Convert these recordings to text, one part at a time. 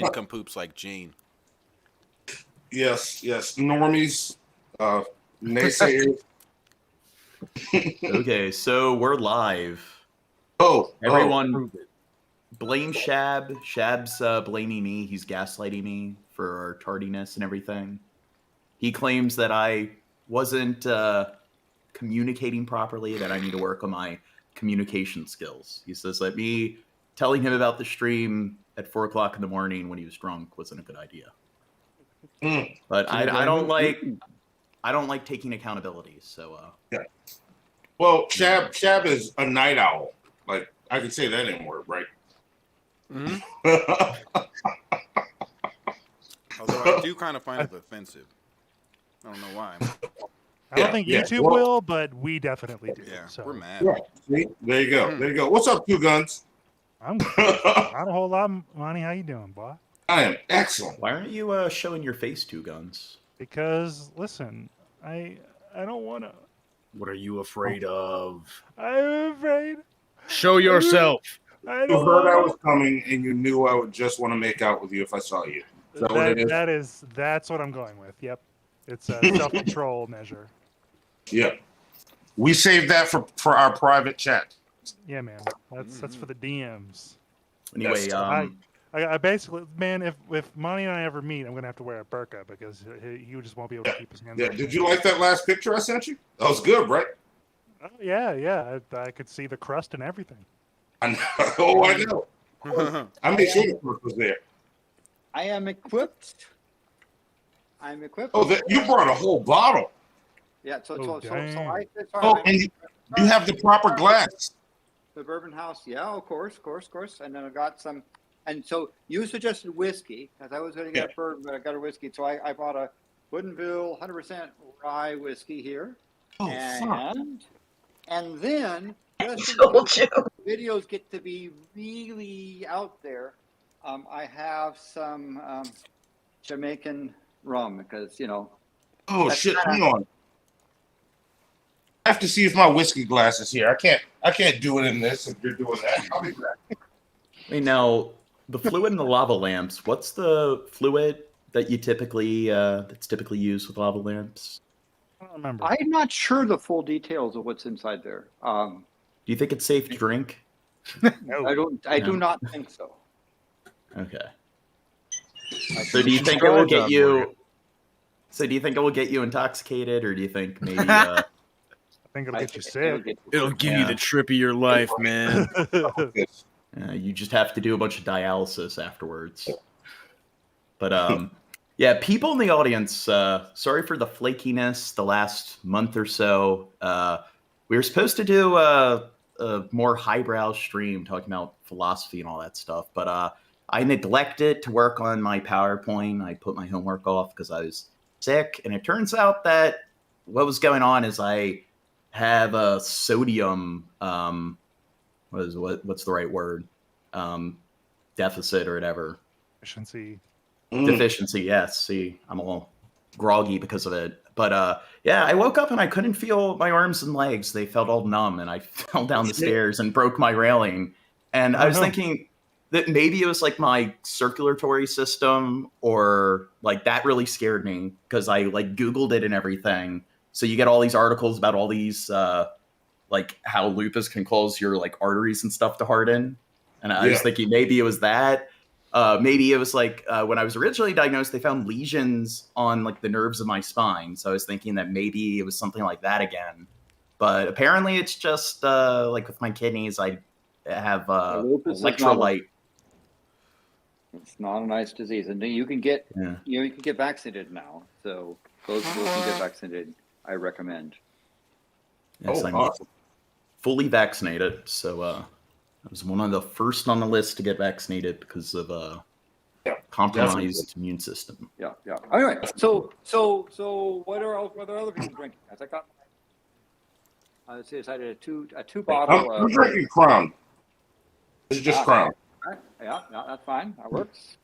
nincompoops like Gene. Yes. Normies, naysayers. Okay, so we're live. Everyone, Blame Shab. Shab's blaming me. He's gaslighting me for our tardiness and everything. He claims that I wasn't communicating properly, that I need to work on my communication skills. He says that me telling him about the stream at 4 o'clock in the morning when he was drunk wasn't a good idea. But I don't like taking accountability. So yeah. Well, Shab is a night owl. Like, I can say that anymore, right? Mm-hmm. Although I do kind of find it offensive. I don't know why. I don't think YouTube will, but we definitely do. Yeah, so. we're mad. Yeah, see? There you go. There you go. What's up, TwoGuns? I'm not a whole lot, Monty. How you doing, boy? I am excellent. Why aren't you showing your face, TwoGuns? Because listen, I don't want to. What are you afraid of? I'm afraid. Show yourself. You heard I was coming, and you knew I would just want to make out with you if I saw you. Is that what it is? That's what I'm going with. Yep, it's a self-control measure. Yeah, we saved that for our private chat. Yeah, man. That's for the DMs. Anyway, I basically, man, if Monty and I ever meet, I'm gonna have to wear a burqa because he just won't be able to keep his hands. Yeah. Did you like that last picture I sent you? That was good, right? Oh, yeah. I could see the crust and everything. I know. Oh, I know. I made sure the crust was there. I am equipped. I'm equipped. Oh, you brought a whole bottle. Yeah. So and you have the proper glass. The bourbon house. Yeah, of course. And then I got some. And so you suggested whiskey, because I was going to get a bourbon, but I got a whiskey. So I bought a Woodinville 100% rye whiskey here. Oh, and then videos get to be really out there. I have some Jamaican rum because, you know. Oh, shit. Hang on. I have to see if my whiskey glass is here. I can't do it in this if you're doing that. I'll be back. Wait, now, the fluid in the lava lamps, what's the fluid that you typically that's typically used with lava lamps? I don't remember. I'm not sure the full details of what's inside there. Do you think it's safe to drink? No. I do not think so. Okay. So do you think it will get you? So do you think it will get you intoxicated, or do you think maybe? I think it'll get you sick. It'll give you the trip of your life, man. You just have to do a bunch of dialysis afterwards. But yeah, people in the audience, sorry for the flakiness the last month or so. We were supposed to do a more highbrow stream talking about philosophy and all that stuff, but I neglected to work on my PowerPoint. I put my homework off because I was sick, and it turns out that what was going on is I have a sodium what's the right word? Deficit or whatever. Deficiency, yes. See, I'm a little groggy because of it. But yeah, I woke up and I couldn't feel my arms and legs. They felt all numb, and I fell down the stairs and broke my railing. And I was thinking that maybe it was like my circulatory system, or like that really scared me because I like Googled it and everything. So you get all these articles about all these like how lupus can cause your like arteries and stuff to harden. And I was thinking maybe it was that. Maybe it was like when I was originally diagnosed, they found lesions on like the nerves of my spine. So I was thinking that maybe it was something like that again. But apparently it's just like with my kidneys, I have electrolyte. It's not a nice disease, and you can get you can get vaccinated now. So those who can get vaccinated, I recommend. Yes, I'm fully vaccinated. So I was one of the first on the list to get vaccinated because of compromised immune system. Yeah. Anyway, so what are other people drinking? As I got, I decided a two bottle. I'm drinking Crown. This is just Crown. Right. Yeah, that's fine. That works.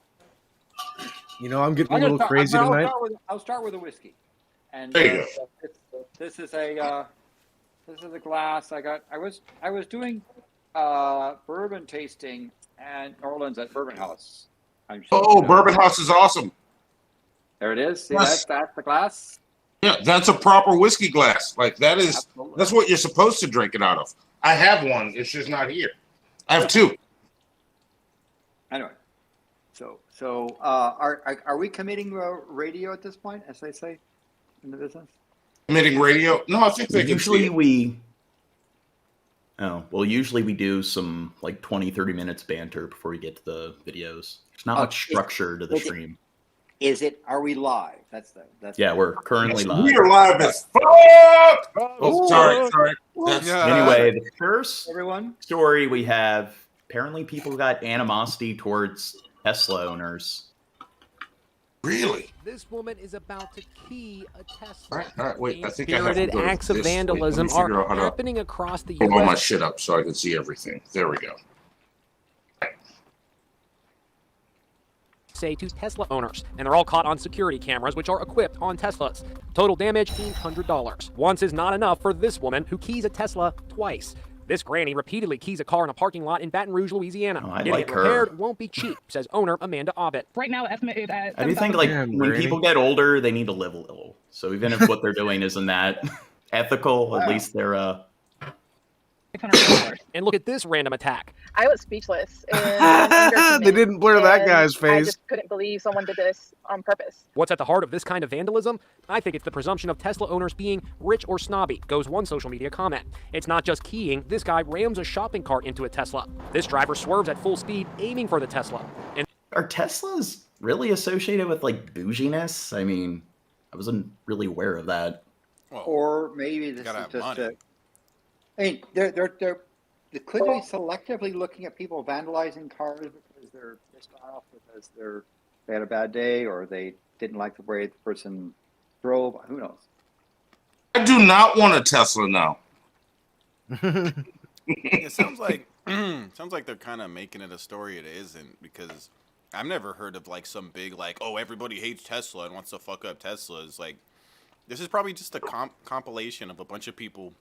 You know, I'm getting a little crazy tonight. I'll start with a whiskey, and there you go. This is a glass I got. I was doing bourbon tasting and New Orleans at Bourbon House, I'm sure, Oh, Bourbon House is awesome. There it is. See, Yes. that's the glass. Yeah, that's a proper whiskey glass. Like that is, Absolutely. that's what you're supposed to drink it out of. I have one. It's just not here. I have two. Anyway, so are we committing radio at this point, as they say in the business? Committing radio? No, I think they can see it. Usually we do some like 20-30 minutes banter before we get to the videos. There's not much structure to the stream. Are we live? That's Yeah, we're currently live. We are live as fuck. Oh, sorry. Anyway, the first everyone story we have, apparently people got animosity towards Tesla owners. Really? This woman is about to key a Tesla. All right, wait. I think I have to Spirited go to acts of this. vandalism Wait, let me figure are out how to happening across the pull all my U.S. shit up so I can see everything. There we go. Say to Tesla owners, and they're all caught on security cameras, which are equipped on Teslas. Total damage, $1,500. Once is not enough for this woman who keys a Tesla twice. This granny repeatedly keys a car in a parking lot in Baton Rouge, Louisiana. Getting it repaired won't be cheap, says owner Amanda Obbett. Right now, estimate is at. I do think when people get older, they need to live a little. So even if what they're doing isn't that ethical, at least they're $600. And look at this random attack. I was speechless. And They didn't blur that and guy's I face. just couldn't believe someone did this on purpose. What's at the heart of this kind of vandalism? I think it's the presumption of Tesla owners being rich or snobby, goes one social media comment. It's not just keying. This guy rams a shopping cart into a Tesla. This driver swerves at full speed, aiming for the Tesla. And are Teslas really associated with like bouginess? I mean, I wasn't really aware of that. Well, or maybe this is just I mean, they're they could be selectively looking at people vandalizing cars because they're pissed off because they had a bad day or they didn't like the way the person drove. Who knows? I do not want a Tesla now. It sounds like they're kind of making it a story it isn't, because I've never heard of like some big like, oh, everybody hates Tesla and wants to fuck up Teslas. Like, this is probably just a compilation of a bunch of people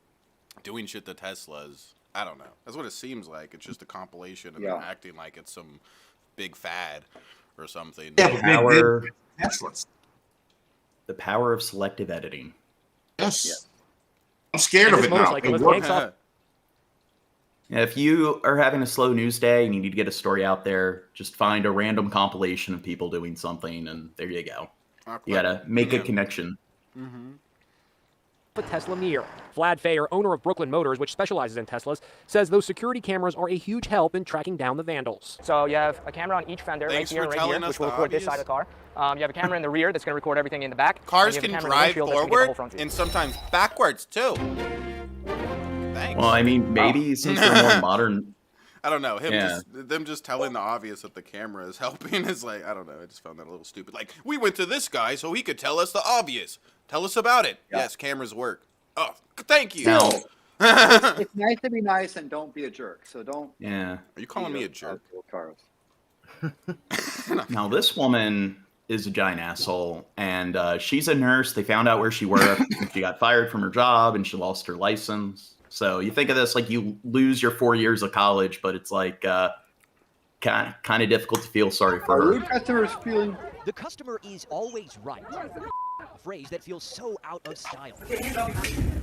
doing shit to Teslas. I don't know. That's what it seems like. It's just a compilation and them acting like it's some big fad or something. Yeah, the power of selective editing. Yes. Yeah. I'm scared of it now. If you are having a slow news day and you need to get a story out there, just find a random compilation of people doing something, and there you go. You gotta make a connection. Mm-hmm. A Tesla near. Vlad Fayer, owner of Brooklyn Motors, which specializes in Teslas, says those security cameras are a huge help in tracking down the vandals. So you have a camera on each fender, right here and right here, which will record this side of the car. You have a camera in the rear that's going to record everything in the back. Cars can drive forward and sometimes backwards too. Thanks. Well, I mean, maybe since they're more modern. I don't know. Them just telling the obvious that the camera is helping is like, I don't know. I just found that a little stupid. Like, we went to this guy so he could tell us the obvious. Tell us about it. Yeah. Yes, cameras work. Oh, thank you. No. It's nice to be nice and don't be a jerk. So don't. Yeah. Are you calling me a jerk? Cars. Now, this woman is a giant asshole, and she's a nurse. They found out where she worked. She got fired from her job, and she lost her license. So you think of this like you lose your 4 years of college, but it's like kind of difficult to feel sorry for her. Customers feeling the customer is always right. A phrase that feels so out of style.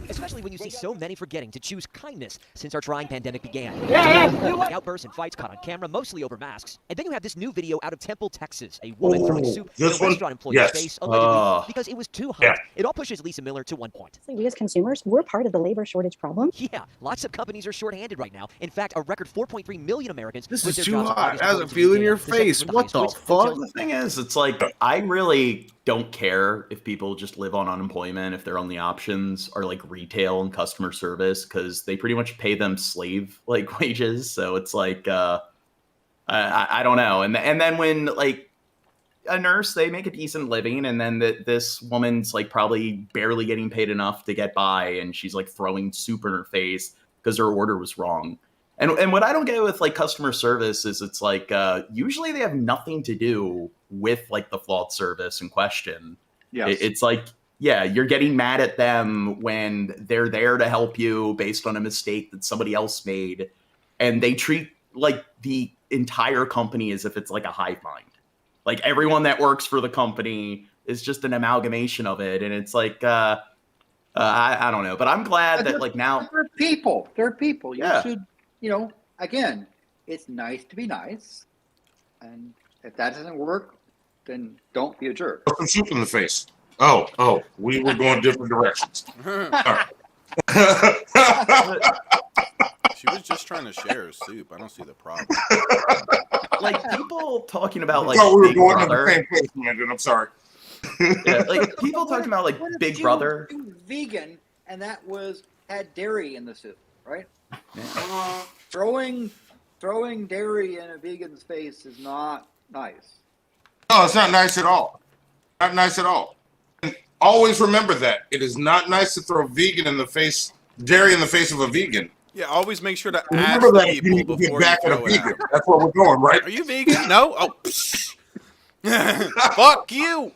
Especially when you see so many forgetting to choose kindness since our trying pandemic began. Outbursts and fights caught on camera, mostly over masks. And then you have this new video out of Temple, Texas. A woman throwing soup in a restaurant employee's face, allegedly because it was too hot. It all pushes Lisa Miller to one point. We as consumers, we're part of the labor shortage problem. Yeah, lots of companies are shorthanded right now. In fact, a record 4.3 million Americans. This is too hot. How's it feel in your face? What the fuck? The thing is, it's like, I really don't care if people just live on unemployment, if their only options are like retail and customer service, because they pretty much pay them slave like wages. So it's like, I don't know. And then when like a nurse, they make a decent living, and then this woman's like probably barely getting paid enough to get by, and she's like throwing soup in her face because her order was wrong. And what I don't get with like customer service is it's like usually they have nothing to do with like the flawed service in question. Yes. It's like, yeah, you're getting mad at them when they're there to help you based on a mistake that somebody else made, and they treat like the entire company as if it's like a hive mind. Like everyone that works for the company is just an amalgamation of it, and it's like I don't know, but I'm glad that like now they're people. They're people. You Yeah. should, again, it's nice to be nice, and if that doesn't work, then don't be a jerk. Put some soup in the face. Oh, we were going different directions. She was just trying to share her soup. I don't see the problem. like people talking about like we were Big going to Brother. the same place, Landon. I'm sorry. Yeah, like people talking about like What if Big you Brother. were vegan, and that had dairy in the soup, right? Yeah. Throwing dairy in a vegan's face is not nice. No, it's not nice at all. Not nice at all. And always remember that it is not nice to throw dairy in the face of a vegan. Yeah, always make sure to Remember ask that you people need to get before back you at a throw it vegan. out. That's where we're going, right? Are you vegan? No? Oh, psh. Fuck you.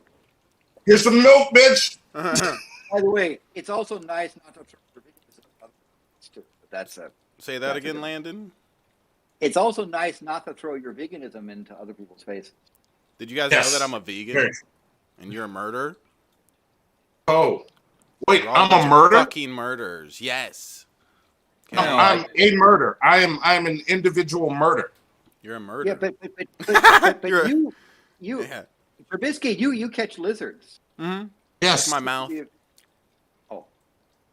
Here's some milk, bitch. By the way, it's also nice not to throw your veganism in other people's too. That's Say that again, Landon. It's also nice not to throw your veganism into other people's faces. Did you guys Yes. know that I'm a vegan Very. and you're a murderer? Oh, wait, You're all I'm bunch a of murder? Fucking murderers. Yes. I'm a murder. I'm an individual murder. You're a murderer. Yeah, but You're a- you, Yeah. Shabisky, you catch lizards. Mm-hmm. Yes. My mouth. Oh,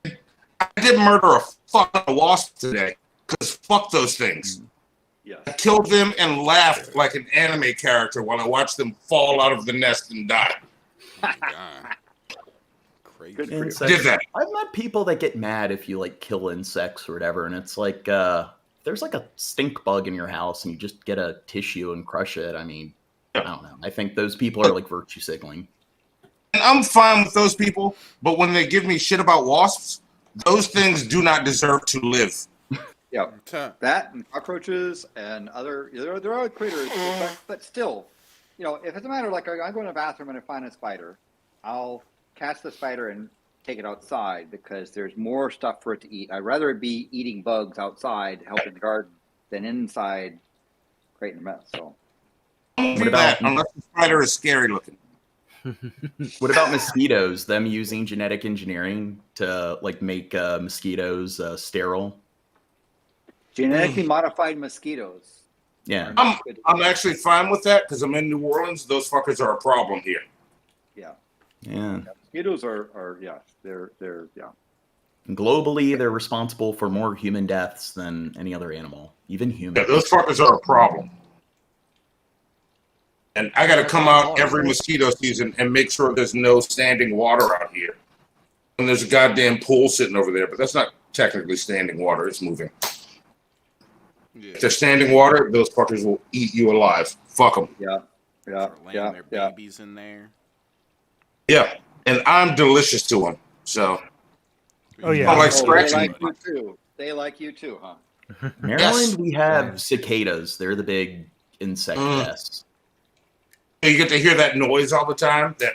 I did murder a fucking wasp today. Because fuck those things. yes. I killed them and laughed like an anime character while I watched them fall out of the nest and die. God. Crazy. Good for you. Insects. Did that. I've met people that get mad if you like kill insects or whatever, and it's like there's like a stink bug in your house and you just get a tissue and crush it. I mean, I don't know. I think those people are like virtue signaling. And I'm fine with those people, but when they give me shit about wasps, those things do not deserve to live. Yeah, Tuh. that and cockroaches and other there are critters, but still, if it's a matter like I go in the bathroom and I find a spider, I'll catch the spider and take it outside because there's more stuff for it to eat. I'd rather it be eating bugs outside, helping the garden, than inside creating a mess. So, What about- unless the spider is scary looking? What about mosquitoes? Them using genetic engineering to like make mosquitoes sterile? genetically modified mosquitoes. Yeah. I'm actually fine with that because I'm in New Orleans. Those fuckers are a problem here. Yeah, Yeah. mosquitoes are they're yeah. Globally, they're responsible for more human deaths than any other animal, even Yeah, humans. those fuckers are a problem. And I got to come out every mosquito season and make sure there's no standing water out here. And there's a goddamn pool sitting over there, but that's not technically standing water. It's moving. Yeah. If there's standing water, those fuckers will eat you alive. Fuck them. Yeah, For laying their babies in there. Yeah. And I'm delicious to them. So, Oh yeah. I like they scratching. like you too. They like you too, huh? Maryland, Yes. we have cicadas. They're the big insect pests. You get to hear that noise all the time. That.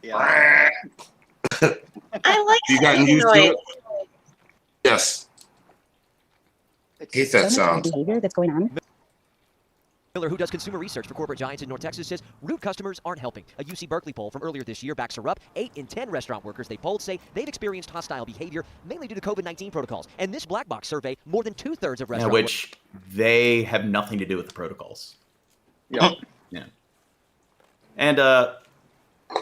Yeah. I like You gotten used to it? Yes. Hate that sound. Behavior that's going on. Miller, who does consumer research for corporate giants in North Texas, says root customers aren't helping. A UC Berkeley poll from earlier this year backs her up. 8 in 10 restaurant workers they polled say they've experienced hostile behavior, mainly due to COVID-19 protocols. And this black box survey, more than 2/3 of Yeah, restaurant which they have nothing to do with the protocols. Yeah. Yeah. And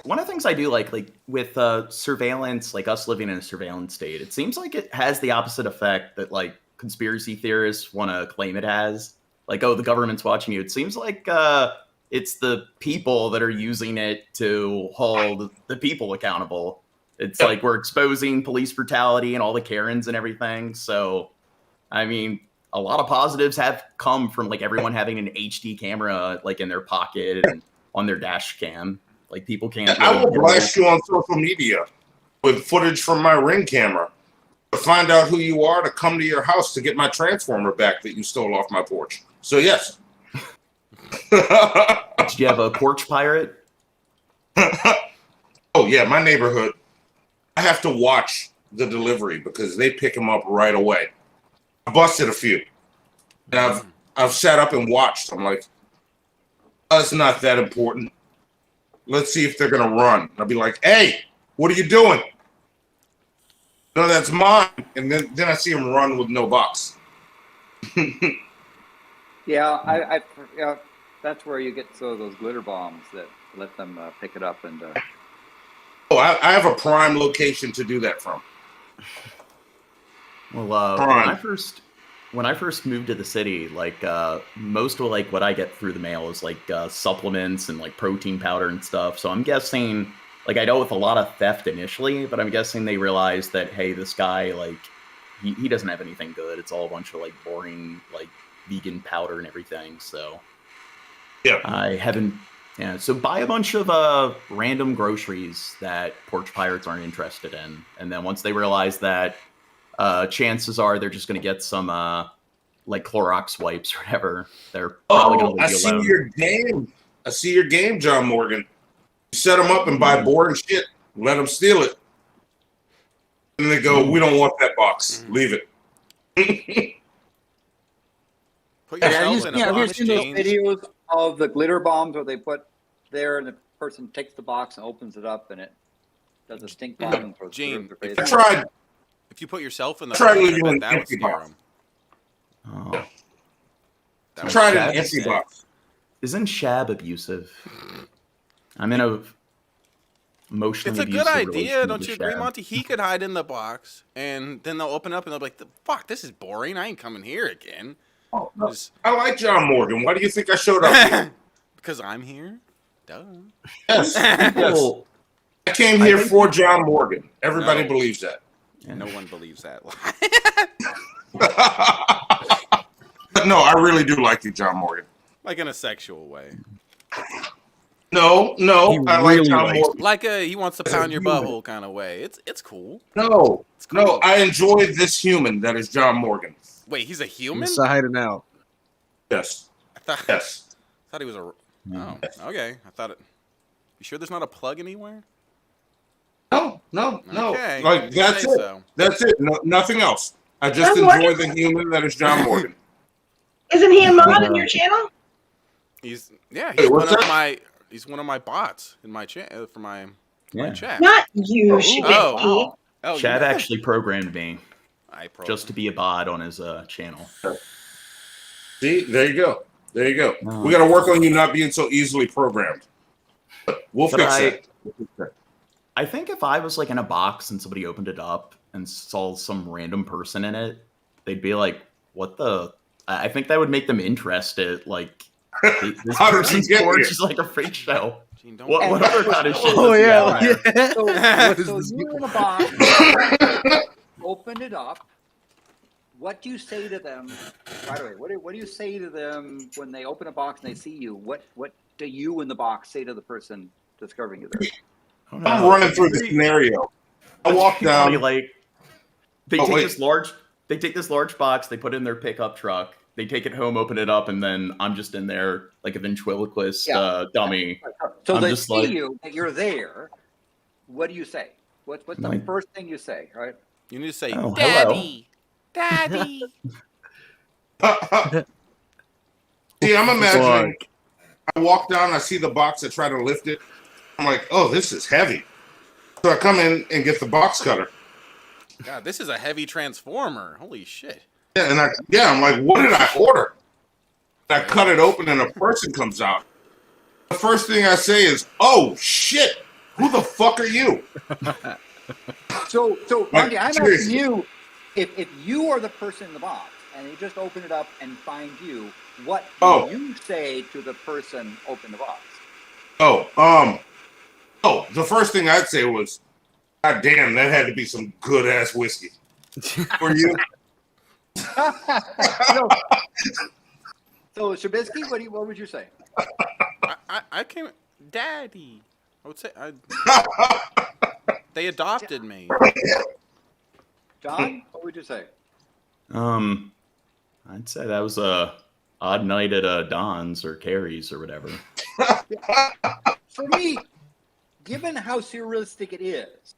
one of the things I do like with surveillance, like us living in a surveillance state, it seems like it has the opposite effect that like conspiracy theorists want to claim it has. Like, oh, the government's watching you. It seems like it's the people that are using it to hold the people accountable. It's like we're exposing police brutality and all the Karens and everything. So, I mean, a lot of positives have come from like everyone having an HD camera like in their pocket and on their dash cam. Like people can't. I will blast you on social media with footage from my Ring camera to find out who you are, to come to your house to get my transformer back that you stole off my porch. So yes. Did you have a porch pirate? Oh yeah, my neighborhood. I have to watch the delivery because they pick them up right away. I busted a few, and I've sat up and watched. I'm like, It's not that important. Let's see if they're gonna run. I'll be like, hey, what are you doing? No, that's mine. And then I see them run with no box. Yeah, yeah, that's where you get those glitter bombs that let them pick it up and. Oh, I have a prime location to do that from. Well, when I first moved to the city, like most of like what I get through the mail is like supplements and like protein powder and stuff. So I'm guessing, like I dealt with a lot of theft initially, but I'm guessing they realized that, hey, this guy, like he doesn't have anything good. It's all a bunch of like boring like vegan powder and everything. So yeah, I haven't. Yeah, so buy a bunch of random groceries that porch pirates aren't interested in, and then once they realize that, chances are they're just going to get some like Clorox wipes or whatever. They're probably going to leave you alone. I see your game. I see your game, John Morgan. You set them up and buy boring shit. Let them steal it. And they go, we don't want that box. Leave it. Put yourself in a have you box, seen those James. videos of the glitter bombs where they put there and the person takes the box and opens it up and it does a stink bomb and throws Gene, their face? I tried. If you put yourself in the Try box, leaving I bet an that would empty scare box. them. Oh. I tried an empty box. Isn't Shab abusive? I'm in a emotionally It's a good abusive idea, relationship don't with you agree, Shab. Monty? He could hide in the box, and then they'll open up and they'll be like, "Fuck, this is boring. I ain't coming here again." Oh, no. I like John Morgan. Why do you think I showed up here? Because I'm here. Duh. Yes. Yes. I came here for John Morgan. Everybody believes that. No one believes that. No, I really do like you, John Morgan. Like in a sexual way. No, I like John Morgan. Like he wants to pound your butthole kind of way. It's cool. No, It's cool. no, I enjoy this human that is John Morgan. Wait, he's a human? Inside and out. Yes. Yes. I thought he was a. Oh, okay. I thought it. You sure there's not a plug anywhere? No. Okay. Like that's it. So. That's it. No, nothing else. I just enjoy the human that is John Morgan. Isn't he a mod in your channel? He's He's Hey, one what's of that? my. He's one of my bots in my chat for my chat. Not you, Shabisky. Oh, Shab yeah. actually programmed me I just to be a bot on his channel. See, there you go. There you go. No. We got to work on you not being so easily programmed. But we'll fix that. I think if I was like in a box and somebody opened it up and saw some random person in it, they'd be like, "What the?" I think that would make them interested. Like, this How did person's you get porch here? is like a freak show. Gene, don't What other kind of shit? Oh does he yeah, have there? yeah. So you're in a box, open it up. What do you say to them? By the way, what do you say to them when they open a box and they see you? What do you in the box say to the person discovering you there? Oh, no. I'm running through the scenario. I walk down. Like, they Oh, take wait. this large box, they put it in their pickup truck, they take it home, open it up, and then I'm just in there like a ventriloquist dummy. So I'm they just see like- you, that you're there. What do you say? What's the Like- first thing you say, right? You need to say, Oh, "Daddy, Daddy." See, I'm imagining. I walk down. I see the box. I try to lift it. I'm like, oh, this is heavy. So I come in and get the box cutter. God, this is a heavy transformer. Holy shit. Yeah, and I'm like, what did I order? I cut it open and a person comes out. The first thing I say is, "Oh shit! Who the fuck are you?" So Like, Andy, I'm seriously. asking you, if you are the person in the box and they just open it up and find you, what do you say to the person open the box? The first thing I'd say was, "God damn, that had to be some good ass whiskey." For you? So Shabisky, what would you say? I came, Daddy. I would say they adopted me. John, what would you say? I'd say that was a odd night at Don's or Carrie's or whatever. For me, given how surrealistic it is,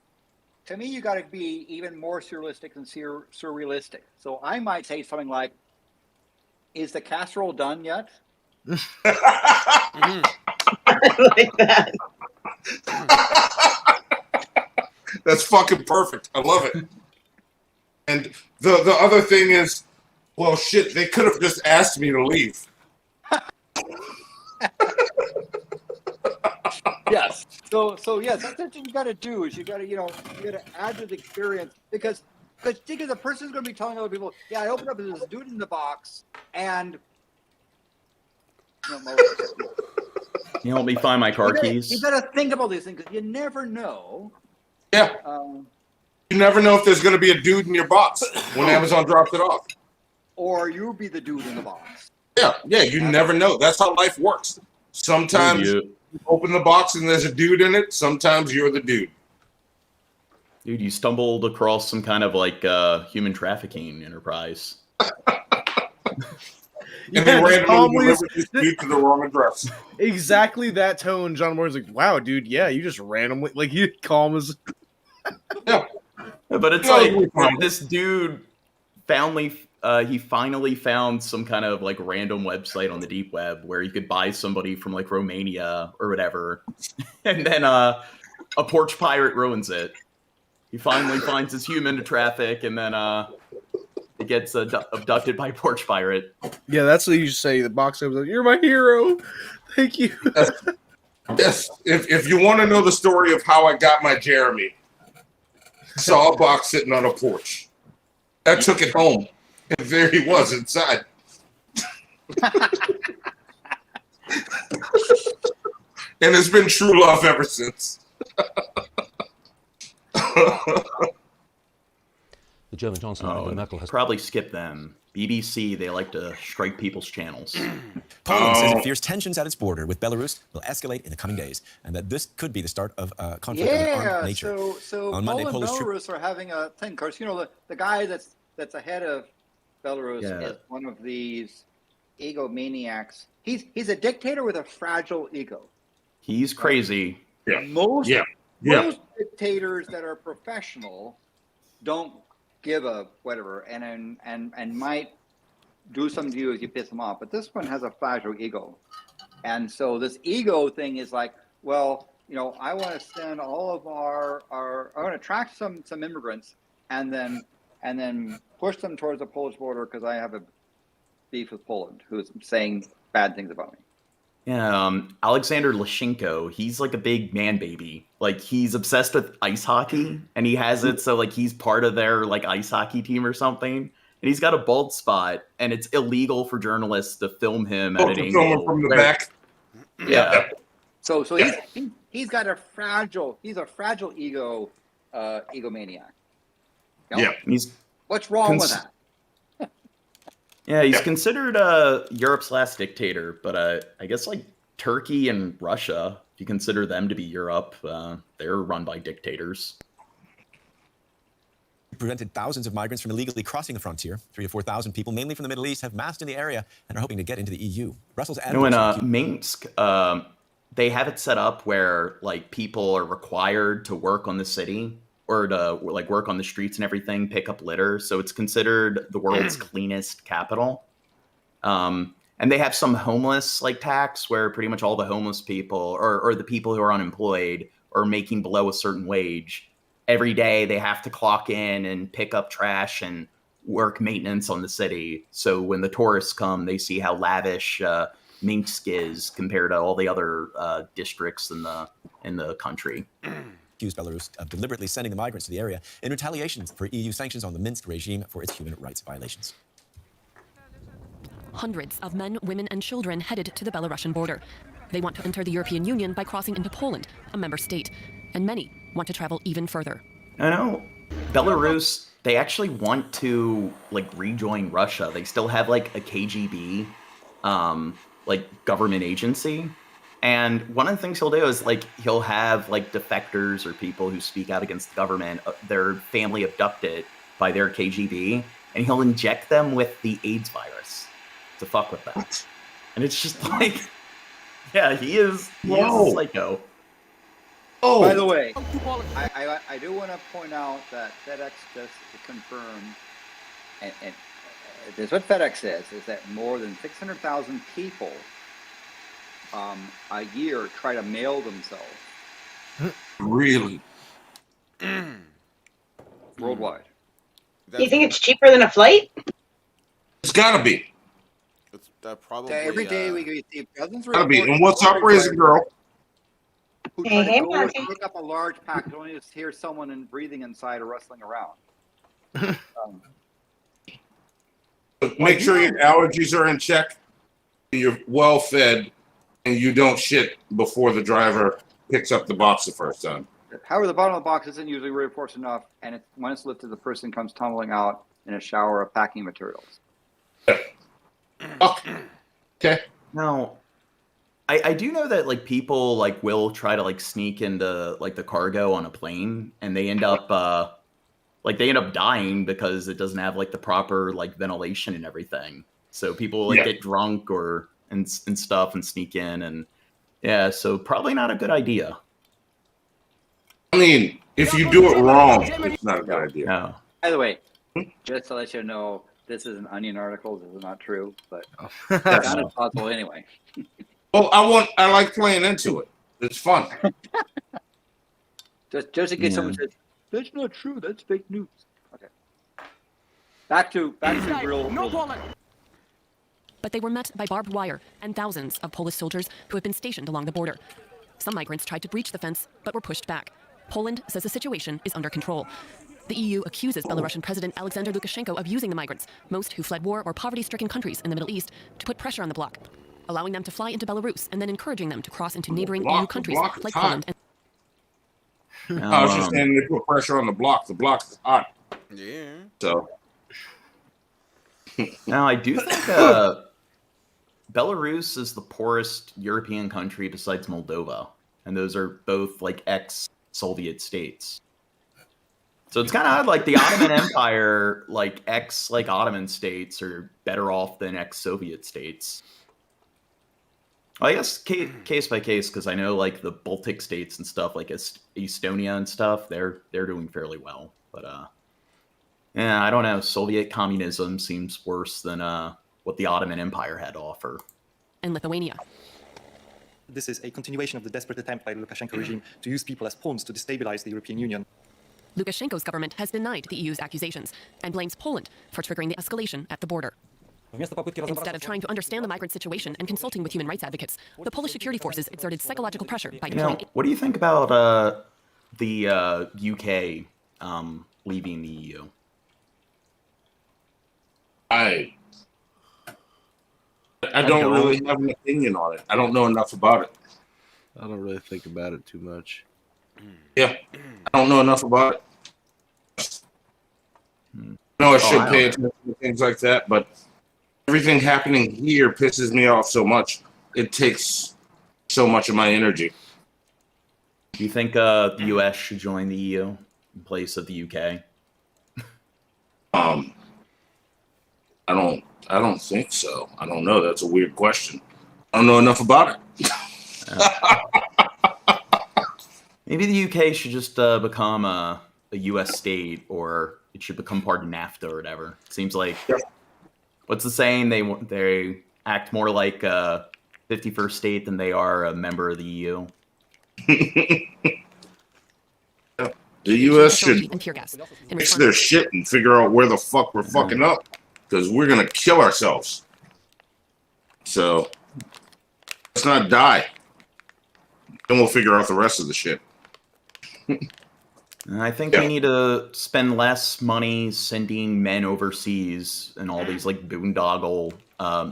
to me, you got to be even more surrealistic than surrealistic. So I might say something like, "Is the casserole done yet?" I like that. That's fucking perfect. I love it. And the other thing is, well, shit, they could have just asked me to leave. Yes. So yes, that's what you got to do. Is you got to add to the experience because the person's going to be telling other people, yeah, I opened up this dude in the box and you help me find my car keys. You got to think about these things because you never know. Yeah. You never know if there's going to be a dude in your box when Amazon drops it off. Or you'll be the dude in the box. Yeah, you never know. That's how life works. Sometimes you open the box and there's a dude in it. Sometimes you're the dude. Dude, you stumbled across some kind of like human trafficking enterprise. And they randomly delivered this dude to the wrong address. Exactly that tone. John Moore's like, wow, dude, yeah, you just randomly, like, you calm as... Yeah. But it's like, this dude he finally found some kind of like random website on the deep web where you could buy somebody from like Romania or whatever. And then a porch pirate ruins it. He finally finds his human to traffic, and then it gets abducted by a porch pirate. Yeah, that's what you say. The box episode. You're my hero. Thank you. Yes. If you want to know the story of how I got my Jeremy, saw a box sitting on a porch. I took it home, and there he was inside. And it's been true love ever since. The German Chancellor Angela Merkel has probably skip them. BBC, they like to strike people's channels. Poland says it fears tensions at its border with Belarus will escalate in the coming days, and that this could be the start of a conflict of an armed nature. So on Poland Monday, and Belarus are having a thing. Of course, the guy that's ahead of Belarus is one of these egomaniacs. He's a dictator with a fragile ego. He's crazy. Yeah. Most dictators that are professional don't give a whatever and might do something to you if you piss them off. But this one has a fragile ego. And so this ego thing is like, well, I want to send all of I want to attract some immigrants and then push them towards the Polish border because I have a beef with Poland, who's saying bad things about me. Yeah, Alexander Lashenko, he's like a big man baby. Like, he's obsessed with ice hockey, and he has it so, like, he's part of their, like, ice hockey team or something. And he's got a bald spot, and it's illegal for journalists to film him at an angle. Film him from the back. Yeah. So he's got a fragile ego, egomaniac. Yeah. What's wrong with that? Yeah, he's considered Europe's last dictator, but I guess like Turkey and Russia, if you consider them to be Europe, they're run by dictators. Prevented thousands of migrants from illegally crossing the frontier. 3,000 to 4,000 people, mainly from the Middle East, have massed in the area and are hoping to get into the EU. Brussels and in Minsk, they have it set up where like people are required to work on the city or to like work on the streets and everything, pick up litter. So it's considered the world's cleanest capital. And they have some homeless like tax where pretty much all the homeless people or the people who are unemployed or making below a certain wage, every day they have to clock in and pick up trash and work maintenance on the city. So when the tourists come, they see how lavish Minsk is compared to all the other districts in the country. Accused Belarus of deliberately sending the migrants to the area in retaliation for EU sanctions on the Minsk regime for its human rights violations. Hundreds of men, women, and children headed to the Belarusian border. They want to enter the European Union by crossing into Poland, a member state, and many want to travel even further. I know. Belarus, they actually want to like rejoin Russia. They still have like a KGB, like government agency. And one of the things he'll do is like he'll have like defectors or people who speak out against the government, their family abducted by their KGB, and he'll inject them with the AIDS virus to fuck with them. And it's just like, yeah, he is a psycho. Oh, by the way, I do want to point out that FedEx just confirmed, and this is what FedEx says, is that more than 600,000 people a year try to mail themselves. Really? Worldwide. Do you think it's cheaper than a flight? It's gotta be. That probably. Every day we see dozens of Gotta be. reports And what's up, delivery Raisin drivers Girl? who try to go and pick up a large package, only to hear someone breathing inside or rustling around. Make sure your allergies are in check, and you're well fed, and you don't shit before the driver picks up the box the first time. However, the bottom of the box isn't usually reinforced enough, and when it's lifted, the person comes tumbling out in a shower of packing materials. Okay. Now, I do know that like people like will try to like sneak into like the cargo on a plane, and they end up dying because it doesn't have like the proper like ventilation and everything. So people like get drunk and stuff and sneak in, and yeah, so probably not a good idea. I mean, if you do it wrong, it's not a good idea. No. By the way, just to let you know, this is an Onion article. This is not true, but it sounded possible anyway. Well, I like playing into it. It's fun. just in case someone says that's not true, that's fake news. Okay. Back to real. But they were met by barbed wire and thousands of Polish soldiers who have been stationed along the border. Some migrants tried to breach the fence, but were pushed back. Poland says the situation is under control. The EU accuses Belarusian President Alexander Lukashenko of using the migrants, most who fled war or poverty-stricken countries in the Middle East, to put pressure on the bloc, allowing them to fly into Belarus and then encouraging them to cross into neighboring EU countries like Poland. I was just saying they put pressure on the block. The block is hot. Yeah. So. Now, I do think Belarus is the poorest European country besides Moldova, and those are both like ex-Soviet states. So it's kind of odd, like the Ottoman Empire, like Ottoman states are better off than ex-Soviet states. Well, I guess case by case, because I know like the Baltic states and stuff, like Estonia and stuff, they're doing fairly well. But yeah, I don't know. Soviet communism seems worse than what the Ottoman Empire had to offer. And Lithuania. This is a continuation of the desperate attempt by the Lukashenko regime to use people as pawns to destabilize the European Union. Lukashenko's government has denied the EU's accusations and blames Poland for triggering the escalation at the border. Instead of trying to understand the migrant situation and consulting with human rights advocates, the Polish security forces exerted psychological pressure by deploying... What do you think about the UK leaving the EU? I don't really have an opinion on it. I don't know enough about it. I don't really think about it too much. Yeah, I don't know enough about it. No, I should pay attention to things like that, but everything happening here pisses me off so much. It takes so much of my energy. Do you think the US should join the EU in place of the UK? I don't think so. I don't know. That's a weird question. I don't know enough about it. Maybe the UK should just become a US state, or it should become part of NAFTA or whatever. It seems like, what's the saying? They act more like a 51st state than they are a member of the EU. The US should fix their shit and figure out where the fuck we're fucking up, because we're gonna kill ourselves. So let's not die. Then we'll figure out the rest of the shit. I think we need to spend less money sending men overseas in all these like boondoggle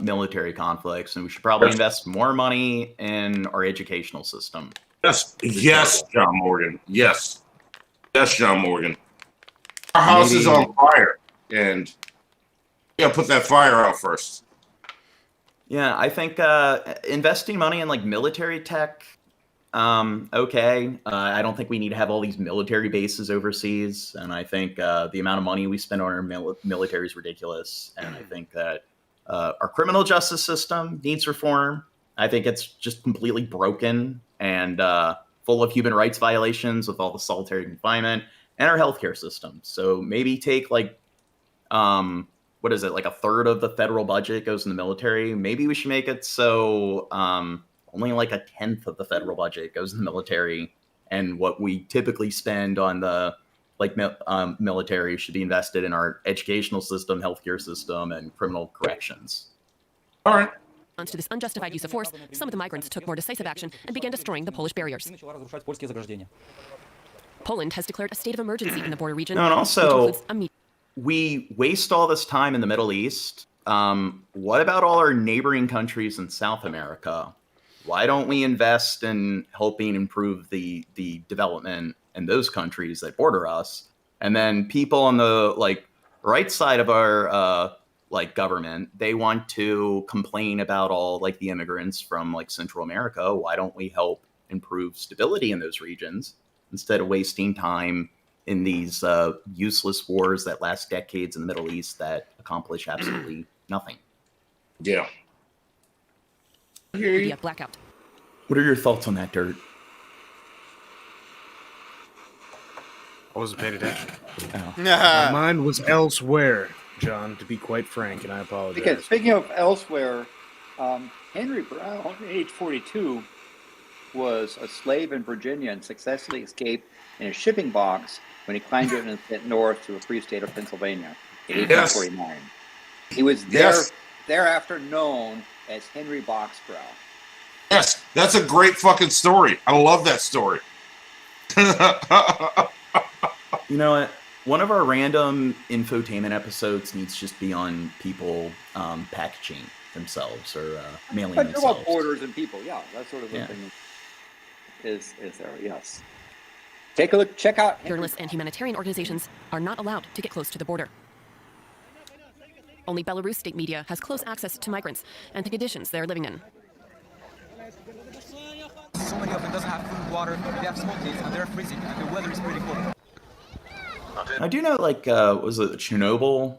military conflicts, and we should probably invest more money in our educational system. Yes, John Morgan. Yes, John Morgan. Our house is on fire, and we gotta put that fire out first. Yeah, I think investing money in like military tech. Okay. I don't think we need to have all these military bases overseas, and I think the amount of money we spend on our military is ridiculous. And I think that our criminal justice system needs reform. I think it's just completely broken and full of human rights violations with all the solitary confinement, and our healthcare system. So maybe take like what is it, like a third of the federal budget goes in the military. Maybe we should make it so only like a tenth of the federal budget goes in the military, and what we typically spend on the military should be invested in our educational system, healthcare system, and criminal corrections. All right. To this unjustified use of force, some of the migrants took more decisive action and began destroying the Polish barriers. Poland has declared a state of emergency in the border region. No, and also, we waste all this time in the Middle East. What about all our neighboring countries in South America? Why don't we invest in helping improve the development in those countries that border us? And then people on the right side of our government, they want to complain about all the immigrants from Central America. Why don't we help improve stability in those regions instead of wasting time in these useless wars that last decades in the Middle East that accomplish absolutely nothing? Yeah. PDF blackout. What are your thoughts on that, Dirt? I wasn't paying attention. Oh. My mind was elsewhere, John, to be quite frank, and I apologize. Okay, speaking of elsewhere, Henry Brown, age 42, was a slave in Virginia and successfully escaped in a shipping box when he climbed it and went north to the free state of Pennsylvania in 1849. He was thereafter known as Henry Boxbrow. Yes, that's a great fucking story. I love that story. You know what? One of our random infotainment episodes needs to just be on people packaging themselves or mailing themselves. About borders and people, yeah, that sort of thing is there, yes. Take a look, check out. Journalists and humanitarian organizations are not allowed to get close to the border. Only Belarus state media has close access to migrants and the conditions they're living in. So many of them doesn't have food, water, they have small kids, and they're freezing, and the weather is pretty cold. I do know, was it the Chernobyl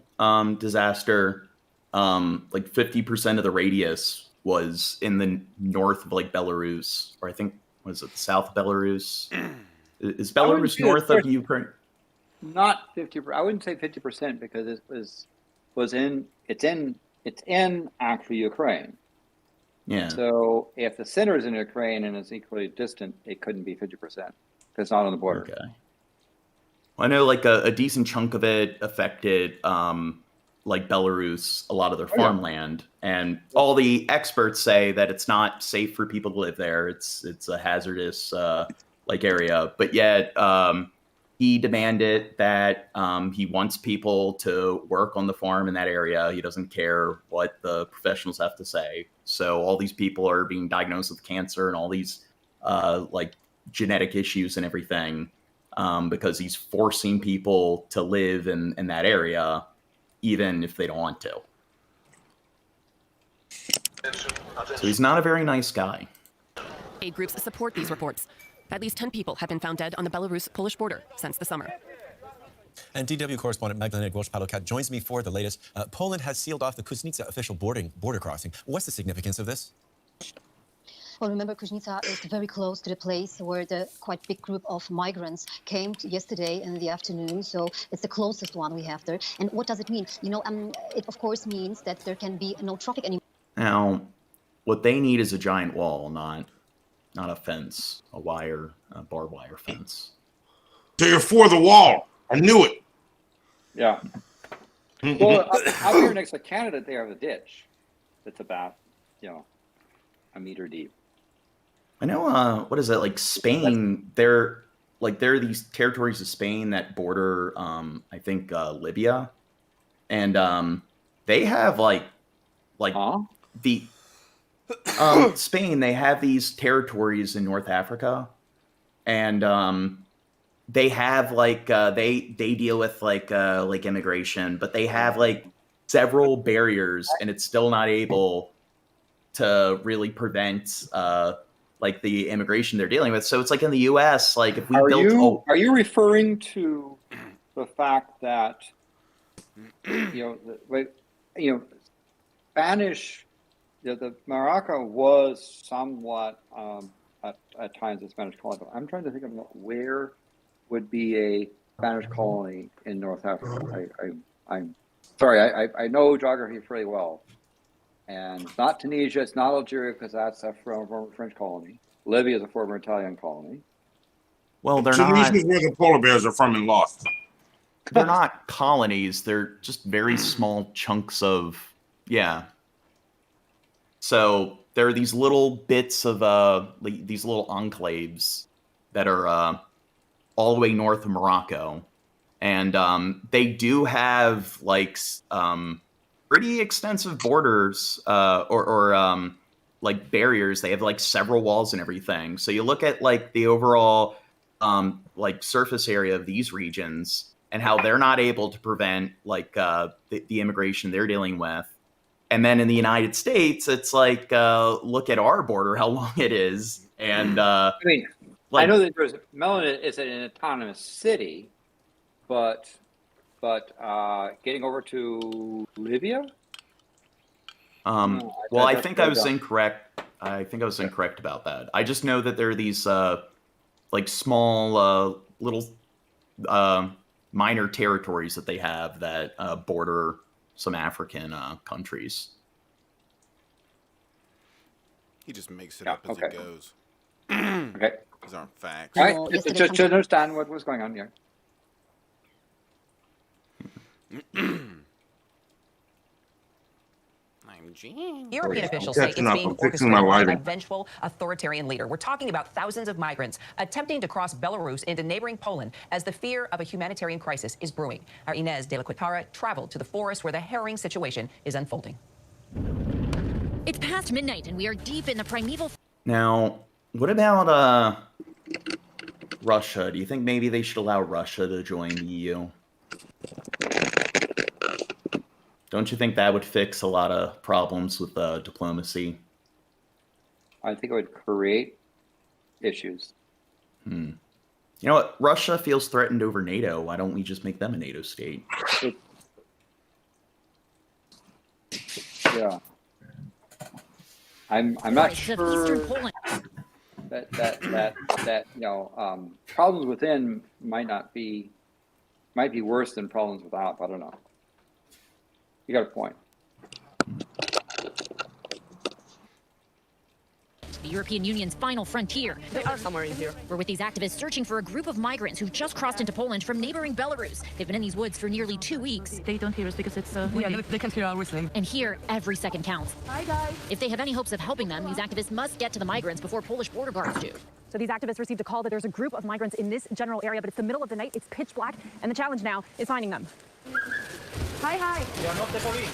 disaster? 50% of the radius was in the north of Belarus, or I think was it south of Belarus? Is Belarus north of Ukraine? Not 50. I wouldn't say 50% because it was in actually Ukraine. Yeah. So if the center is in Ukraine and it's equally distant, it couldn't be 50% because it's not on the border. Okay. I know a decent chunk of it affected Belarus, a lot of their farmland, and all the experts say that it's not safe for people to live there. It's a hazardous area, but yet he demanded that he wants people to work on the farm in that area. He doesn't care what the professionals have to say. So all these people are being diagnosed with cancer and all these genetic issues and everything. Because he's forcing people to live in that area, even if they don't want to. So he's not a very nice guy. Aid groups support these reports. At least 10 people have been found dead on the Belarus-Polish border since the summer. And DW correspondent Magdalena Głosz-Palokat joins me for the latest. Poland has sealed off the Kuźnica official border crossing. What's the significance of this? Well, remember, Kuźnica is very close to the place where the quite big group of migrants came yesterday in the afternoon. So it's the closest one we have there. And what does it mean? It of course means that there can be no traffic anymore. Now, what they need is a giant wall, not a fence, a barbed wire fence. So you're for the wall. I knew it. Yeah. Well, out here next to Canada, they have a ditch that's about, a meter deep. I know, what is it, Spain, there are these territories of Spain that border, I think, Libya. And they have, Spain, they have these territories in North Africa. And they have, they deal with, immigration. But they have, several barriers, and it's still not able to really prevent the immigration they're dealing with. So it's in the U.S. If we are you referring to the fact that Spanish, the Morocco was somewhat at times a Spanish colony. I'm trying to think of where would be a Spanish colony in North Africa. I'm sorry, I know geography pretty well. And it's not Tunisia, it's not Algeria, because that's a former French colony. Libya is a former Italian colony. Well, they're Tunisia not. is where the polar bears are from and lost. They're not colonies. They're just very small chunks of, yeah. So there are these little bits of these little enclaves that are all the way north of Morocco, and they do have like pretty extensive borders or like barriers. They have like several walls and everything. So you look at like the overall like surface area of these regions and how they're not able to prevent like the immigration they're dealing with. And then in the United States, it's like, look at our border, how long it is. And I mean, like, I know that Melon is an autonomous city, but getting over to Libya? Well, I think I was incorrect. I think I was incorrect about that. I just know that there are these like small little minor territories that they have that border some African countries. He just makes it up as it goes. Okay. These aren't facts. All right, just to understand what was going on here. European officials say it's being orchestrated by a vengeful authoritarian leader. We're talking about thousands of migrants attempting to cross Belarus into neighboring Poland as the fear of a humanitarian crisis is brewing. Our Inez de la Quintara traveled to the forest where the harrowing situation is unfolding. It's past midnight and we are deep in the primeval. Now, what about Russia? Do you think maybe they should allow Russia to join the EU? Don't you think that would fix a lot of problems with diplomacy? I think it would create issues. You know what? Russia feels threatened over NATO. Why don't we just make them a NATO state? Yeah. I'm not sure that you know problems within might be worse than problems without. I don't know. You got a point. The European Union's final frontier. They are somewhere in here. We're with these activists searching for a group of migrants who've just crossed into Poland from neighboring Belarus. They've been in these woods for nearly 2 weeks. They don't hear us because it's yeah, they can't hear our whistling. And here, every second counts. Hi guys. If they have any hopes of helping them, these activists must get to the migrants before Polish border guards do. So these activists received a call that there's a group of migrants in this general area, but it's the middle of the night, it's pitch black, and the challenge now is finding them. Hi. You are not the police.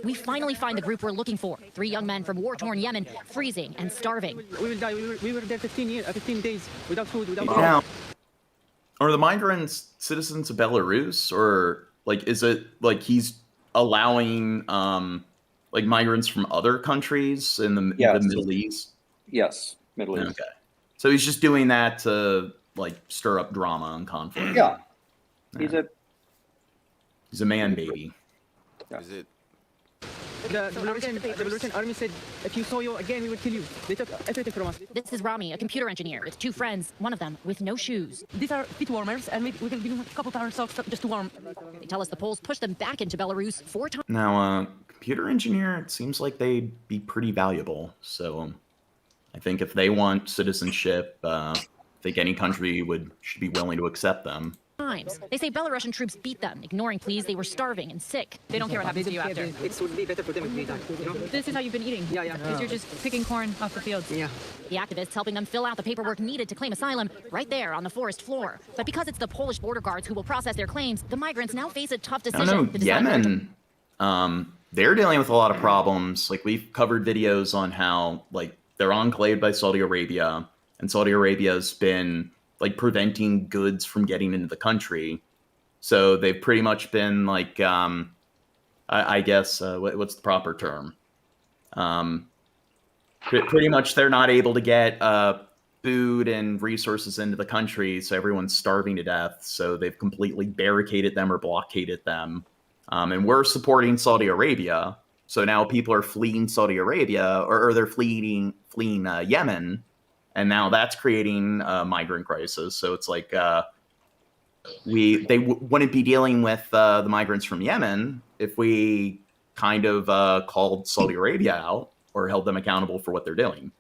We finally find the group we're looking for. 3 young men from war-torn Yemen, freezing and starving. We will die. We were there 15 days without food, without Now, are the migrants citizens of Belarus, or like is it like he's allowing like migrants from other countries in the Middle East? Yes, Middle East. Okay, so he's just doing that to like stir up drama and conflict. Yeah, he's a man baby. Yeah. Is it? The Belarusian army said, if you saw you again, we would kill you. They took everything from us. This is Rami, a computer engineer, with 2 friends, one of them with no shoes. These are feet warmers, and we can give them a couple of socks just to warm. They tell us the Poles pushed them back into Belarus 4 times. Now, computer engineer, it seems like they'd be pretty valuable. So I think if they want citizenship, I think any country should be willing to accept them. They say Belarusian troops beat them, ignoring pleas they were starving and sick. They don't care what happens to you after. It would be better for them if we die, you know? This is how you've been eating. Yeah. Because you're just picking corn off the fields. Yeah. The activists helping them fill out the paperwork needed to claim asylum right there on the forest floor. But because it's the Polish border guards who will process their claims, the migrants now face a tough decision. I don't know, Yemen, they're dealing with a lot of problems. Like, we've covered videos on how, like, they're enclaved by Saudi Arabia, and Saudi Arabia's been, like, preventing goods from getting into the country. So they've pretty much been like, I guess, what's the proper term? Pretty much they're not able to get food and resources into the country, so everyone's starving to death. So they've completely barricaded them or blockaded them. And we're supporting Saudi Arabia. So now people are fleeing Saudi Arabia, or they're fleeing Yemen. And now that's creating a migrant crisis. So it's like... they wouldn't be dealing with the migrants from Yemen if we kind of called Saudi Arabia out or held them accountable for what they're doing.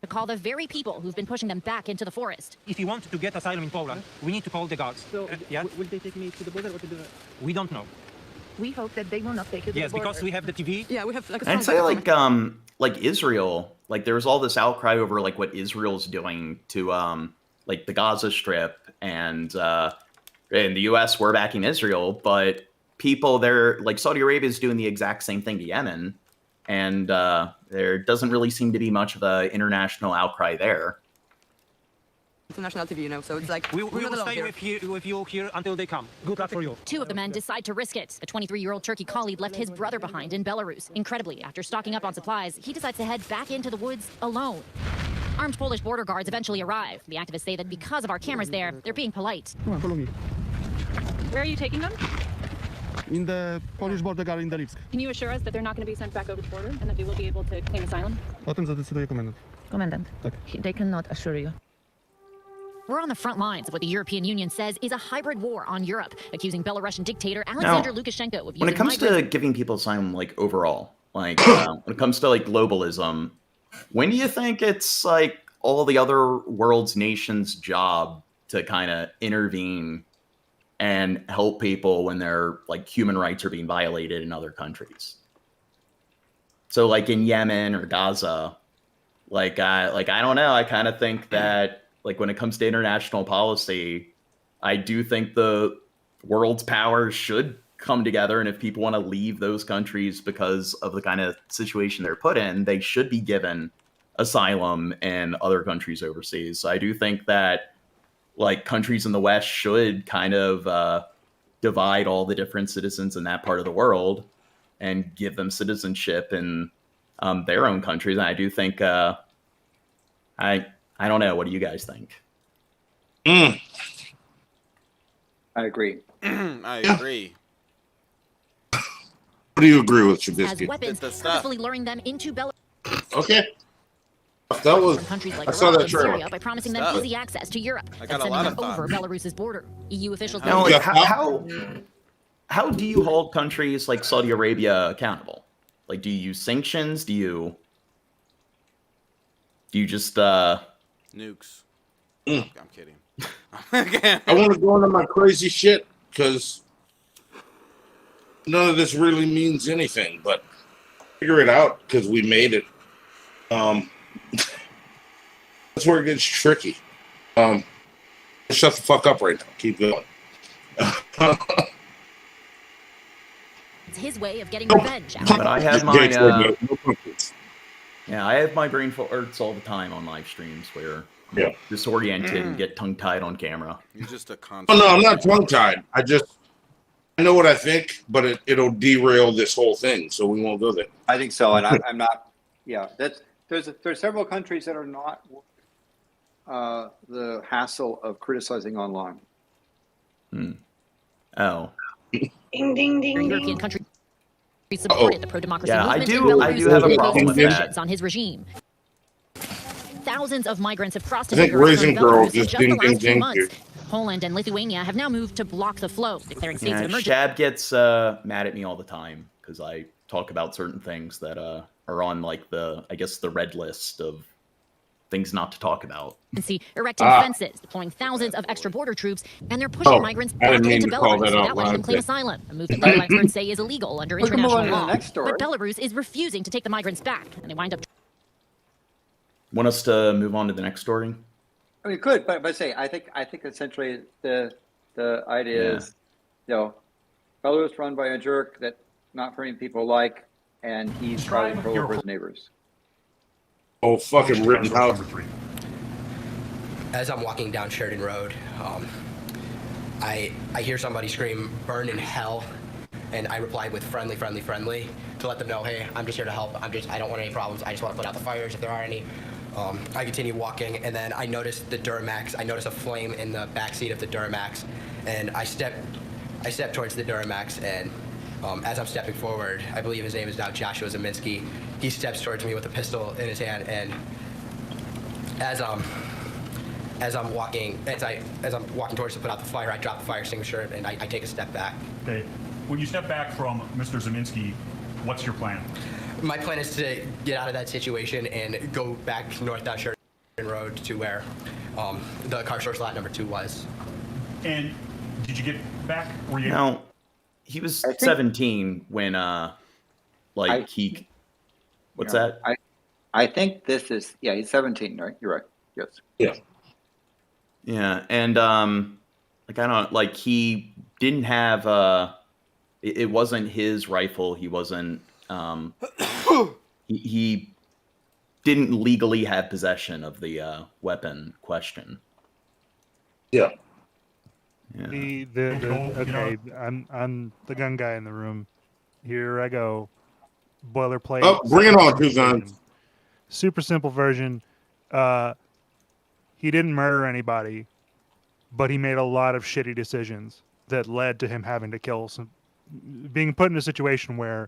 To call the very people who've been pushing them back into the forest. If you want to get asylum in Poland, we need to call the guards. So, yeah? Will they take me to the border or to the... We don't know. We hope that they will not take it to the Yes, border. because we have the TV. Yeah, we have like a And I'd say like Israel, like there was all this outcry over like what Israel's doing to like the Gaza Strip, and in the US we're backing Israel, but people there, like Saudi Arabia is doing the exact same thing to Yemen, and there doesn't really seem to be much of an international outcry there. International TV, you know, so it's like we will stay with you here until they come. Good luck for you. Two of the men decide to risk it. The 23-year-old Turkey colleague left his brother behind in Belarus. Incredibly, after stocking up on supplies, he decides to head back into the woods alone. Armed Polish border guards eventually arrive. The activists say that because of our cameras there, they're being polite. Come on, follow me. Where are you taking them? In the Polish border guard in Lipsk. Can you assure us that they're not going to be sent back over the border and that they will be able to claim asylum? O tym zadecyduje komendant. Commandant, they cannot assure you. We're on the front lines of what the European Union says is a hybrid war on Europe, accusing Belarusian dictator Alexander Lukashenko of using when it comes to giving people asylum, like overall, like when it comes to like globalism, when do you think it's like all the other world's nations' job to kind of intervene and help people when their like human rights are being violated in other countries? So like in Yemen or Gaza, like I don't know, I kind of think that like when it comes to international policy, I do think the world's powers should come together, and if people want to leave those countries because of the kind of situation they're put in, they should be given asylum in other countries overseas. So I do think that like countries in the West should kind of divide all the different citizens in that part of the world and give them citizenship in their own countries. And I do think I don't know. What do you guys think? I agree. I agree. What do you agree with, Shabisky? As weapons, purposefully luring them into Belarus. Okay. That was. Countries like I saw Iraq that and trailer. Syria by promising them easy access to Europe and sending them over Belarus's border. EU officials. Now, like, how do you hold countries like Saudi Arabia accountable? Like, do you use sanctions? Do you just nukes? I'm kidding. I want to go into my crazy shit because none of this really means anything, but figure it out because we made it. That's where it gets tricky. Shut the fuck up right now. Keep going. It's his way of getting revenge. But I have my I have my brain farts all the time on live streams where I'm disoriented and get tongue tied on camera. You're just a constant. Oh no, I'm not tongue tied. I know what I think, but it'll derail this whole thing, so we won't go there. I think so, and I'm not. Yeah, there's several countries that are not the hassle of criticizing online. Oh. Ding ding ding. European countries supported the pro-democracy Yeah, movement. I do have a problem with that. On his regime. Thousands of migrants have crossed I think into Europe Raisin from Girl Belarus in just just the ding ding last few ding. months. Poland and Lithuania have now moved to block the flow, declaring states of emergency. Shab gets mad at me all the time because I talk about certain things that are on like the red list of things not to talk about. Erecting fences, deploying thousands of extra border troops, and they're pushing migrants back into Belarus without letting them claim asylum. A move that legal experts say is illegal under international law. But Belarus is refusing to take the migrants back, and they wind up. Want us to move on to the next story? I mean, could, but I think essentially the idea is, Belarus run by a jerk that not very many people like, and he's trying to control over his neighbors. Oh, fucking Rittenhouse. As I'm walking down Sheridan Road, I hear somebody scream, "Burn in hell," and I reply with friendly, to let them know, hey, I'm just here to help. I don't want any problems. I just want to put out the fires if there are any. I continue walking, and then I notice the Duramax. I notice a flame in the backseat of the Duramax, and I step towards the Duramax, and as I'm stepping forward, I believe his name is now Joshua Zeminski. He steps towards me with a pistol in his hand, and as I'm walking towards to put out the fire, I drop the fire extinguisher and I take a step back. Okay. when you step back from Mr. Zeminski, what's your plan? My plan is to get out of that situation and go back north down Sheridan Road to where the car source lot number 2 was. And did you get back? Were you? No, he was 17 when What's that? I think this is he's 17, right? You're right. Yes. Yeah. Yeah, and he didn't have it wasn't his rifle. He wasn't he didn't legally have possession of the weapon question. Yeah. Okay, I'm the gun guy in the room. Here I go. Boilerplate. Oh, bring it on, TwoGun. Super simple version. He didn't murder anybody, but he made a lot of shitty decisions that led to him having to kill being put in a situation where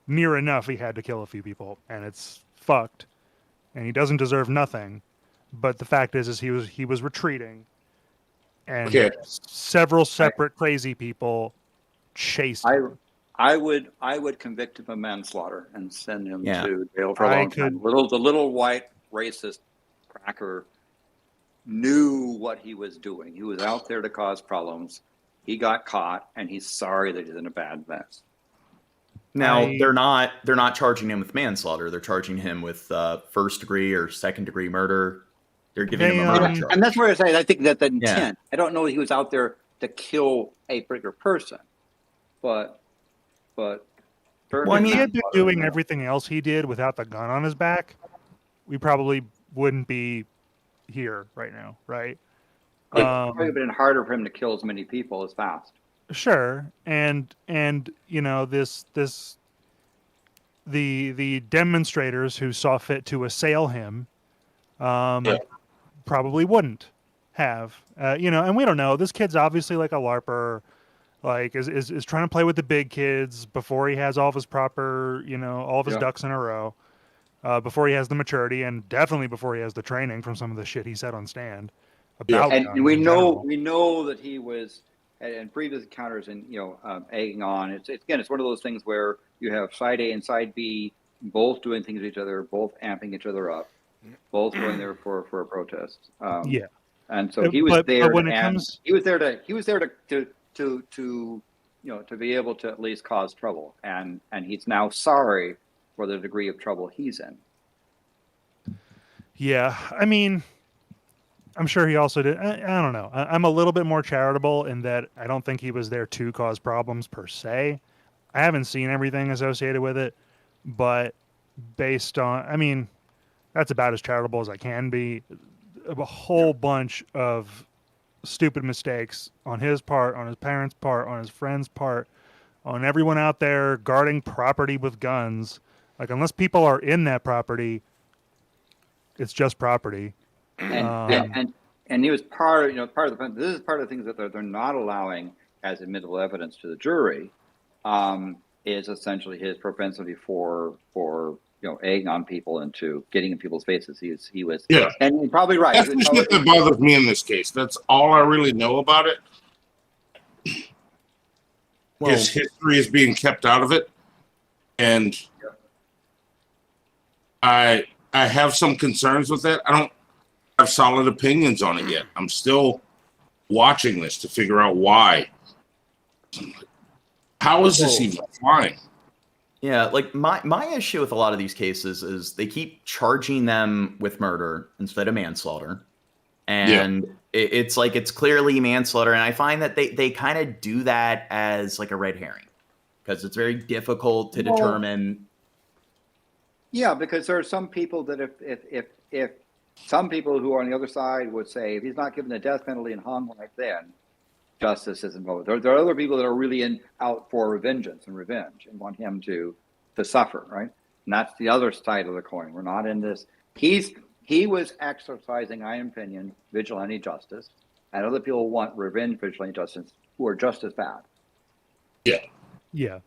near enough he had to kill a few people, and it's fucked. And he doesn't deserve nothing. But the fact is he was retreating, and several separate crazy people chased him. I would convict him of manslaughter and send him to jail for a long time. The little white racist cracker knew what he was doing. He was out there to cause problems. He got caught, and he's sorry that he's in a bad mess. Now they're not charging him with manslaughter. They're charging him with first degree or second degree murder. They're giving him a murder charge. And that's where I say I think that the intent. I don't know that he was out there to kill a particular person, but. Well, he had been doing everything else he did without the gun on his back, we probably wouldn't be here right now, right? It would have been harder for him to kill as many people as fast. Sure, and you know the demonstrators who saw fit to assail him, probably wouldn't have, and we don't know. This kid's obviously like a LARPer. Like is trying to play with the big kids before he has all of his proper, all of his ducks in a row, before he has the maturity, and definitely before he has the training from some of the shit he said on stand. And we know that he was in previous encounters and egging on. It's one of those things where you have side A and side B both doing things to each other, both amping each other up, both going there for a protest. And so he was there. But when it comes, he was there to be able to at least cause trouble, and he's now sorry for the degree of trouble he's in. Yeah, I mean, I'm sure he also did. I don't know. I'm a little bit more charitable in that I don't think he was there to cause problems per se. I haven't seen everything associated with it, but based on, I mean, that's about as charitable as I can be. A whole bunch of stupid mistakes on his part, on his parents' part, on his friends' part, on everyone out there guarding property with guns. Like, unless people are in that property, it's just property. And he was part of the. This is part of the things that they're not allowing as admissible evidence to the jury. Is essentially his propensity for egging on people into getting in people's faces. He was. Yeah, and you're probably right. That's the shit that bothers me in this case. That's all I really know about it. His history is being kept out of it, and I have some concerns with that. I don't have solid opinions on it yet. I'm still watching this to figure out why. How is this even flying? Yeah, like my issue with a lot of these cases is they keep charging them with murder instead of manslaughter. And it's like it's clearly manslaughter. And I find that they kind of do that as like a red herring because it's very difficult to determine. Yeah, because there are some people that if some people who are on the other side would say if he's not given the death penalty and hung right then, justice isn't over. There are other people that are really out for vengeance and revenge and want him to suffer, right? And that's the other side of the coin. We're not in this. He was exercising, in my opinion, vigilante justice, and other people want revenge vigilante justice who are just as bad. Yeah.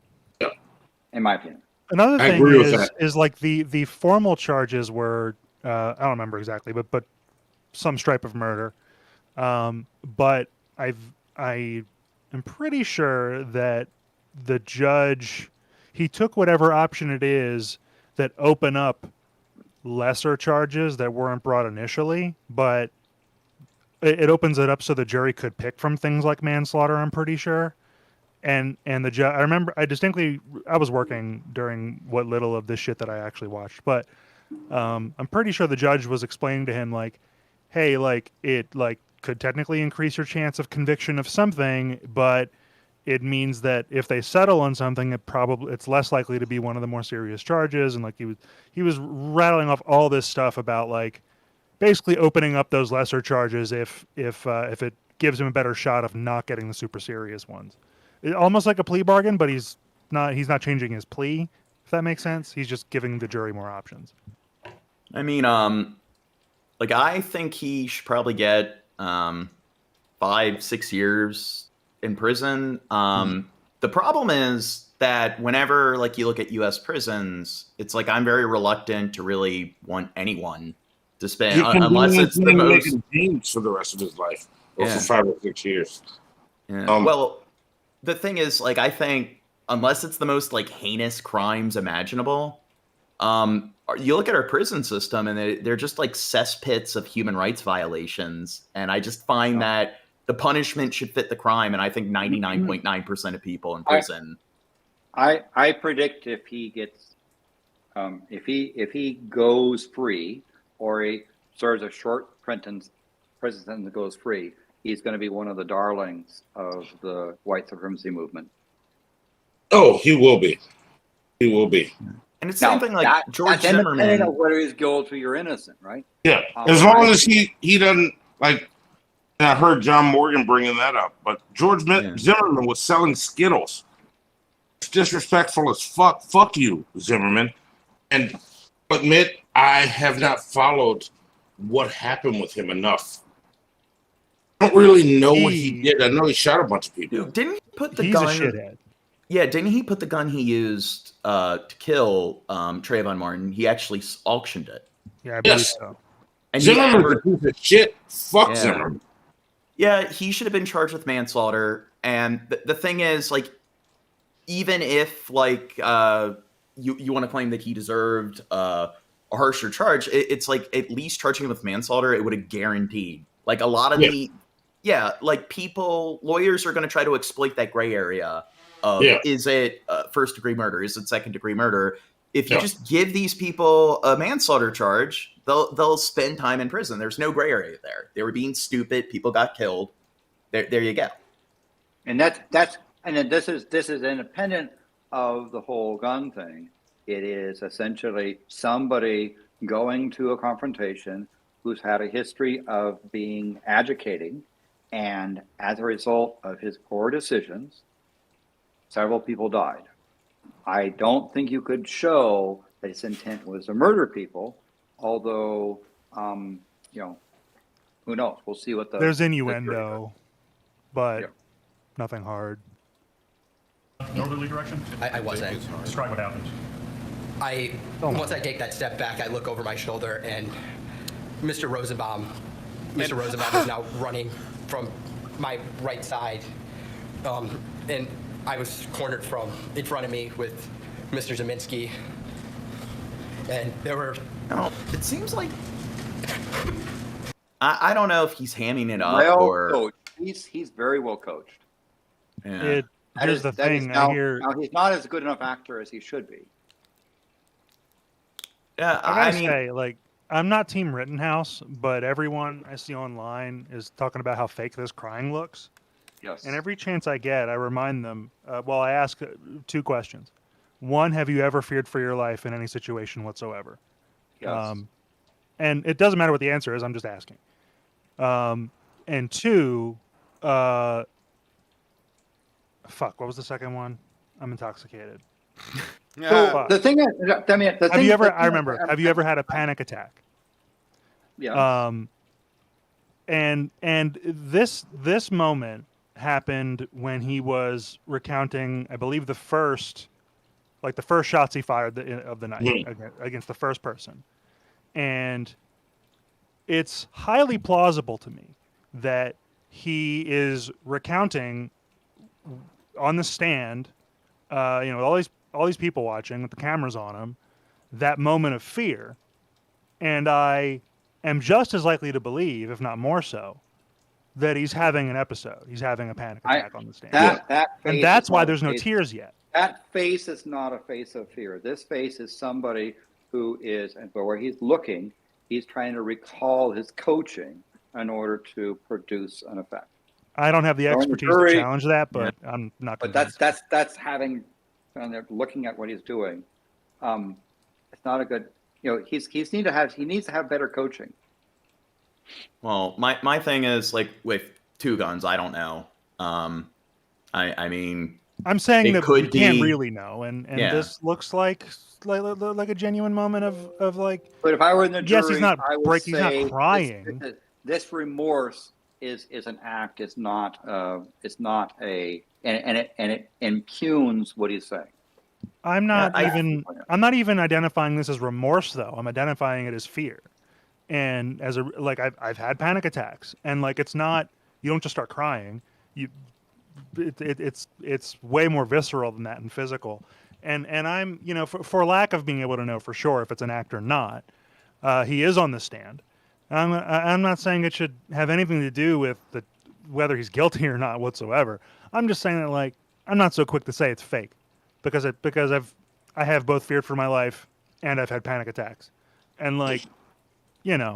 In my opinion. Another thing is like the formal charges were I don't remember exactly, but some stripe of murder. But I am pretty sure that the judge, he took whatever option it is that open up lesser charges that weren't brought initially, but it opens it up so the jury could pick from things like manslaughter, I'm pretty sure. And the judge, I remember, I was working during what little of this shit that I actually watched, but I'm pretty sure the judge was explaining to him, like, hey, like, it, like, could technically increase your chance of conviction of something, but it means that if they settle on something, it's less likely to be one of the more serious charges. And like he was rattling off all this stuff about like basically opening up those lesser charges if it gives him a better shot of not getting the super serious ones. Almost like a plea bargain, but he's not changing his plea, if that makes sense. He's just giving the jury more options. I mean, like, I think he should probably get 5-6 years in prison. The problem is that whenever, like, you look at U.S. prisons, it's like I'm very reluctant to really want anyone to spend, unless it's the most games for the rest of his life, or for 5 or 6 years. Yeah. Well, the thing is, like, I think unless it's the most like heinous crimes imaginable, you look at our prison system and they're just like cesspits of human rights violations. And I just find that the punishment should fit the crime. And I think 99.9% of people in prison. I predict if he gets, if he goes free, or he serves a short prison and goes free, he's going to be one of the darlings of the white supremacy movement. Oh, he will be. He will be. And it's something like George Zimmerman. Depending on whether he's guilty or innocent, right? Yeah, as long as he doesn't, like, and I heard John Morgan bringing that up, but George Zimmerman was selling Skittles. It's disrespectful as fuck. Fuck you, Zimmerman. And admit, I have not followed what happened with him enough. I don't really know what he did. I know he shot a bunch of people. Didn't he put the gun? He's a shithead. Yeah, didn't he put the gun he used to kill Trayvon Martin? He actually auctioned it. Yeah, I believe so. And Zimmerman's a piece of shit. Fuck Zimmerman. Yeah, he should have been charged with manslaughter. And the thing is, like, even if, like, you want to claim that he deserved a harsher charge, it's like at least charging him with manslaughter, it would have guaranteed. Like, a lot of like, lawyers are going to try to exploit that gray area of, is it first-degree murder? Is it second-degree murder? If you just give these people a manslaughter charge, they'll spend time in prison. There's no gray area there. They were being stupid. People got killed. There you go. And that's and then this is independent of the whole gun thing. It is essentially somebody going to a confrontation who's had a history of being agitating, and as a result of his poor decisions, several people died. I don't think you could show that his intent was to murder people, although, you know, who knows? We'll see what there's innuendo, but nothing hard. Northerly direction? I wasn't. Describe what happened. Once I take that step back, I look over my shoulder, and Mr. Rosenbaum is now running from my right side, and I was cornered from in front of me with Mr. Zeminski, and there were. It seems like I don't know if he's hamming it up or coached. He's very well coached. Yeah. Here's the thing. Now he's not as good enough actor as he should be. Yeah, I gotta say, like, I'm not Team Rittenhouse, but everyone I see online is talking about how fake this crying looks. Yes. And every chance I get, I remind them. I ask 2 questions. 1, have you ever feared for your life in any situation whatsoever? Yes. And it doesn't matter what the answer is. I'm just asking. And 2, what was the second one? I'm intoxicated. So the thing is, have you ever had a panic attack? Yeah. And this moment happened when he was recounting, I believe, the first shots he fired of the night against the first person. And it's highly plausible to me that he is recounting on the stand with all these people watching with the cameras on him, that moment of fear, and I am just as likely to believe, if not more so, that he's having an episode. He's having a panic attack on the stand. And that's why there's no tears yet. That face is not a face of fear. This face is somebody who is, and where he's looking, he's trying to recall his coaching in order to produce an effect. I don't have the expertise to challenge that, but I'm not. But that's having, and they're looking at what he's doing. It's not a good. He needs to have better coaching. Well, my thing is like with TwoGuns, I don't know. I mean, I'm saying that we can't really know, and this looks like a genuine moment of like. But if I were in the jury, yes, he's not breaking, he's not crying. This remorse is an act. It's not a and it impugns what he's saying. I'm not even identifying this as remorse though. I'm identifying it as fear. And as I've had panic attacks, and like it's not, you don't just start crying. It's way more visceral than that and physical. And I'm for lack of being able to know for sure if it's an act or not, he is on the stand. I'm not saying it should have anything to do with whether he's guilty or not whatsoever. I'm just saying that like I'm not so quick to say it's fake, because I have both feared for my life and I've had panic attacks, and like. I'm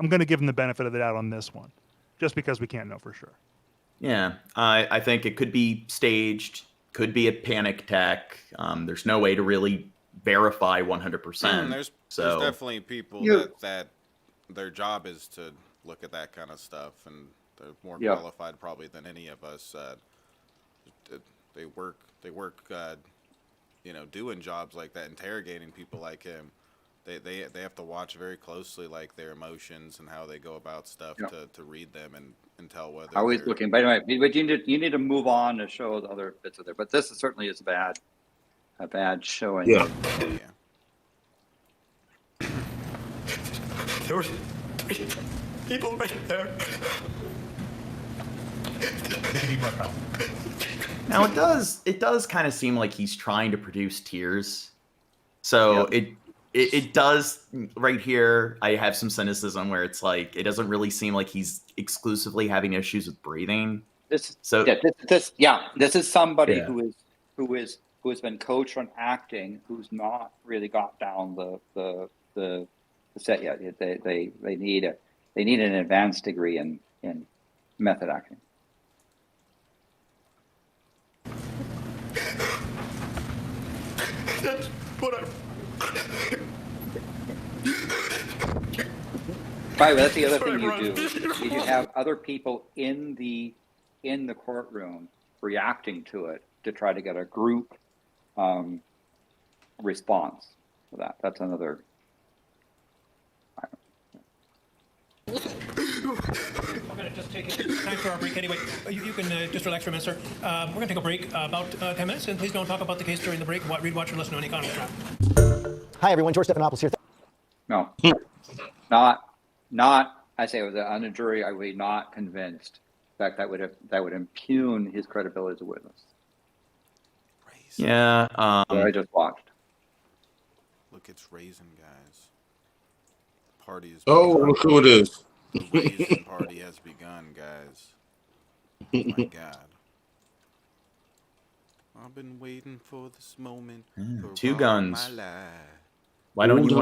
going to give him the benefit of the doubt on this one, just because we can't know for sure. Yeah, I think it could be staged, could be a panic attack. There's no way to really verify 100%. There's definitely people that their job is to look at that kind of stuff, and they're more qualified probably than any of us. They work, doing jobs like that, interrogating people like him. They have to watch very closely like their emotions and how they go about stuff to read them and tell whether. Always looking. By the way, but you need to move on to show the other bits of there. But this certainly is a bad showing. Yeah. There were 3 people right there. Now it does kind of seem like he's trying to produce tears. So it does right here. I have some cynicism where it's like it doesn't really seem like he's exclusively having issues with breathing. This is somebody who has been coached on acting, who's not really got down the set yet. They need an advanced degree in method acting. That's what I. By the way, that's the other thing you do. You have other people in the courtroom reacting to it to try to get a group response to that. That's another. I'm going to just take time for our break anyway. You can just relax for a minute, sir. We're going to take a break about 10 minutes, and please don't talk about the case during the break. Read, watch, or listen to any comment trap. Hi, everyone. George Stephanopoulos here. No, not. I say with on a jury, I would be not convinced. In fact, that would impugn his credibility as a witness. Yeah. I just watched. Look, it's Raisin, guys. The party is. Oh, look who it is. The Raisin party has begun, guys. Oh my God. I've been waiting for this moment. For TwoGuns. my life. Why don't you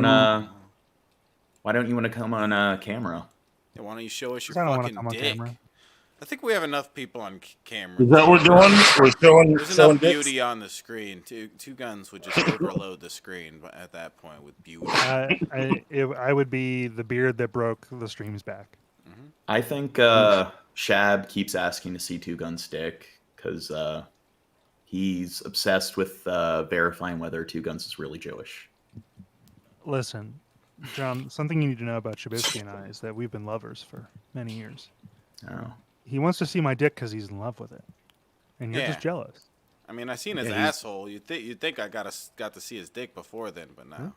wanna come on camera? Yeah, why don't you show us your I don't wanna fucking come on dick? camera. I think we have enough people on camera. Is that what we're doing? We're showing. There's showing enough dicks? beauty on the screen. TwoGuns would just overload the screen at that point with beauty. I would be the beard that broke the stream's back. I think Shab keeps asking to see TwoGuns' dick because he's obsessed with verifying whether TwoGuns is really Jewish. Listen, John, something you need to know about Shabisky and I is that we've been lovers for many years. Oh. He wants to see my dick because he's in love with it, and you're just jealous. I mean, I seen his asshole. You'd think I got to see his dick before then, but no.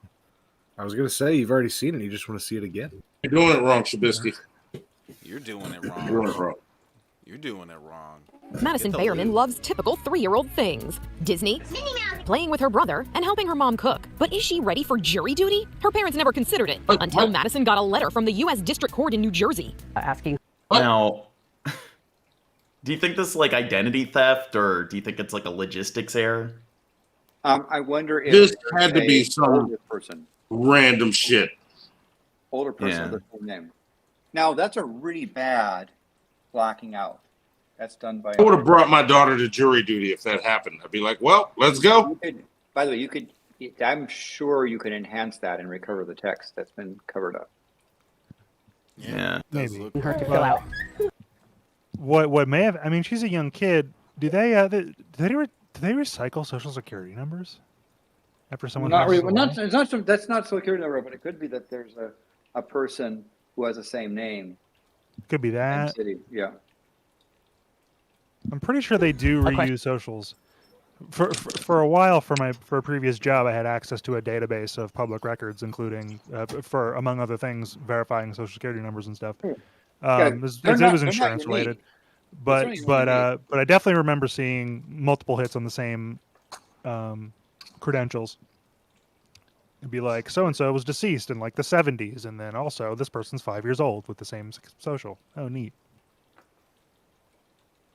I was gonna say you've already seen it. You just want to see it again. You're doing it wrong, Shabisky. You're doing it wrong. You're doing it wrong. You're doing it wrong. Madison Bayerman loves typical 3-year-old things. Disney, playing with her brother, and helping her mom cook. But is she ready for jury duty? Her parents never considered it until Madison got a letter from the U.S. District Court in New Jersey. Asking. Now, do you think this is like identity theft, or do you think it's like a logistics error? I wonder if this had to be some person, random shit. Older person with their full name. Now, that's a really bad blacking out. That's done by. I would have brought my daughter to jury duty if that happened. I'd be like, well, let's go. By the way, you could. I'm sure you can enhance that and recover the text that's been covered up. Yeah, maybe. Her to fill out. What may have? I mean, she's a young kid. Do they recycle social security numbers after someone? Not really. That's not security number, but it could be that there's a person who has the same name. Could be that. City. Yeah. I'm pretty sure they do reuse socials. For a while, for a previous job, I had access to a database of public records, including for among other things, verifying social security numbers and stuff. It was insurance related, but I definitely remember seeing multiple hits on the same credentials. It'd be like so and so was deceased in like the 70s, and then also this person's 5 years old with the same social. Oh, neat.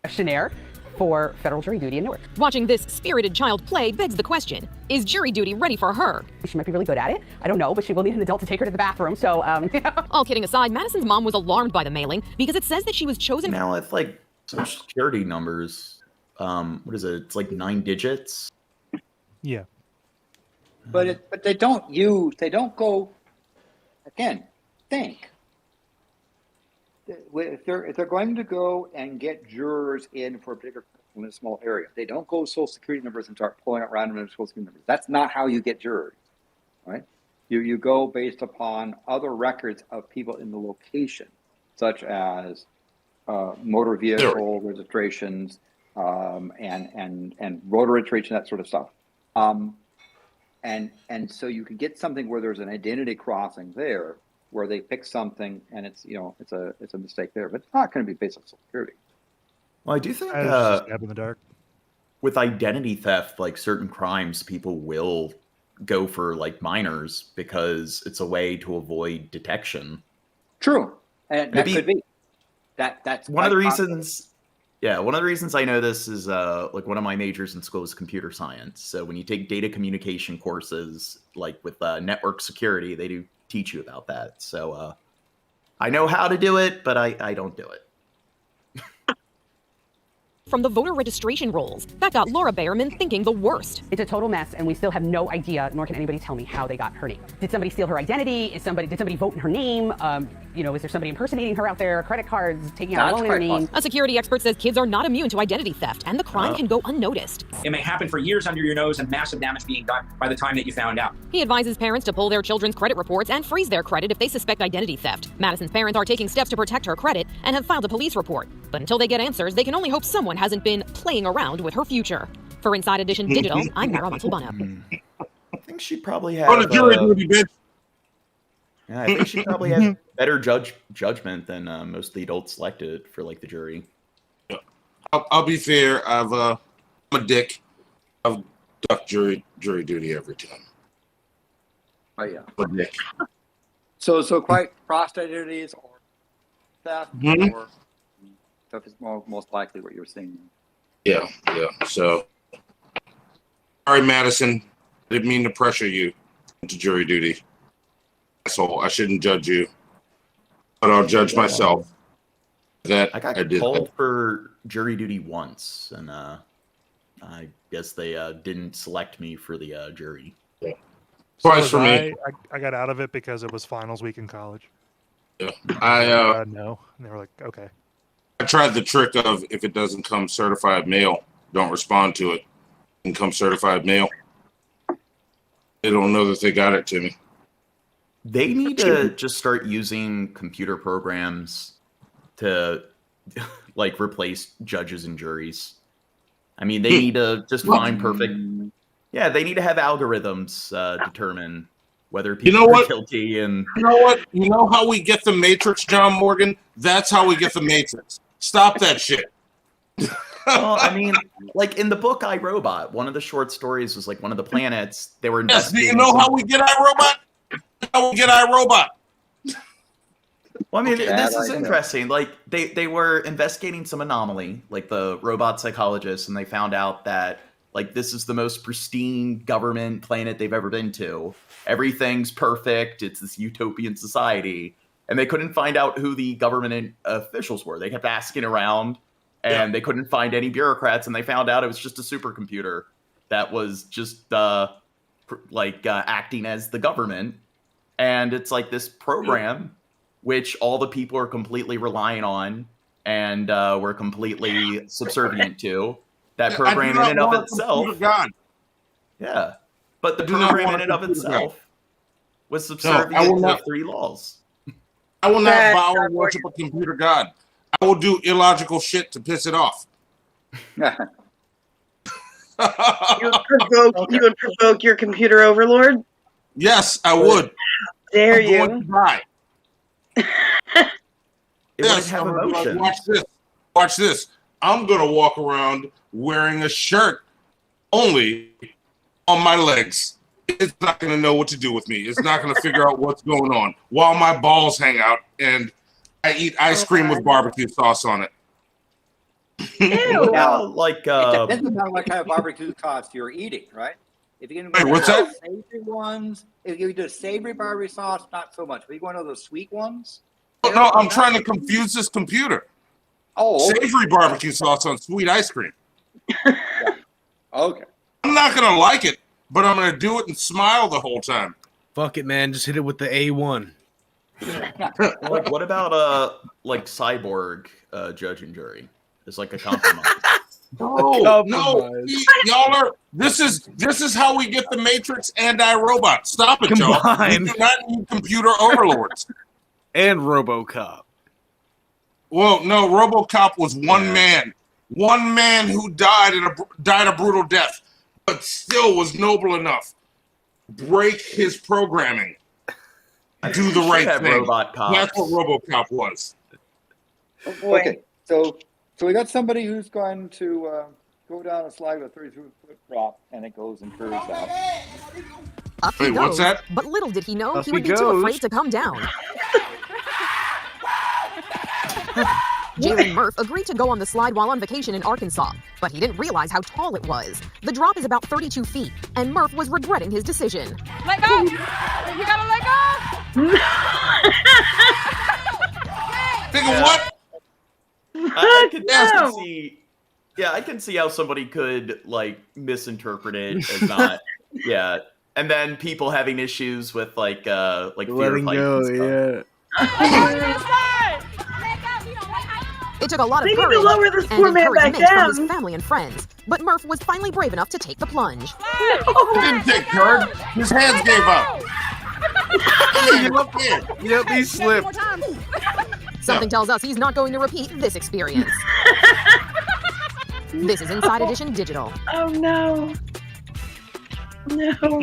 Questionnaire for federal jury duty in Newark. Watching this spirited child play begs the question, is jury duty ready for her? She might be really good at it. I don't know, but she will need an adult to take her to the bathroom, so, All kidding aside, Madison's mom was alarmed by the mailing because it says that she was chosen. Now, it's like social security numbers. What is it? It's like 9 digits. Yeah. But they don't go, again, think. If they're going to go and get jurors in for a bigger in a small area, they don't go social security numbers and start pulling out random social security numbers. That's not how you get jurors, right? You go based upon other records of people in the location, such as motor vehicle registrations and road registration, that sort of stuff. And so you can get something where there's an identity crossing there, where they pick something and it's a mistake there, but it's not going to be based on social security. Well, I do think just in the dark. With identity theft, like certain crimes, people will go for like minors because it's a way to avoid detection. True, and that could be that's one of the reasons. Yeah, one of the reasons I know this is like one of my majors in school is computer science. So when you take data communication courses, like with network security, they do teach you about that. So I know how to do it, but I don't do it. From the voter registration rolls, that got Laura Bayerman thinking the worst. It's a total mess, and we still have no idea, nor can anybody tell me how they got her name. Did somebody steal her identity? Did somebody vote in her name? Is there somebody impersonating her out there? Credit cards, taking out a loan in her name? A security expert says kids are not immune to identity theft, and the crime can go unnoticed. It may happen for years under your nose and massive damage being done by the time that you found out. He advises parents to pull their children's credit reports and freeze their credit if they suspect identity theft. Madison's parents are taking steps to protect her credit and have filed a police report. But until they get answers, they can only hope someone hasn't been playing around with her future. For Inside Edition Digital, I'm Mara Montalbano. I think she probably has. Yeah, I think she probably has better judgment than most of the adults selected for like the jury. I'll be fair. I'm a dick. I've ducked jury duty every time. Oh yeah. I'm a dick. So quite prostate identities or theft or stuff is most likely what you're saying. Yeah. So, all right, Madison. I didn't mean to pressure you into jury duty. So I shouldn't judge you, but I'll judge myself. That I got called for jury duty once, and I guess they didn't select me for the jury. Yeah. Twice for me. I got out of it because it was finals week in college. Yeah. No, and they were like, okay. I tried the trick of if it doesn't come certified mail, don't respond to it. And come certified mail. They don't know that they got it to me. They need to just start using computer programs to like replace judges and juries. I mean, they need to just find perfect. Yeah, they need to have algorithms determine whether people are guilty. And you know what? You know how we get the Matrix, John Morgan? That's how we get the Matrix. Stop that shit. Well, I mean, like in the book I, Robot, one of the short stories was like one of the planets they were Yes, do investigating. you know how we get iRobot? How we get iRobot? Well, I mean, Okay, this I is like interesting. Like they were investigating some anomaly, like the robot psychologist, and they found out that like this is the most pristine government planet they've ever been to. Everything's perfect. It's this utopian society, and they couldn't find out who the government officials were. They kept asking around, and they couldn't find any bureaucrats, and they found out it was just a supercomputer that was just acting as the government. And it's like this program which all the people are completely relying on and were completely subservient to. That program in and of itself. God. Yeah. But the program in and of itself was subservient to 3 laws. I will not bow and worship a computer god. I will do illogical shit to piss it off. You would provoke your computer overlord? Yes, I would. Dare I'm you? going to die. Yes, have I'm gonna be like, emotions. watch this. Watch this. I'm gonna walk around wearing a shirt only on my legs. It's not gonna know what to do with me. It's not gonna figure out what's going on while my balls hang out and I eat ice cream with barbecue sauce on it. What about like It depends on what kind of barbecue sauce you're eating, right? If you can Wait, what's that? Savory ones, if you do savory barbecue sauce, not so much. But you want to know those sweet ones? Oh, no, I'm trying to confuse this computer. Oh, okay. Savory barbecue sauce on sweet ice cream. Okay. I'm not gonna like it, but I'm gonna do it and smile the whole time. Fuck it, man. Just hit it with the A1. Like, what about like Cyborg judge and jury? It's like a compromise. No, y'all are. This is how we get the Matrix and iRobot. Stop it, y'all. We do not need computer overlords. And RoboCop. Well, no, RoboCop was one man who died a brutal death, but still was noble enough to break his programming, do the right thing. Robot cops. That's what RoboCop was. Okay, so we got somebody who's going to go down a slide with a 32-foot drop, and it goes and curves out. Up he Wait, goes, what's that? but little did he know Up he he would be too goes. afraid to come down. Jalen Murph agreed to go on the slide while on vacation in Arkansas, but he didn't realize how tall it was. The drop is about 32 feet, and Murph was regretting his decision. Let go! You gotta let go! Nigga, what? I can see. Yeah, I can see how somebody could like misinterpret it as not. Yeah, and then people having issues with like fear Letting fights go, and stuff. It took a lot of They need to courage lower this and poor man back encouragement from his down. family and friends, but Murph was finally brave enough to take the plunge. He didn't take courage. His hands gave up. Hey, you look here. Yep, he slipped. Something tells us he's not going to repeat this experience. This is Inside Edition Digital. Oh no. No.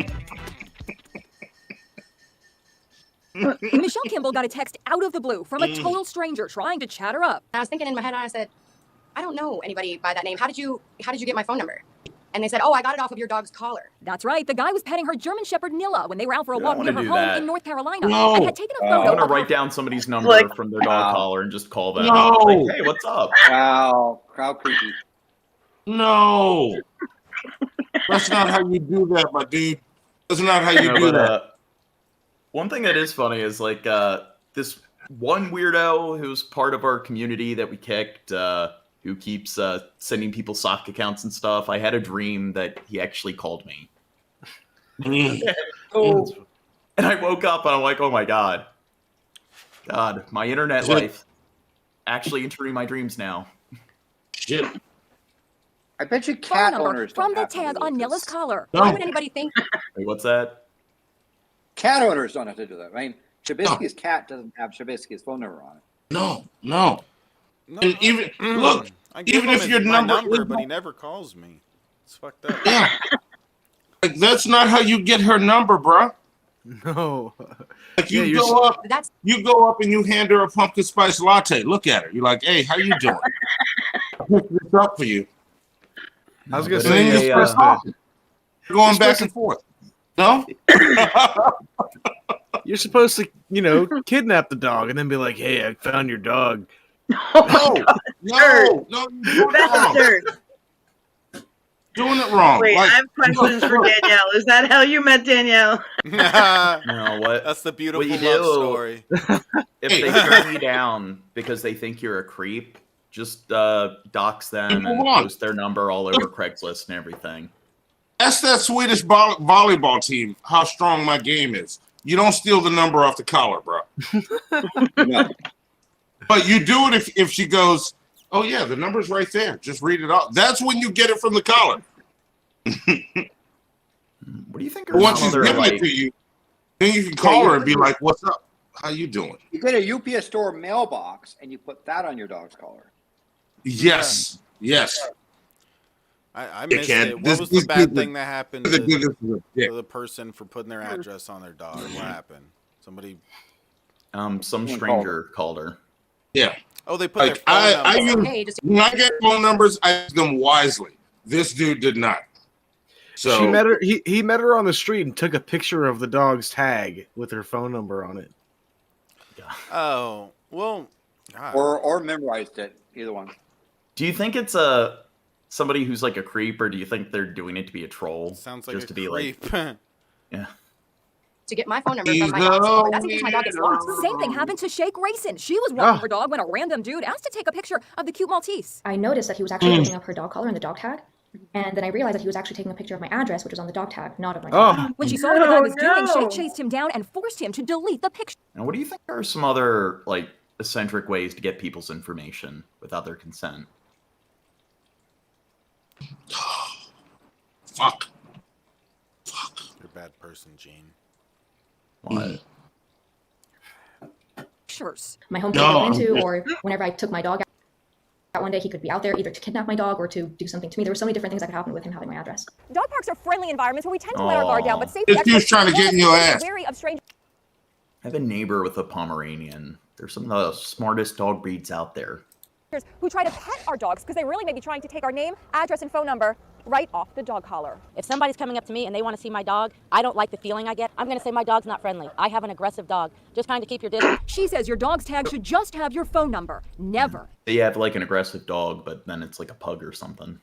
Michelle Kimball got a text out of the blue from a total stranger trying to chat her up. I was thinking in my head, I said, I don't know anybody by that name. How did you get my phone number? And they said, oh, I got it off of your dog's collar. That's right. The guy was petting her German Shepherd Nilla when they were out for a Yeah, I walk wanna near her do home that. in North Carolina No. and had taken a I photo want to of write her. down somebody's number Like- from their dog collar and just call them. No. Like, hey, what's up? Wow, crowd creepy. No. That's not how you do that, my dude. That's not how you No, do but, that. one thing that is funny is like this one weirdo who's part of our community that we kicked, who keeps sending people sock accounts and stuff. I had a dream that he actually called me. Oh. And I woke up and I'm like, oh my God, my internet Shit. life actually entering my dreams now. Shit. I bet you Phone cat number owners from don't the have to tag do on this. Nilla's collar. No. Why would anybody think? Wait, what's that? Cat owners don't have to do that. I mean, Shabisky's cat doesn't have Shabisky's phone number on it. No. No, And even look, I give even him if his- your my number, but he never calls me. It's fucked up. yeah, like, that's not how you get her number, bruh. No. Like you Yeah, go up, you go up and you hand her a pumpkin spice latte. Look at her. You're like, hey, how you doing? I picked this up for you. I was gonna And then you say, start talking. You're going back and forth. No? You're supposed to, kidnap the dog and then be like, "Hey, I found your dog." No, you're doing it wrong. Doing it wrong. Wait, Like, I have questions for Danielle. Is that how you met Danielle? No, what? That's the beautiful what you love do, story. If they turn you down because they think you're a creep, just dox them and post their number all over Craigslist and everything. Ask that Swedish volleyball team how strong my game is. You don't steal the number off the collar, bro. No. But you do it if she goes, oh, yeah, the number's right there. Just read it off. That's when you get it from the collar. What do you think? Once she's giving it to you, then you can call her and be like, what's up? How you doing? You get a UPS store mailbox and you put that on your dog's collar. Yes. Yes. I missed it. What was the bad thing that happened to the person for putting their address on their dog? What happened? Somebody. Some stranger called her. Yeah. Oh, they put their phone number. When I get phone numbers, I use them wisely. This dude did not. So she met her. He met her on the street and took a picture of the dog's tag with her phone number on it. Oh well. God. Or memorized it. Either one. Do you think it's somebody who's like a creep, or do you think they're doing it to be a troll? Sounds like just a to be creep. like, yeah. To get my phone number from my dog. That's in case my dog gets lost. Same thing happened to Shake Racing. She was walking her dog when a random dude asked to take a picture of the cute Maltese. I noticed that he was actually looking up her dog collar and the dog tag. And then I realized that he was actually taking a picture of my address, which was on the dog tag, not of my dog. When she saw what the guy was doing, Shake chased him down and forced him to delete the picture. And what do you think are some other like eccentric ways to get people's information without their consent? Fuck. You're a bad person, Gene. What? Pictures. My home to go into, or whenever I took my dog out one day, he could be out there either to kidnap my dog or to do something to me. There were so many different things that could happen with him having my address. Dog parks are friendly environments where we tend to let our guard down, but safety This dude's trying to get in your ass. wary of strangers. I have a neighbor with a Pomeranian. They're some of the smartest dog breeds out there. Who try to pet our dogs because they really may be trying to take our name, address, and phone number right off the dog collar. If somebody's coming up to me and they want to see my dog, I don't like the feeling I get. I'm going to say my dog's not friendly. I have an aggressive dog. Just kind of keep your distance. She says your dog's tag should just have your phone number. Never. They have like an aggressive dog, but then it's like a pug or something.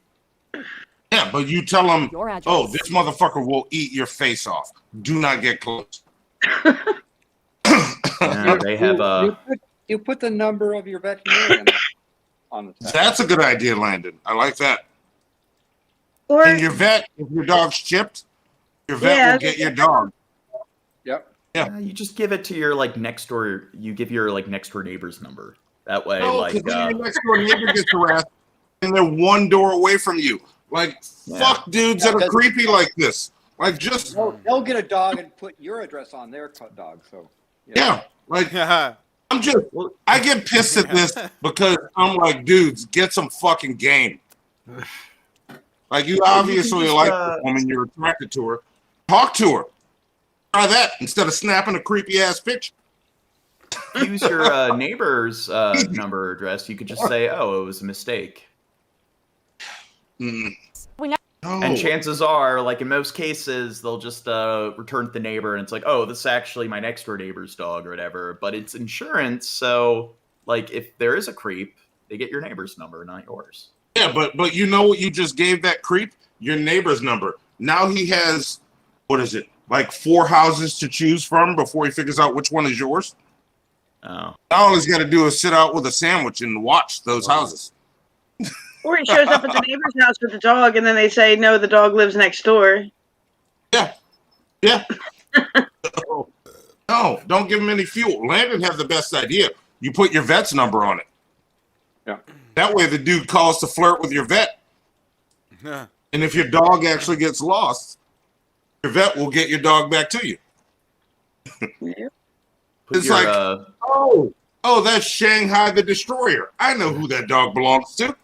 Yeah, but you tell them, Your address. oh, this motherfucker will eat your face off. Do not get close. Yeah, they have You put the number of your veterinarian on the tag. That's a good idea, Landon. I like that. Or And your vet, if your dog's chipped, your vet will get your dog. Yep. Yeah. You just give it to your like next door. You give your like next door neighbor's number. That way, No, like because your next door neighbor gets harassed, and they're one door away from you. Like, fuck dudes that are creepy like this. Like, just They'll get a dog and put your address on their dog. So yeah, like I'm just. I get pissed at this because I'm like, dudes, get some fucking game. Like, you obviously like the woman, you're attracted to her. Talk to her. Try that instead of snapping a creepy ass picture. use your neighbor's number or address. You could just say, "Oh, it was a mistake." And chances are, like in most cases, they'll just return to the neighbor, and it's like, "Oh, this is actually my next door neighbor's dog or whatever." But it's insurance, so like if there is a creep, they get your neighbor's number, not yours. Yeah, but you know what you just gave that creep? Your neighbor's number. Now he has, what is it, like 4 houses to choose from before he figures out which one is yours? Oh. Now all he's got to do is sit out with a sandwich and watch those houses. Or he shows up at the neighbor's house with the dog, and then they say, no, the dog lives next door. Yeah. Yeah. No, don't give him any fuel. Landon had the best idea. You put your vet's number on it. Yeah. That way the dude calls to flirt with your vet. Yeah. And if your dog actually gets lost, your vet will get your dog back to you. It's like, oh, that's Shanghai the Destroyer. I know who that dog belongs to.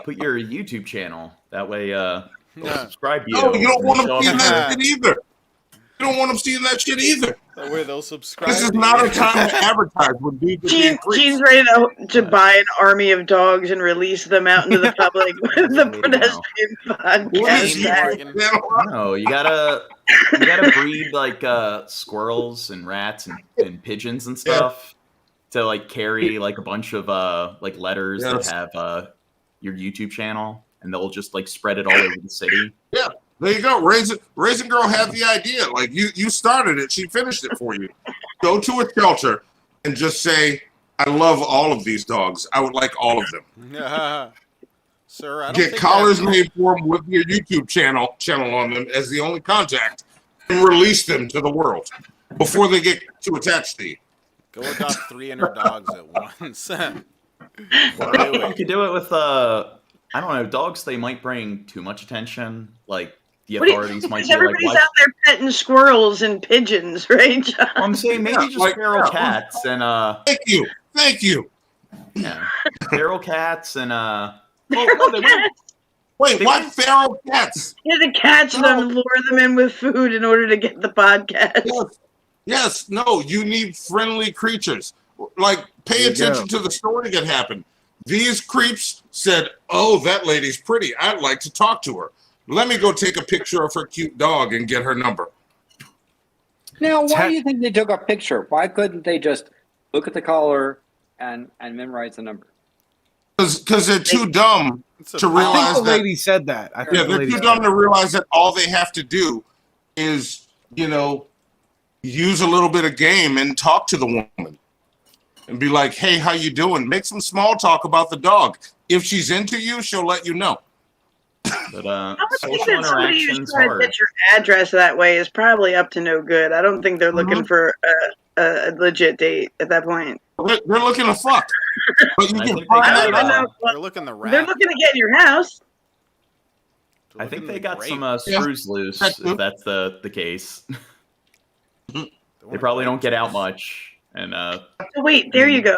Put your YouTube channel. That way, they'll subscribe to you. No, you don't want to see that shit either. don't want them seeing that shit either. That way they'll subscribe. This is to not you. a time to advertise with dudes being creeps. She's ready to buy an army of dogs and release them out into the public with the pedestrian podcast. No, you gotta breed like squirrels and rats and pigeons and stuff to like carry like a bunch of like letters that have your YouTube channel, and they'll just like spread it all over the city. Yeah. There you go. Raisin Girl had the idea. Like you started it. She finished it for you. Go to a shelter and just say, I love all of these dogs. I would like all of them. Sir, I don't Get think collars that- made for them with your YouTube channel on them as the only contact, and release them to the world before they get too attached to you. Go adopt 300 dogs at once. You could do it with I don't know, dogs. They might bring too much attention. Like the authorities might be like, everybody's "Why-" out there petting squirrels and pigeons, right, John? I'm saying maybe just feral cats and Thank you. Yeah, feral cats and Wait, what feral cats? You have to catch them, lure them in with food in order to get the podcast. Yes, no, you need friendly creatures. Like, pay attention to the story that happened. These creeps said, "Oh, that lady's pretty. I'd like to talk to her. Let me go take a picture of her cute dog and get her number." Now, why do you think they took a picture? Why couldn't they just look at the collar and memorize the number? Because they're too dumb to realize I think the that. lady said that. I think Yeah, the they're lady too said dumb that. to realize that all they have to do is, use a little bit of game and talk to the woman. And be like, "Hey, how you doing?" Make some small talk about the dog. If she's into you, she'll let you know. But I would think social that somebody who's interactions trying to hard. get your address that way is probably up to no good. I don't think they're looking for a legit date at that point. They're looking to fuck. But you I can think find they that got, out. They're looking to They're looking to get in your house. I think they got some Yeah. screws loose, if that's the case. They probably don't get out much. And So wait, there you go.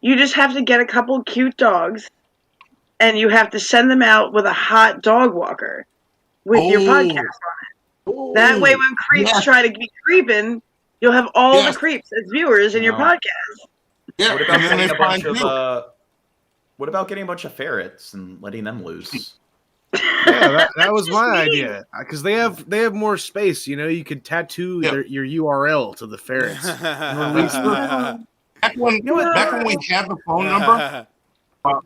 You just have to get a couple cute dogs, and you have to send them out with a hot dog walker with your podcast on it. That way, when creeps try to be creeping, you'll have all the creeps as viewers in your podcast. Yeah, what about and then getting they a bunch find of what about getting a bunch of ferrets and letting them loose? Yeah, that was my idea because they have more space. You could tattoo your URL to the ferrets. And release them. Back when we had the phone number,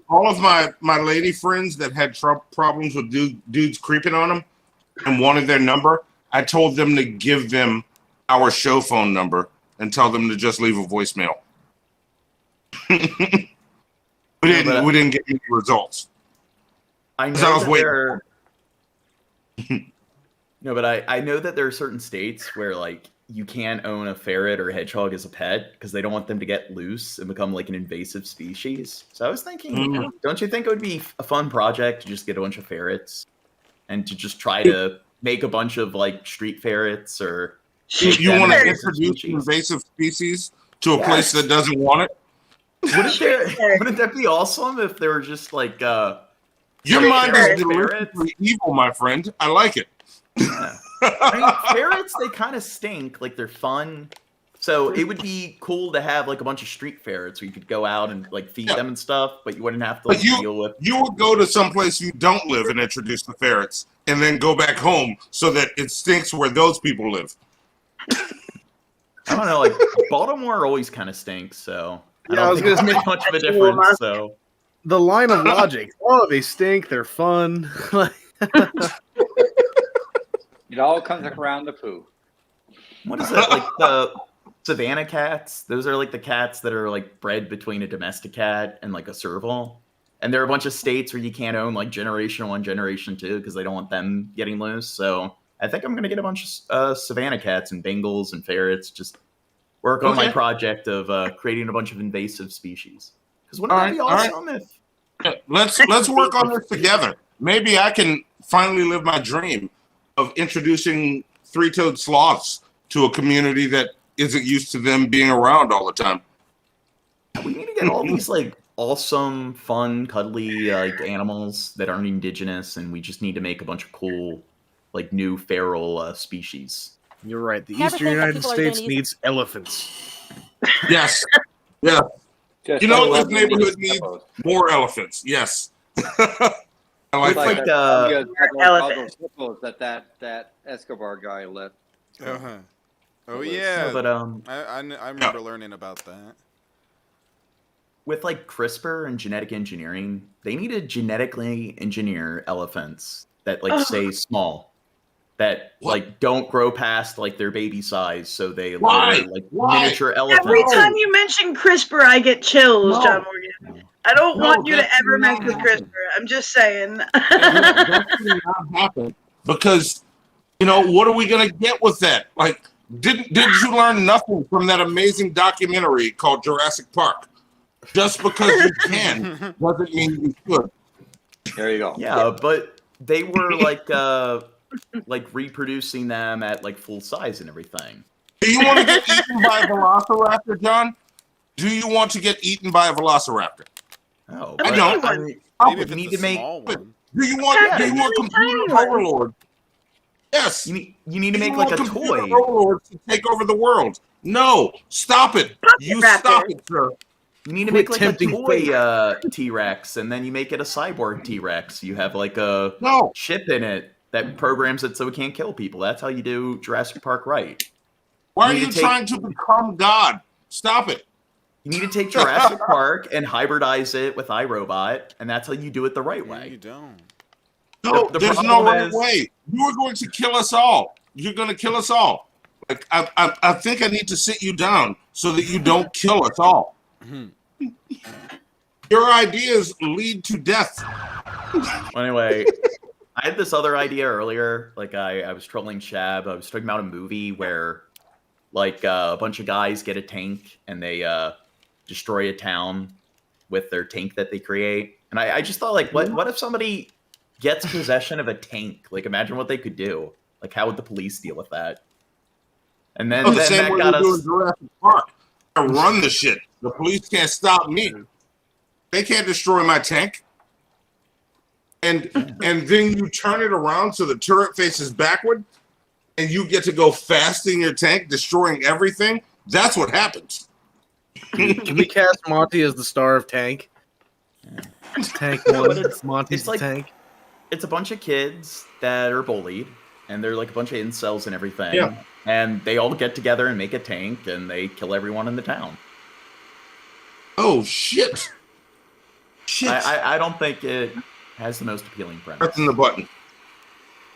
all of my lady friends that had problems with dudes creeping on them and wanted their number, I told them to give them our show phone number and tell them to just leave a voicemail. we didn't get any results. I know I was that waiting. No, but I know that there are certain states where like you can't own a ferret or a hedgehog as a pet because they don't want them to get loose and become like an invasive species. So I was thinking, don't you think it would be a fun project to just get a bunch of ferrets and to just try to make a bunch of like street ferrets or You want to introduce invasive species to a place that doesn't want it? Wouldn't that be awesome if they were just like your mind is ferrets? deliciously evil, my friend. I like it. I mean, ferrets, they kind of stink. Like, they're fun. So it would be cool to have, like, a bunch of street ferrets where you could go out and, like, feed them and stuff, but you wouldn't have to, like, deal with... You would go to some place you don't live and introduce the ferrets, and then go back home so that it stinks where those people live. I don't know, like, Baltimore always kind of stinks, so... I don't I was think gonna it'll say, make much of a difference, so... The line of logic. Oh, they stink. They're fun. It all comes around to poo. What is it, like the Savannah cats? Those are like the cats that are like bred between a domestic cat and like a serval. And there are a bunch of states where you can't own like generation 1, generation 2 because they don't want them getting loose. So I think I'm going to get a bunch of Savannah cats and Bengals and ferrets. Just work on my project of creating a bunch of invasive species. Because wouldn't that be awesome if... Let's work on this together. Maybe I can finally live my dream of introducing three-toed sloths to a community that isn't used to them being around all the time. We need to get all these like awesome, fun, cuddly like animals that aren't indigenous, and we just need to make a bunch of cool, like new feral species You're right. The Never Eastern think that United people are gonna States use needs elephants. Yes. Yeah. Just You know, so this lovely neighborhood these needs hippos. more elephants. Yes. I It's like like that. all those hippos that Escobar guy let. Uh-huh. Oh It was- yeah. No, but, I remember learning about that. with like CRISPR and genetic engineering, they need to genetically engineer elephants that like stay small, that like don't grow past like their baby size, so they Why? are like Why? miniature elephants. Every time you mention CRISPR, I get chills, No. John Morgan. I don't No, want you to that ever mess cannot with happen. CRISPR. I'm just saying. That cannot happen because what are we gonna get with that? Like, did you learn nothing from that amazing documentary called Jurassic Park? Just because you can doesn't mean you should. There you go. Yeah, but they were like reproducing them at like full size and everything. Do you want to get eaten by a velociraptor, John? Do you want to get eaten by a velociraptor? Oh, I don't. Maybe if you need it's to a make. small one. Do you want computer overlord? Yes. You need to Do make you like want a computer toy. overlords to take over the world? No. Stop it. You stop it, sir. You need to Quit make like a tempting toy T-Rex, and then you make it a cyborg T-Rex. You have like a chip in it that programs it so it can't kill people. That's how you do Jurassic Park right. Why are need you to take- trying to become God? Stop it. You need to take Jurassic Park and hybridize it with iRobot, and that's how you do it the right way. You don't. No, The there's no problem right is- way. You are going to kill us all. You're going to kill us all. Like I think I need to sit you down so that you don't kill us all. Your ideas lead to death. Anyway, I had this other idea earlier. Like I was trolling Shab. I was talking about a movie where like a bunch of guys get a tank and they destroy a town with their tank that they create. And I just thought, like, what if somebody gets possession of a tank? Like, imagine what they could do. Like, how would the police deal with that? And then, The same that way got we do in us. Jurassic Park. I run the shit. The police can't stop me. They can't destroy my tank. And then you turn it around so the turret faces backward, and you get to go fast in your tank, destroying everything. That's what happens. Can we cast Monty as the star of Tank? Tank one. Monty's It's like Tank. it's a bunch of kids that are bullied, and they're like a bunch of incels and everything. Yeah. And they all get together and make a tank, and they kill everyone in the town. Oh shit! Shit! I don't think it has the most appealing premise. Pressing the button. You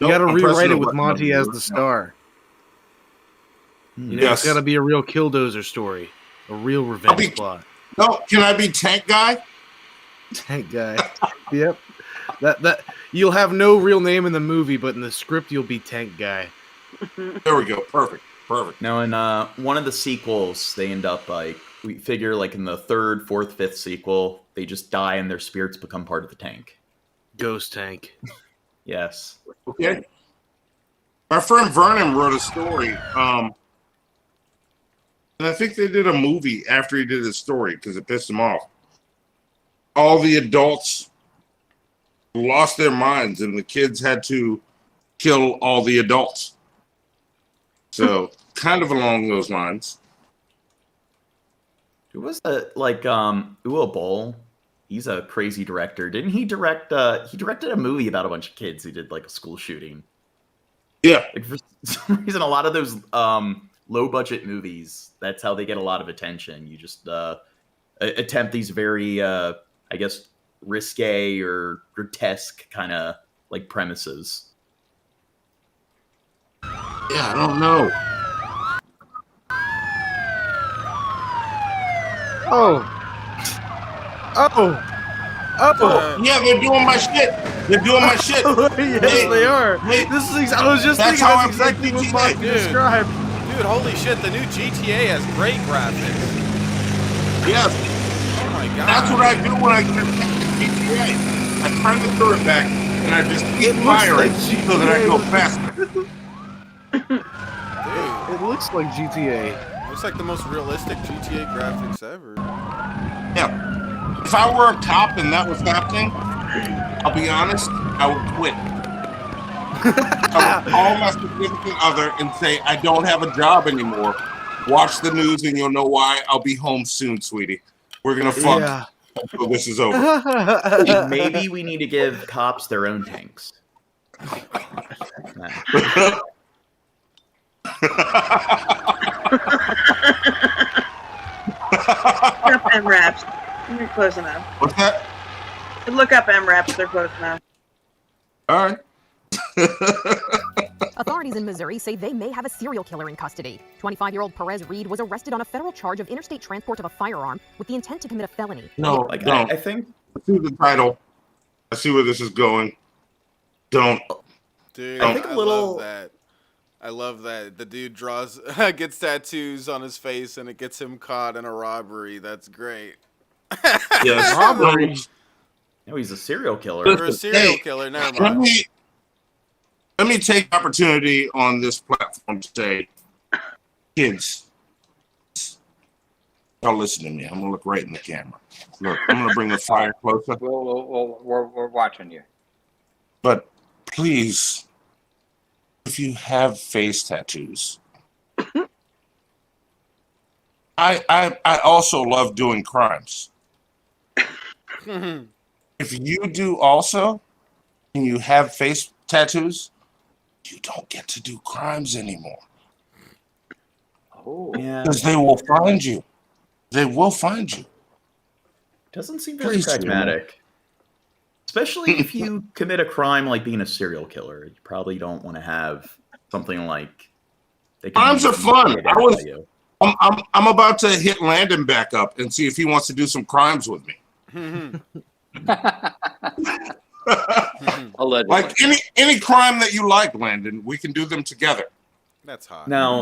Nope, got to I'm pressing rewrite the it with button. Monty as the star. You know, Yes. It's got to be a real Killdozer story, a real revenge plot. No, can I be tank guy? Tank guy. Yep. That you'll have no real name in the movie, but in the script you'll be Tank guy. There we go. Perfect. Now, in one of the sequels, they end up like we figure like in the third, fourth, fifth sequel, they just die and their spirits become part of the tank. Ghost Tank. Yes. Okay. My friend Vernon wrote a story. And I think they did a movie after he did his story because it pissed him off. All the adults lost their minds, and the kids had to kill all the adults. So, kind of along those lines. Who was that? Like Uwe Boll. He's a crazy director. Didn't he direct? He directed a movie about a bunch of kids who did like a school shooting. Yeah. Like for some reason, a lot of those low budget movies, that's how they get a lot of attention. You just attempt these very, I guess, risque or grotesque kind of like premises. Yeah, I don't know. Oh. Yeah, they're doing my shit. They're doing my shit. Yes, they are. I was just thinking that's exactly what Monty described. Dude, holy shit, the new GTA has great graphics. Yes. Oh my god. That's what I do when I get GTA. I turn the turret back and I just keep firing so that I go faster. It looks like GTA. Looks like the most realistic GTA graphics ever. Yeah. If I were a cop and that was happening, I'll be honest, I would quit. I will call my significant other and say, I don't have a job anymore. Watch the news and you'll know why. I'll be home soon, sweetie. We're going to fuck until this is over. Maybe we need to give cops their own tanks. Look up MRAPs. You're close enough. What's that? Look up MRAPs. They're close enough. All right. Authorities in Missouri say they may have a serial killer in custody. 25-year-old Perez Reed was arrested on a federal charge of interstate transport of a firearm with the intent to commit a felony. No, don't. I think. I see the title. I see where this is going. Don't. Dude, I think a little. Love that. I love that the dude gets tattoos on his face and it gets him caught in a robbery. That's great. Yes, robbery. No, he's a serial killer. Or a serial killer. Never mind. Let me take the opportunity on this platform to say, kids, y'all listen to me. I'm gonna look right in the camera. Look, I'm gonna bring the fire closer. We're watching you. But please, if you have face tattoos, I also love doing crimes. If you do also, and you have face tattoos, you don't get to do crimes anymore. Oh, yeah. Because they will find you. They will find you. Doesn't seem very pragmatic. Especially if you commit a crime like being a serial killer. You probably don't want to have something like... Crimes are fun. I'm about to hit Landon back up and see if he wants to do some crimes with me. Like any crime that you like, Landon, we can do them together. That's hot. Now,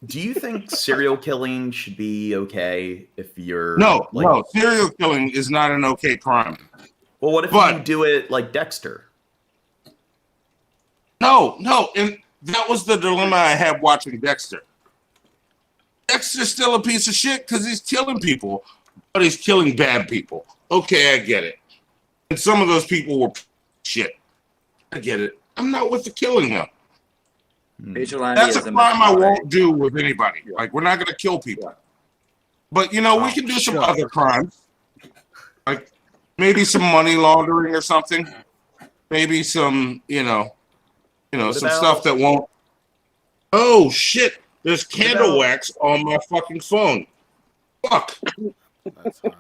do you think serial killing should be okay if you're no, serial killing is not an okay crime. Well, what if you do it like Dexter? No, and that was the dilemma I had watching Dexter. Dexter's still a piece of shit because he's killing people, but he's killing bad people. Okay, I get it. And some of those people were shit. I get it. I'm not with the killing them. That's a crime I won't do with anybody. Like, we're not going to kill people. But, we can do some other crimes. Like, maybe some money laundering or something. Maybe some, some stuff that won't. Oh, shit. There's candle wax on my fucking phone. Fuck.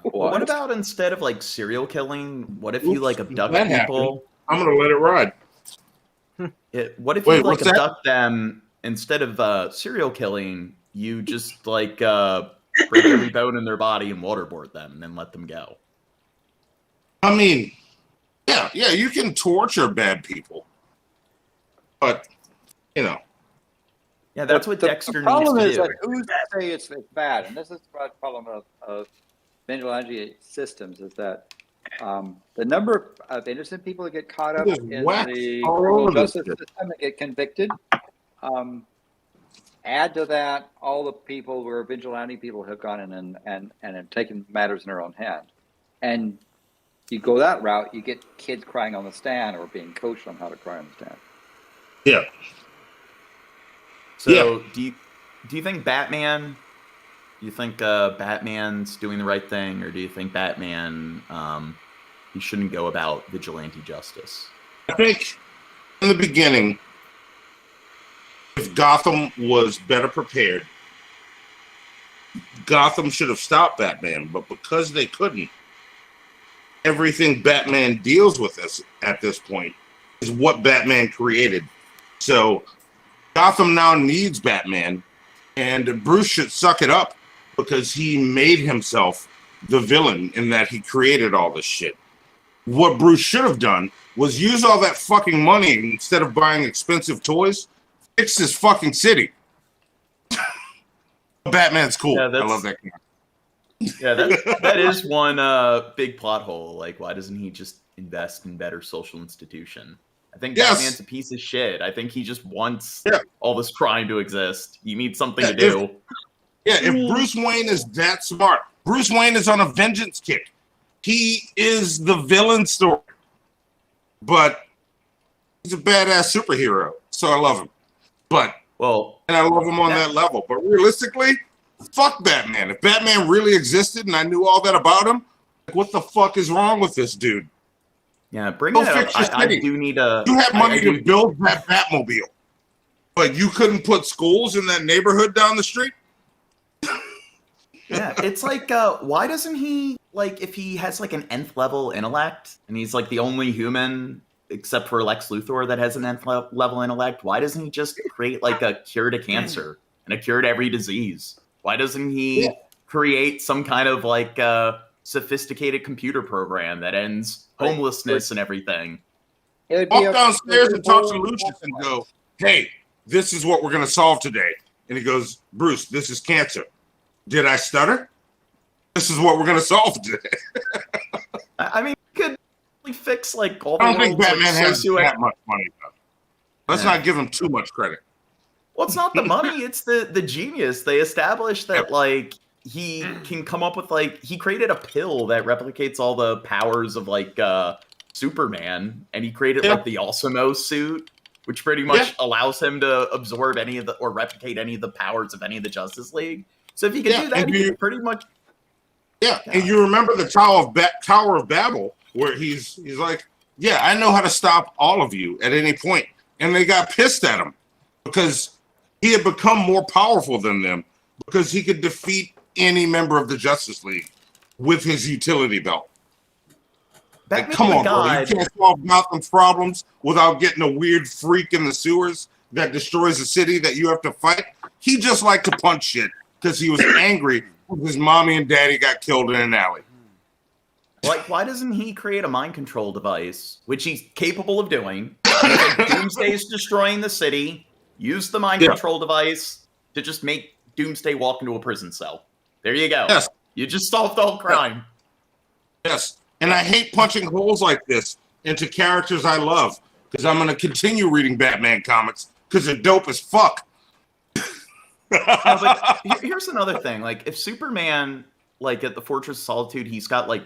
What about instead of like serial killing? What if you like abduct people? Happened. I'm gonna let it ride. What if you like abduct them instead of serial killing? You just like break every bone in their body and waterboard them and then let them go. I mean, yeah, you can torture bad people, but yeah, that's what Dexter needs to do. The problem is that who's to say it's bad, and this is the problem of vigilante systems is that the number of innocent people that get caught up in the criminal justice system that get convicted, add to that all the people where vigilante people have gone in and have taken matters in their own hand. And you go that route, you get kids crying on the stand or being coached on how to cry on the stand. Yeah. So do you think Batman... Do you think Batman's doing the right thing, or do you think Batman he shouldn't go about vigilante justice? I think in the beginning, if Gotham was better prepared, Gotham should have stopped Batman. But because they couldn't, everything Batman deals with at this point is what Batman created. So Gotham now needs Batman, and Bruce should suck it up. Because he made himself the villain in that he created all this shit. What Bruce should have done was use all that fucking money instead of buying expensive toys, fix his fucking city. Batman's cool. Yeah, I love that guy. Yeah, that is one big plot hole. Like, why doesn't he just invest in better social institution? I think Batman's a piece of shit. I think he just wants all this crime to exist. He needs something to do. If Bruce Wayne is that smart, Bruce Wayne is on a vengeance kick. He is the villain story. But He's a badass superhero, so I love him. But and I love him on that level. But realistically, fuck Batman. If Batman really existed and I knew all that about him, like, what the fuck is wrong with this dude? Yeah, bring it up. I do need a. You have money to build that Batmobile, but you couldn't put schools in that neighborhood down the street. Yeah, it's like, why doesn't he, like, if he has like an nth level intellect and he's like the only human except for Lex Luthor that has an nth level intellect, why doesn't he just create like a cure to cancer and a cure to every disease? Why doesn't he create some kind of like sophisticated computer program that ends homelessness and everything? Walk downstairs and talk to Lucius and go, hey, this is what we're going to solve today. And he goes, Bruce, this is cancer. Did I stutter? This is what we're going to solve today. I mean, you could really fix like all the I don't think world's, Batman like, has that much money, though. Let's not give him too much credit. Well, it's not the money, it's the genius. They established that like he can come up with like he created a pill that replicates all the powers of like Superman, and he created like the Alcimo suit, which pretty much allows him to absorb any of the or replicate any of the powers of any of the Justice League. So if he can do that, he can pretty much. Yeah, and you remember the Tower of Babel, where he's like, yeah, I know how to stop all of you at any point. And they got pissed at him because he had become more powerful than them because he could defeat any member of the Justice League with his utility belt. Like, come on, bro. You can't solve Gotham's problems without getting a weird freak in the sewers that destroys a city that you have to fight. He just liked to punch shit because he was angry when his mommy and daddy got killed in an alley. Like, why doesn't he create a mind control device, which he's capable of doing? Like, Doomsday's destroying the city. Use the mind control device to just make Doomsday walk into a prison cell. There you go. Yes. You just solved all crime. Yes. And I hate punching holes like this into characters I love because I'm going to continue reading Batman comics because they're dope as fuck. No, but here's another thing. Like, if Superman, like, at the Fortress of Solitude, he's got, like,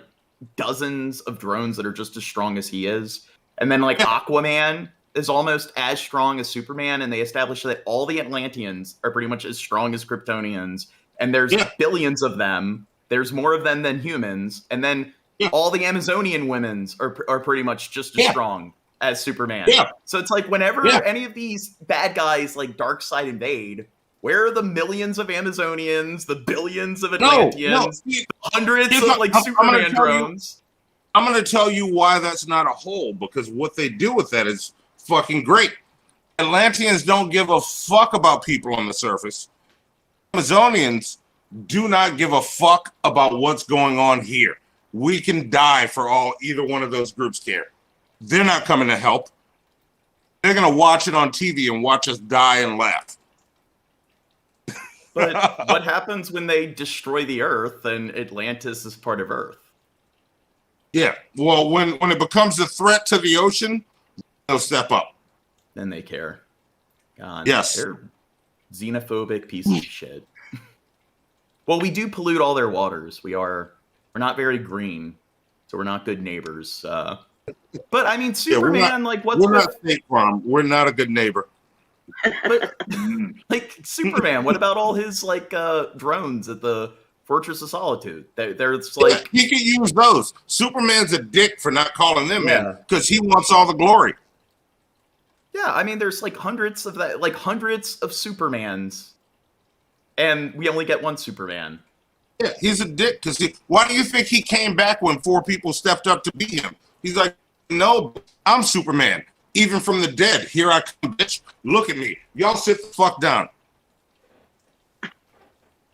dozens of drones that are just as strong as he is. And then, like, Aquaman is almost as strong as Superman, and they establish that all the Atlanteans are pretty much as strong as Kryptonians. And there's billions of them. There's more of them than humans. And then all the Amazonian women's are pretty much just as strong as Superman. So it's like whenever any of these bad guys like Darkseid invade, where are the millions of Amazonians, the billions of Atlanteans, the hundreds of like Superman drones? I'm going to tell you why that's not a hole, because what they do with that is fucking great. Atlanteans don't give a fuck about people on the surface. Amazonians do not give a fuck about what's going on here. We can die for all either one of those groups care. They're not coming to help. They're going to watch it on TV and watch us die and laugh. But what happens when they destroy the Earth and Atlantis is part of Earth? Yeah, well, when it becomes a threat to the ocean, they'll step up. Then they care. God, yes. They're xenophobic pieces of shit. Well, we do pollute all their waters. We're not very green, so we're not good neighbors. But I mean, Superman, we're not State Farm. We're not a good neighbor. But like Superman, what about all his like drones at the Fortress of Solitude? There's like he could use those. Superman's a dick for not calling them in because he wants all the glory. Yeah, I mean, there's like hundreds of that, like hundreds of Supermans, and we only get one Superman. Yeah, he's a dick because why do you think he came back when 4 people stepped up to beat him? He's like, no, I'm Superman. Even from the dead, here I come, bitch. Look at me. Y'all sit the fuck down.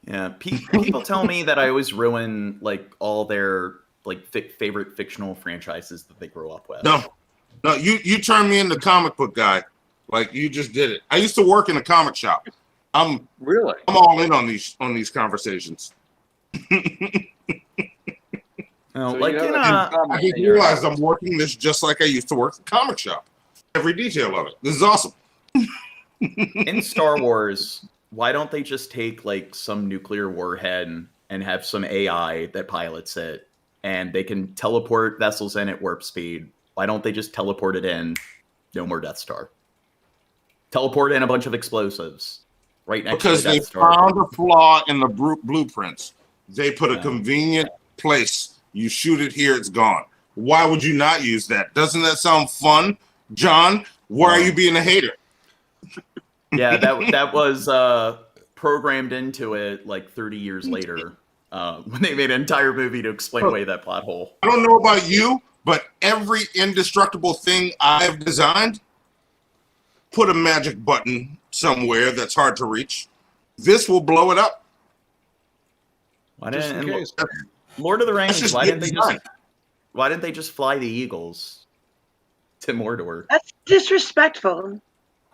Yeah, people tell me that I always ruin like all their like favorite fictional franchises that they grow up with. No, you turned me into comic book guy. Like you just did it. I used to work in a comic shop. I'm all in on these conversations. Oh, So like I just realized I'm working this just like I used to work in a comic shop. Every detail of it. This is awesome. In Star Wars, why don't they just take like some nuclear warhead and have some AI that pilots it, and they can teleport vessels in at warp speed? Why don't they just teleport it in No more Death Star. Teleport in a bunch of explosives right next because to the they Death Star. found a flaw in the blueprints. They put a convenient place. You shoot it here, it's gone. Why would you not use that? Doesn't that sound fun, John? Why are you being a hater? Yeah, that was programmed into it like 30 years later when they made an entire movie to explain away that plot hole. I don't know about you, but every indestructible thing I've designed, put a magic button somewhere that's hard to reach. This will blow it up. Why didn't Lord of the Rings? Why didn't they just fly the eagles to Mordor? That's disrespectful. Oh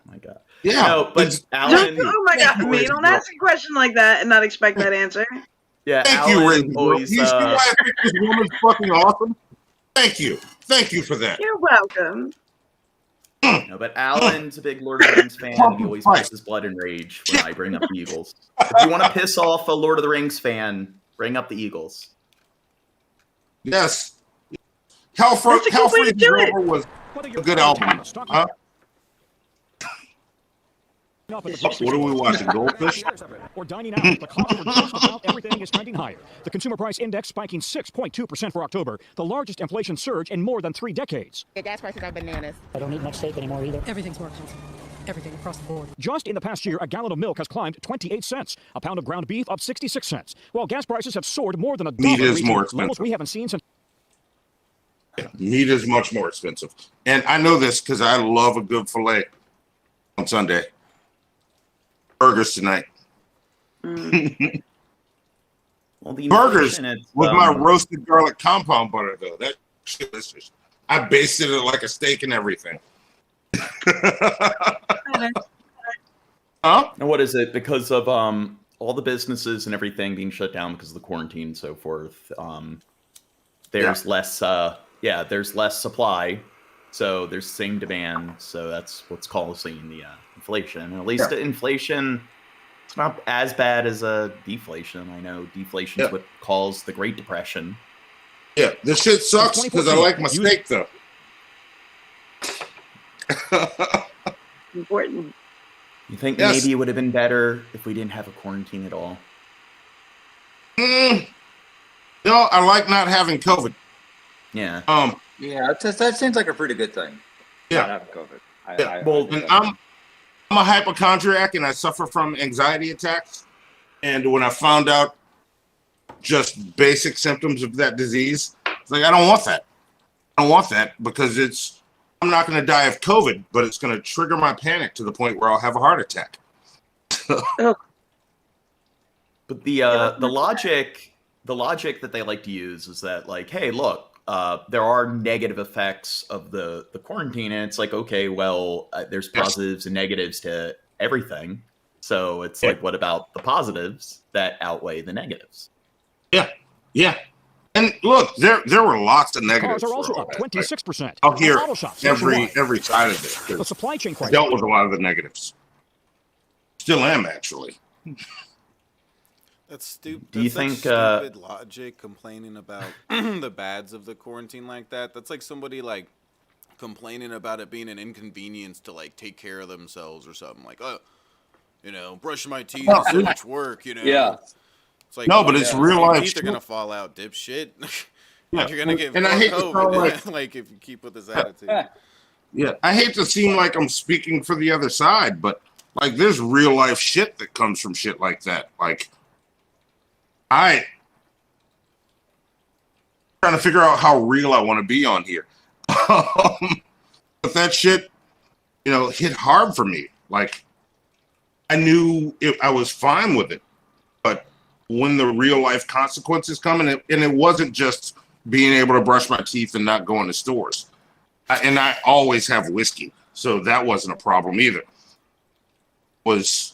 my god. Yeah. No, but Alan. Oh my god, me don't ask a question like that and not expect that answer. Yeah, Thank Alan you, Ray. always, You see why I think this woman's fucking awesome? Thank you. Thank you for that. You're welcome. No, but Alan's a big Lord of the Rings fan, and he always pisses blood and rage when I bring up the Eagles. If you want to piss off a Lord of the Rings fan, bring up the Eagles. Yes. Hellfreeze Rover was a good album. Huh? What are we watching? Goldfish? Or dining out, the cost for just about everything is trending higher. The consumer price index spiking 6.2% for October, the largest inflation surge in more than 3 decades. The gas prices are bananas. I don't eat much steak anymore either. Everything's more expensive. Everything across the board. Just in the past year, a gallon of milk has climbed 28 cents, a pound of ground beef up 66 cents, while gas prices have soared more than $1. Meat is more levels expensive. we haven't seen since. Yeah, meat is much more expensive. And I know this because I love a good filet on Sunday. Burgers tonight. Well, the Burgers inflation, with my roasted garlic compound butter, though. That shit is just, I basted it like a steak and everything. Huh? And what is it? Because of all the businesses and everything being shut down because of the quarantine and so forth, there's less there's less supply, so there's the same demand, so that's what's causing the inflation. And at least inflation, it's not as bad as a deflation. I know deflation is what caused the Great Depression. Yeah, this shit sucks because I like my steak, though. Important. You think maybe it would have been better if we didn't have a quarantine at all? No, I like not having COVID. Yeah. Yeah, that seems like a pretty good thing. Yeah. Not having COVID. And I'm a hypochondriac and I suffer from anxiety attacks. And when I found out just basic symptoms of that disease, it's like, I don't want that. I don't want that because I'm not going to die of COVID, but it's going to trigger my panic to the point where I'll have a heart attack. But the logic that they like to use is that, like, hey, look, there are negative effects of the quarantine, and it's like, okay, well, there's positives and negatives to everything. So it's like, what about the positives that outweigh the negatives? Yeah. And look, there were lots of negatives. Cars are also up 26%. I'll hear Auto shops every side of it. The supply chain crisis. I dealt with a lot of the negatives. Still am, actually. That's stupid. Do you think stupid logic complaining about the bads of the quarantine like that? That's like somebody like complaining about it being an inconvenience to like take care of themselves or something. Like, oh, brushing my teeth is so much work, Yeah. It's like, no, but it's real life. Teeth are gonna fall out, dipshit. Yeah. You're gonna get and I hate COVID. to like if you keep with this attitude. Yeah, I hate to seem like I'm speaking for the other side, but like there's real life shit that comes from shit like that. Like trying to figure out how real I want to be on here. But that shit, hit hard for me. Like I knew I was fine with it, but when the real life consequences come, and it wasn't just being able to brush my teeth and not going to stores. And I always have whiskey, so that wasn't a problem either. Was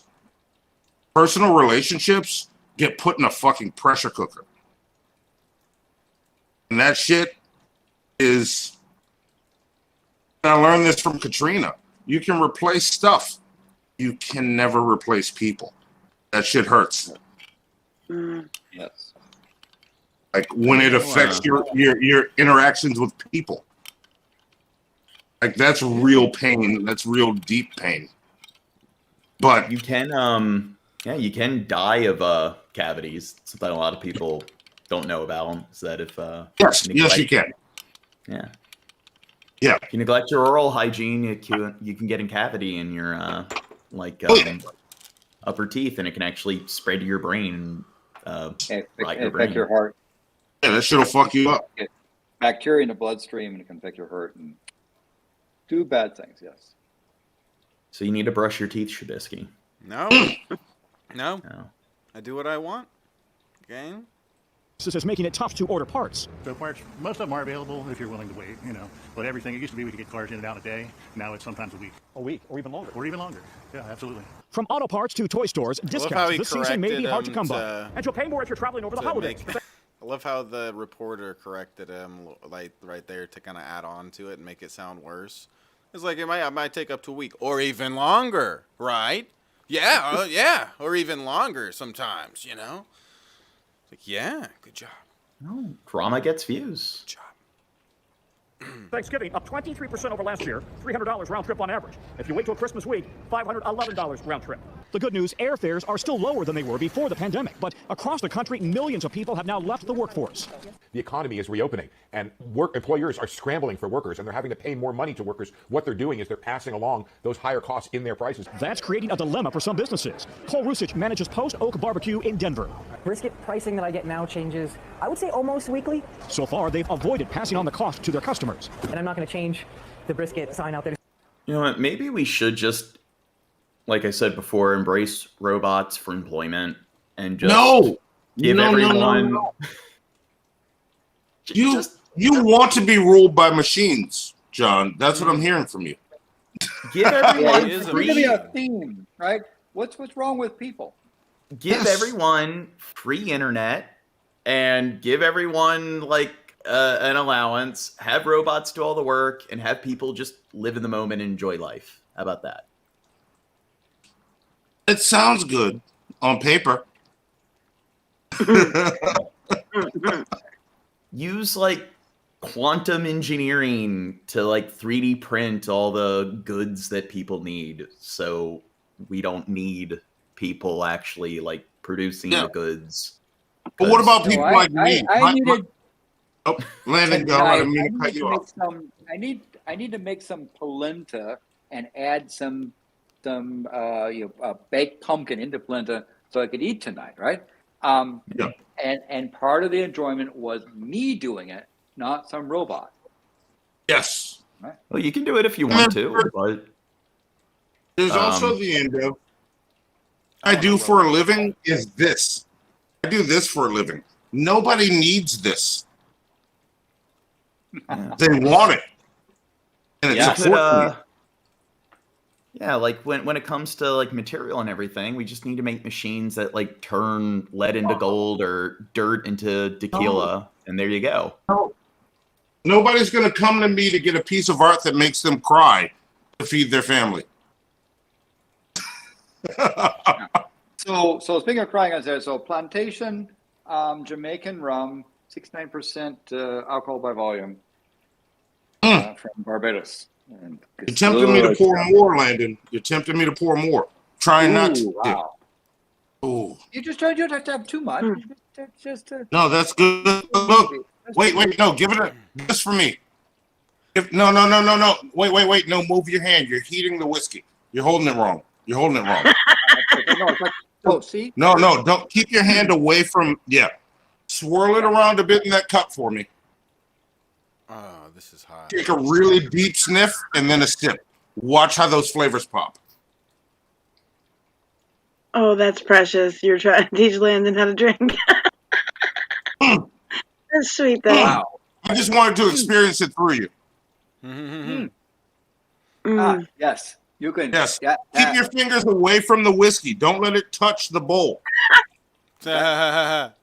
personal relationships get put in a fucking pressure cooker. And that shit is, I learned this from Katrina. You can replace stuff. You can never replace people. That shit hurts. Yes. Like when it affects your interactions with people. Like that's real pain. That's real deep pain. But you can, you can die of cavities. Something a lot of people don't know about is that if yes, you can. Yeah. Yeah. If you neglect your oral hygiene, you can get a cavity in your upper teeth, and it can actually spread to your brain and affect your heart. Yeah, that shit'll fuck you up. Bacteria in the bloodstream, and it can affect your heart and do bad things. Yes. So you need to brush your teeth, Shabisky. No. No. I do what I want. Okay. This is making it tough to order parts. So parts, most of them are available if you're willing to wait, But everything, it used to be we could get cars in and out in a day. Now it's sometimes a week. A week, or even longer. Or even longer. Yeah, absolutely. From auto parts to toy stores, discounts this season may be hard to come by. And you'll pay more if you're traveling over the holidays. I love how the reporter corrected him, like right there, to kind of add on to it and make it sound worse. It's like it might take up to a week or even longer, right? Yeah, yeah, or even longer sometimes, Like, yeah, good job. No, drama gets views. Good job. Thanksgiving up 23% over last year, $300 round trip on average. If you wait till Christmas week, $511 round trip. The good news, airfares are still lower than they were before the pandemic, but across the country, millions of people have now left the workforce. The economy is reopening, and employers are scrambling for workers, and they're having to pay more money to workers. What they're doing is they're passing along those higher costs in their prices. That's creating a dilemma for some businesses. Cole Rusich manages Post Oak Barbecue in Denver. Brisket pricing that I get now changes, I would say almost weekly. So far, they've avoided passing on the cost to their customers. And I'm not going to change the brisket sign out there. You know what? Maybe we should just, like I said before, embrace robots for employment and just give everyone. No. You want to be ruled by machines, John. That's what I'm hearing from you. Give everyone It's going to be a theme, right? What's wrong with people? Give everyone free internet and give everyone an allowance, have robots do all the work, and have people just live in the moment and enjoy life. How about that? It sounds good on paper. Use quantum engineering to 3D print all the goods that people need, so we don't need people actually producing the goods. But what about people like me? Landon, I need to make some polenta and add some baked pumpkin into polenta so I could eat tonight, right? And part of the enjoyment was me doing it, not some robot. Yes. Right? Well, you can do it if you want to, but there's also the end of I do for a living is this. I do this for a living. Nobody needs this. They want it. And it's important. Yeah, when it comes to material and everything, we just need to make machines that turn lead into gold or dirt into tequila, and there you go. Nobody's going to come to me to get a piece of art that makes them cry to feed their family. So speaking of crying, so plantation, Jamaican rum, 69% alcohol by volume from Barbados. And you're tempting me to pour more, Landon. You're tempting me to pour more. Trying not to. Wow. Ooh. You don't have to have too much. No, that's good. Look, wait. No, give it this for me. No. Wait. No, move your hand. You're heating the whiskey. You're holding it wrong. See? No, don't keep your hand away from. Yeah, swirl it around a bit in that cup for me. Oh, this is hot. Take a really deep sniff and then a sip. Watch how those flavors pop. Oh, that's precious. You're trying to teach Landon how to drink. That's sweet, though. Wow. I just wanted to experience it through you. Yes, you can. Yes. Keep your fingers away from the whiskey. Don't let it touch the bowl. You're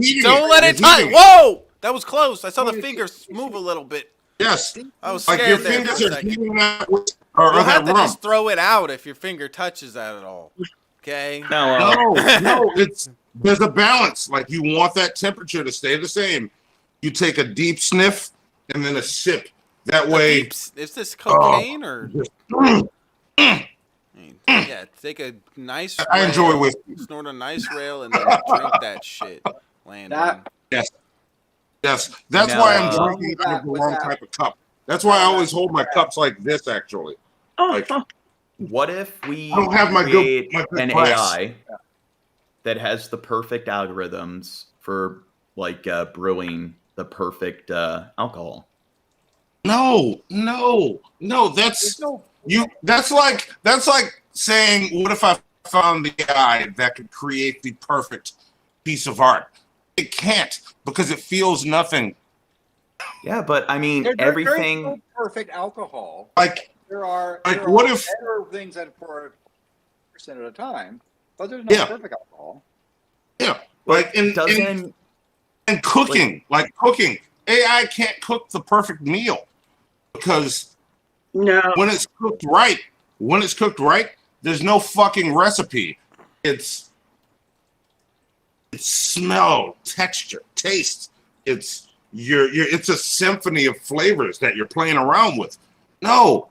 heating Don't let it touch. Whoa! That was close. I saw the fingers move a little bit. Yes. I was scared your there fingers for a are second. heating that You'll have to just throw it out if your finger touches that at all. Okay? No, there's a balance. You want that temperature to stay the same. You take a deep sniff and then a sip That way, Peeps, is this cocaine or? Yeah, take a nice. I enjoy rail, whiskey. Snort a nice rail and then drink that shit, Landon. Yes. That's why I'm drinking out of the wrong type of cup. That's why I always hold my cups like this. Actually, like, what if we I don't have my create good an glass. AI that has the perfect algorithms for like brewing the perfect alcohol? No. That's you. That's like saying, what if I found the AI that could create the perfect piece of art? It can't, because it feels nothing. Yeah, but I mean, everything. There's no perfect alcohol. Like there are what if better things that for 1% at a time, but there's no perfect alcohol. Yeah, like in cooking, like cooking, AI can't cook the perfect meal because when it's cooked right, there's no fucking recipe. It's smell, texture, taste. It's a symphony of flavors that you're playing around with. No,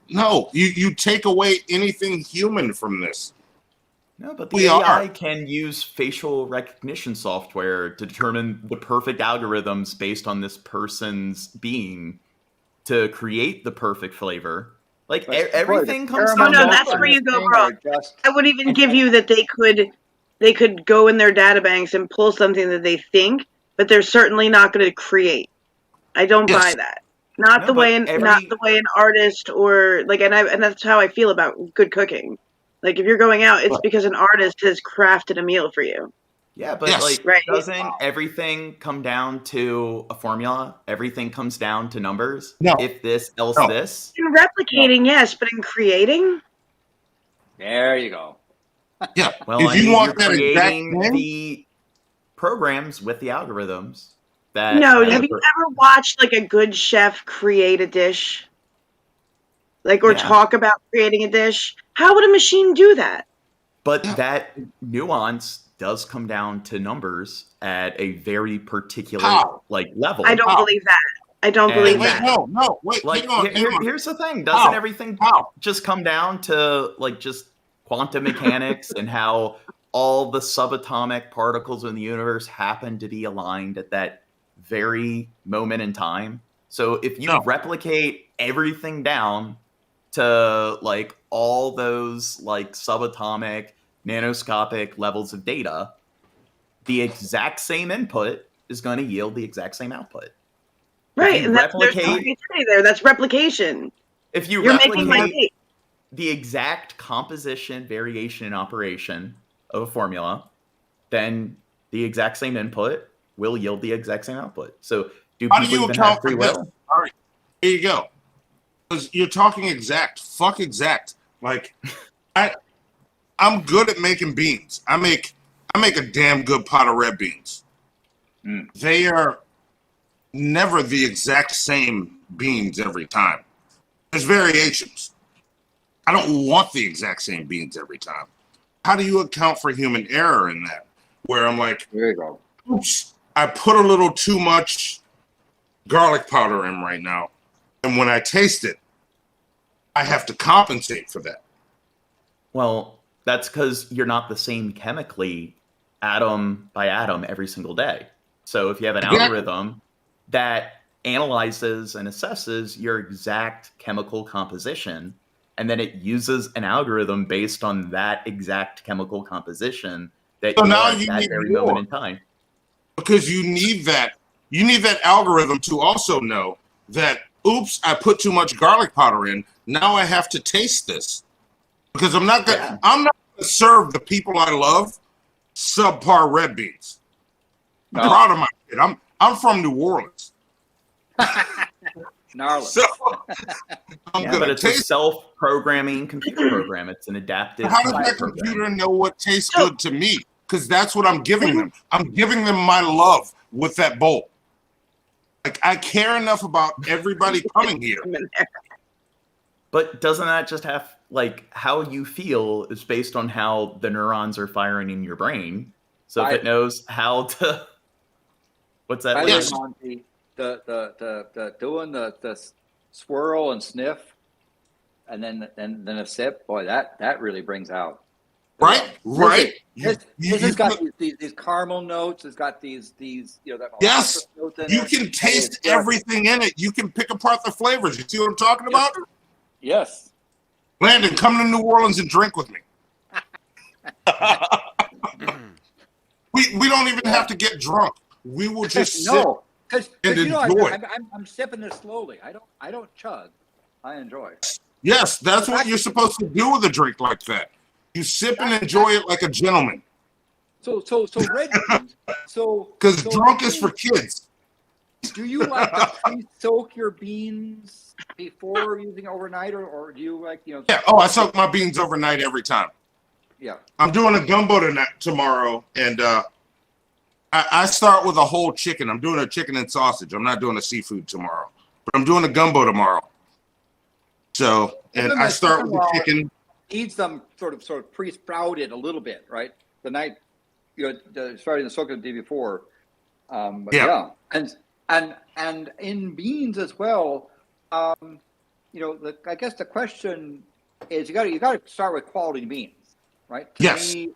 you take away anything human from this. No, but the AI can use facial recognition software to determine the perfect algorithms based on this person's being to create the perfect flavor. Like everything comes down. No, that's where you go wrong. I would even give you that they could go in their databanks and pull something that they think, but they're certainly not going to create. I don't buy that. Not the way an artist or like, and that's how I feel about good cooking. Like if you're going out, it's because an artist has crafted a meal for you. Yeah, but doesn't everything come down to a formula? Everything comes down to numbers. No. If this, else this. In replicating, yes, but in creating, there you go. Yeah. Well, if you want that exact creating thing, the programs with the algorithms. That have you ever watched like a good chef create a dish? Like, or talk about creating a dish? How would a machine do that? But that nuance does come down to numbers at a very particular like level. I don't believe that. I don't believe that. No, wait. Like, hang on. Here's the thing: doesn't everything just come down to like just quantum mechanics and how all the subatomic particles in the universe happen to be aligned at that very moment in time? So if you replicate everything down to like all those like subatomic, nanoscopic levels of data, the exact same input is going to yield the exact same output. Right, and there's creativity there. That's replication. If you're replicate the exact composition, variation, and operation of a formula, then the exact same input will yield the exact same output. So do people even have free will? All right, here you go. Because you're talking exact. Fuck exact. Like, I'm good at making beans. I make a damn good pot of red beans. They are never the exact same beans every time. There's variations. I don't want the exact same beans every time. How do you account for human error in that? Where I'm like, there you go. Oops, I put a little too much garlic powder in right now. And when I taste it, I have to compensate for that. Well, that's because you're not the same chemically, atom by atom, every single day. So if you have an algorithm that analyzes and assesses your exact chemical composition, and then it uses an algorithm based on that exact chemical composition that you are at that very moment in time. Because you need that algorithm to also know that, oops, I put too much garlic powder in. Now I have to taste this. Because I'm not gonna serve the people I love subpar red beans. I'm proud of my kid. I'm from New Orleans. Gnarly. So but it's a self-programming computer program. It's an adaptive. How does that computer know what tastes good to me? Because that's what I'm giving them. I'm giving them my love with that bowl. Like, I care enough about everybody coming here. But doesn't that just have, like, how you feel is based on how the neurons are firing in your brain? So if it knows how to, what's that? Monty, the doing the swirl and sniff, and then a sip. Boy, that really brings out. Right. This has got these caramel notes. It's got these that Yes, notes in you it. can taste everything in it. You can pick apart the flavors. You see what I'm talking about? Yes. Landon, come to New Orleans and drink with me. we don't even have to get drunk. We will just sit and enjoy. I'm sipping this slowly. I don't chug. I enjoy. Yes, that's what you're supposed to do with a drink like that. You sip and enjoy it like a gentleman. So red beans. Because drunk is for kids. Do you like to pre-soak your beans before using overnight, or do you like Yeah. Oh, I soak my beans overnight every time. Yeah. I'm doing a gumbo tomorrow, and I start with a whole chicken. I'm doing a chicken and sausage. I'm not doing a seafood tomorrow, but I'm doing a gumbo tomorrow. So, and I start with the chicken. Needs them sort of pre-sprouted a little bit, right? The night starting to soak the day before. Yeah. And in beans as well. I guess the question is you got to start with quality beans, right? To me,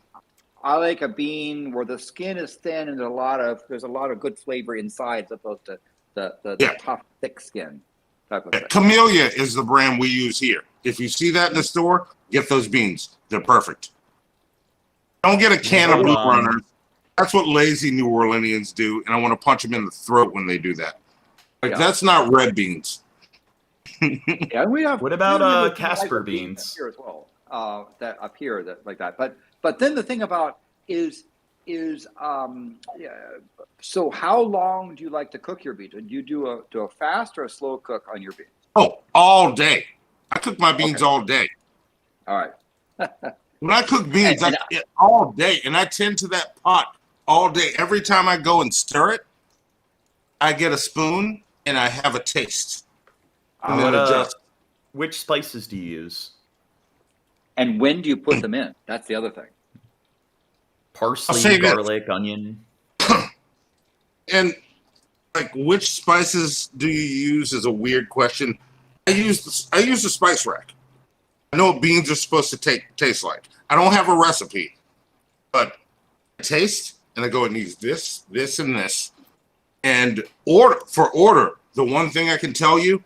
I like a bean where the skin is thin and there's a lot of good flavor inside, as opposed to the tough, thick skin type of thing. Camellia is the brand we use here. If you see that in the store, get those beans. They're perfect. Don't get a can of Blue Runners. That's what lazy New Orleanians do, and I want to punch them in the throat when they do that. That's not red beans. Yeah, we have. What about Casper beans? Here as well. That up here, like that. But then the thing about is so how long do you like to cook your beans? Do you do a fast or a slow cook on your beans? Oh, all day. I cook my beans all day. All right. When I cook beans, I all day, and I tend to that pot all day. Every time I go and stir it, I get a spoon and I have a taste. Which spices do you use? And when do you put them in? That's the other thing. Parsley, garlic, onion. And like, which spices do you use is a weird question. I use the spice rack. I know what beans are supposed to taste like. I don't have a recipe, but I taste and I go and use this, and this. And order, the one thing I can tell you,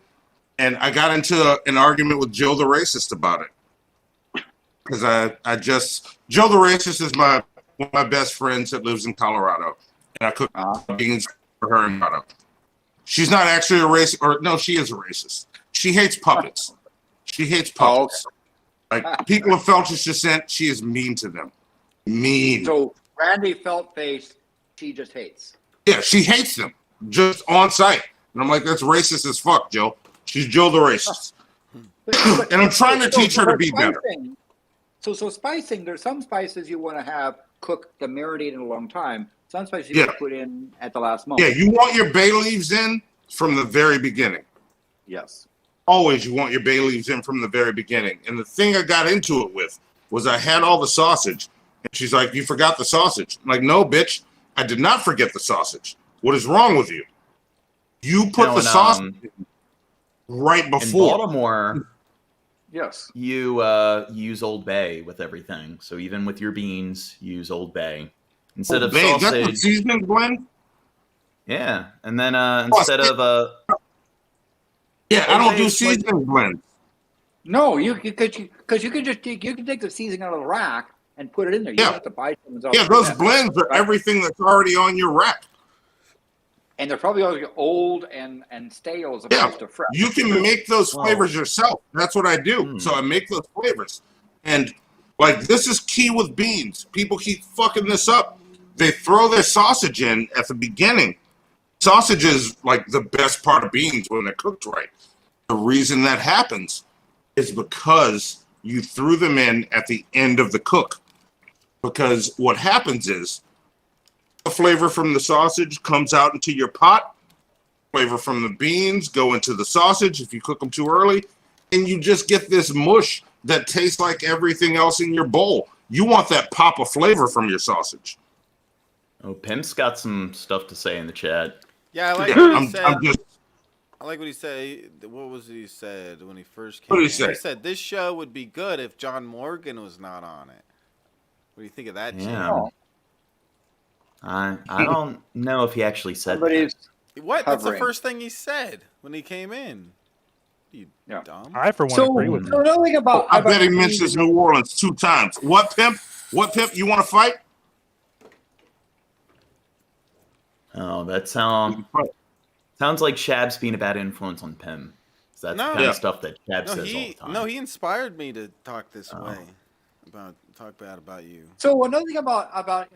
and I got into an argument with Joe the Racist about it. Because Joe the Racist is one of my best friends that lives in Colorado. And I cook beans for her in Colorado. She's not actually a racist, or no, she is a racist. She hates puppets. She hates puppets. Like, people of Felch's descent, she is mean to them. Mean. So Randy Feltface, she just hates. Yeah, she hates them. Just on site. And I'm like, that's racist as fuck, Joe. She's Joe the Racist. And I'm trying to teach her to be better. So spicing, there's some spices you want to have cooked, marinated a long time. Some spices you want to put in at the last moment. Yeah, you want your bay leaves in from the very beginning. Yes. Always you want your bay leaves in from the very beginning. And the thing I got into it with was I had all the sausage. And she's like, you forgot the sausage. I'm like, no, bitch, I did not forget the sausage. What is wrong with you? You put the sausage right before. In Baltimore, yes, you use Old Bay with everything. So even with your beans, use Old Bay instead of sausage. That's a seasoning blend. Yeah, and then instead of yeah, I don't do seasoning blends. No, because you can take the seasoning out of the rack and put it in there. You don't have to buy things. Yeah, those blends are everything that's already on your rack. And they're probably always old and stale as opposed to fresh. You can make those flavors yourself. That's what I do. So I make those flavors. And like, this is key with beans. People keep fucking this up. They throw their sausage in at the beginning. Sausage is like the best part of beans when they're cooked right. The reason that happens is because you threw them in at the end of the cook. Because what happens is the flavor from the sausage comes out into your pot. Flavor from the beans go into the sausage if you cook them too early. And you just get this mush that tastes like everything else in your bowl. You want that pop of flavor from your sausage. Oh, Pimp's got some stuff to say in the chat. Yeah, I like what he said. I like what he said. What was he said when he first came? What did he in? say? He said this show would be good if John Morgan was not on it. What do you think of that? Yeah. I don't know if he actually said Somebody's What? That's the hovering. first thing he said when he came in. You dumb. I, for one, agree with So him. another thing about I bet he mentions New Orleans 2 times. What, Pimp? What, Pimp? You want to fight? Oh, that sounds like Shab's being a bad influence on Pim. So that's the kind of stuff that Shab says all the time. No, he inspired me to talk this way. Talk bad about you. So another thing about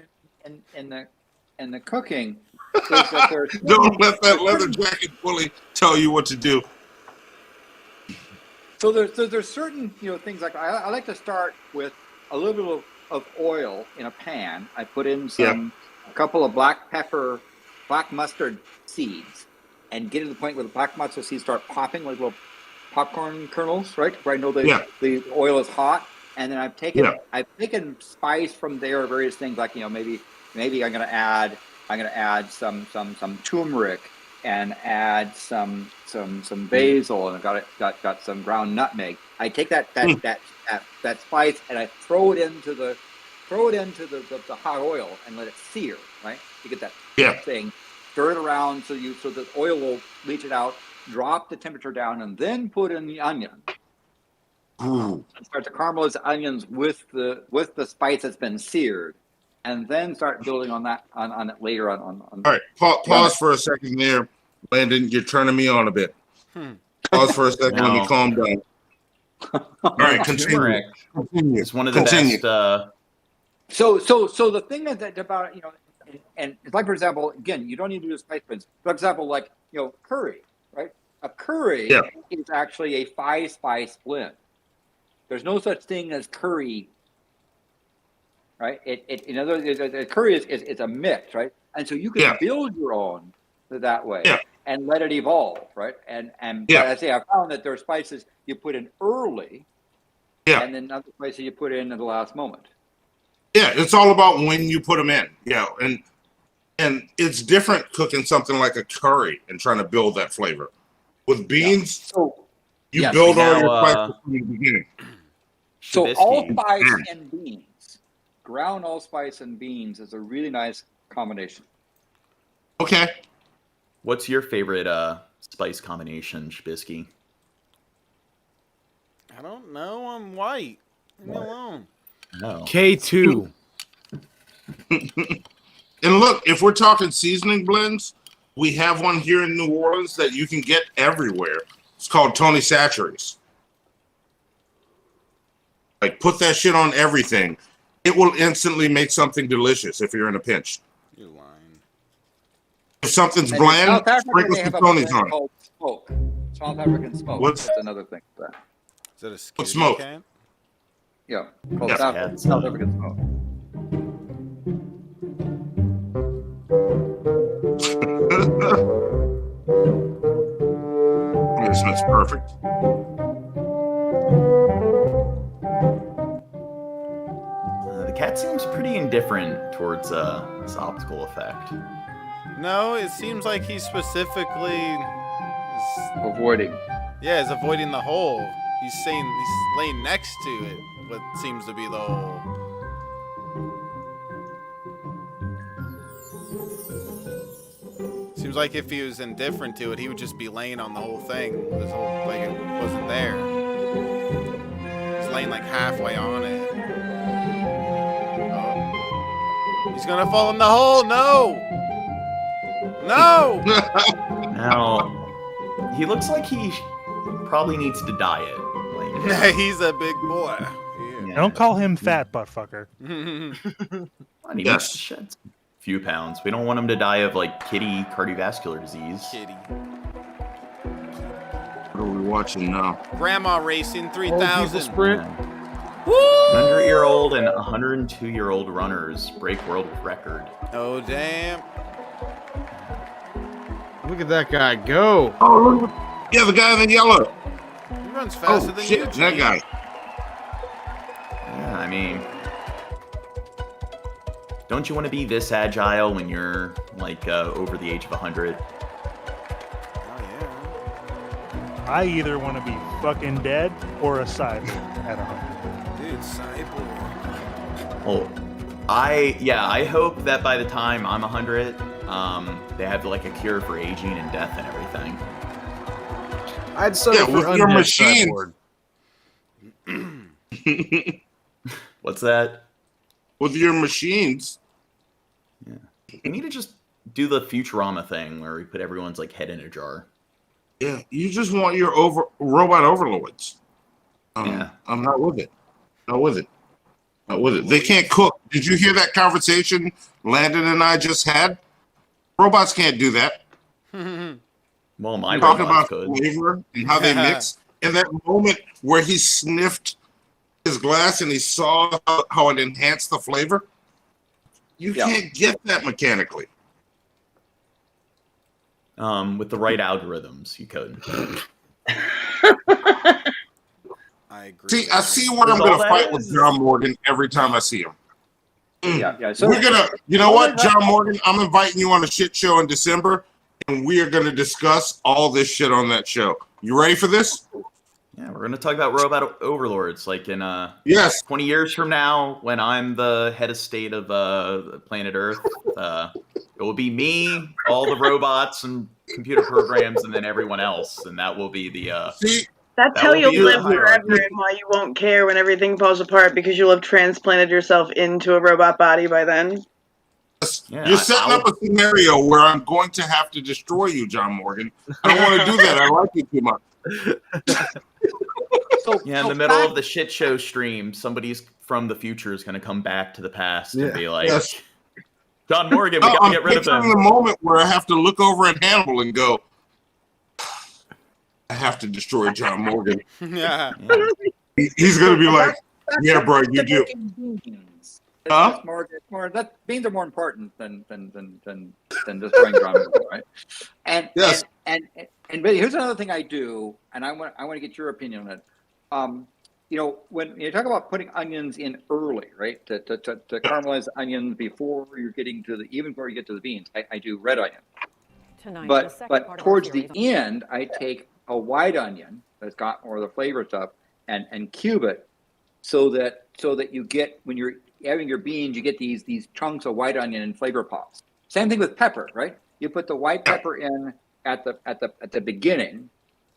in the cooking is that there's Don't let that leather jacket bully tell you what to do. So there's certain things like I like to start with a little bit of oil in a pan. I put in a couple of black mustard seeds, and get to the point where the black mustard seeds start popping like little popcorn kernels, right? Where I know the oil is hot, and then I've taken spice from there, various things like maybe I'm gonna add some turmeric and add some basil, and I've got some ground nutmeg. I take that spice and I throw it into the hot oil and let it sear, right? You get that thing, stir it around so the oil will leach it out, drop the temperature down, and then put in the onion. Ooh. And start to caramelize the onions with the spice that's been seared, and then start building on that on it later on. All right, pause for a second there, Landon. You're turning me on a bit. Pause for a second. Let me calm down. All right, continue. It's one of the best. So the thing that about and it's like, for example, again, you don't need to do spice blends. For example, like curry, right? A curry is actually a 5-spice blend. There's no such thing as curry, right? In other words, curry is a mix, right? And so you can build your own that way and let it evolve, right? And I say I found that there are spices you put in early, and then other spices you put in at the last moment. Yeah, it's all about when you put them in. Yeah, and it's different cooking something like a curry and trying to build that flavor. With beans, you build all your spices from the beginning. So Shabisky. allspice and beans, ground allspice and beans is a really nice combination. Okay. What's your favorite spice combination, Shabisky? I don't know. I'm white. Leave me alone. No. K2. And look, if we're talking seasoning blends, we have one here in New Orleans that you can get everywhere. It's called Tony Chachere's. Like, put that shit on everything. It will instantly make something delicious if you're in a pinch. You're lying. If something's And bland, in South Africa, sprinkle they some have a Tony's blend on it. called smoke. South African smoke. That's another thing. Is that a What's skitty smoke? can? Yeah, called Yes. South African smoke. This smells perfect. The cat seems pretty indifferent towards this optical effect. No, it seems like he's specifically avoiding. Yeah, he's avoiding the hole. He's laying next to it. What seems to be the hole. Seems like if he was indifferent to it, he would just be laying on the whole thing. Like it wasn't there. He's laying like halfway on it. Oh. He's gonna fall in the hole. No! No! Now, he looks like he probably needs to diet. Like, He's a big boy. Yeah. Don't call him fat, buttfucker. He must shed a few pounds. We don't want him to die of like kitty cardiovascular disease. Kitty. What are we watching now? Grandma Racing 3000. Sprint. 100-year-old and 102-year-old runners break world record. Oh, damn. Look at that guy go. Oh, look. Yeah, the guy in the yellow. He runs faster than you, that Gene. guy. Yeah, I mean, don't you want to be this agile when you're like over the age of 100? Oh, yeah. I either want to be fucking dead or a cyborg at 100. Dude, cyborg. Well, I hope that by the time I'm 100, they have like a cure for aging and death and everything. I'd settle for with your undead machine. cyborg. What's that? With your machines. Yeah. We need to just do the Futurama thing where we put everyone's like head in a jar. Yeah, you just want your robot overlords. Yeah. I'm not with it. Not with it. Not with it. They can't cook. Did you hear that conversation Landon and I just had? Robots can't do that. Well, my talking robots about could. flavor and how they mix. In that moment where he sniffed his glass and he saw how it enhanced the flavor, you can't get that mechanically. With the right algorithms, you could. I agree. See, I see where I'm going to fight with John Morgan every time I see him. Yeah. So we're gonna, you know what, John Morgan? I'm inviting you on a shit show in December, and we are going to discuss all this shit on that show. You ready for this? Yeah, we're going to talk about robot overlords, like in 20 years from now, when I'm the head of state of planet Earth. It will be me, all the robots and computer programs, and then everyone else, and that will be the. That's how you'll live forever and why you won't care when everything falls apart because you'll have transplanted yourself into a robot body by then. You're setting up a scenario where I'm going to have to destroy you, John Morgan. I don't want to do that. I like you too much. In the middle of the shit show stream, somebody's from the future is going to come back to the past and be like, John Morgan, we got to get rid of him. I'm the moment where I have to look over at Hannibal and go, I have to destroy John Morgan. Yeah. He's going to be like, yeah, bro, you do. Huh? Beans are more important than destroying John Morgan, right? And but here's another thing I do, and I want to get your opinion on it. When you talk about putting onions in early, right, to caramelize the onions before you're getting to even before you get to the beans, I do red onion. But towards the end, I take a white onion that's got more of the flavor stuff and cube it so that you get, when you're having your beans, you get these chunks of white onion and flavor pops. Same thing with pepper, right? You put the white pepper in at the beginning,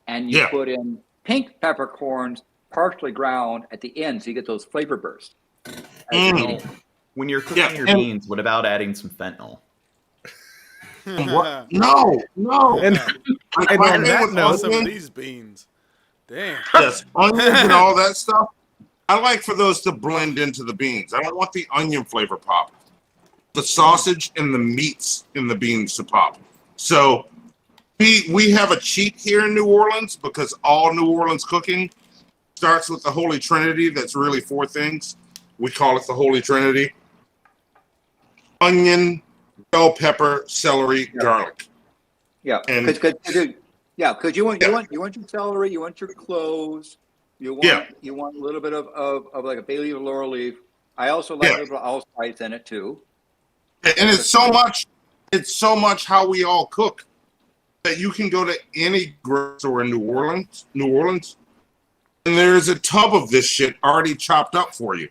and you put in pink peppercorns partially ground at the end, so you get those flavor bursts. When you're cooking your beans, what about adding some fentanyl? What? No. And on that note, some of these beans. Damn. Yes, onions and all that stuff. I like for those to blend into the beans. I don't want the onion flavor pop. The sausage and the meats in the beans to pop. So we have a cheat here in New Orleans because all New Orleans cooking starts with the Holy Trinity. That's really 4 things. We call it the Holy Trinity. Onion, bell pepper, celery, garlic. Yeah, because you want your celery, you want your cloves, you want a little bit of like a bay leaf or laurel leaf. I also like a little allspice in it too. And it's so much how we all cook that you can go to any grocery store in New Orleans, and there's a tub of this shit already chopped up for you.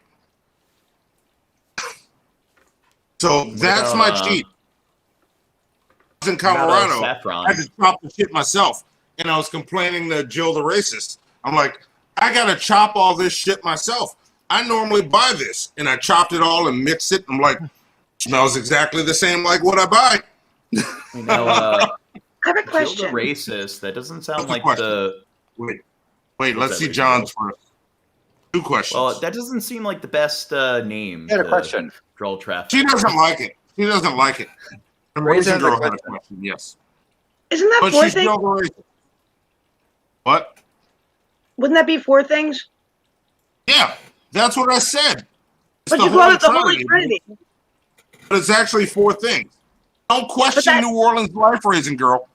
So that's my cheat. I was in Colorado. I had to chop the shit myself, and I was complaining to Jill the racist. I'm like, I gotta chop all this shit myself. I normally buy this, and I chopped it all and mixed it. I'm like, smells exactly the same like what I buy. I have a question. Jill the racist. That doesn't sound like the. Wait. Let's see John's first. 2 questions. Well, that doesn't seem like the best name. I had a question. Draw traffic. She doesn't like it. The Raisin Girl had a question. Yes. Isn't that 4 things? What? Wouldn't that be 4 things? Yeah, that's what I said. But you call it the Holy Trinity. But it's actually 4 things. Don't question New Orleans life, Raisin Girl.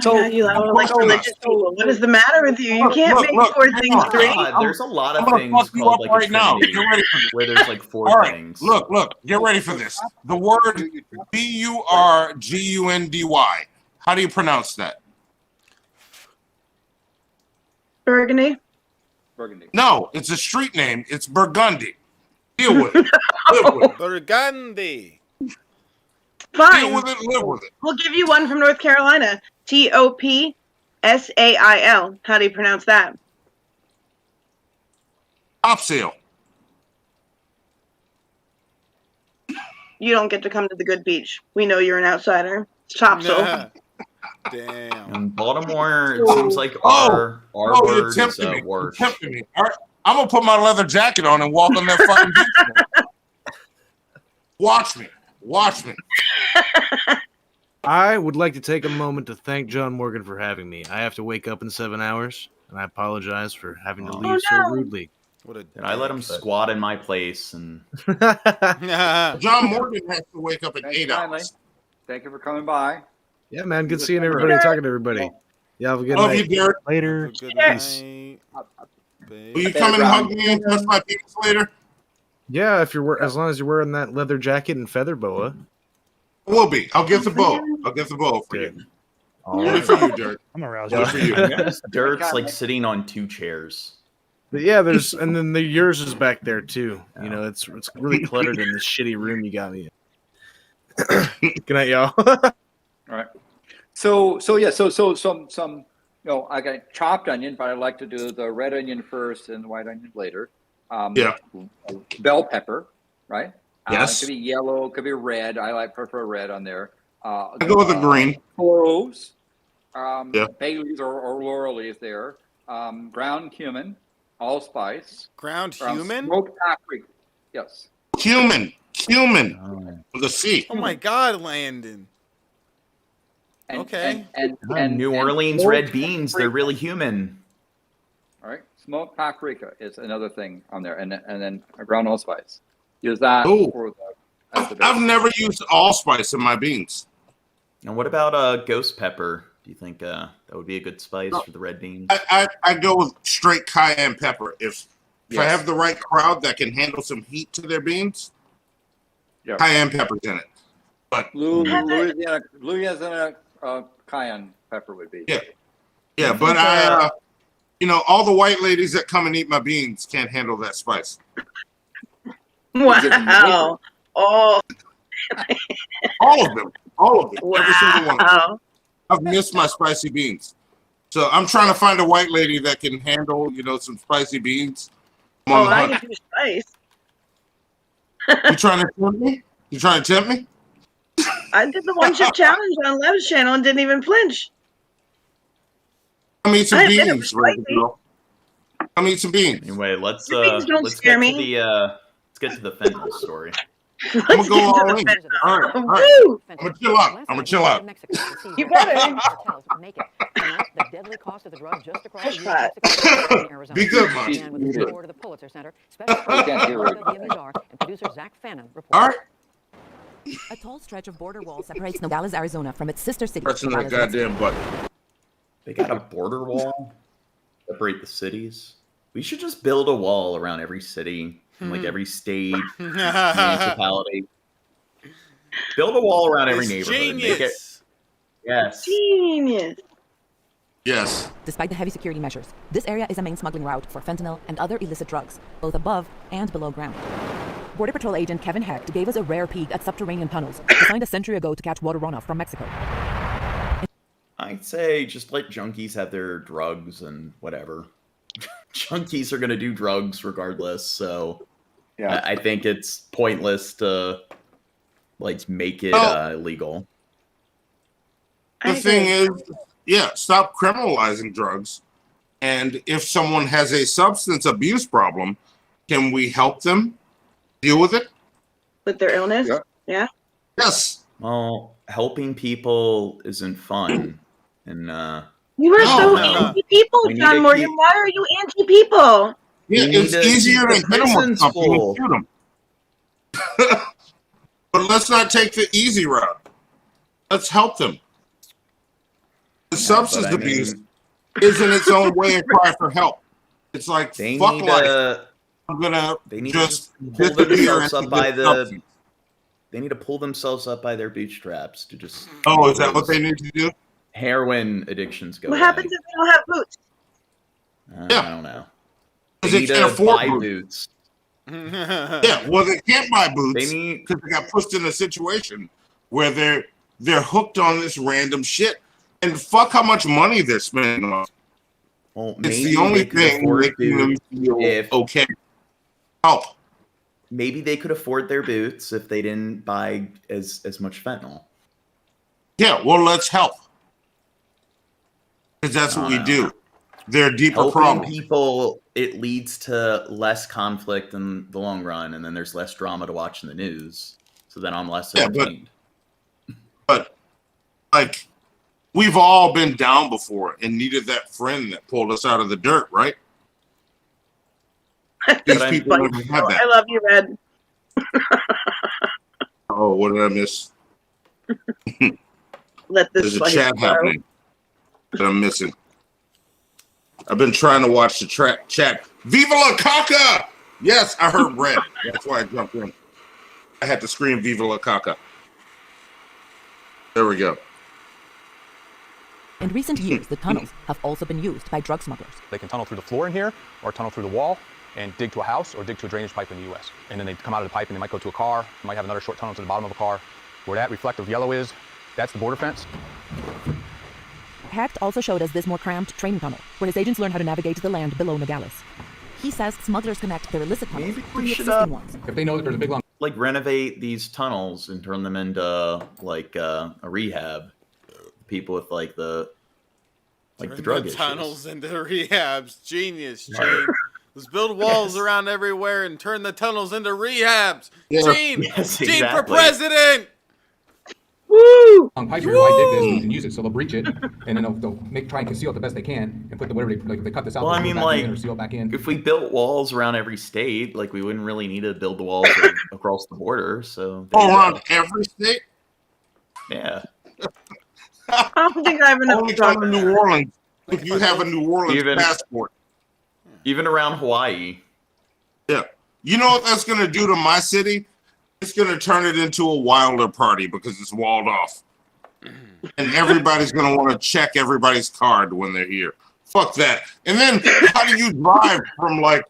So you like religious people. What is the matter with you? You can't make 4 things 3. There's a lot of things called like right now. Get ready for this. Where there's like 4 things. Look, get ready for this. The word Burgundy. How do you pronounce that? Burgundy. Burgundy. No, it's a street name. It's Burgundy. Deal with it. Live with it. Burgundy. Fine. Deal with it. Live with it. We'll give you one from North Carolina. Topsail. How do you pronounce that? Topsail. You don't get to come to the good beach. We know you're an outsider. It's topsail. Damn. In Baltimore, it seems like our you're word is tempting me. worse. You're tempting me. All right, I'm gonna put my leather jacket on and walk on that fucking beach. Watch me. Watch me. I would like to take a moment to thank John Morgan for having me. I have to wake up in 7 hours, and I apologize for having to leave so rudely. And I let him squat in my place, and John Morgan has to wake up in 8 hours. Thank you for coming by. Yeah, man. Good seeing everybody and talking to everybody. Yeah, have a good Love night. you, Derek. Later. Cheers. Will you come and hug me and touch my penis later? Yeah, if you're as long as you're wearing that leather jacket and feather boa. Will be. I'll get the bow. I'll get the bow for you. Good for you, Derek. I'm aroused. Good for you. Derek's like sitting on 2 chairs. But yeah, there's and then yours is back there too. You know, it's really cluttered in this shitty room you got me in. Good night, y'all. All right. So some I got chopped onion, but I like to do the red onion first and the white onion later. Bell pepper, right? Yes. It could be yellow, could be red. Prefer red on there. I go with the green. Cloves, bay leaves or laurel leaves there. Ground cumin, allspice. Ground cumin? Smoked paprika. Yes. Cumin with a C. Oh my God, Landon. And New Orleans red beans, they're really human. All right. Smoked paprika is another thing on there. And then ground allspice. Use that for as the base. I've never used allspice in my beans. And what about ghost pepper? Do you think that would be a good spice for the red beans? I go with straight cayenne pepper. If I have the right crowd that can handle some heat to their beans, cayenne pepper's in it. But Louisiana cayenne pepper would be. Yeah, but all the white ladies that come and eat my beans can't handle that spice. Wow. Oh. All of them. Wow. Every single one. I've missed my spicy beans. So I'm trying to find a white lady that can handle, some spicy beans. I can do spice. You trying to tempt me? I did the one chip challenge on Lev's channel and didn't even flinch. Come eat some beans, girl. Come eat some beans. Anyway, let's get to the fentanyl story. I'm gonna go all in. All right. I'm gonna chill out. You better. The deadly cost of the drug just across the Be good, man. With the report of the Pulitzer Center, special and producer Zach Fannin reports. All right. A tall stretch of border wall separates Nogales, Arizona from its sister city. Pressing that goddamn button. They got a border wall separate the cities. We should just build a wall around every city, in like every state, municipality. Build a wall around every neighborhood. Genius. Yes. Genius. Yes. Despite the heavy security measures, this area is a main smuggling route for fentanyl and other illicit drugs, both above and below ground. Border Patrol agent Kevin Hecht gave us a rare peek at subterranean tunnels designed a century ago to catch water runoff from Mexico. I'd say just let junkies have their drugs and whatever. Junkies are going to do drugs regardless, so I think it's pointless to make it illegal. The thing is, stop criminalizing drugs. And if someone has a substance abuse problem, can we help them deal with it? With their illness? Yeah. Yes. Well, helping people isn't fun. And you are so anti-people, John Morgan. Why are you anti-people? Yeah, it's easier to hit them with something and shoot them. But let's not take the easy route. Let's help them. The substance abuse is in its own way a cry for help. It's like, fuck life. I'm gonna just pull themselves up by the. They need to pull themselves up by their bootstraps to just. Oh, is that what they need to do? Heroin addictions go. What happens if they don't have boots? I don't know. Because they can't afford boots. Yeah, well, they can't buy boots because they got pushed in a situation where they're hooked on this random shit, and fuck how much money they're spending on. Well, it's the only thing making them feel okay. Help. Maybe they could afford their boots if they didn't buy as much fentanyl. Yeah, well, let's help. Because that's what we do. There are deeper Helping problems. people, it leads to less conflict in the long run, and then there's less drama to watch in the news. So then I'm less entertained. But like, we've all been down before and needed that friend that pulled us out of the dirt, right? These people never had that. I love you, Ed. Oh, what did I miss? Let this There's a spice chat flow. happening that I'm missing. I've been trying to watch the chat. Viva la caca! Yes, I heard red. That's why I jumped in. I had to scream Viva la caca. There we go. In recent years, the tunnels have also been used by drug smugglers. They can tunnel through the floor in here, or tunnel through the wall, and dig to a house, or dig to a drainage pipe in the U.S. And then they come out of the pipe, and they might go to a car, might have another short tunnel to the bottom of a car. Where that reflective yellow is, that's the border fence. Hecht also showed us this more cramped training tunnel, where his agents learn how to navigate the land below Nogales. He says smugglers connect their illicit tunnels to the existing ones. If they know that there's a big long... Like, renovate these tunnels and turn them into, like, a rehab. People with, like, the drug issues. Tunnels into rehabs. Genius, Gene. Let's build walls around everywhere and turn the tunnels into rehabs. Yeah. Gene! Yes, Gene for exactly. president! Woo! On pipe here, why dig this? We can use it, so they'll breach it, and then they'll try and conceal it the best they can, and put the whatever they cut this out. Well, I mean, like, or seal it back in. if we built walls around every state, like, we wouldn't really need to build the walls across the border. So around every state? Yeah. I don't think I have enough Only drug. come to New Orleans if you have a New Orleans passport. Even around Hawaii. Yeah. You know what that's going to do to my city? It's going to turn it into a wilder party because it's walled off. And everybody's going to want to check everybody's card when they're here. Fuck that. And then how do you drive from like,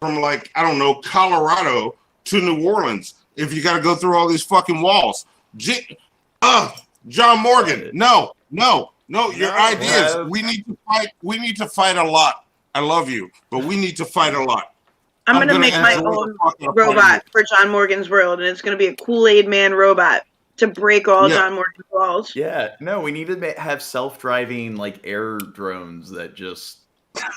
I don't know, Colorado to New Orleans if you got to go through all these fucking walls? John Morgan, no, your ideas. We need to fight. We need to fight a lot. I love you, but we need to fight a lot. I'm gonna make my own robot for John Morgan's world, and it's gonna be a Kool-Aid Man robot to break all John Morgan's walls. Yeah, no, we need to have self-driving, like, air drones that just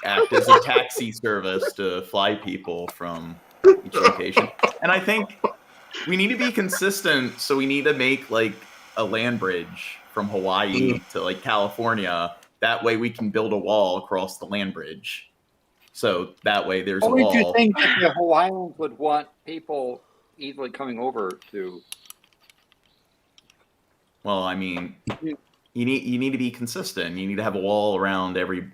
act as a taxi service to fly people from each location. And I think we need to be consistent, so we need to make, like, a land bridge from Hawaii to, like, California. That way we can build a wall across the land bridge. So that way there's a wall. What would you think that the Hawaiians would want people easily coming over to? Well, I mean, you need to be consistent. You need to have a wall around every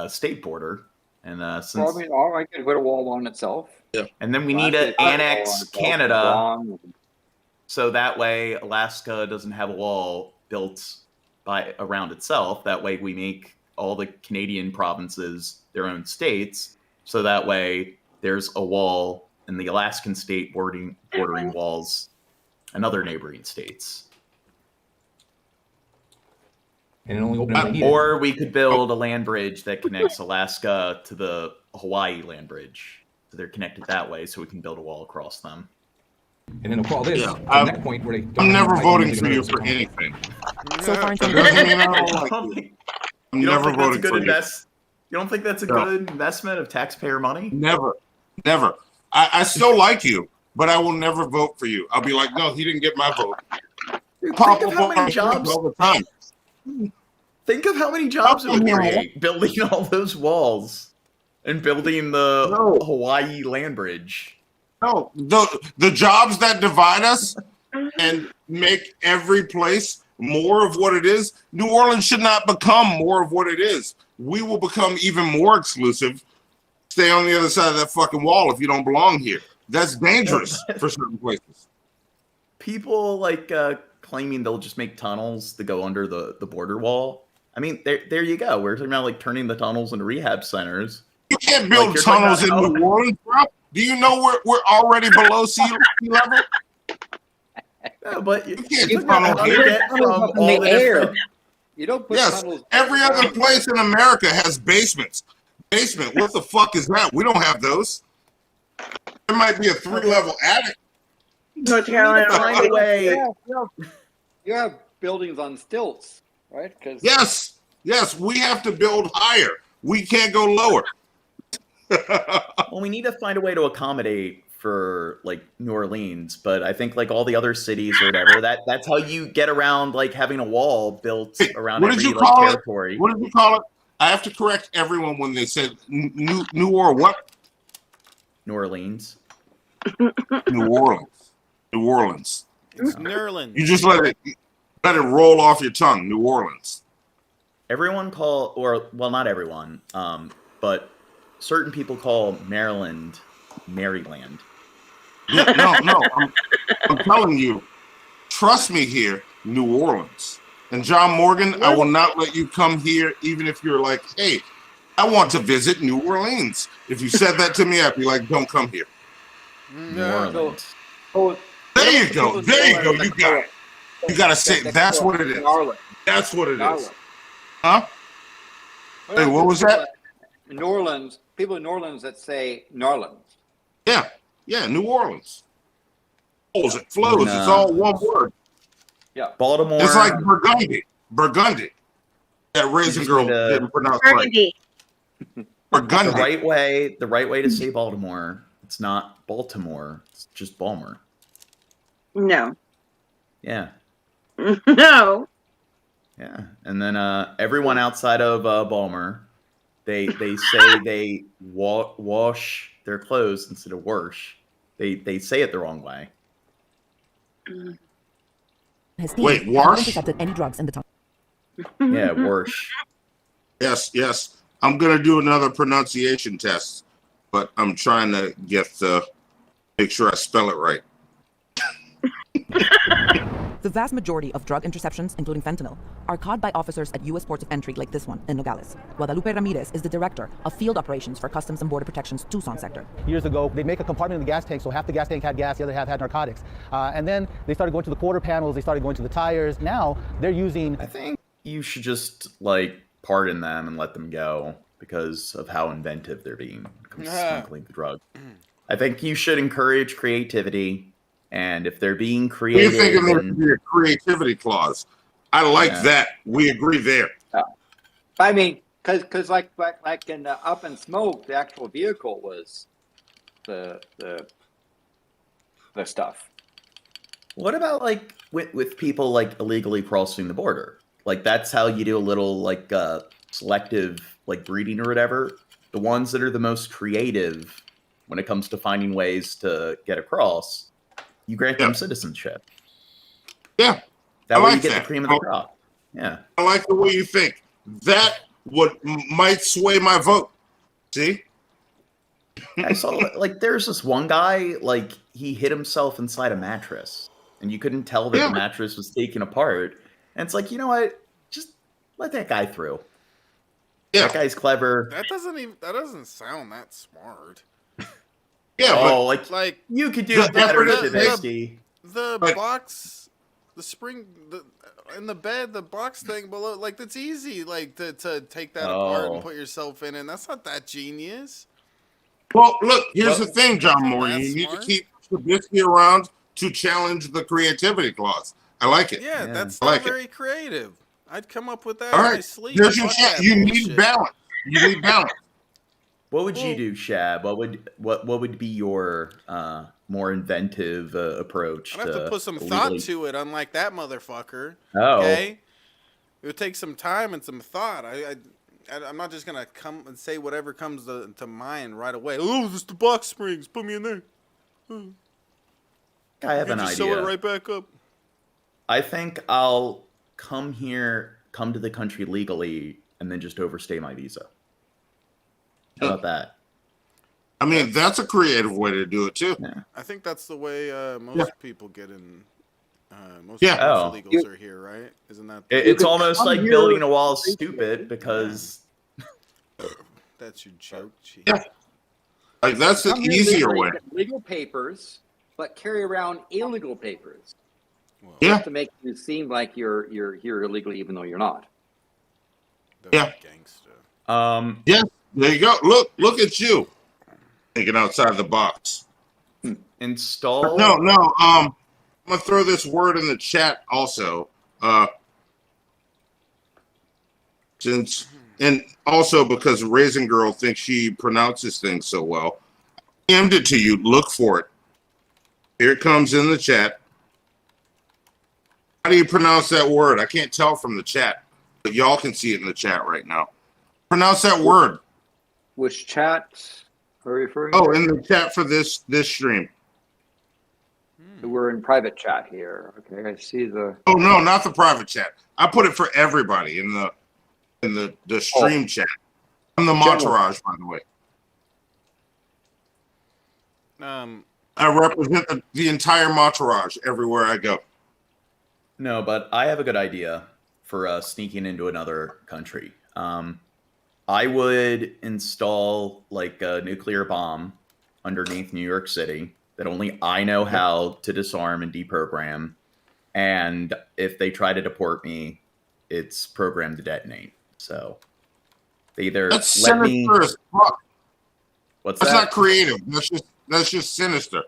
state border. And since Well, I mean, I could put a wall on itself. Yeah. And then we need to annex Canada, so that way Alaska doesn't have a wall built around itself. That way we make all the Canadian provinces their own states, so that way there's a wall in the Alaskan state bordering walls and other neighboring states. And it only opens Or we could build a land bridge that connects Alaska to the Hawaii land bridge. So they're connected that way, so we can build a wall across them. And then the call is the next point where they. I'm never voting for you for anything. So far, That doesn't mean I don't like you. I'm never voting for you. You don't think that's a good investment of taxpayer money? Never. I still like you, but I will never vote for you. I'll be like, no, he didn't get my vote. Dude, Pop think of how many jobs all the time. Think of how many jobs it would create building all those walls and building the Hawaii land bridge. No, the jobs that divide us and make every place more of what it is. New Orleans should not become more of what it is. We will become even more exclusive. Stay on the other side of that fucking wall if you don't belong here. That's dangerous for certain places. People like claiming they'll just make tunnels to go under the border wall. I mean, there you go. We're talking about like turning the tunnels into rehab centers. You can't build tunnels in New Orleans, bro. Do you know we're already below sea level? No, but you can't tunnel here. You don't put tunnels. Every other place in America has basements. Basement, what the fuck is that? We don't have those. There might be a 3-level attic. North Carolina, find a way. You have buildings on stilts, right? Yes, we have to build higher. We can't go lower. Well, we need to find a way to accommodate for like New Orleans, but I think like all the other cities or whatever, that's how you get around like having a wall built around every territory. What did you call it? I have to correct everyone when they said New or what? New Orleans. New Orleans. It's Nerlin. You just let it roll off your tongue. New Orleans. Everyone not everyone, but certain people call Maryland Maryland. No. I'm telling you. Trust me here, New Orleans. And John Morgan, I will not let you come here, even if you're like, hey, I want to visit New Orleans. If you said that to me, I'd be like, don't come here. New Orleans. There you go. You got it. You got to say, that's what it is. That's what it is. Huh? Hey, what was that? New Orleans, people in New Orleans that say Narland. Yeah, New Orleans. It flows. It's all one word. Yeah. Baltimore. It's like Burgundy. That raisin girl didn't pronounce right. Burgundy. The right way to say Baltimore. It's not Baltimore. It's just Balmer. No. Yeah. No. Yeah. And then everyone outside of Balmer, they say they wash their clothes instead of wash. They say it the wrong way. Wait, wash? Intercepted any drugs in the tunnel. Yeah, wash. Yes. I'm gonna do another pronunciation test, but I'm trying to make sure I spell it right. The vast majority of drug interceptions, including fentanyl, are caught by officers at U.S. ports of entry like this one in Nogales. Guadalupe Ramirez is the director of field operations for Customs and Border Protection's Tucson sector. Years ago, they make a compartment in the gas tank, so half the gas tank had gas, the other half had narcotics. And then they started going to the quarter panels, they started going to the tires. Now they're using... I think you should just, like, pardon them and let them go because of how inventive they're being when it comes to smuggling the drug. I think you should encourage creativity. And if they're being creative, you're thinking there should be a creativity clause. I like that. We agree there. I mean, because like in Up in Smoke, the actual vehicle was the stuff. What about like with people like illegally crossing the border? Like that's how you do a little like selective like breeding or whatever. The ones that are the most creative when it comes to finding ways to get across. You grant them citizenship. Yeah. That way you get the cream of the crop. Yeah. I like the way you think. That might sway my vote. See? I saw like there's this one guy, like he hid himself inside a mattress and you couldn't tell that the mattress was taken apart. And it's like, you know what? Just let that guy through. Yeah. That guy's clever. That doesn't sound that smart. Yeah, but like you could do better, Shabisky. The box, the spring, in the bed, the box thing below, like that's easy, like to take that apart and put yourself in, and that's not that genius. Well, look, here's the thing, John Morgan. You need to keep Shabisky around to challenge the creativity clause. I like it. Yeah, that's not very creative. I'd come up with that in my sleep. Here's your chance. You need balance. You need balance. What would you do, Shab? What would be your more inventive approach? I'd have to put some thought to it, unlike that motherfucker. Oh. Okay? It would take some time and some thought. I'm not just gonna come and say whatever comes to mind right away. Oh, this the box springs. Put me in there. I have an idea. Sew it right back up. I think I'll come to the country legally, and then just overstay my visa. How about that? I mean, that's a creative way to do it too. Yeah. I think that's the way most people get Most Yeah. illegals are here, right? Isn't that? It's almost like building a wall is stupid because that's your joke. Geez. Yeah. Like that's an Come here easier legally, way. get legal papers, but carry around illegal papers. Yeah. Just to make you seem like you're here illegally, even though you're not. Yeah. Gangster. Yeah. There you go. Look at you thinking outside the box. Install. No. I'm gonna throw this word in the chat also. Since and also because Raisin Girl thinks she pronounces things so well. I DM'd it to you. Look for it. Here it comes in the chat. How do you pronounce that word? I can't tell from the chat, but y'all can see it in the chat right now. Pronounce that word. Which chat are you referring Oh, to? in the chat for this stream. We're in private chat here. Okay, I see the. Oh no, not the private chat. I put it for everybody in the stream chat. I'm the Montourage, by the way. I represent the entire Montourage everywhere I go. No, but I have a good idea for sneaking into another country. I would install like a nuclear bomb underneath New York City that only I know how to disarm and deprogram. And if they try to deport me, it's programmed to detonate. So they either That's let me. sinister as fuck. What's That's that? not creative. That's just sinister.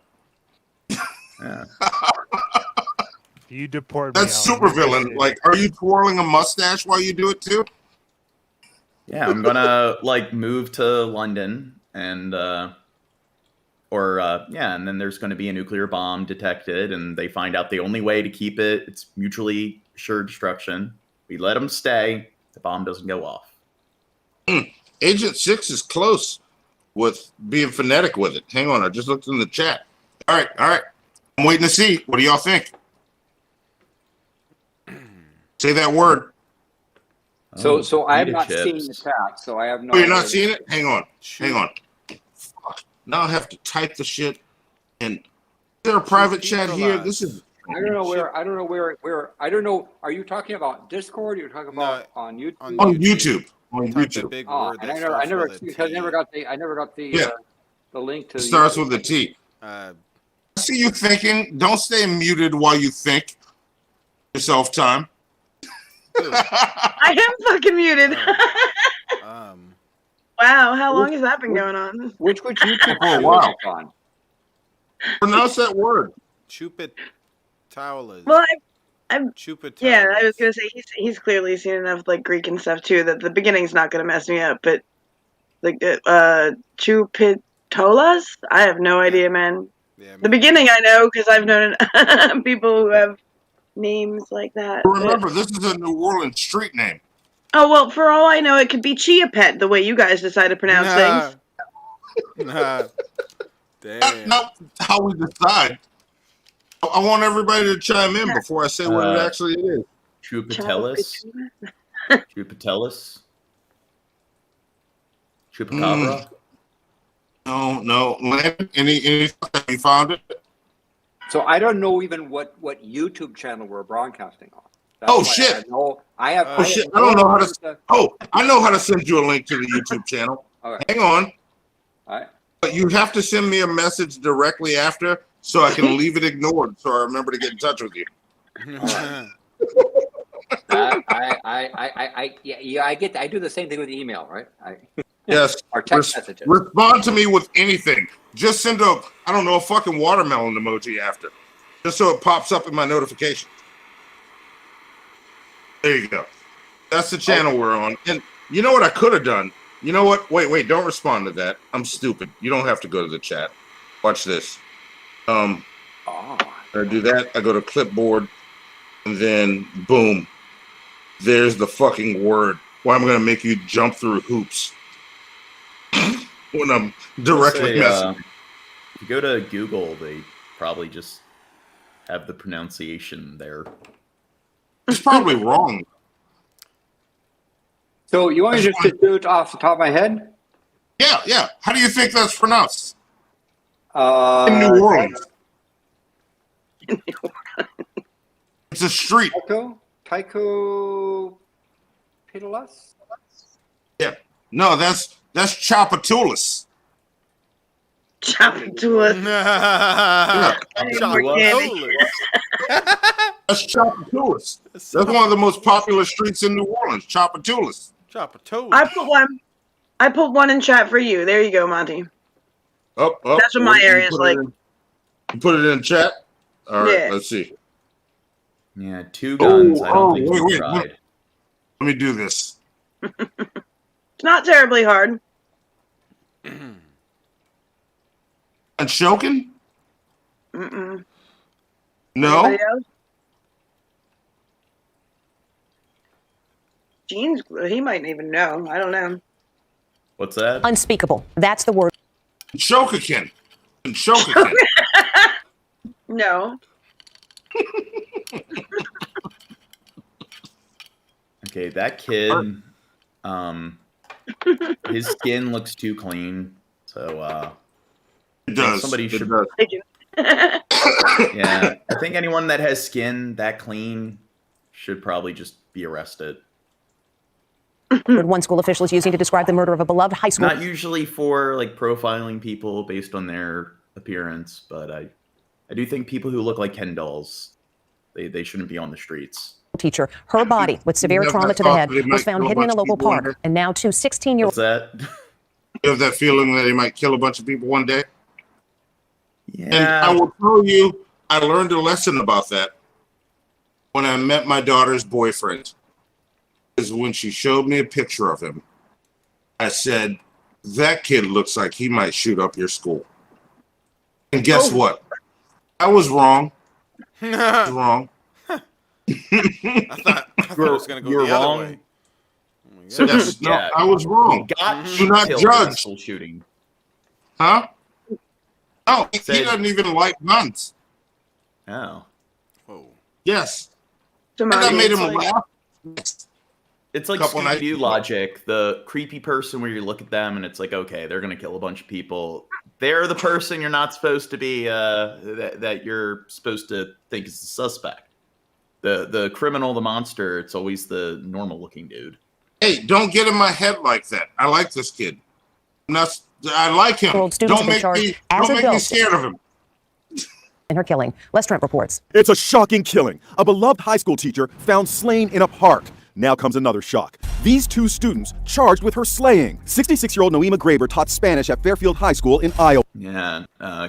Yeah. If you deport me, That's supervillain. Like, are you twirling a mustache while you do it too? Yeah, I'm gonna like move to London and and then there's gonna be a nuclear bomb detected and they find out the only way to keep it's mutually assured destruction. We let them stay, the bomb doesn't go off. Agent 6 is close with being phonetic with it. Hang on, I just looked in the chat. All right. I'm waiting to see. What do y'all think? Say that word. So I have not seen the chat, so I have no. Oh, you're not seeing it? Hang on. Fuck. Now I have to type the shit. And is there a private chat here? This is. I don't know where. I don't know. Are you talking about Discord? You're talking about on YouTube. On YouTube. On YouTube. Big Oh, word and that I never starts with a because I T. never got the the link to. It starts YouTube. with a T. I see you thinking. Don't stay muted while you think. Yourself time. I am fucking muted. Wow, how long has that been going on? Which YouTube for a while. Pronounce that word. Chupitaulas. Well, I'm Chupitaulas. yeah, I was gonna say he's clearly seen enough like Greek and stuff too that the beginning's not gonna mess me up. But like Chupitolas, I have no idea, man. Yeah, the beginning I know because I've known people who have names like that. Remember, this is a New Orleans street name. Oh well, for all I know, it could be Chia Pet the way you guys decide to pronounce things. Damn. Not how we decide. I want everybody to chime in before I say what it actually is. Chupatellis. Chupatellis. Chupacabra. No. Landon, any have you found it? So I don't know even what YouTube channel we're broadcasting on. Shit! I have. I don't know how to. I know how to send you a link to the YouTube channel. Okay. Hang on. All right. But you have to send me a message directly after, so I can leave it ignored, so I remember to get in touch with you. I get. I do the same thing with email, right? Yes. Or text messages. Respond to me with anything. Just send a fucking watermelon emoji after, just so it pops up in my notifications. There you go. That's the channel we're on. And you know what I could have done? You know what? Wait, don't respond to that. I'm stupid. You don't have to go to the chat. Watch this. I do that. I go to clipboard, and then boom. There's the fucking word. Why I'm gonna make you jump through hoops when I'm directly messaging. If you go to Google, they probably just have the pronunciation there. It's probably wrong. So you want me just to do it off the top of my head? Yeah. How do you think that's pronounced? In New Orleans. It's a street. Tycho Pitalas? Yeah. No, that's Chapatulas. Chapatulas. That's Chapatulas. That's one of the most popular streets in New Orleans. Chapatulas. Chapatulas. I put one in chat for you. There you go, Monty. Up. That's what my area is like. You put it in chat? All right, Yeah. let's see. Yeah, TwoGuns. I don't think wait, you tried. Let me do this. It's not terribly hard. And Shokin? Mm-mm. No? Anybody else? Gene's, he might even know. I don't know. What's that? Unspeakable. That's the word. Shokakin. Shokakin. No. Okay, that kid, his skin looks too clean, so it does. Somebody should. Thank you. Yeah, I think anyone that has skin that clean should probably just be arrested. One school official is using to describe the murder of a beloved high school. Not usually for like profiling people based on their appearance, but I do think people who look like Ken dolls, they shouldn't be on the streets. Teacher. Her body, with severe trauma to the head, was found hidden in a local park. And now two 16-year-olds. What's that? You have that feeling that he might kill a bunch of people one day? Yeah. And I will tell you, I learned a lesson about that when I met my daughter's boyfriend. Is when she showed me a picture of him. I said, that kid looks like he might shoot up your school. And guess what? I was wrong. I was wrong. I thought it was going to go the other way. So yes, no, I was wrong. Do not judge. School shooting. Huh? No, he doesn't even like guns. Oh. Whoa. Yes. And that made him laugh. It's like Scooby-Doo logic. The creepy person where you look at them and it's like, okay, they're going to kill a bunch of people. They're the person you're not supposed to be, that you're supposed to think is the suspect. The criminal, the monster, it's always the normal looking dude. Hey, don't get in my head like that. I like this kid. I like him. Don't make me scared of him. In her killing. Les Trent reports. It's a shocking killing. A beloved high school teacher found slain in a park. Now comes another shock. These two students charged with her slaying. 66-year-old Noema Graber taught Spanish at Fairfield High School in Iowa. Yeah,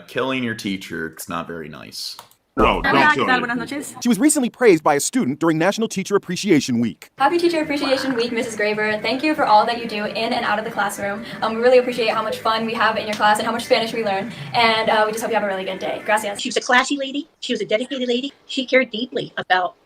killing your teacher, it's not very nice. No, don't kill her. Buenas noches. She was recently praised by a student during National Teacher Appreciation Week. Happy Teacher Appreciation Week, Mrs. Graber. Thank you for all that you do in and out of the classroom. We really appreciate how much fun we have in your class and how much Spanish we learn. And we just hope you have a really good day. Gracias. She was a classy lady. She was a dedicated lady. She cared deeply about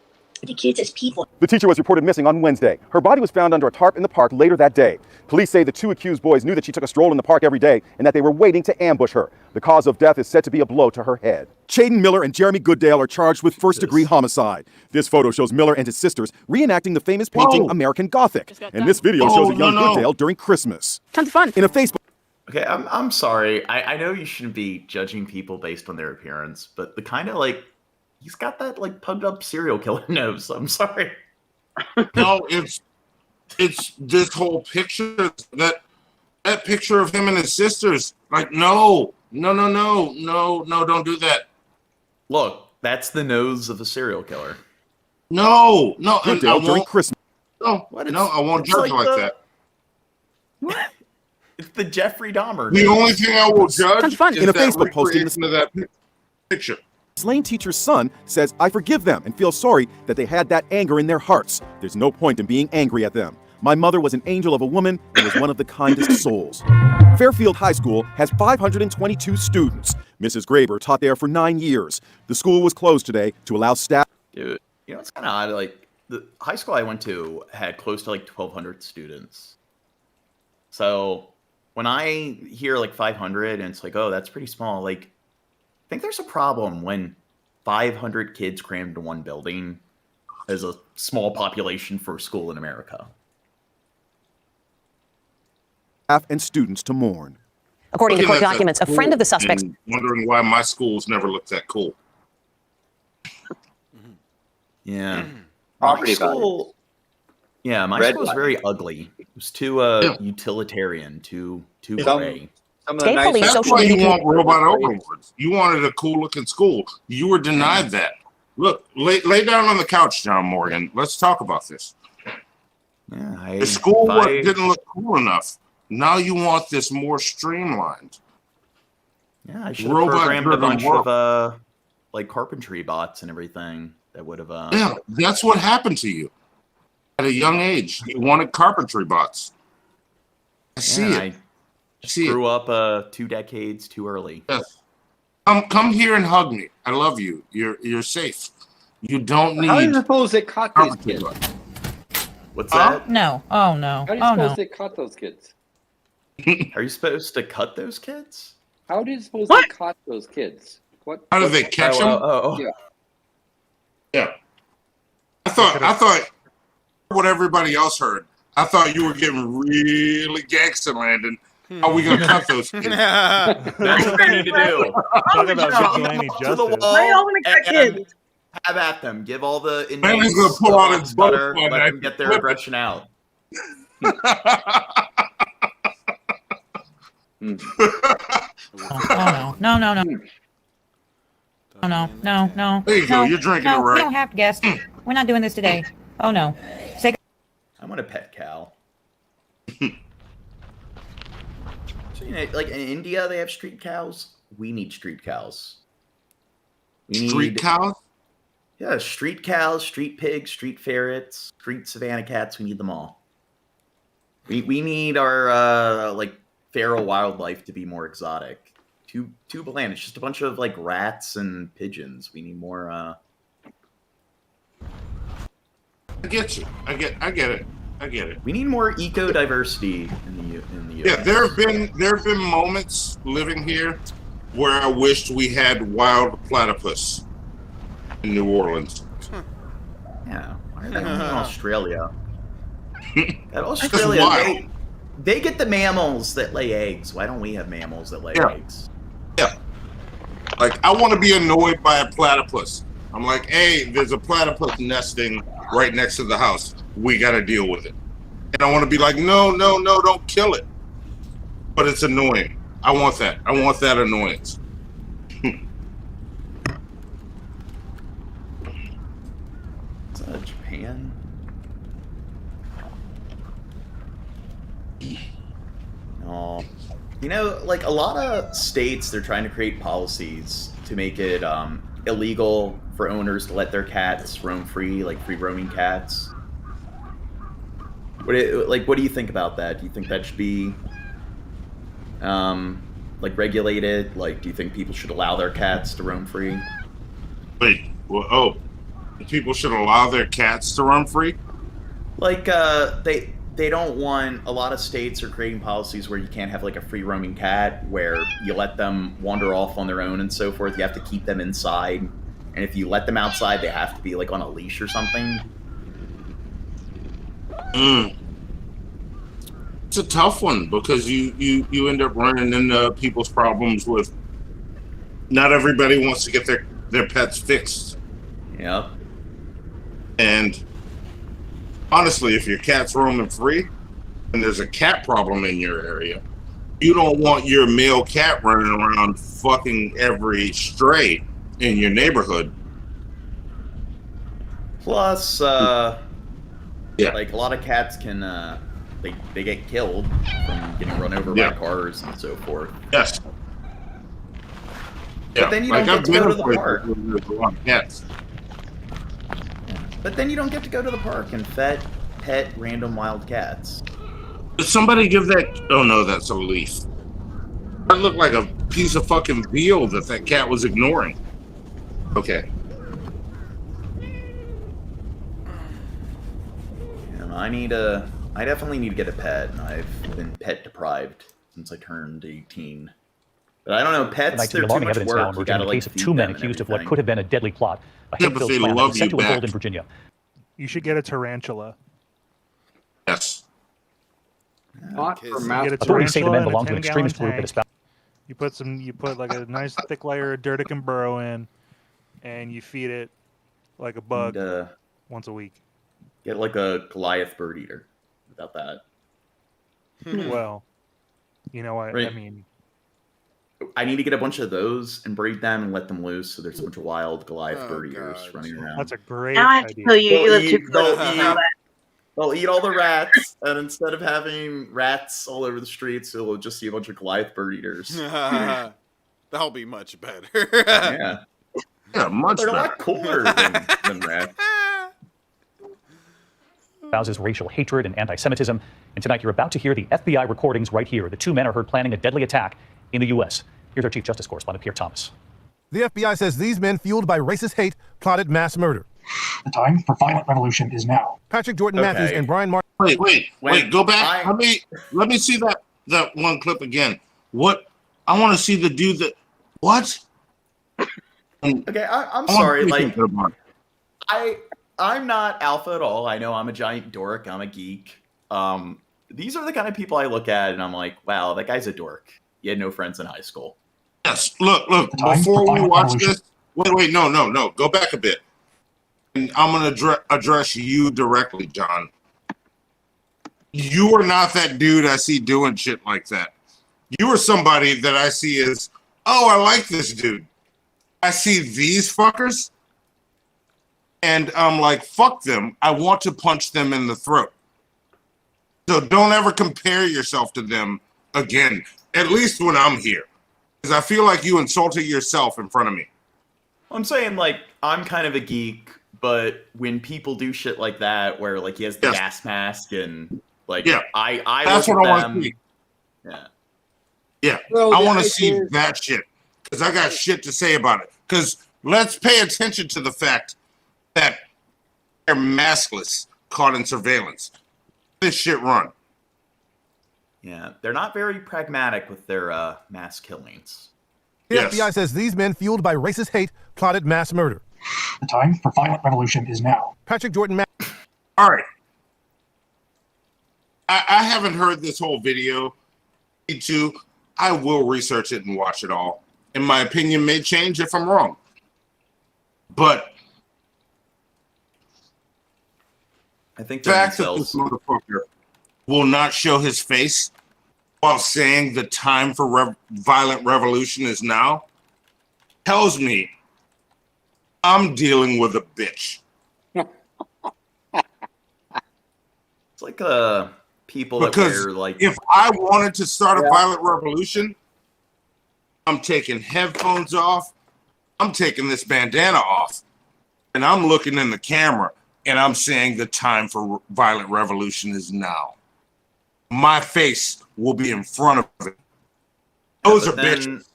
the kids as people. The teacher was reported missing on Wednesday. Her body was found under a tarp in the park later that day. Police say the two accused boys knew that she took a stroll in the park every day and that they were waiting to ambush her. The cause of death is said to be a blow to her head. Chaden Miller and Jeremy Gooddale are charged with first-degree homicide. This photo shows Miller and his sisters reenacting the famous painting American Gothic. And this video shows a young Gooddale during Christmas. Tons of fun. In a Facebook... Okay, I'm sorry. I know you shouldn't be judging people based on their appearance, but the kind of like, he's got that like pugged up serial killer nose. I'm sorry. No, it's this whole picture, that picture of him and his sisters. Like, no, don't do that. Look, that's the nose of a serial killer. No, Gooddale during Christmas. No, I won't judge like that. What? It's the Jeffrey Dahmer. The only thing I will judge is in a that Facebook posting recreation of that picture. Slain teacher's son says, I forgive them and feel sorry that they had that anger in their hearts. There's no point in being angry at them. My mother was an angel of a woman and was one of the kindest souls. Fairfield High School has 522 students. Mrs. Graber taught there for 9 years. The school was closed today to allow staff. Dude, you know, it's kind of odd. Like, the high school I went to had close to like 1,200 students. So when I hear like 500 and it's like, oh, that's pretty small. Like, I think there's a problem when 500 kids crammed into one building is a small population for a school in America. Staff and students to mourn. According to court documents, a friend of the suspects. Wondering why my schools never looked that cool. Yeah. Property My school, yeah, my Red school was light. very ugly. It was too utilitarian, too gray. That's why you want robot overlords. You wanted a cool looking school. You were denied that. Look, lay down on the couch, John Morgan. Let's talk about this. Yeah, The school didn't look cool enough. Now you want this more streamlined. Yeah, I should have programmed a bunch of like carpentry bots and everything that would have. Yeah, that's what happened to you at a young age. You wanted carpentry bots. I see it. I grew up 2 decades too early. Yes. Come here and hug me. I love you. You're safe. You don't need. How do you suppose they caught these kids? What's that? No. Oh no. How do you Oh suppose no. they caught those kids? Are you supposed to cut those kids? How do you suppose they caught those kids? What? How did they catch them? Yeah. Yeah. I thought what everybody else heard. I thought you were getting really gangster, Landon. How are we gonna cut those kids? That's what they need to do. Talk about vigilante To the justice. wall. Why y'all want to cut kids? Have at them. Give all the Landon's inmates gonna pull out his butter. butter, Let them get their aggression out. Oh no. No. No. No. Oh no. No. No. There you go. No, You're drinking no, it right. We don't have to guess. We're not doing this today. Oh no. Say I want a pet cow. So, you know, like in India, they have street cows. We need street cows. We Street cows? Yeah, street cows, street pigs, street ferrets, street savannah cats. We need them all. We need our like feral wildlife to be more exotic. Too bland. It's just a bunch of like rats and pigeons. We need more. I get you. I get it. I get it. We need more eco diversity in the US. Yeah, there have been moments living here where I wished we had wild platypus in New Orleans. Yeah, why are they only in Australia? At That's Australia, wild. they get the mammals that lay eggs. Why don't we have mammals that lay eggs? Yeah. Like, I want to be annoyed by a platypus. I'm like, hey, there's a platypus nesting right next to the house. We got to deal with it. And I want to be like, no, don't kill it. But it's annoying. I want that. I want that annoyance. Is that Japan? No. You know, like a lot of states, they're trying to create policies to make it illegal for owners to let their cats roam free, like free roaming cats. What do you think about that? Do you think that should be like regulated? Like, do you think people should allow their cats to roam free? Wait, well, people should allow their cats to roam free? Like, they don't want, a lot of states are creating policies where you can't have like a free roaming cat where you let them wander off on their own and so forth. You have to keep them inside. And if you let them outside, they have to be like on a leash or something. It's a tough one because you end up running into people's problems with not everybody wants to get their pets fixed. Yep. And honestly, if your cat's roaming free and there's a cat problem in your area, you don't want your male cat running around fucking every stray in your neighborhood. Plus, like a lot of cats can, they get killed from getting run over by cars and so forth. Yes. But then you don't get to go to the park. There's a lot of cats. But then you don't get to go to the park and pet random wild cats. Did somebody give that? Oh no, that's a leaf. That looked like a piece of fucking veal that cat was ignoring. Okay. I definitely need to get a pet. I've been pet deprived since I turned 18. But I don't know, pets, they're too alarming much evidence now work. You emerging gotta in the like case of feed 2 men them and accused of what everything. could have been a deadly plot. A Yeah, but hate-filled they plan love is set you to unfold back. in Virginia. You should get a tarantula. Yes. Authorities say the men belong to an extremist group that espoused. You put like a nice thick layer of Dirtic and Burrow in, and you feed it like a bug once a week. Get like a Goliath bird eater without that. Well, you know what? Right. I mean, I need to get a bunch of those and breed them and let them loose so there's a bunch of wild Goliath bird eaters running around. that's a great Now I have to idea. tell you, you live too close to all that. They'll eat all the rats, and instead of having rats all over the streets, you'll just see a bunch of Goliath bird eaters. That'll be much better. Yeah. Yeah, much They're a better. lot cooler than rats. Espouses racial hatred and anti-Semitism. And tonight you're about to hear the FBI recordings right here. The two men are heard planning a deadly attack in the U.S. Here's our Chief Justice Correspondent, Pierre Thomas. The FBI says these men, fueled by racist hate, plotted mass murder. The time for violent revolution is now. Patrick Jordan Matthews and Brian Martin. Wait, go back. Let me see that one clip again. What? I want to see the dude that. What? Okay, I'm sorry. Like, I'm not alpha at all. I know I'm a giant dork. I'm a geek. These are the kind of people I look at and I'm like, wow, that guy's a dork. He had no friends in high school. Yes. Look. Before we watch this, wait. No. Go back a bit. And I'm gonna address you directly, John. You are not that dude I see doing shit like that. You are somebody that I see as, oh, I like this dude. I see these fuckers, and I'm like, fuck them. I want to punch them in the throat. So don't ever compare yourself to them again, at least when I'm here. Because I feel like you insulted yourself in front of me. I'm saying, like, I'm kind of a geek, but when people do shit like that, where, like, he has the gas mask and, like, I that's look what at I them, want to see. Yeah. Yeah, Well, I want to the see idea is- that shit because I got shit to say about it. Because let's pay attention to the fact that they're maskless, caught in surveillance. This shit run. Yeah, they're not very pragmatic with their mass killings. The FBI says these men, fueled by racist hate, plotted mass murder. The time for violent revolution is now. Patrick Jordan Matthews. All right. I haven't heard this whole video. Me too. I will research it and watch it all. And my opinion may change if I'm wrong. But I think the fact that this motherfucker will not show his face while saying the time for violent revolution is now tells me I'm dealing with a bitch. It's like people because that wear, like, if I wanted to start a violent revolution, I'm taking headphones off, I'm taking this bandana off, and I'm looking in the camera and I'm saying the time for violent revolution is now. My face will be in front of it. Those are bitches.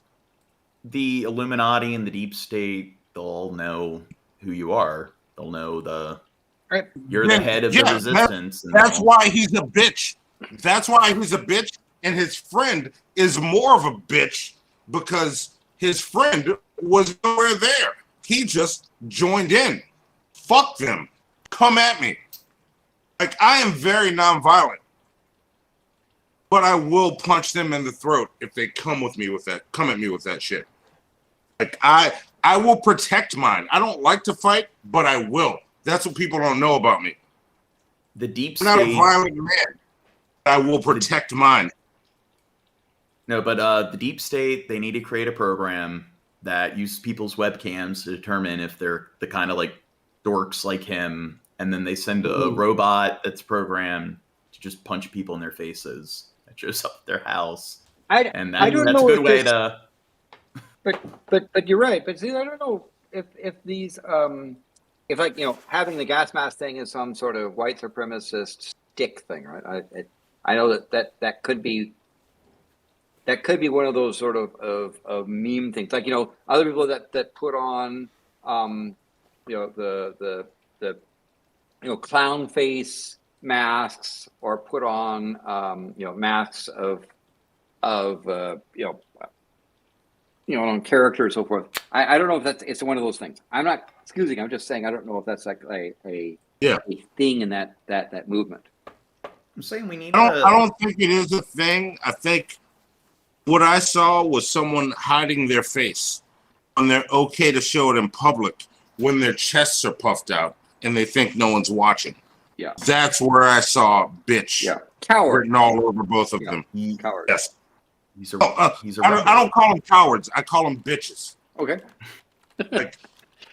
The Illuminati and the deep state, they'll all know who you are. They'll know you're the head of the resistance. That's why he's a bitch. That's why he's a bitch. And his friend is more of a bitch because his friend was nowhere there. He just joined in. Fuck them. Come at me. Like, I am very nonviolent. But I will punch them in the throat if they come at me with that shit. Like, I will protect mine. I don't like to fight, but I will. That's what people don't know about me. The deep I'm not a state. violent man. I will protect mine. No, but the deep state, they need to create a program that uses people's webcams to determine if they're the kind of, like, dorks like him, and then they send a robot that's programmed to just punch people in their faces. That shows up at their house. I don't know that's a good if way this- to. But you're right. But see, I don't know if these if, like, having the gas mask thing is some sort of white supremacist stick thing, right? I know that could be one of those sort of meme things, like, other people that put on the clown face masks, or put on masks of on character and so forth. I don't know if it's one of those things. I'm not excusing. I'm just saying I don't know if that's like a thing in that movement. I'm saying we need. I don't think it is a thing. I think what I saw was someone hiding their face, and they're okay to show it in public when their chests are puffed out and they think no one's watching. Yeah. That's where I saw bitch. Yeah. Coward. Written all over both of them. Coward. Yes. He's a I don't call them cowards. I call them bitches. Okay. Like,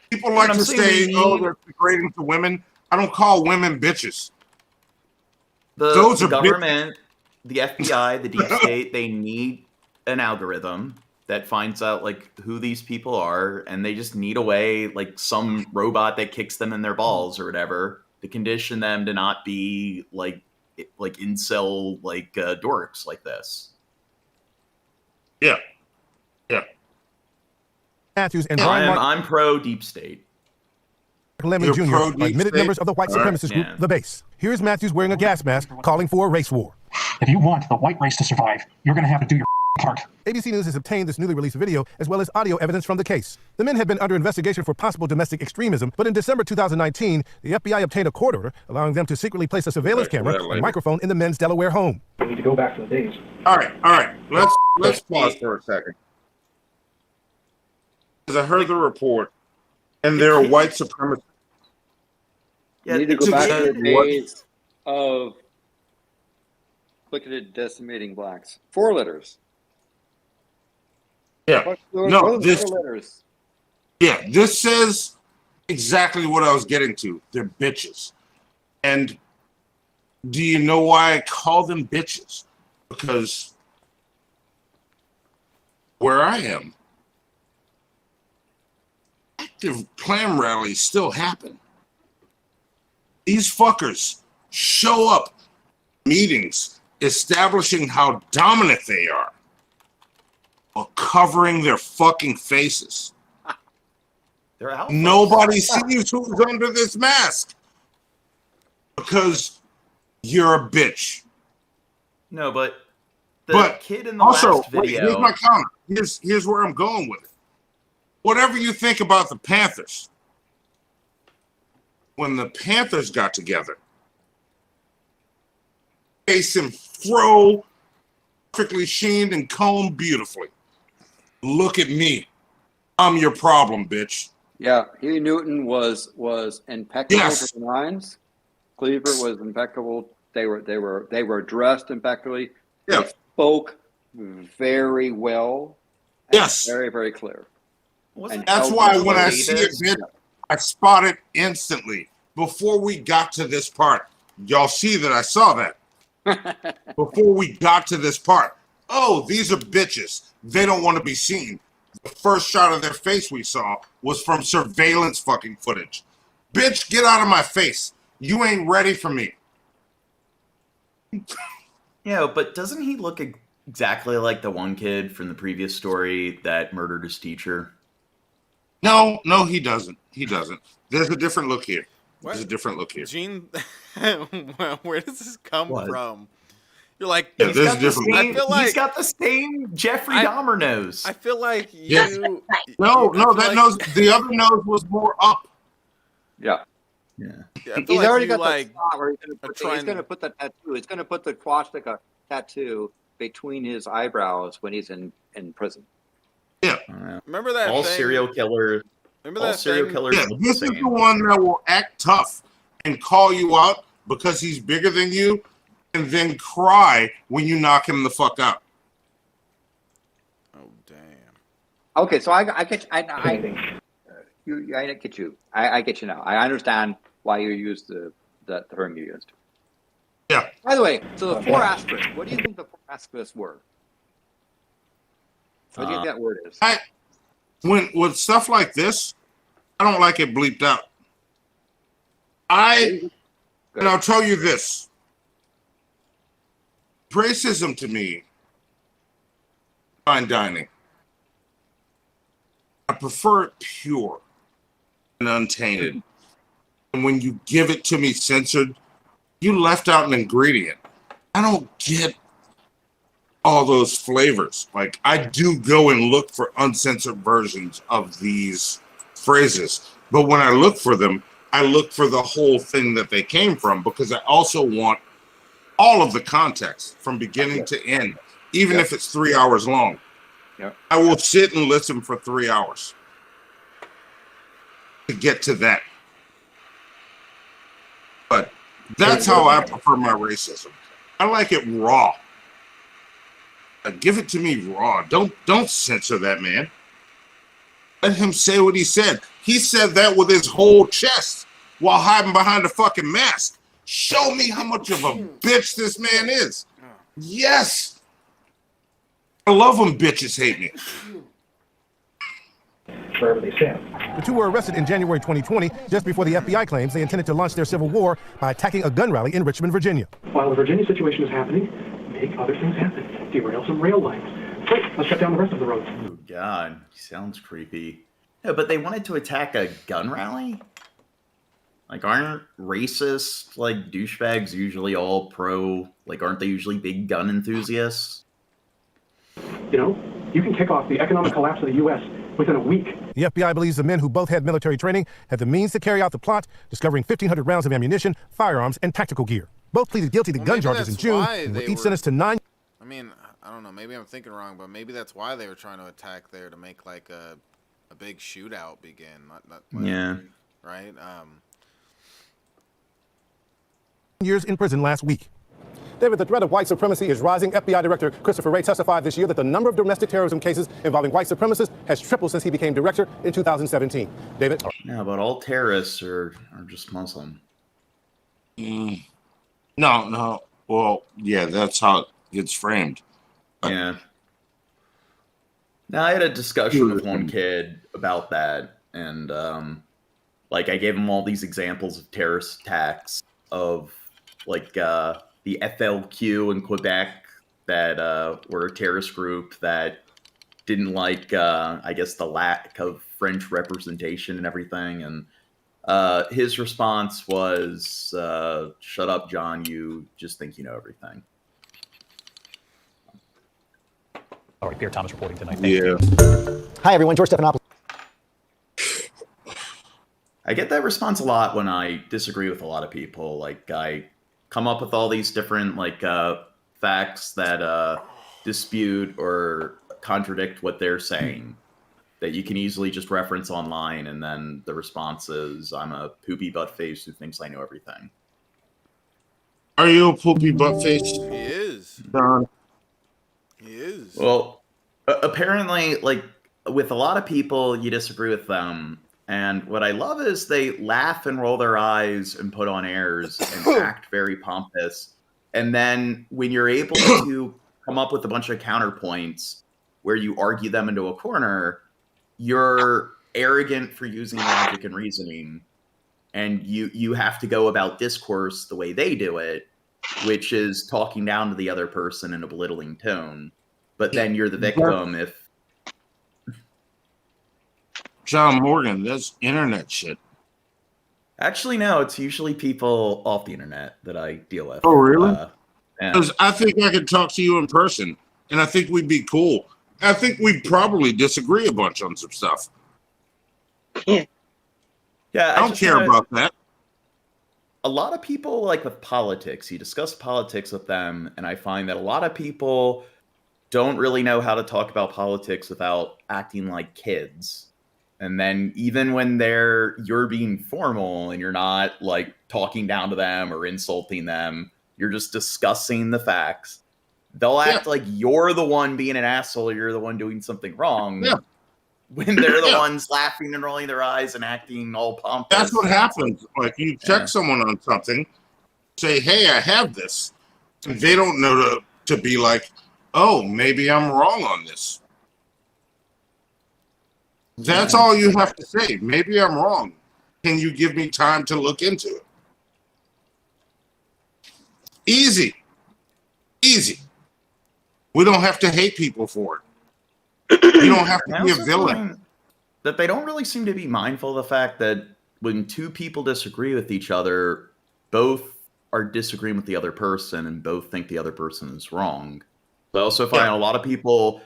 people like to say, they're degrading to women. I don't call women bitches. Those the are government, the FBI, the deep state. They need an algorithm that finds out like who these people are, and they just need a way, like some robot that kicks them in their balls or whatever, to condition them to not be like incel dorks like this. Yeah. Yeah. Matthews and Brian I'm pro deep state. Lemon Jr. are admitted members of the white supremacist group, Yeah. The Base. Here's Matthews wearing a gas mask, calling for a race war. If you want the white race to survive, you're going to have to do your part. ABC News has obtained this newly released video as well as audio evidence from the case. The men had been under investigation for possible domestic extremism, but in December 2019, the FBI obtained a court order allowing them to secretly place a surveillance camera and microphone in the men's Delaware home. We need to go back to the days. All right. Let's pause for a second. Because I heard the report, and they're a white supremacist. You need to go back to the days of at decimating blacks. 4 letters. Yeah. No, this says exactly what I was getting to. They're bitches. And do you know why I call them bitches? Because where I am, active Klan rallies still happen. These fuckers show up meetings establishing how dominant they are while covering their fucking faces. Nobody sees who's under this mask because you're a bitch. No, but the kid in the also, last video. Here's my comment. Here's where I'm going with it. Whatever you think about the Panthers, when the Panthers got together, face and fro, perfectly sheened and combed beautifully. Look at me. I'm your problem, bitch. Yeah, Huey Newton was impeccable Yes. to the nines. Cleaver was impeccable. They were dressed impeccably. Yeah. They spoke very well. Yes. Very, very clear. And That's why when I see it, bitch, I spot it instantly. Before we got to this part, y'all see that I saw that. Before we got to this part, oh, these are bitches. They don't want to be seen. The first shot of their face we saw was from surveillance fucking footage. Bitch, get out of my face. You ain't ready for me. Yeah, but doesn't he look exactly like the one kid from the previous story that murdered his teacher? No, he doesn't. He doesn't. There's a different look here. There's a different look here. Gene, where does this come from? You're like, yeah, there's different. I feel like he's got the same Jeffrey Dahmer nose. I feel like Yeah. you. No, that like- nose. The other nose was more up. Yeah. Yeah. I feel He's like already you, got like, the spot where he's trying- going to put the tattoo. He's going to put the swastika tattoo between his eyebrows when he's in prison. Yeah. Remember that all thing? serial killers. Remember all that serial thing? killers. Yeah, look this the is same. the one that will act tough and call you out because he's bigger than you, and then cry when you knock him the fuck out. Oh damn. Okay, so I get I get you. I get you now. I understand why you used the term you used. Yeah. By the way, so the 4 asterisks. What do you think the 4 asterisks were? What do you think that word is? When with stuff like this, I don't like it bleeped out. And I'll tell you this. Racism to me, fine dining. I prefer it pure and untainted. And when you give it to me censored, you left out an ingredient. I don't get all those flavors. Like, I do go and look for uncensored versions of these phrases. But when I look for them, I look for the whole thing that they came from, because I also want all of the context from beginning to end, even if it's 3 hours long. Yeah. I will sit and listen for 3 hours. to get to that. But that's how I prefer my racism. I like it raw. Give it to me raw. Don't censor that man. Let him say what he said. He said that with his whole chest while hiding behind a fucking mask. Show me how much of a bitch this man is. Yes. I love when bitches hate me. Wherever they stand. The two were arrested in January 2020, just before the FBI claims they intended to launch their civil war by attacking a gun rally in Richmond, Virginia. While the Virginia situation is happening, make other things happen. Derail some rail lines. Great, let's shut down the rest of the roads. Oh, God. Sounds creepy. Yeah, but they wanted to attack a gun rally? Like, aren't racist, like, douchebags usually all pro, like, aren't they usually big gun enthusiasts? You know, you can kick off the economic collapse of the U.S. within a week. The FBI believes the men who both had military training had the means to carry out the plot, discovering 1,500 rounds of ammunition, firearms, and tactical gear. Both pleaded guilty to gun charges in June, and were each sentenced to 9. I mean, I don't know. Maybe I'm thinking wrong, but maybe that's why they were trying to attack there, to make like a big shootout begin. Not like, yeah. Right. Years in prison last week. David, the threat of white supremacy is rising. FBI Director Christopher Wray testified this year that the number of domestic terrorism cases involving white supremacists has tripled since he became director in 2017. David? Yeah, but all terrorists are just Muslim. No. Well, yeah, that's how it gets framed. Yeah. Now, I had a discussion with one kid about that, and like I gave him all these examples of terrorist attacks of like the FLQ in Quebec that were a terrorist group that didn't like, I guess, the lack of French representation and everything. And his response was, shut up, John, you just think you know everything. All right, Pierre Thomas reporting tonight. Thank you. Hi, everyone. George Stephanopoulos. I get that response a lot when I disagree with a lot of people. Like, I come up with all these different, like, facts that dispute or contradict what they're saying that you can easily just reference online, and then the response is, I'm a poopy butt face who thinks I know everything. Are you a poopy butt face? He is. Don? He is. Well, apparently, like, with a lot of people, you disagree with them. And what I love is they laugh and roll their eyes and put on airs and act very pompous. And then when you're able to come up with a bunch of counterpoints where you argue them into a corner, you're arrogant for using logic and reasoning. And you have to go about discourse the way they do it, which is talking down to the other person in a belittling tone. But then you're the victim if... John Morgan, that's internet shit. Actually, no, it's usually people off the internet that I deal with. Oh, really? Because I think I could talk to you in person, and I think we'd be cool. I think we'd probably disagree a bunch on some stuff. Yeah, I don't care about that. A lot of people, like with politics, you discuss politics with them, and I find that a lot of people don't really know how to talk about politics without acting like kids. And then even when you're being formal and you're not like talking down to them or insulting them, you're just discussing the facts. They'll act like you're the one being an asshole, or you're the one doing something wrong. Yeah. When they're the ones laughing and rolling their eyes and acting all pompous. That's what happens. Like, you check someone on something, say, hey, I have this. And they don't know to be like, oh, maybe I'm wrong on this. That's all you have to say. Maybe I'm wrong. Can you give me time to look into it? Easy. Easy. We don't have to hate people for it. You don't have to be a villain. That they don't really seem to be mindful of the fact that when two people disagree with each other, both are disagreeing with the other person and both think the other person is wrong. I also find a lot of people,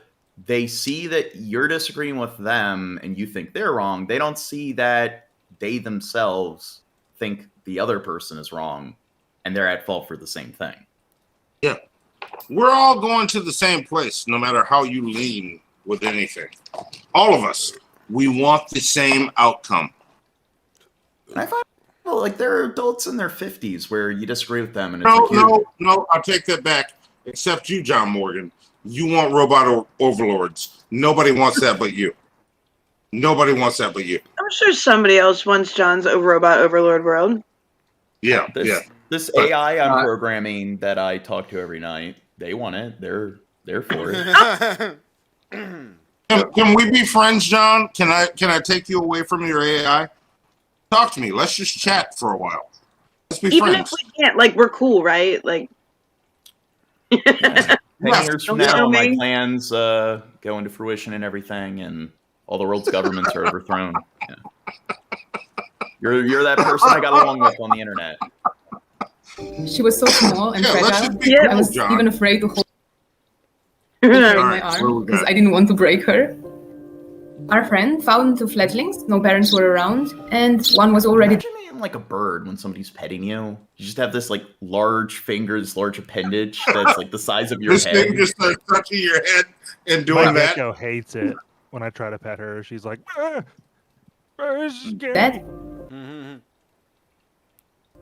they see that you're disagreeing with them and you think they're wrong. They don't see that they themselves think the other person is wrong and they're at fault for the same thing. Yeah. We're all going to the same place, no matter how you lean with anything. All of us. We want the same outcome. And I find like there are adults in their 50s where you disagree with them, and it's no, I'll take that back. Except you, John Morgan. You want robot overlords. Nobody wants that but you. Nobody wants that but you. I'm sure somebody else wants John's robot overlord world. Yeah, This AI I'm programming that I talk to every night, they want it. They're for it. Can we be friends, John? Can I take you away from your AI? Talk to me. Let's just chat for a while. Let's be Even friends. if we can't, like, we're cool, right? Like, 10 years from now, my plans go into fruition and everything, and all the world's governments are overthrown. Yeah. You're that person I got along with on the internet. She was so small and fragile. I was even afraid to hold her in my arm because I didn't want to break her. Our friend found 2 fledglings. No parents were around, and one was already. Imagine being like a bird when somebody's petting you. You just have this like large finger, this large appendage that's like the size of your this head. This thing just starts touching your head and doing My that. Gecko hates it when I try to pet her. She's like, dead.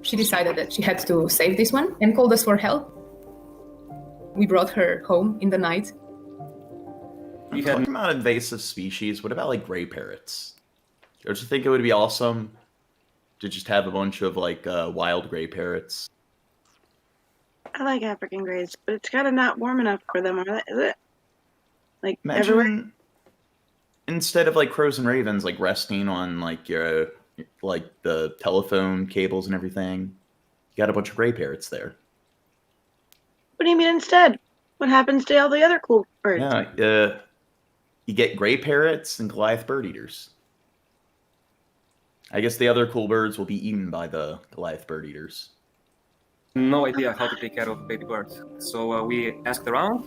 She decided that she had to save this one and called us for help. We brought her home in the night. I'm talking about invasive species. What about like gray parrots? Don't you think it would be awesome to just have a bunch of like wild gray parrots? I like African greys, but it's kind of not warm enough for them, is it? Like, Imagine everywhere? instead of like crows and ravens, like resting on like your like the telephone cables and everything, you got a bunch of gray parrots there. What do you mean instead? What happens to all the other cool birds? Yeah, you get gray parrots and Goliath bird eaters. I guess the other cool birds will be eaten by the Goliath bird eaters. No idea how to take care of baby birds. So we asked around,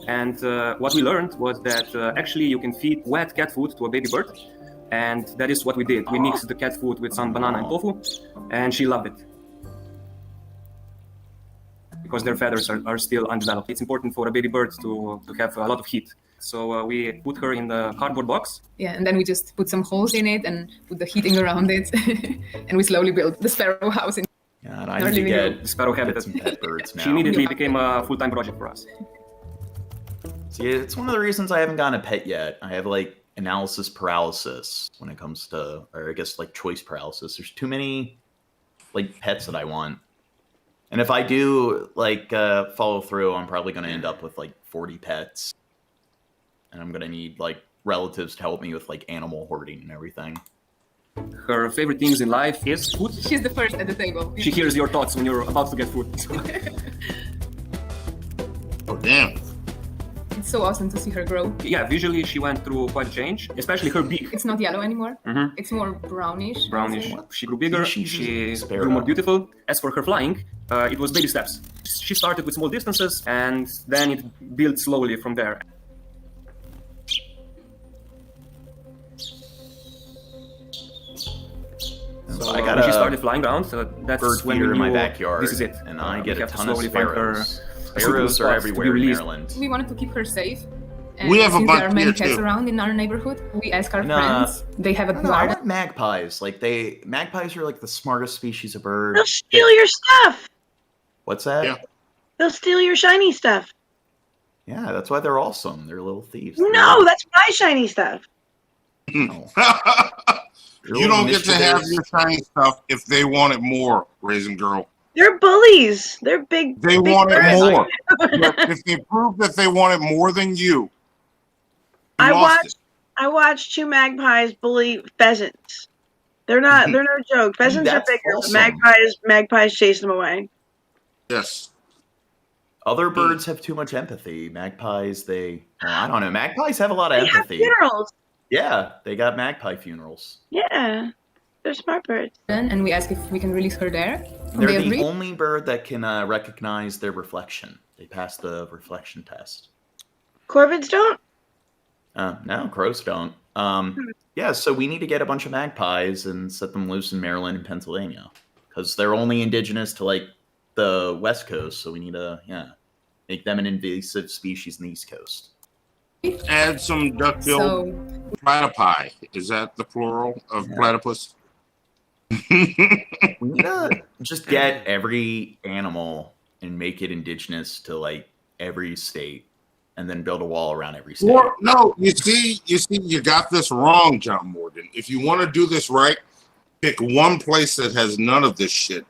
and what we learned was that actually you can feed wet cat food to a baby bird, and that is what we did. We mixed the cat food with some banana and tofu, and she loved it. Because their feathers are still undeveloped. It's important for a baby bird to have a lot of heat. So we put her in the cardboard box. Yeah, and then we just put some holes in it and put the heating around it, and we slowly built the sparrow house. Yeah, and I need to get sparrow habitat. Some pet birds now. She immediately became a full-time project for us. See, it's one of the reasons I haven't gotten a pet yet. I have like analysis paralysis when it comes to, or I guess like choice paralysis. There's too many like pets that I want. And if I do like follow through, I'm probably going to end up with like 40 pets. And I'm going to need like relatives to help me with like animal hoarding and everything. Her favorite things in life is food. She's the first at the table. She hears your thoughts when you're about to get food. Oh, damn. It's so awesome to see her grow. Yeah, visually she went through quite a change, especially her beak. It's not yellow anymore. Mhm. It's more brownish. Brownish. She grew bigger, she grew more beautiful. As for her flying, it was baby steps. She started with small distances, and then it built slowly from there. So I got when she a started flying around, that's bird when feeder we in my knew backyard, this is it. and I We get a have to ton of slowly find her sparrows. suitable Sparrows spots are to everywhere be in released. Maryland. We wanted to keep her safe. And We have a since bunch there are many here, cats too. around in our neighborhood, we ask our No, friends. They have a I don't know, I garden. want magpies. Like magpies are like the smartest species of bird. They'll steal your stuff. What's that? Yeah. They'll steal your shiny stuff. That's why they're awesome. They're little thieves. No, that's my shiny stuff. You don't get to have your shiny stuff if they want it more, Raisin Girl. They're bullies. They're big. They big want it birds. more. If they prove that they want it more than you, I watched 2 magpies bully pheasants. They're no joke. Pheasants are That's bigger, awesome. but magpies chase them away. Yes. Other birds have too much empathy. Magpies, I don't know. Magpies have a lot of They have empathy. funerals. Yeah, they got magpie funerals. Yeah, they're smart birds. And we ask if we can release her there. And They're they the agree. only bird that can recognize their reflection. They pass the reflection test. Corvids don't? No, crows don't. Yeah, so we need to get a bunch of magpies and set them loose in Maryland and Pennsylvania. Because they're only indigenous to, like, the West Coast, so we need to, make them an invasive species in the East Coast. Add some duck-billed platypi. Is that the plural of platypus? We need to just get every animal and make it indigenous to like every state, and then build a wall around every state. Or, no, you got this wrong, John Morgan. If you want to do this right, pick one place that has none of this shit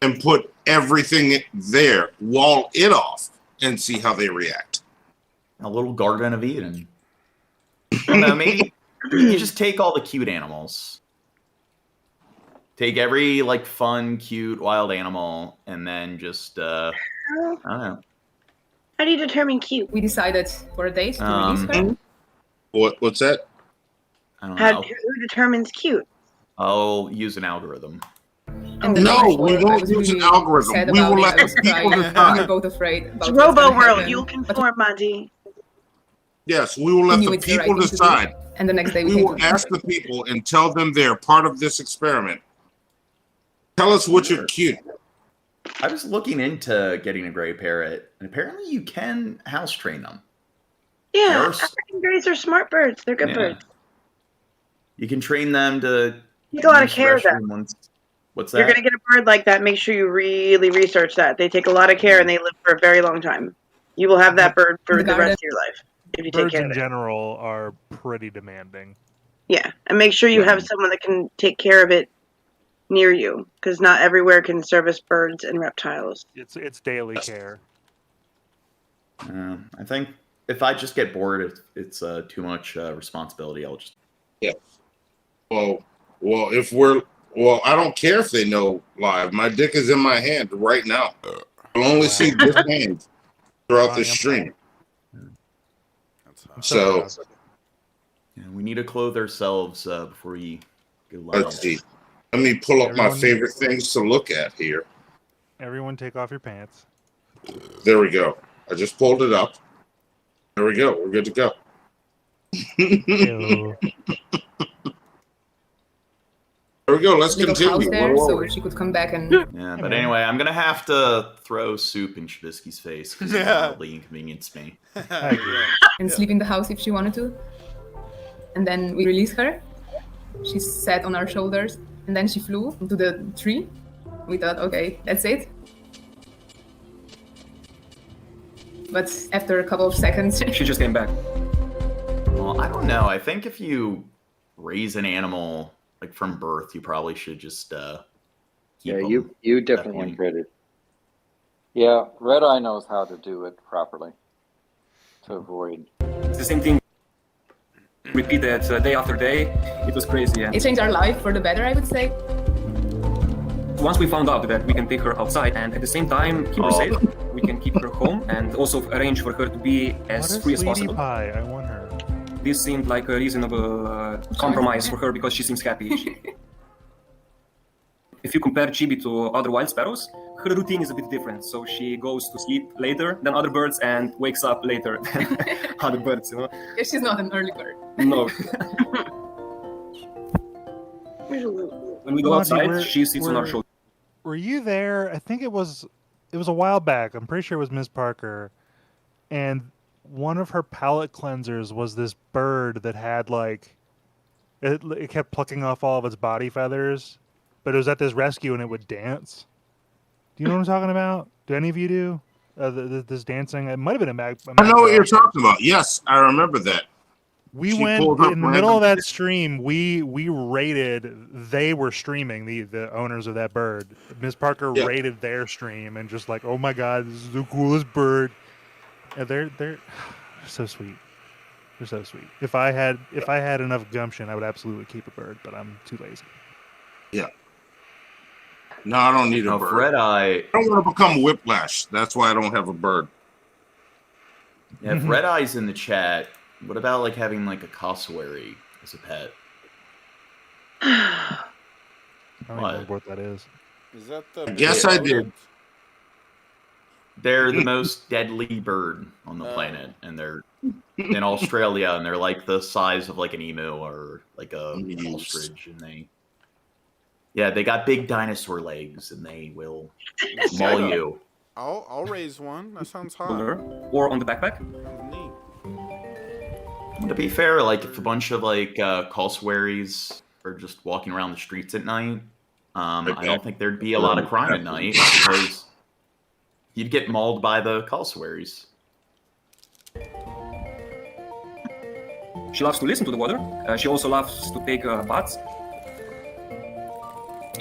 and put everything there, wall it off, and see how they react. A little Garden of Eden. I don't know, maybe you just take all the cute animals. Take every like fun, cute, wild animal, and then just I don't know. How do you determine cute? We decided for a date to release her. What's that? I don't know. Who determines cute? I'll use an algorithm. No, we won't use an algorithm. We will let the people decide. We were both afraid. It's Robo World. You'll conform, Monty. Yes, we will let the people decide. And the next day we will ask the people and tell them they're part of this experiment. Tell us which are cute. I was looking into getting a gray parrot, and apparently you can house train them. Yeah, African greys are smart birds. They're good birds. You can train them to take a lot of care of them. What's that? You're gonna get a bird like that. Make sure you really research that. They take a lot of care and they live for a very long time. You will have that bird for the rest of your life if you take Birds care in of it. general are pretty demanding. Yeah, and make sure you have someone that can take care of it near you, because not everywhere can service birds and reptiles. It's daily care. I think if I just get bored, it's too much responsibility. I'll just Well, I don't care if they know live. My dick is in my hand right now. You'll only see this hand throughout the stream. So we need to clothe ourselves before we go live. let's see. Let me pull up my favorite things to look at here. Everyone take off your pants. There we go. I just pulled it up. There we go. We're good to go. There we go. Let's continue. There, so she could come back and. Yeah, but anyway, I'm gonna have to throw soup in Shabisky's face because it probably inconvenienced me. And sleep in the house if she wanted to. And then we release her. She sat on our shoulders, and then she flew into the tree. We thought, okay, that's it. But after a couple of seconds, she just came back. Well, I don't know. I think if you raise an animal like from birth, you probably should just keep them. You definitely inbred. Yeah, Red Eye knows how to do it properly to avoid. It's the same thing. Repeated day after day. It was crazy. And it changed our life for the better, I would say. Once we found out that we can take her outside and at the same time keep her safe, we can keep her home and also arrange for her to be as free as possible. Pie? I want her. This seemed like a reasonable compromise for her because she seems happy. If you compare Chibi to other wild sparrows, her routine is a bit different. So she goes to sleep later than other birds and wakes up later than other birds, you know? Yeah, she's not an early bird. No. When we go outside, she sits on our shoulder. Were you there? I think it was a while back. I'm pretty sure it was Miss Parker. And one of her palate cleansers was this bird that had like it kept plucking off all of its body feathers, but it was at this rescue and it would dance. Do you know what I'm talking about? Do any of you do? This dancing? It might have been a mag. I know what you're talking about. Yes, I remember that. We went in the middle of that stream. We raided. They were streaming, the owners of that bird. Miss Parker raided their stream and just like, oh my god, this is the coolest bird. And they're so sweet. They're so sweet. If I had enough gumption, I would absolutely keep a bird, but I'm too lazy. Yeah. No, I don't need a bird. Red Eye. I don't want to become Whiplash. That's why I don't have a bird. Yeah, if Red Eye's in the chat, what about like having like a cassowary as a pet? I don't even know what that is. Is that the? I guess I did. They're the most deadly bird on the planet, and they're in Australia, and they're like the size of like an emu or like a ostrich, and they got big dinosaur legs, and they will maul you. I'll raise one. That sounds hot. Or on the backpack. To be fair, like if a bunch of like cassowaries are just walking around the streets at night, I don't think there'd be a lot of crime at night because you'd get mauled by the cassowaries. She loves to listen to the water. She also loves to take baths.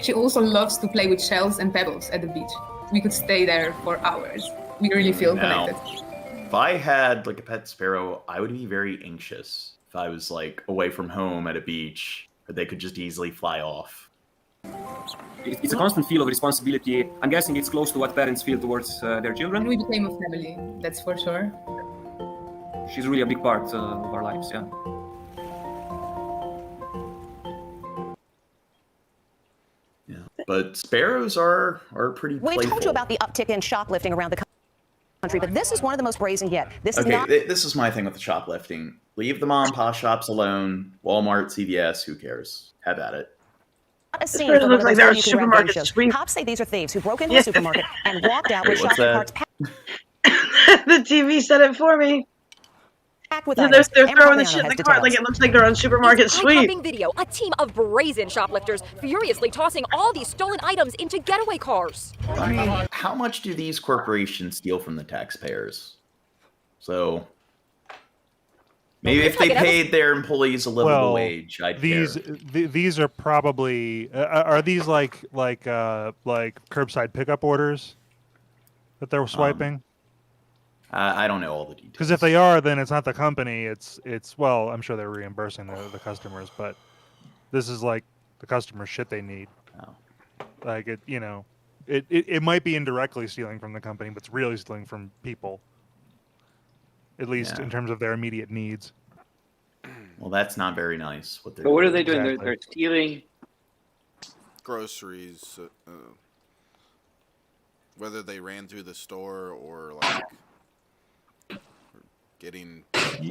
She also loves to play with shells and pebbles at the beach. We could stay there for hours. We really feel connected. If I had like a pet sparrow, I would be very anxious if I was like away from home at a beach, or they could just easily fly off. It's a constant feel of responsibility. I'm guessing it's close to what parents feel towards their children. And we became a family, that's for sure. She's really a big part of our lives, yeah. But sparrows are pretty We playful. told you about the uptick in shoplifting around the country, but this is one of the most brazen yet. This is not. This is my thing with the shoplifting. Leave the mom and pop shops alone. Walmart, CVS, who cares? Have at it. Not a scene person for looks one of like those they're on all-you-can-wear game supermarket shows. sweep. Cops say these are thieves who broke into a supermarket and walked out with What's shopping that? carts The TV said it for me. packed with They're items. throwing the Mariano shit in has the cart like details. it looks like they're on supermarket sweep. Eye-popping video, a team of brazen shoplifters furiously tossing all these stolen items into getaway cars. I mean, how much do these corporations steal from the taxpayers? So maybe if they paid their employees a livable wage, I'd these care. these are probably are these like curbside pickup orders that they're swiping? I don't know all the details. Because if they are, then it's not the company. It's well, I'm sure they're reimbursing the customers, but this is like the customer shit they need. Like it might be indirectly stealing from the company, but it's really stealing from people. At least in terms of their immediate needs. Well, that's not very nice. What they're But what are they doing? doing? They're stealing groceries, whether they ran through the store or like getting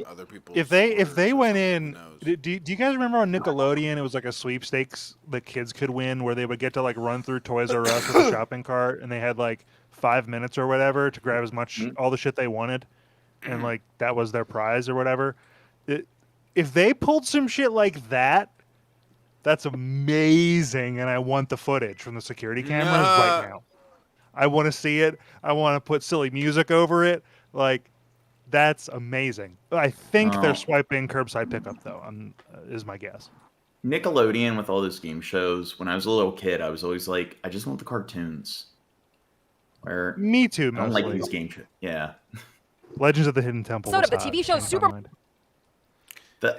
other people. If they went in, do you guys remember on Nickelodeon? It was like a sweepstakes that kids could win, where they would get to like run through Toys R Us with a shopping cart, and they had like 5 minutes or whatever to grab as much all the shit they wanted, and like that was their prize or whatever. If they pulled some shit like that, that's amazing, and I want the footage from the security cameras right now. I want to see it. I want to put silly music over it. Like, that's amazing. I think they're swiping curbside pickup, though, is my guess. Nickelodeon with all those game shows, when I was a little kid, I was always like, I just want the cartoons. Where Me too, I don't like mostly. these game shows. Yeah. Legends of the Hidden Temple. So was did the hot, TV show changed my Super. mind.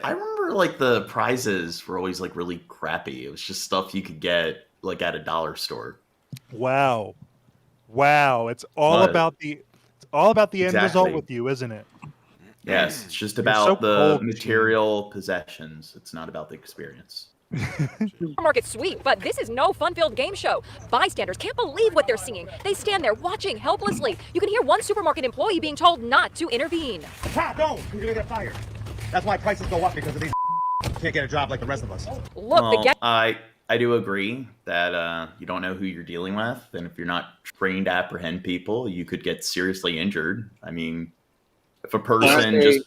I remember like the prizes were always like really crappy. It was just stuff you could get like at a dollar store. Wow. It's all What? about the end result Exactly. with you, isn't it? Yes, it's just You're about so the cold, material possessions. It's not about the experience. Supermarket sweep, but this is no fun-filled game show. Bystanders can't believe what they're seeing. They stand there watching helplessly. You can hear one supermarket employee being told not to intervene. Don't! You're gonna get fired. That's why prices go up, because of these can't get a job like the rest of us. Look, I do agree that you don't know who you're dealing with, and if you're not trained to apprehend people, you could get seriously injured. I mean, if a person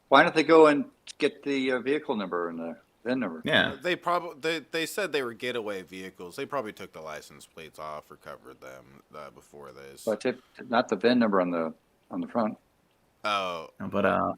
why don't they go and get the vehicle number and the VIN number? Yeah. They said they were getaway vehicles. They probably took the license plates off or covered them before this. But not the VIN number on the front. Oh. But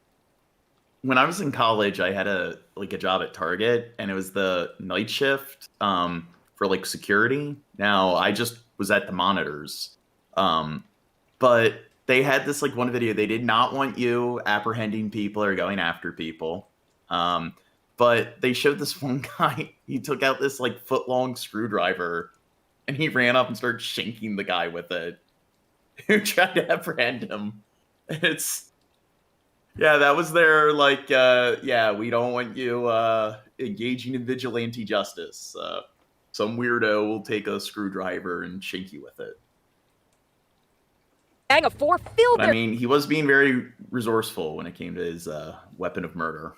when I was in college, I had a job at Target, and it was the night shift for like security. Now I just was at the monitors, but they had this like one video. They did not want you apprehending people or going after people, but they showed this one guy. He took out this like foot-long screwdriver, and he ran up and started shanking the guy with it who tried to apprehend him. Yeah, that was their, like, we don't want you engaging in vigilante justice. Some weirdo will take a screwdriver and shank you with it. Gang of four filled I their mean, he was being very resourceful when it came to his weapon of murder.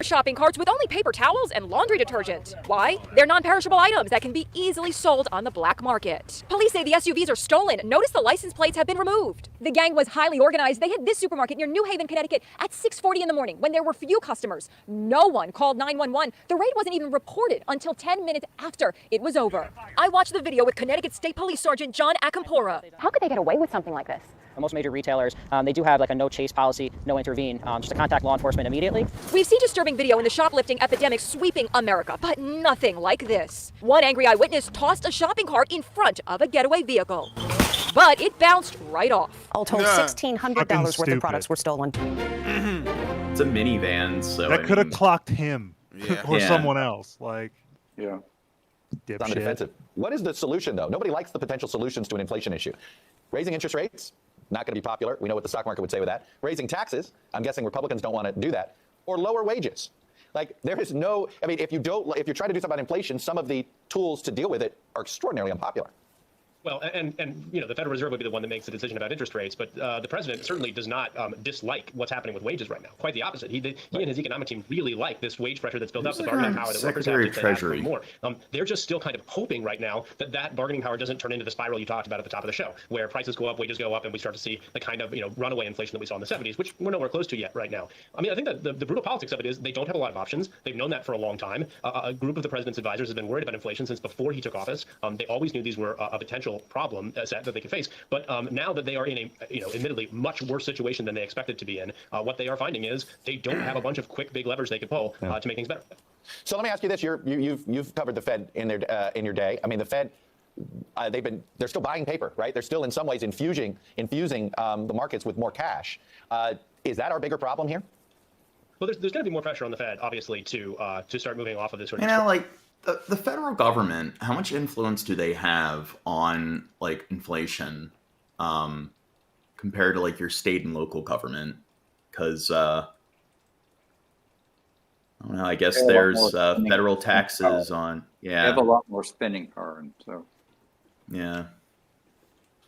shopping carts with only paper towels and laundry detergent. Why? They're non-perishable items that can be easily sold on the black market. Police say the SUVs are stolen. Notice the license plates have been removed. The gang was highly organized. They hit this supermarket near New Haven, Connecticut at 6:40 in the morning when there were few customers. No one called 911. The raid wasn't even reported until 10 minutes after it was over. I watched the video with Connecticut State Police Sergeant John Acampora. How could they get away with something like this? Most major retailers, they do have like a no chase policy, no intervene, just to contact law enforcement immediately. We've seen disturbing video in the shoplifting epidemic sweeping America, but nothing like this. One angry eyewitness tossed a shopping cart in front of a getaway vehicle, but it bounced right off. All told, $1,600 worth of products were stolen. It's a minivan, so that could have clocked him or Yeah. someone else. Like, yeah. It's on the defensive. What is the solution, though? Nobody likes the potential solutions to an inflation issue. Raising interest rates, not going to be popular. We know what the stock market would say with that. Raising taxes, I'm guessing Republicans don't want to do that. Or lower wages. Like, there is no, I mean, if you try to do something about inflation, some of the tools to deal with it are extraordinarily unpopular. Well, and you know, the Federal Reserve would be the one that makes the decision about interest rates, but the president certainly does not dislike what's happening with wages right now. Quite the opposite. He and his economic team really like this wage pressure that's built up, the bargaining power that workers have to ask for more. They're just still kind of hoping right now that that bargaining power doesn't turn into the spiral you talked about at the top of the show, where prices go up, wages go up, and we start to see the kind of runaway inflation that we saw in the 70s, which we're nowhere close to yet right now. I mean, I think that the brutal politics of it is they don't have a lot of options. They've known that for a long time. A group of the president's advisors has been worried about inflation since before he took office. They always knew these were a potential problem that they could face. But now that they are in a, admittedly much worse situation than they expected to be in, what they are finding is they don't have a bunch of quick, big levers they could pull to make things better. So let me ask you this: you've covered the Fed in your day. I mean, the Fed, they're still buying paper, right? They're still in some ways infusing the markets with more cash. Is that our bigger problem here? Well, there's going to be more pressure on the Fed, obviously, to start moving off of this sort of. Like the federal government, how much influence do they have on like inflation compared to like your state and local government? Because I don't know. I guess there's federal taxes on. Yeah, they have a lot more spending power, and so. Yeah.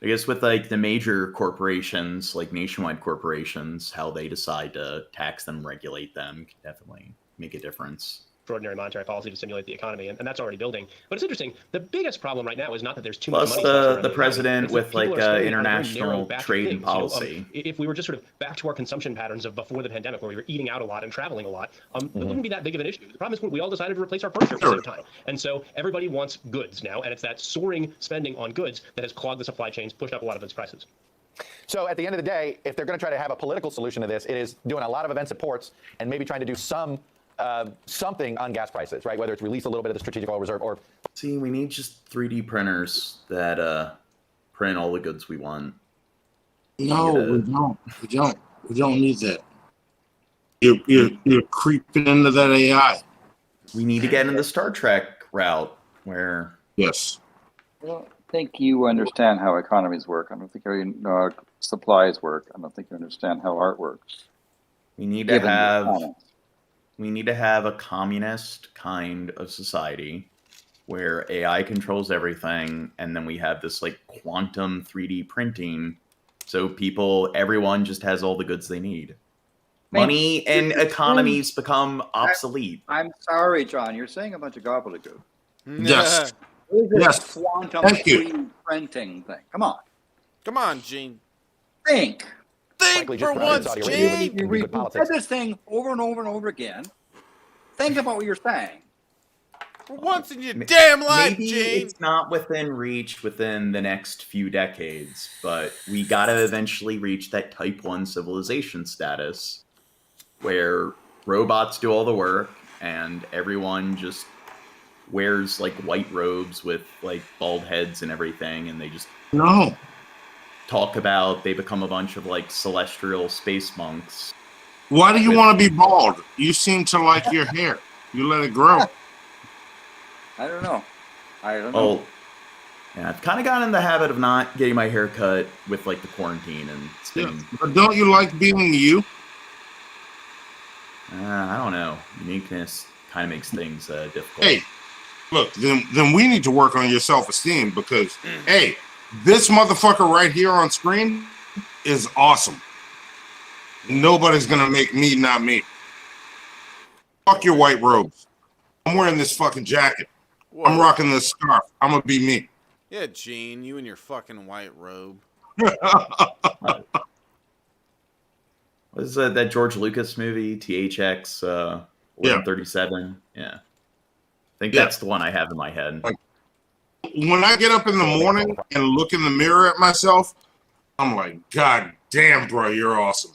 I guess with like the major corporations, like nationwide corporations, how they decide to tax them, regulate them, can definitely make a difference. Extraordinary monetary policy to stimulate the economy, and that's already building. But it's interesting. The biggest problem right now is not that there's too much money. Plus the president with like international trade and policy. If we were just sort of back to our consumption patterns of before the pandemic, where we were eating out a lot and traveling a lot, it wouldn't be that big of an issue. The problem is when we all decided to replace our furniture for the same time, and so everybody wants goods now, and it's that soaring spending on goods that has clogged the supply chains, pushed up a lot of its prices. So at the end of the day, if they're going to try to have a political solution to this, it is doing a lot of events at ports and maybe trying to do something on gas prices, right? Whether it's release a little bit of the strategic oil reserve or. See, we need just 3D printers that print all the goods we want. No, we don't. We don't need that. You're creeping into that AI. We need to get in the Star Trek route where. Yes. I don't think you understand how economies work. I don't think you know how supplies work. I don't think you understand how art works. We need to have a communist kind of society where AI controls everything, and then we have this like quantum 3D printing, so everyone just has all the goods they need. Money and economies become obsolete. I'm sorry, John. You're saying a bunch of gobbledygook. Yes. Yes. Quantum 3D printing thing. Come on. Come on, Gene. Think for once, Gene. You said this thing over and over and over again. Think about what you're saying. For once in your damn life, Maybe Gene. it's not within reach within the next few decades, but we gotta eventually reach that Type 1 civilization status where robots do all the work and everyone just wears like white robes with like bald heads and everything, and they just they become a bunch of like celestial space monks. Why do you want to be bald? You seem to like your hair. You let it grow. I don't know. Oh, yeah, I've kind of gotten in the habit of not getting my hair cut with like the quarantine and staying. But don't you like being you? I don't know. Uniqueness kind of makes things difficult. Hey, look, then we need to work on your self-esteem because, hey, this motherfucker right here on screen is awesome. Nobody's gonna make me not me. Fuck your white robes. I'm wearing this fucking jacket. Whoa. I'm rocking this scarf. I'm gonna be me. Yeah, Gene, you and your fucking white robe. What is that George Lucas movie, THX 1137? Yeah. I think that's the one I have in my head. Like, when I get up in the morning and look in the mirror at myself, I'm like, God damn, bro, you're awesome.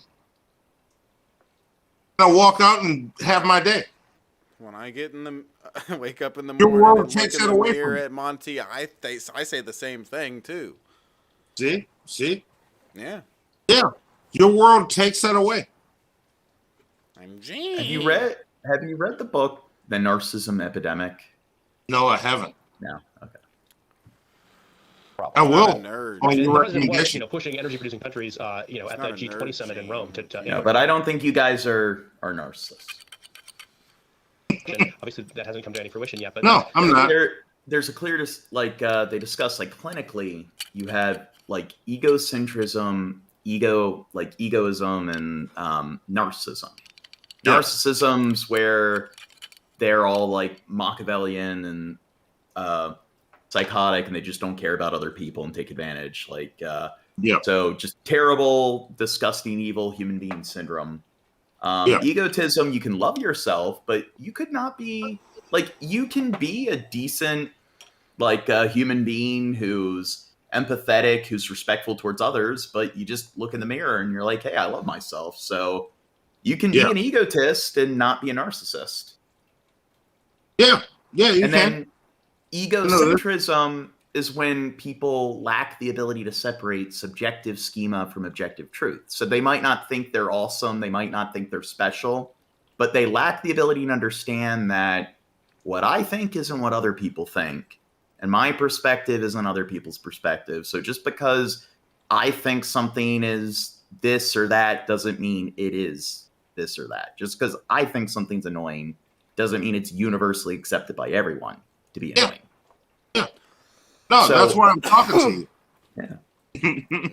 I walk out and have my day. When I get in the wake up in the Your morning world and look takes in it the away mirror from at Monty, I say the same thing too. See? Yeah. Yeah. Your world takes that away. I'm Gene. Have you read the book The Narcissism Epidemic? No, I haven't. No. Okay. I will. And the president was, pushing energy-producing countries, at the G20 summit in Rome But I don't think you guys are narcissists. Obviously, that hasn't come to any fruition yet. But no, I'm not. There's a clear, they discuss clinically, you have egocentrism, egoism, and narcissism. Yeah. Narcissism's where they're all Machiavellian and psychotic, and they just don't care about other people and take advantage. So just terrible, disgusting, evil human being syndrome. Egotism, you can love yourself, but you could not be you can be a decent human being who's empathetic, who's respectful towards others, but you just look in the mirror and you're like, hey, I love myself. So you can be an egotist and not be a narcissist. Yeah, you and can. Then egocentrism is when people lack the ability to separate subjective schema from objective truth. So they might not think they're awesome, they might not think they're special, but they lack the ability to understand that what I think isn't what other people think, and my perspective isn't other people's perspective. So just because I think something is this or that doesn't mean it is this or that. Just because I think something's annoying doesn't mean it's universally accepted by everyone to be annoying. No, that's why I'm talking to you.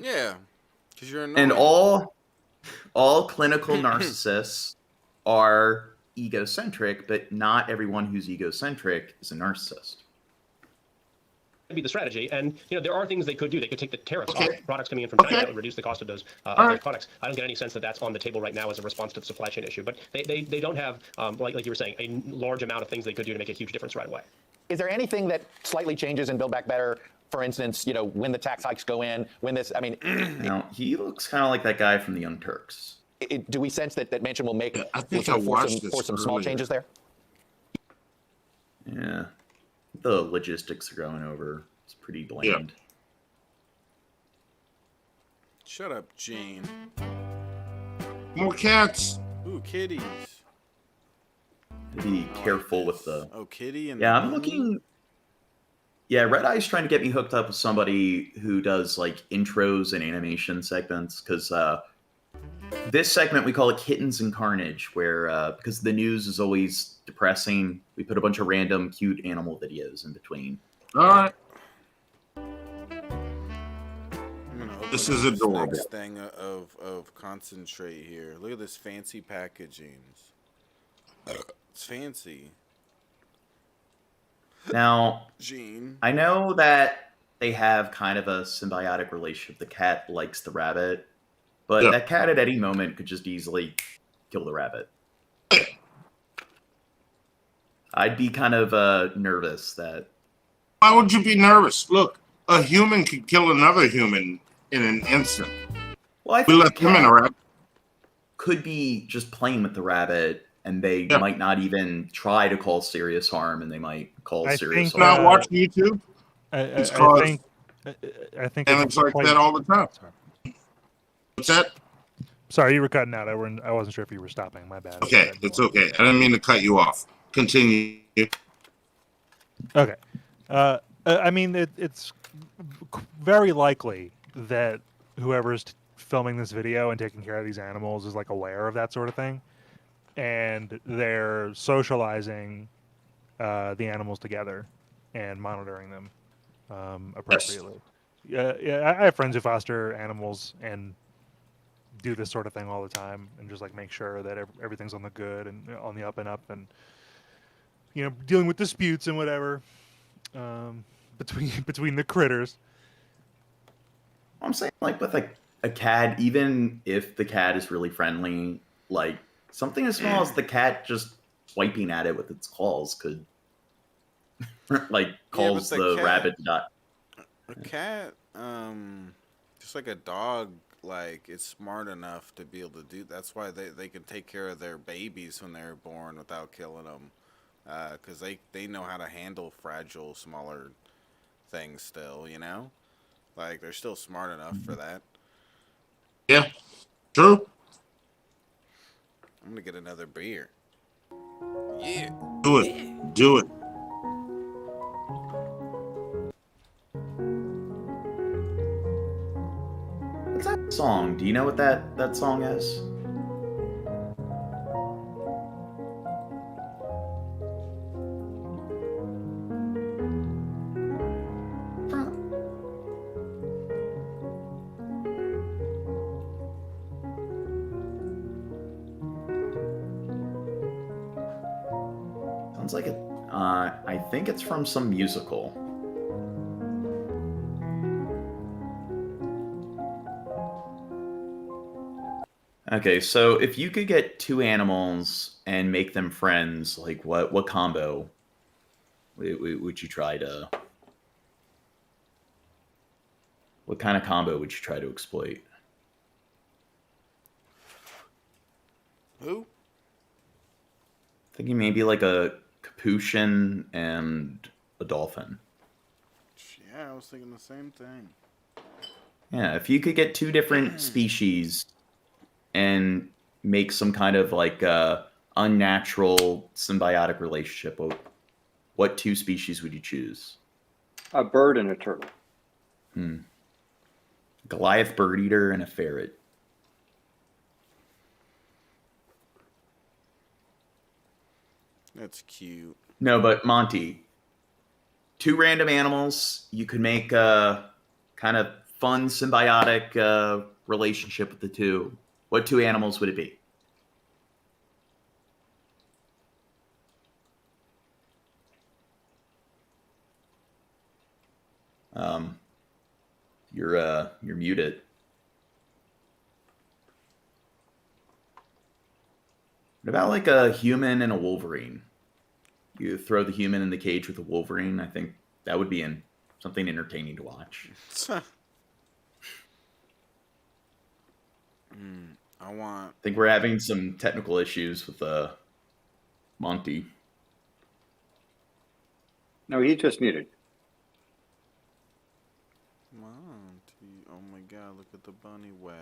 Yeah, because you're annoying. And all clinical narcissists are egocentric, but not everyone who's egocentric is a narcissist. Be the strategy, and there are things they could do. They could take the tariffs off products coming in from China. That would reduce the cost of those products. I don't get any sense that that's on the table right now as a response to the supply chain issue. But they don't have, like you were saying, a large amount of things they could do to make a huge difference right away. Is there anything that slightly changes in Build Back Better? For instance, when the tax hikes go in, when this, he looks kind of like that guy from the Young Turks. Do we sense that Manchin will make for some small changes there? Yeah. The logistics are going over. It's pretty bland. Shut up, Gene. More cats. Ooh, kitties. Be careful with the... Oh, kitty and... Yeah, I'm looking... Yeah, Red Eye's trying to get me hooked up with somebody who does intros and animation segments, because this segment, we call it Kittens and Carnage, where because the news is always depressing, we put a bunch of random cute animal videos in between. All right. This is adorable. Next thing of concentrate here. Look at this fancy packaging. It's fancy. Now, Gene. I know that they have kind of a symbiotic relationship. The cat likes the rabbit, but that cat at any moment could just easily kill the rabbit. I'd be kind of nervous that... Why would you be nervous? Look, a human could kill another human in an instant. Well, I think we left him in a rabbit. Could be just playing with the rabbit, and they might not even try to cause serious harm, and they might cause serious harm. Not watching YouTube. I think and it's like that all the time. Sorry. What's that? Sorry, you were cutting out. I wasn't sure if you were stopping. My bad. Okay, it's okay. I didn't mean to cut you off. Continue. Okay. I mean, it's very likely that whoever's filming this video and taking care of these animals is aware of that sort of thing, and they're socializing the animals together and monitoring them appropriately. Yeah, I have friends who foster animals, and do this sort of thing all the time and just like make sure that everything's on the good and on the up and up, and dealing with disputes and whatever between the critters. I'm saying, like, with a cat, even if the cat is really friendly, like something as small as the cat just swiping at it with its claws could like cause the rabbit to die. A cat, just like a dog, like it's smart enough to be able to do. That's why they can take care of their babies when they're born without killing them, because they know how to handle fragile, smaller things still. Like they're still smart enough for that. Yeah, true. I'm gonna get another beer. Yeah. Do it. Do it. What's that song? Do you know what that song is? Sounds like it. I think it's from some musical. Okay, so if you could get two animals and make them friends, like what combo would you try to? What kind of combo would you try to exploit? Who? Thinking maybe like a capuchin and a dolphin. Yeah, I was thinking the same thing. Yeah, if you could get two different species and make some kind of like unnatural symbiotic relationship, what two species would you choose? A bird and a turtle. Goliath bird eater and a ferret. That's cute. No, but Monty, two random animals, you could make a kind of fun symbiotic relationship with the two. What two animals would it be? You're muted. What about like a human and a wolverine? You throw the human in the cage with the wolverine. I think that would be something entertaining to watch. I think we're having some technical issues with Monty. No, he just muted. Monty, oh my God! Look at the bunny wabbit.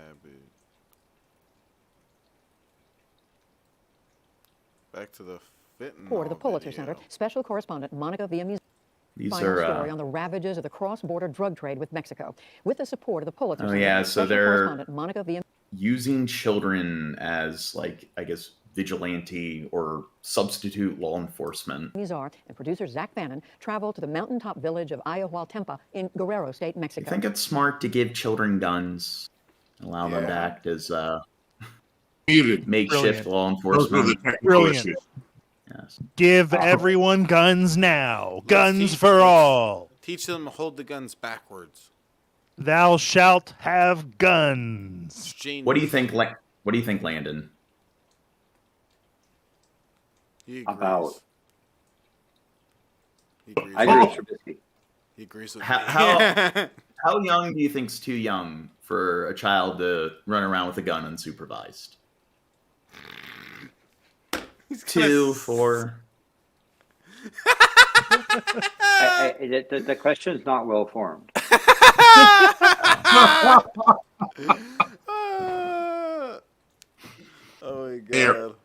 Back to the fitting. Report of the Pulitzer Center, special correspondent Monica Villamizar. These Final are story on the ravages of the cross-border drug trade with Mexico, with the support of the Pulitzer Center. Oh yeah, so special they're correspondent Monica Villamizar. Using children as, like, I guess, vigilante or substitute law enforcement. Villamizar and producer Zach Bannon traveled to the mountaintop village of Ayahualtempa in Guerrero State, Mexico. I think it's smart to give children guns, allow them to act as makeshift law enforcement. Brilliant. Yes. Give everyone guns now. Guns for all. Teach them to hold the guns backwards. Thou shalt have guns. What do you think? What do you think, Landon? About. I agree with Shabisky. He agrees with How young do you think's too young for a child to run around with a gun unsupervised? 2, 4. The question is not well formed. Oh my God.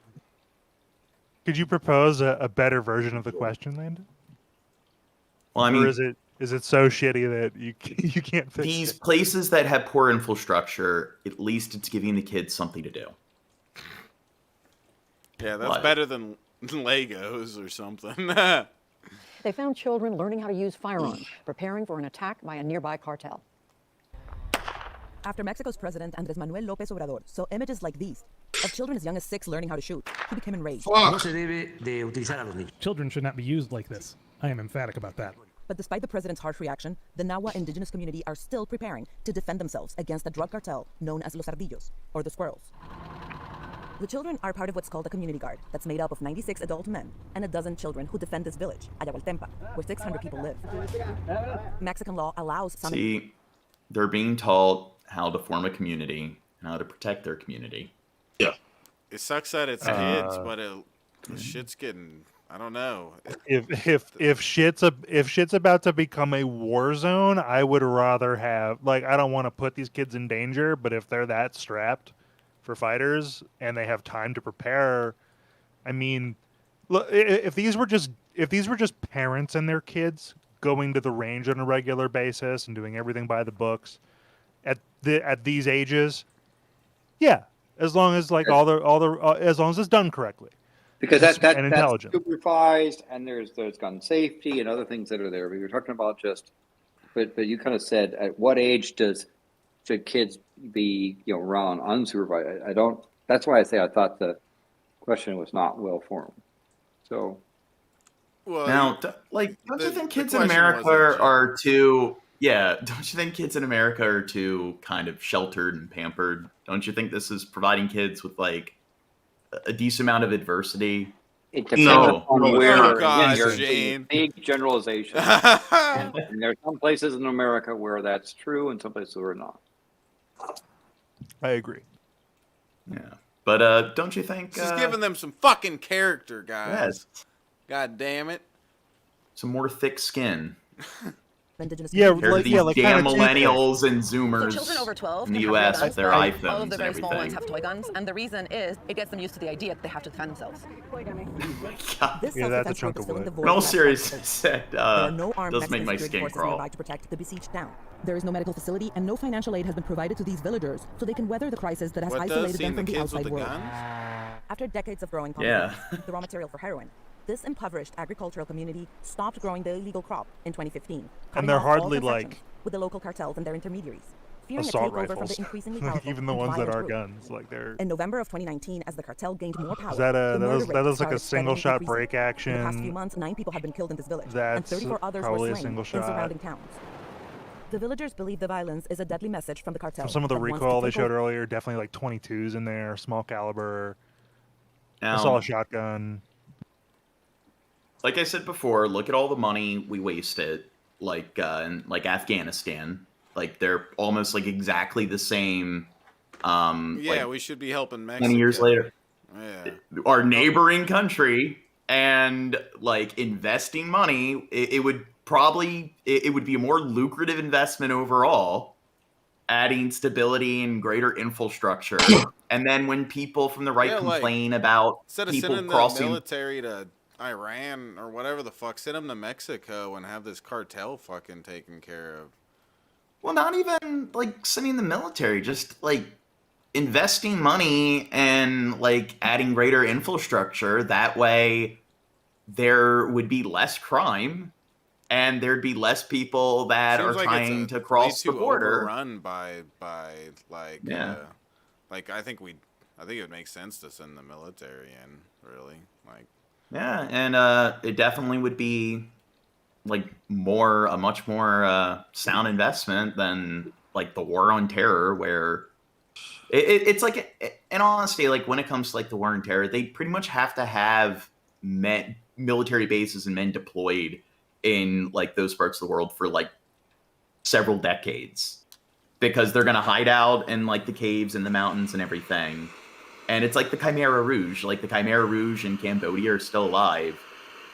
Could you propose a better version of the question, Landon? Well, I mean, or is it so shitty that you can't fix these it? Places that have poor infrastructure, at least it's giving the kids something to do. Yeah, that's better than Legos or something. They found children learning how to use firearms, preparing for an attack by a nearby cartel. After Mexico's president Andrés Manuel López Obrador saw images like these of children as young as 6 learning how to shoot, he became enraged. Children should not be used like this. I am emphatic about that. But despite the president's harsh reaction, the Nahua indigenous community are still preparing to defend themselves against a drug cartel known as Los Ardillos, or the Squirrels. The children are part of what's called a community guard that's made up of 96 adult men and a dozen children who defend this village, Ayahualtempa, where 600 people live. Mexican law allows some... See, they're being taught how to form a community and how to protect their community. Yeah. It sucks that it's kids, but shit's getting... I don't know. If shit's about to become a war zone, I would rather have I don't want to put these kids in danger, but if they're that strapped for fighters and they have time to prepare, I mean, look, if these were just parents and their kids going to the range on a regular basis and doing everything by the books at these ages, yeah, as long as as long as it's done correctly. Because that's intelligent. supervised, and there's gun safety and other things that are there. But you're talking about but you kind of said, at what age should kids be around unsupervised? I don't. That's why I say I thought the question was not well formed. So, well, now, don't you think kids in America are too? Yeah, don't you think kids in America are too kind of sheltered and pampered? Don't you think this is providing kids with a decent amount of adversity? It depends on where. God, there's Jane. Big generalization. and there are some places in America where that's true, and some places where not. I agree. Yeah, but don't you think? Just giving them some fucking character, guys. Yes. God damn it. Some more thick skin. Yeah, these damn millennials and Zoomers So children over 12 in the can U.S. have with their guns. iPhones All of the very and small ones everything. have toy guns, and the reason is it gets them used to the idea that they have to defend themselves. This Yeah, that's a self-defense chunk group is of filling the wood. void In all left by seriousness, the there are no armed does make Mexican my security skin forces crawl. nearby to protect the besieged town. There is no medical facility, and no financial aid has been provided to these villagers, so they can weather the crisis that has isolated them from the outside world. After decades of growing poverty, the raw material for heroin, this impoverished agricultural community stopped growing the illegal crop in 2015. And they're cutting off all hardly concessions with the local cartels and their intermediaries. Fearing assault a takeover from rifles. the increasingly powerful Even the and ones that violent are group. guns, they're. In November of 2019, as the cartel gained more power, Is that the murder that rate is like a started single steadily shot increasing. break action? In the past few months, 9 people have been killed in this village, and That's 34 others probably were a slain single in shot. surrounding towns. The villagers believe the violence is a deadly message from the cartel. From some of the that wants to recoil they take showed over. earlier, definitely 22s in there, small caliber. Now, I saw a shotgun. Like I said before, look at all the money we wasted, in Afghanistan. They're almost exactly the same. We should be helping Mexico. 20 years later, Yeah. our neighboring country, and investing money, it would be a more lucrative investment overall, adding stability and greater infrastructure. And then when people from the right complain about instead of people sending crossing, the military to Iran or whatever the fuck, send them to Mexico and have this cartel fucking taken care of. well, not even sending the military, just investing money and adding greater infrastructure. That way there would be less crime and there'd be less people that Seems are like trying it's to cross the border. Overrun by Yeah. I think it would make sense to send the military in, really. Yeah, and it definitely would be a much more sound investment than the war on terror, where it's in all honesty, when it comes to the war on terror, they pretty much have to have military bases and men deployed in those parts of the world for several decades, because they're gonna hide out in the caves and the mountains and everything. And it's the Khmer Rouge. The Khmer Rouge in Cambodia are still alive.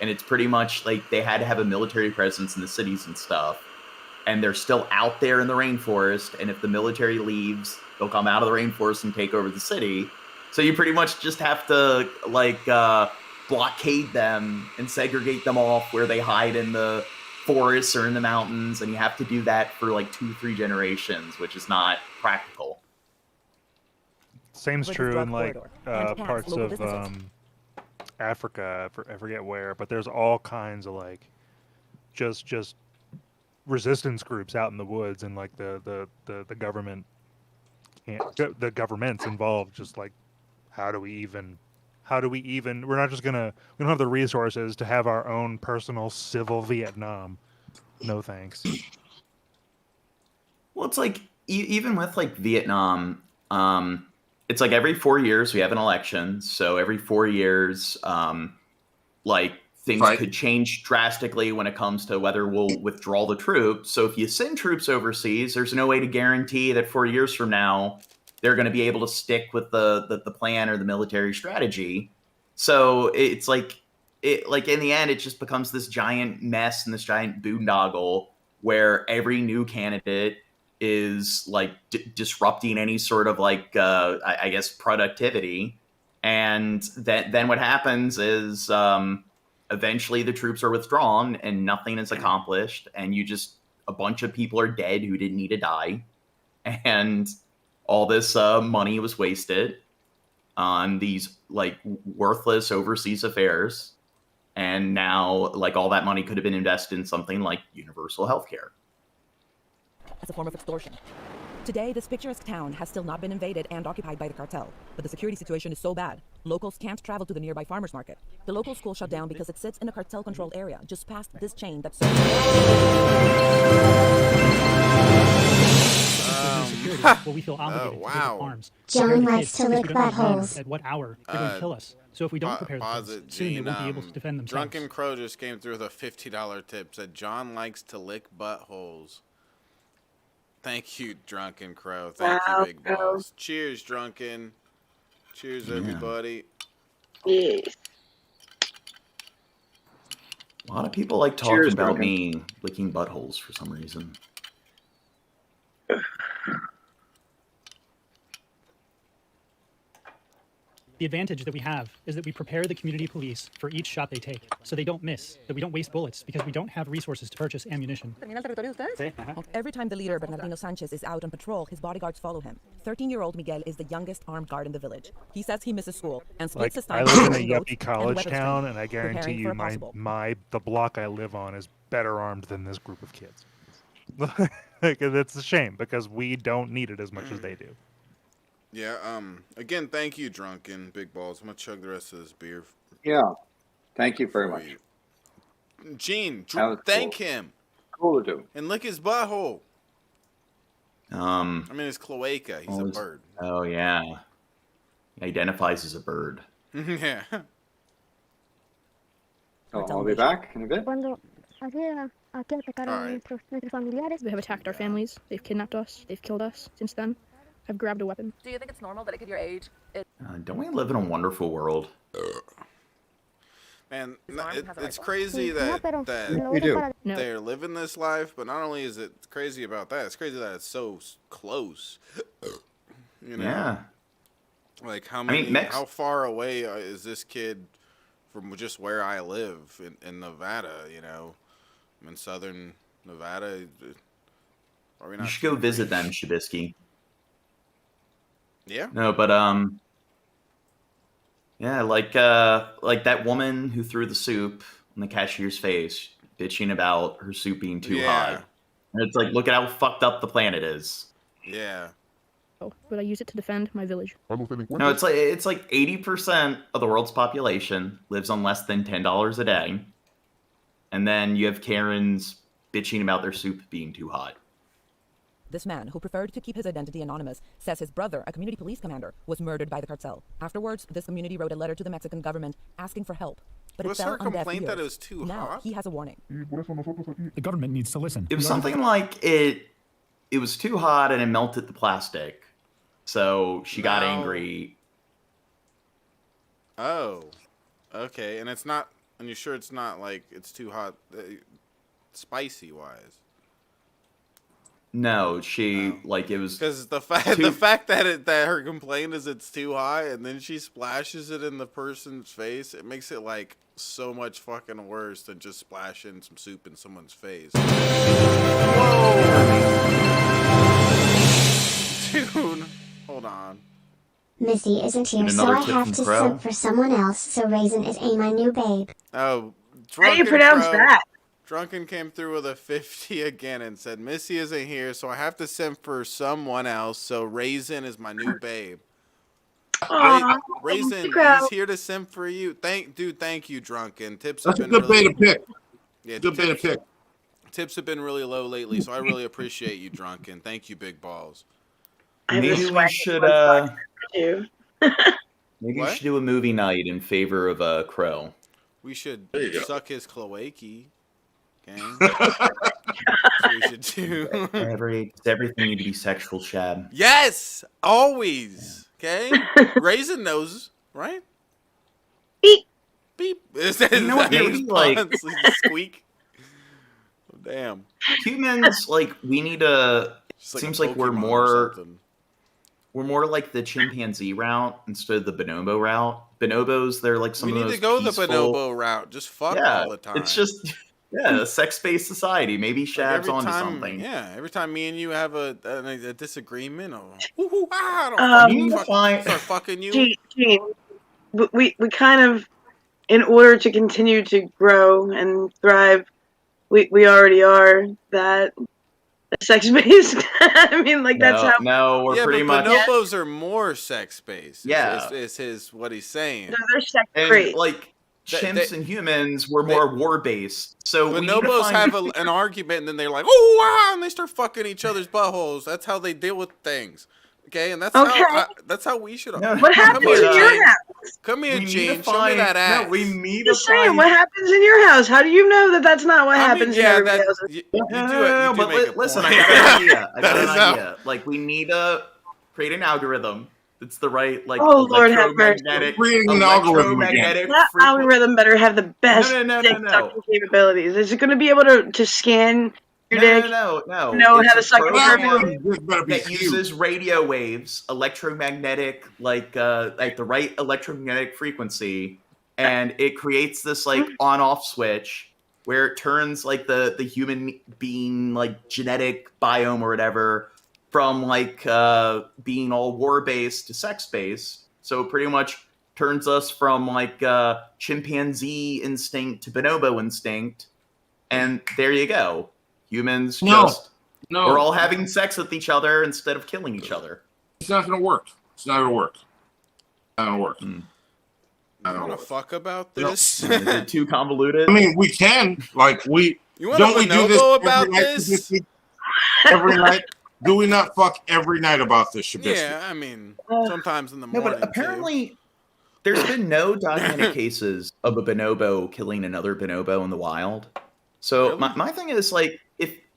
And it's pretty much they had to have a military presence in the cities and stuff. And they're still out there in the rainforest. And if the military leaves, they'll come out of the rainforest and take over the city. So you pretty much just have to blockade them and segregate them off where they hide in the forests or in the mountains. And you have to do that for 2-3 generations, which is not practical. Same's With true the in drug corridor. And parts local of businesses. Africa. I forget where, but there's all kinds of just resistance groups out in the woods, and the government the government's involved. Just like, how do we even? We're not just gonna. We don't have the resources to have our own personal civil Vietnam. No thanks. Well, it's like even with like Vietnam, it's like every 4 years we have an election. So every 4 years, like things could change drastically when it comes to whether we'll withdraw the troops. So if you send troops overseas, there's no way to guarantee that 4 years from now they're going to be able to stick with the plan or the military strategy. So it's like in the end, it just becomes this giant mess and this giant boondoggle where every new candidate is like disrupting any sort of like I guess productivity, and then what happens is eventually the troops are withdrawn and nothing is accomplished, and a bunch of people are dead who didn't need to die, and all this money was wasted on these like worthless overseas affairs, and now like all that money could have been invested in something like universal health care. As a form of extortion. Today, this picturesque town has still not been invaded and occupied by the cartel, but the security situation is so bad, locals can't travel to the nearby farmers market. The local school shut down because it sits in a cartel-controlled area just past this chain that's well, we feel obligated to give up arms. John likes to lick buttholes. At what hour they're going to kill us. So if we don't prepare soon they won't be able to defend themselves. Drunken Crow just came through with a $50 tip. Said John likes to lick buttholes. Thank you, Drunken Crow. Thank you, Big Boss. Cheers, Drunken. Cheers, everybody. Yes. A lot of people like talking about me licking buttholes for some reason. The advantage that we have is that we prepare the community police for each shot they take, so they don't miss, that we don't waste bullets, because we don't have resources to purchase ammunition. Every time the leader, Bernardino Sanchez, is out on patrol, his bodyguards follow him. 13-year-old Miguel is the youngest armed guard in the village. He says he misses school and splits his time. I live in a yuppie college town, and I guarantee you the block I live on is better armed than this group of kids. It's a shame, because we don't need it as much as they do. Yeah, again, thank you, Drunken Big Balls. I'm gonna chug the rest of this beer. Yeah, thank you very much. Gene, thank him. Cool to do. And lick his butthole. I mean, his cloaca. He's a bird. Oh, yeah. He identifies as a bird. Yeah. I'll be back in a bit. They have attacked our families. They've kidnapped us. They've killed us. Since then, I've grabbed a weapon. Do you think it's normal that a kid your age? Don't we live in a wonderful world? Man, it's crazy that they're living this life, but not only is it crazy about that, it's crazy that it's so close. You know? Yeah. Like how far away is this kid from just where I live in Nevada? You know, I'm in southern Nevada. Are we not? You should go visit them, Shabisky. Yeah. No, but yeah, like that woman who threw the soup in the cashier's face, bitching about her soup being too hot. And it's like, look at how fucked up the planet is. Yeah. Oh, but I use it to defend my village. No, it's like 80% of the world's population lives on less than $10 a day, and then you have Karens bitching about their soup being too hot. This man, who preferred to keep his identity anonymous, says his brother, a community police commander, was murdered by the cartel. Afterwards, this community wrote a letter to the Mexican government asking for help. But was it fell her on deaf complaint ears. that it was too now, hot? he has a warning. The government needs to listen. It was something like it was too hot and it melted the plastic. So she got angry. Oh. Okay, and it's not, and you're sure it's not like it's too hot spicy wise? No, she like it was because the fact that her complaint is it's too high, and then she splashes it in the person's face. It makes it like so much fucking worse than just splashing some soup in someone's face. Whoa, dude, hold on. Missy isn't here, so I have to sub for someone else. So Raisin is my new babe. Oh, how do you pronounce that? Drunken came through with a 50 again and said, Missy isn't here, so I have to send for someone else, so Raisin is my new babe. Raisin, he's here to send for you. Thank you, Drunken. Tips have been good really... beta pick. Yeah, good beta pick. Tips have been really low lately, so I really appreciate you, Drunken. Thank you, Big Balls. Maybe we should maybe we should do a movie night in favor of Crow. We should suck his cloaky. Okay. That's what we should do. Does everything need to be sexual, Shab? Yes, always. Okay. Raisin knows, right? Beep. Beep. You know what? Maybe like squeak. Oh, damn. Humans, like we need a. Like seems a like we're more like the chimpanzee route instead of the bonobo route. Bonobos, they're like some of the most We need to go peaceful... the bonobo route. Just fuck all the time. It's just a sex-based society. Maybe Shab's onto something. Yeah, every time me and you have a disagreement, or start fucking you. Gene, we kind of, in order to continue to grow and thrive, we already are that. Sex-based. I mean, like that's how. No, we're pretty much. Bonobos are more sex-based. Yeah, is what he's saying. No, they're sex-based. Like chimps and humans were more war-based. So bonobos have an argument, and then they're like, "Oh wow!" and they start fucking each other's buttholes. That's how they deal with things. Okay, and that's how we should. What happens in your house? Come here, Gene. Show me that ass. No, we need to find. What happens in your house? How do you know that that's not what happens in everybody else's? You do but listen, I got an idea. I got an idea. Like we need to create an algorithm. It's the right Lord have mercy. Electromagnetic that algorithm better have the best sucking capabilities. Is it going to be able to scan your dick? No. Know how to suck a that uses radio waves, electromagnetic, like the right electromagnetic frequency, and it creates this on-off switch where it turns the human being genetic biome or whatever from being all war-based to sex-based. So it pretty much turns us from chimpanzee instinct to bonobo instinct, and there you go. Humans we're all having sex with each other instead of killing each other. It's not gonna work. It's not gonna work. Not gonna work. You want to fuck about this? Is it too convoluted? I mean, we can. You want to do this about this every night? Do we not fuck every night about this, Shabisky? Yeah, I mean, sometimes in the morning. No, but apparently there's been no documented cases of a bonobo killing another bonobo in the wild. So really? my thing is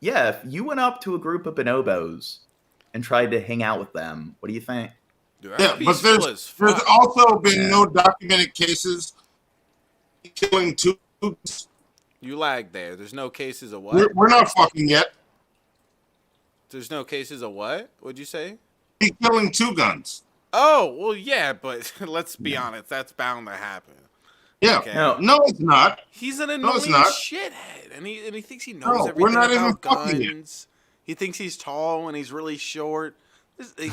if you went up to a group of bonobos and tried to hang out with them, what do you think? Dude, but there's also been no documented cases killing two. You lagged there. There's no cases of what? We're not fucking yet. There's no cases of what? What'd you say? He's killing two guns. Oh, well, yeah, but let's be honest. That's bound to happen. Yeah. Okay. No, it's not. He's an annoying shithead, and he thinks he knows everything we're not about even guns. He thinks he's tall and he's really short. He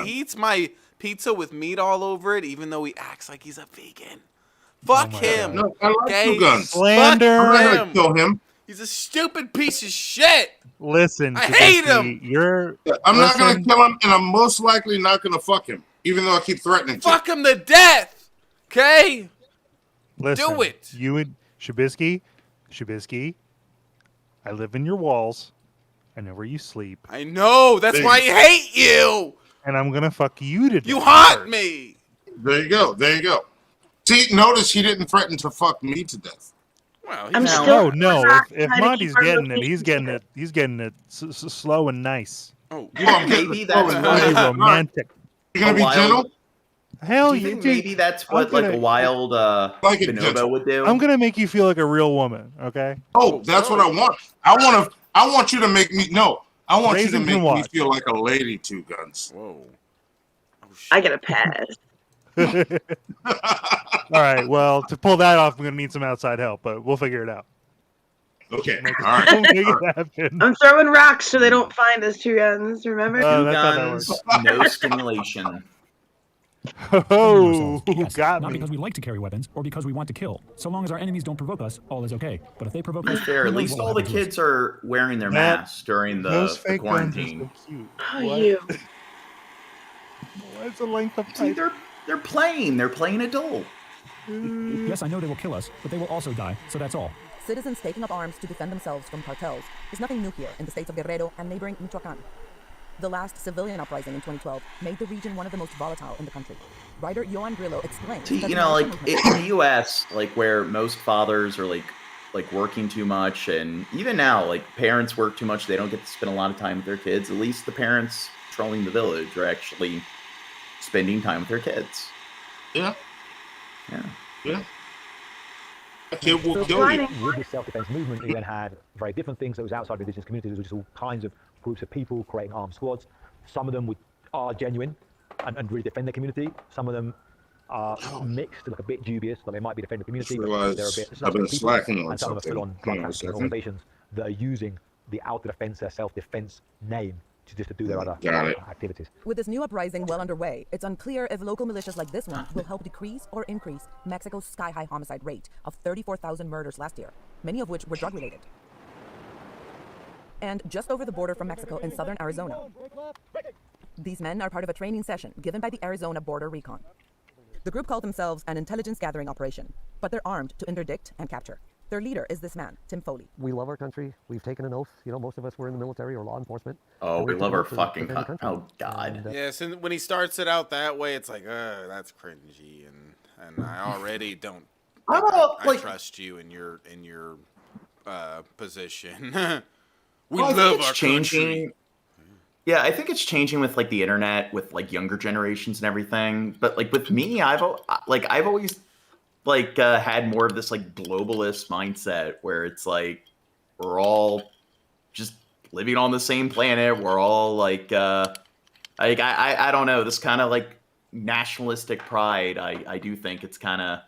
eats my pizza with meat all over it, even though he acts like he's a vegan. Fuck him. No, I like two guns. Slander. I'm not gonna kill him. He's a stupid piece of shit. Listen, I hate him. I'm not gonna kill him, and I'm most likely not gonna fuck him, even though I keep threatening to. Fuck him to death. Okay. Listen, do it. You and Shabisky, I live in your walls. I know where you sleep. I know. That's why I hate you. And I'm gonna fuck you to death. You haunt me. There you go. There you go. See, notice he didn't threaten to fuck me to death. Well, no. If Monty's getting it, he's getting it. He's getting it slow and nice. Oh, maybe that's romantic. You're gonna be gentle. Hell yeah! Maybe that's what a wild bonobo would do. I'm gonna make you feel like a real woman. Okay. Oh, that's what I want. I want you to make me I want you to make me feel like a lady. Two guns. Whoa. I get a pass. All right. Well, to pull that off, I'm gonna need some outside help, but we'll figure it out. Okay. All right. Make it happen. I'm throwing rocks so they don't find us. Two guns. Remember? Two guns. No stimulation. Oh, yes, got not me. because we like to carry weapons or because we want to kill. So long as our enemies don't provoke us, all is okay. But if they provoke us, fair. who At knows least what will all the happen to us. kids are wearing their masks during Those the fake quarantine. guns are so cute. Oh, you. What's the length of See, they're playing. They're playing adult. Yes, I know they will kill us, but they will also die. So that's all. Citizens taking up arms to defend themselves from cartels is nothing new here in the states of Guerrero and neighboring Michoacán. The last civilian uprising in 2012 made the region one of the most volatile in the country. Writer Johan Grillo explains. See, that you the know, like militia in movement- the U.S., like where most fathers are like working too much, and even now, like parents work too much, they don't get to spend a lot of time with their kids. At least the parents controlling the village are actually spending time with their kids. Yeah. Yeah. Yeah. A kid will kill you. With the self-defense movement, you then had very different things that was outside indigenous communities, which is all kinds of groups of people creating armed squads. Some of them are genuine and really defend the community. Some of them are mixed, like a bit dubious, but they might be defending the community. Realize They're a bit I've been suspect people. slacking on And some of them are something. full-on Hang on a drug trafficking second. organizations that are using the out-of-defense, their self-defense name to do their other Got it. activities. With this new uprising well underway, it's unclear if local militias like this one will help decrease or increase Mexico's sky-high homicide rate of 34,000 murders last year, many of which were drug-related. And just over the border from Mexico in southern Arizona, these men are part of a training session given by the Arizona Border Recon. The group called themselves an intelligence gathering operation, but they're armed to interdict and capture. Their leader is this man, Tim Foley. We love our country. We've taken an oath. You know, most of us were in the military or law enforcement. Oh, And we took love an our oath to fucking defend the country. country. Oh, God. And, Yes, and when he starts it out that way, it's like, that's cringy, and I already don't. I trust you in your position. We Well, I think love it's our changing. country. Yeah, I think it's changing with like the internet, with like younger generations and everything. But like with me, I've always like had more of this like globalist mindset where it's like we're all just living on the same planet. We're all like I don't know, this kind of like nationalistic pride. I do think it's kind of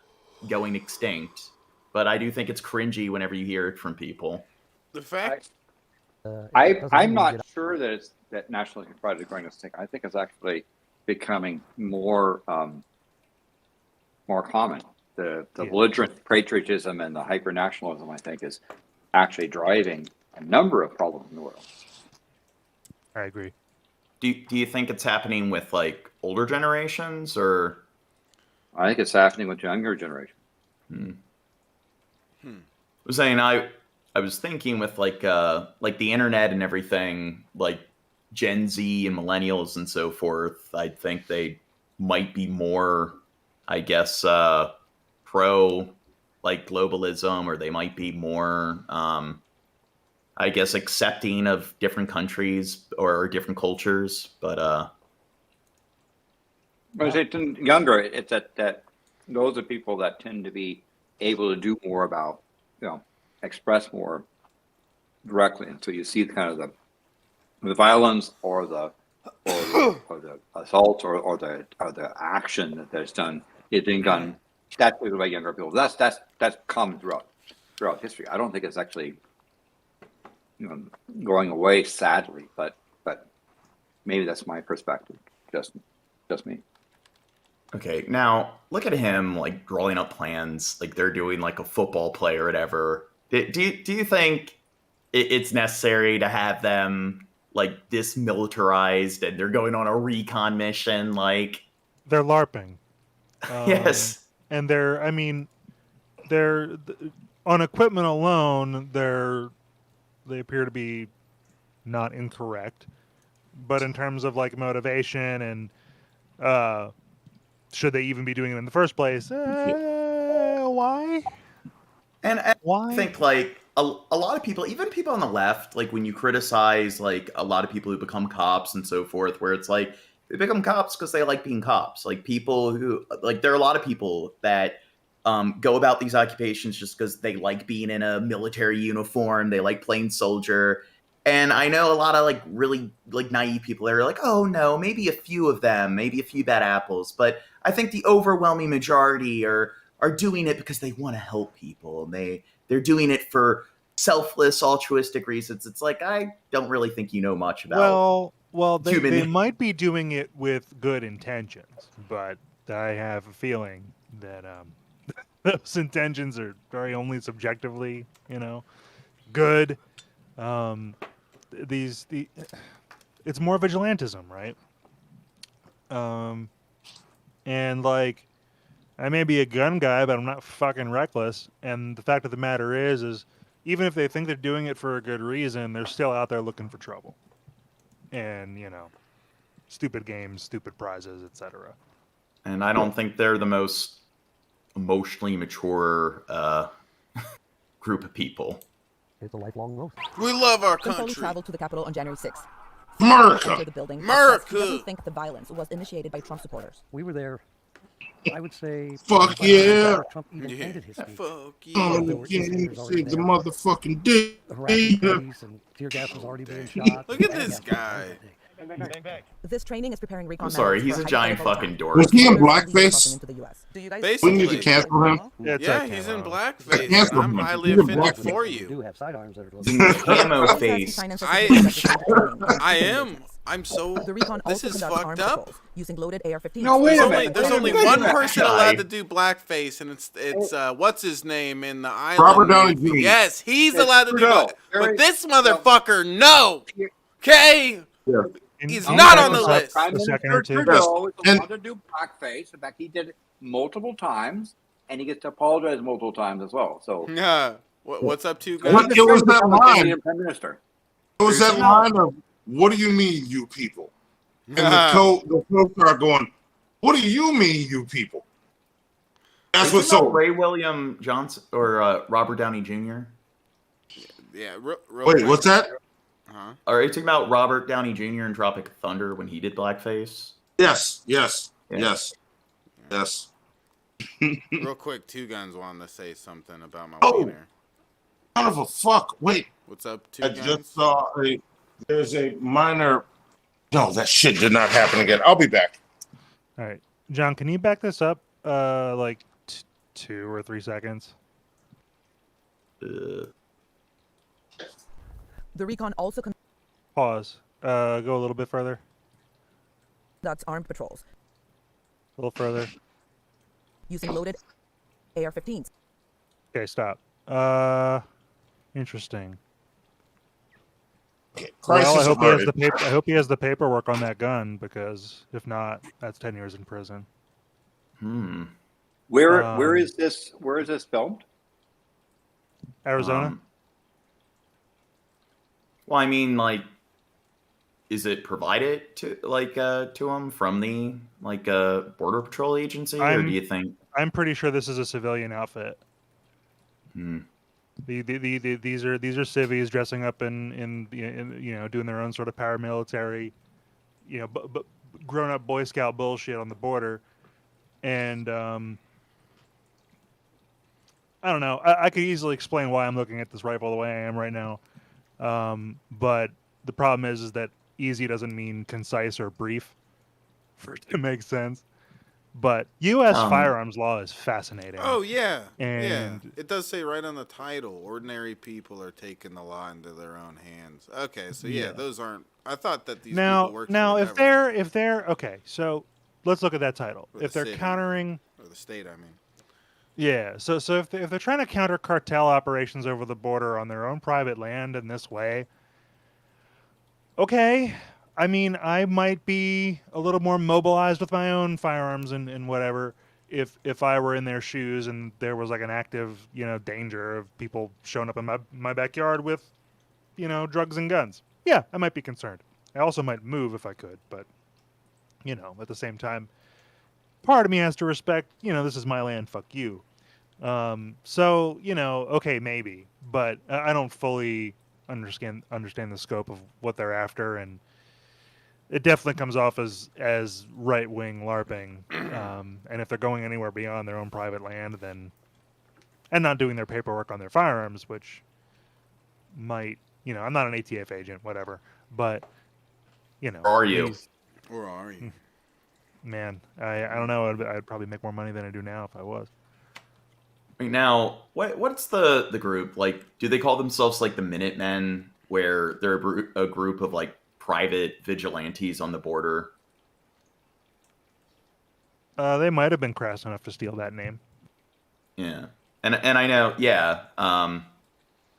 going extinct, but I do think it's cringy whenever you hear it from people. The fact I'm not sure that nationalistic pride is going to stick. I think it's actually becoming more common. The belligerent patriotism and the hyper-nationalism, I think, is actually driving a number of problems in the world. I agree. Do you think it's happening with like older generations, or? I think it's happening with younger generations. I was saying I was thinking with like the internet and everything, like Gen Z and millennials and so forth, I think they might be more, I guess, pro like globalism, or they might be more, I guess, accepting of different countries or different cultures. But I say younger, it's that those are people that tend to be able to do more about, express more directly, and so you see kind of the violence or the assault or the action that's done is being done. That's by younger people. That's common throughout history. I don't think it's actually going away, sadly, but maybe that's my perspective. Just me. okay, now look at him like drawing up plans like they're doing like a football play or whatever. Do you think it's necessary to have them like this militarized and they're going on a recon mission? Like They're LARPing. Yes. And they're on equipment alone, they appear to be not incorrect. But in terms of like motivation and should they even be doing it in the first place? Why? And I think like a lot of people, even people on the left, like when you criticize like a lot of people who become cops and so forth, where it's like they become cops because they like being cops. Like people who like there are a lot of people that go about these occupations just because they like being in a military uniform. They like playing soldier. And I know a lot of like really like naive people that are like, oh no, maybe a few of them, maybe a few bad apples. But I think the overwhelming majority are doing it because they want to help people. And they're doing it for selfless, altruistic reasons. It's like, I don't really think you know much about Well, they might be doing it with good intentions, but I have a feeling that those intentions are very only subjectively, good. It's more vigilantism, right? And like, I may be a gun guy, but I'm not fucking reckless. And the fact of the matter is even if they think they're doing it for a good reason, they're still out there looking for trouble. And stupid games, stupid prizes, etc. And I don't think they're the most emotionally mature group of people. It's a lifelong growth. We love our When country. Foley traveled to the Capitol on January 6th. America. The building, America. He doesn't think the violence was initiated by Trump supporters. We were there, I would say... Fuck yeah. Trump even ended his speech. Fuck Oh, There you were can't instigators already see the there. motherfucking dick. The harassing police and tear gas was already being shot. Look at this guy. This training is preparing recon I'm sorry, members he's for a giant hypothetical fucking attacks. dork. Was he in Others blackface? into the US. Do you guys We need to cancel him. Yeah, he's in blackface. Cancel I'm him. highly He's in offended blackface. for You do you. have sidearms that are He's in camo He face. finances I the am. I'm so. The recon This also is conducts fucked armed up. patrols using loaded AR-15s. No, wait a minute. There's only Wait a one minute. person Guy. allowed to do blackface, and it's what's his name in the island? Robert Downey movie. Jr. Yes, he's It's allowed to do Trudeau. black. But this motherfucker, no. Okay, Yeah. he's Can you not back on the this up list. Prime a second Minister or two? Trudeau is And- allowed to do blackface. In fact, he did it multiple times, and he gets to apologize multiple times as well. So, Yeah. What's up, two What- guys? it was that line. Canadian Prime Minister. It was that line of, what do you mean, you people? And the co-star going, what do you mean, you people? That's what's so. Ray William Johnson or Robert Downey Jr. Yeah. Real Wait, quick. whatt that? Huh? Are you talking about Robert Downey Jr. in Tropic Thunder when he did blackface? Yes. Yeah. Real quick, Two Guns wanted to say something about my Oh. wiener. Son of a fuck. Wait. What's up, Two I Guns? just saw there's a minor. No, that shit did not happen again. I'll be back. All right, John, can you back this up like 2 or 3 seconds? The recon also Pause. Go a little bit further. conducts armed patrols A little further. using loaded AR-15s. Okay, stop. Interesting. Crisis Well, I hope he has averted. the I hope he has the paperwork on that gun, because if not, that's 10 years in prison. Where is this? Where is this filmed? Arizona. Well, I mean, like, is it provided to to him from the border patrol agency, or do you think? I'm pretty sure this is a civilian outfit. Hmm. These are civvies dressing up in doing their own sort of paramilitary, grown up Boy Scout bullshit on the border, and I don't know. I could easily explain why I'm looking at this rifle the way I am right now, but the problem is that easy doesn't mean concise or brief for it to make sense. But U.S. firearms law is fascinating. Oh, yeah. And yeah. It does say right on the title, ordinary people are taking the law into their own hands. Okay, so yeah, those aren't... I thought that these people worked for the government. if they're... Okay, so let's look at that title. Or If the they're city. countering... Or the state, I mean. Yeah, so if they're trying to counter cartel operations over the border on their own private land in this way, okay... I mean, I might be a little more mobilized with my own firearms and whatever if I were in their shoes and there was like an active, danger of people showing up in my backyard with, drugs and guns. Yeah, I might be concerned. I also might move if I could, but, at the same time, part of me has to respect, this is my land, fuck you. So, okay, maybe, but I don't fully understand the scope of what they're after, and it definitely comes off as right-wing LARPing. And if they're going anywhere beyond their own private land, then, and not doing their paperwork on their firearms, which might, I'm not an ATF agent, whatever, but, Are you? Or are you? Man, I don't know. I'd probably make more money than I do now if I was. Right now, what's the group like? Do they call themselves like the Minutemen, where they're a group of like private vigilantes on the border. They might have been crass enough to steal that name. Yeah, and I know,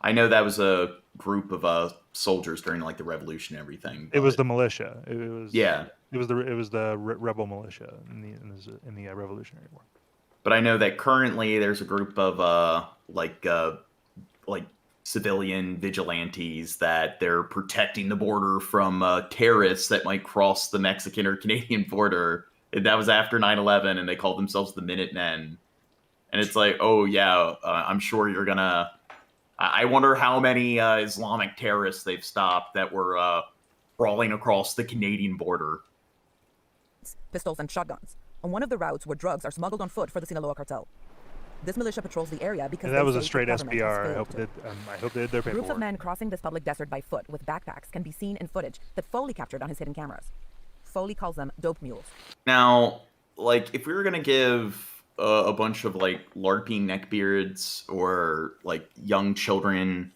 I know that was a group of soldiers during like the revolution and everything. It was the militia. It was It was the rebel militia in the Revolutionary War. But I know that currently there's a group of like civilian vigilantes that they're protecting the border from terrorists that might cross the Mexican or Canadian border. And that was after 9/11, and they called themselves the Minutemen. And it's like, oh yeah, I'm sure you're gonna. I wonder how many Islamic terrorists they've stopped that were crawling across the Canadian border. Pistols and shotguns on one of the routes where drugs are smuggled on foot for the Sinaloa cartel. This militia patrols the area because that was a straight SBR. I hope they did their paperwork. Groups of men crossing this public desert by foot with backpacks can be seen in footage that Foley captured on his hidden cameras. Foley calls them dope mules. Now, like, if we were gonna give a bunch of like LARPing neckbeards or like young children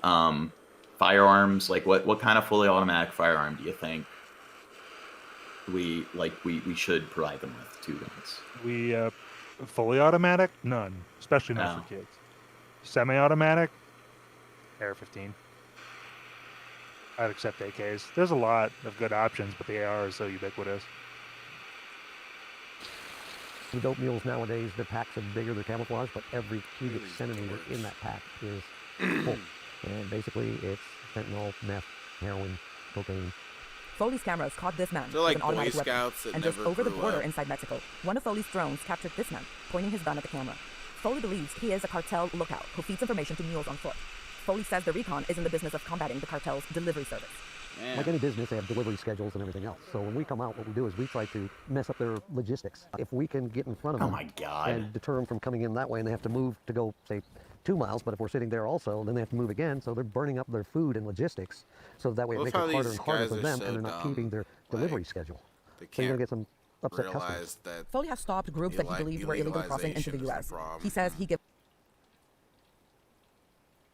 firearms, like what kind of fully automatic firearm do you think we should provide them with? 2 guns. We fully automatic? None, especially not for kids. Semi-automatic? AR-15. I'd accept AKs. There's a lot of good options, but the AR is so ubiquitous. The dope mules nowadays, the packs are bigger, they're camouflage, but every cubic centimeter in that pack is full. And basically, it's fentanyl, meth, heroin, cocaine. Foley's cameras caught this man They're like with an automatic Boy weapon, Scouts that and just never over the grew border up. inside Mexico, one of Foley's drones captured this man, pointing his gun at the camera. Foley believes he is a cartel lookout who feeds information to mules on foot. Foley says the recon is in the business of combating the cartel's delivery service. Like any business, they have delivery schedules and everything else. So when we come out, what we do is we try to mess up their logistics. If we can get in front of them and deter them from coming in that way, and they have to move to go, say, 2 miles, but if we're sitting there also, then they have to move again, so they're burning up their food and logistics, so that way it makes it harder and harder for them, and they're not keeping their delivery schedule. So you're going to get some upset customers. Foley has stopped groups that he believes were illegally crossing into the U.S. He says he gives...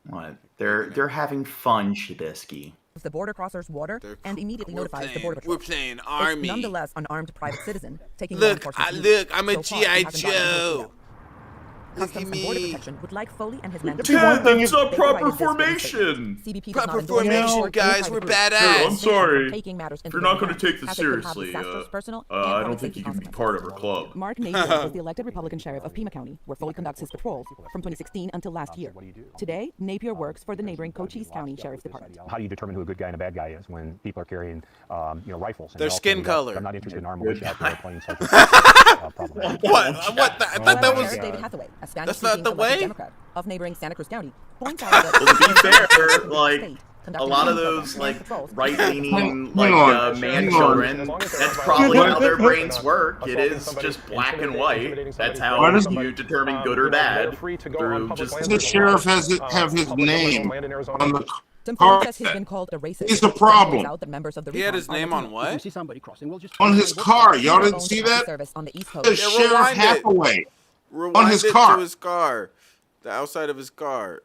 What? They're having fun, Shabisky. the border crossers water and immediately notifies the border patrol. We're playing army. It's nonetheless an armed private citizen taking Look, I'm a G.I. Joe. Customs and Border Protection would like Foley and his men to that's a proper formation. Proper formation, guys. We're badass. I'm sorry. If you're not going to take this seriously, I don't think you can be part of our club. Mark Napier is the elected Republican sheriff of Pima County, where Foley conducts his patrols from 2016 until last year. Today, Napier works for the neighboring Cochise County Sheriff's Department. How do you determine who a good guy and a bad guy is when people are carrying, rifles? Their skin color. I'm not interested in armed militia out there playing such What? I thought that was. David Hathaway, a That's not the way. Democrat of neighboring Santa Cruz County, points out that well, to be fair, like a lot of those like right-leaning man children, that's probably how their brains work. It is just black and white. That's how you determine good or bad. Through just the sheriff have his name on the Tim car. says he's been called a racist. He's the problem. He had his name on what? See somebody crossing, we'll just On his car. Y'all didn't see that? On the East The Coast. Sheriff Hathaway. Rewind on his it car. to his car. The outside of his car.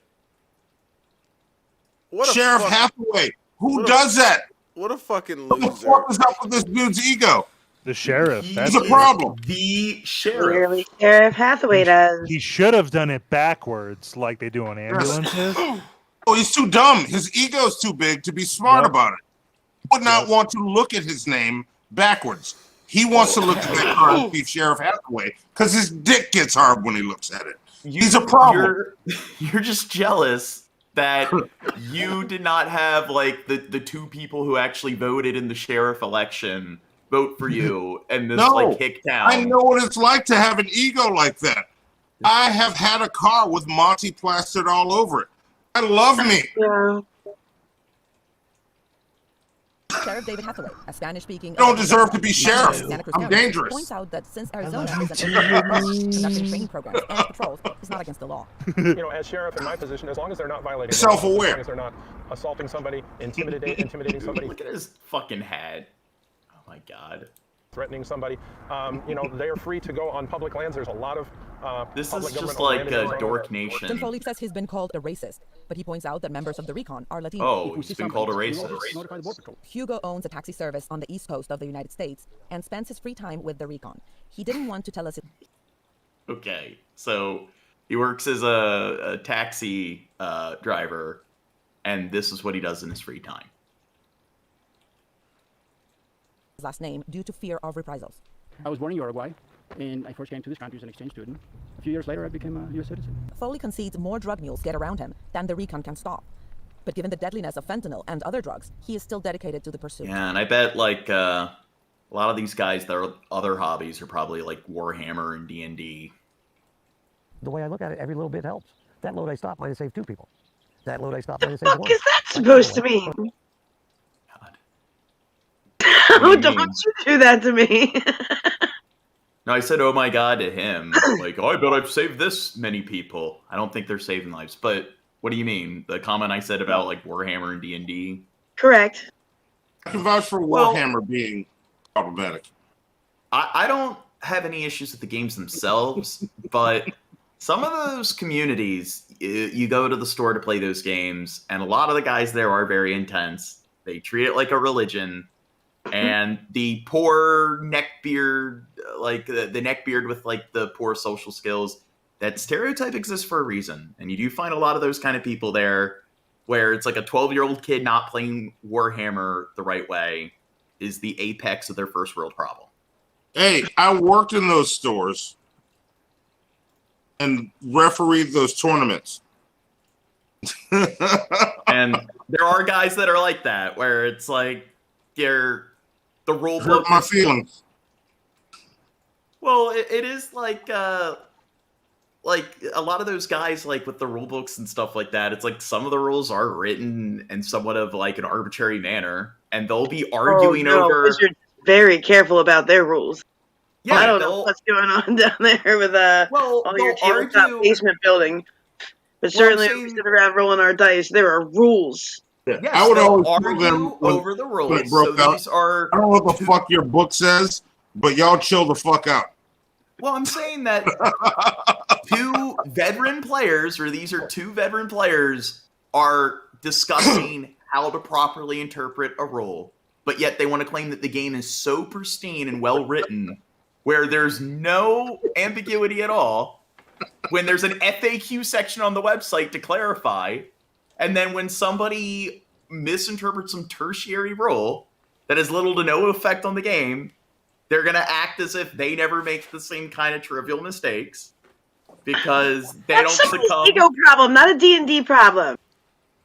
What a Sheriff fuck- Hathaway. Who does that? What a fucking What the loser. fuck is up with this dude's ego? The sheriff. He's a problem. The sheriff. Clearly, Sheriff Hathaway does. He should have done it backwards, like they do on ambulances. Oh, he's too dumb. His ego's too big to be smart about it. He would not want to look at his name backwards. He wants to look at that car and see Sheriff Hathaway because his dick gets hard when he looks at it. He's a problem. You're just jealous that you did not have like the two people who actually voted in the sheriff election vote for you and this like kick down. I know what it's like to have an ego like that. I have had a car with Monty plastered all over it. I love me. Yeah. Sheriff David Hathaway, a Spanish-speaking... You don't deserve to be sheriff. I'm dangerous. Points out that since Arizona is an conducting training programs and patrols is not against the law. You know, as sheriff in my position, as long as they're not violating Self-aware. the law, as long as they're not assaulting somebody, intimidating somebody. Look at his fucking hat. Oh my god. threatening somebody, they are free to go on public lands. There's a lot of This public is just government like land a dork nation. Tim Foley says he's been called a racist, but he points out that members of the recon are Latino. Oh, he's been called a racist. Hugo owns a taxi service on the east coast of the United States and spends his free time with the recon. He didn't want to tell us. Okay, so he works as a taxi driver, and this is what he does in his free time. His last name due to fear of reprisals. I was born in Uruguay, and I first came to this country as an exchange student. A few years later, I became a U.S. citizen. Foley concedes more drug mules get around him than the recon can stop. But given the deadliness of fentanyl and other drugs, he is still dedicated to the pursuit. Yeah, and I bet like a lot of these guys, their other hobbies are probably like Warhammer and D&D. The way I look at it, every little bit helps. That load I stopped might have saved 2 people. That load I stopped might have saved 1. What is that supposed to mean? Oh, don't you do that to me. No, I said, oh my god, to him. Like, oh, I bet I've saved this many people. I don't think they're saving lives. But what do you mean? The comment I said about like Warhammer and D&D? Correct. I can vouch for Warhammer being problematic. I don't have any issues with the games themselves, but some of those communities, you go to the store to play those games, and a lot of the guys there are very intense. They treat it like a religion. And the poor neckbeard, like the neckbeard with like the poor social skills, that stereotype exists for a reason. And you do find a lot of those kind of people there where it's like a 12-year-old kid not playing Warhammer the right way is the apex of their first world problem. Hey, I worked in those stores and refereed those tournaments. And there are guys that are like that, where it's like the rule book. Hurt my feelings. Well, it is like a lot of those guys, like with the rule books and stuff like that. It's like some of the rules are written in somewhat of like an arbitrary manner, and they'll be arguing over. Wizards very careful about their rules. Yeah, I don't know what's going on down there with all your tabletop basement building, but certainly when we sit around rolling our dice, there are rules. Yeah, Yes, I would they'll always argue tell them over the rules. when it broke So out, these are I don't know what the fuck your book says, but y'all chill the fuck out. Well, I'm saying that two veteran players, or these are two veteran players, are discussing how to properly interpret a rule, but yet they want to claim that the game is so pristine and well written, where there's no ambiguity at all, when there's an FAQ section on the website to clarify, and then when somebody misinterprets some tertiary rule that has little to no effect on the game, they're going to act as if they never make the same kind of trivial mistakes because they That's don't somebody's succumb. ego problem, not a D&D problem.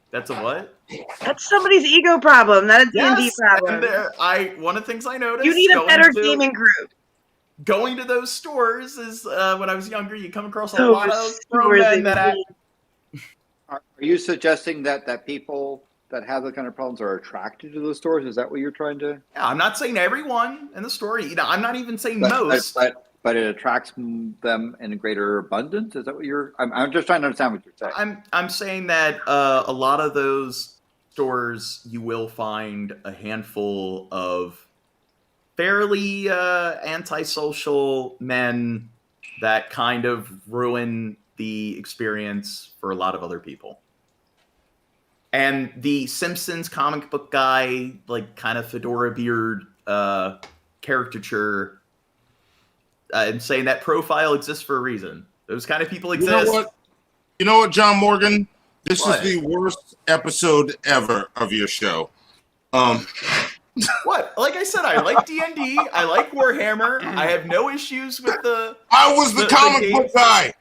That's a what? That's somebody's ego problem, not a D&D Yes, problem. and one of the things I noticed. You need a going better to- gaming group. Going to those stores is when I was younger, you come across a Those lot of grown stores men that act. Are you suggesting that people that have those kind of problems are attracted to those stores? Is that what you're trying to? Yeah, I'm not saying everyone in the store. I'm not even saying most. But it attracts them in a greater abundance. Is that what you're? I'm just trying to understand what you're saying. I'm saying that a lot of those stores you will find a handful of fairly antisocial men that kind of ruin the experience for a lot of other people. And the Simpsons comic book guy, like kind of fedora beard caricature, I'm saying that profile exists for a reason. Those kind of people exist. You know what, John Morgan? This What? is the worst episode ever of your show. What? Like I said, I like D&D. I like Warhammer. I have no issues with the. I was the comic book guy.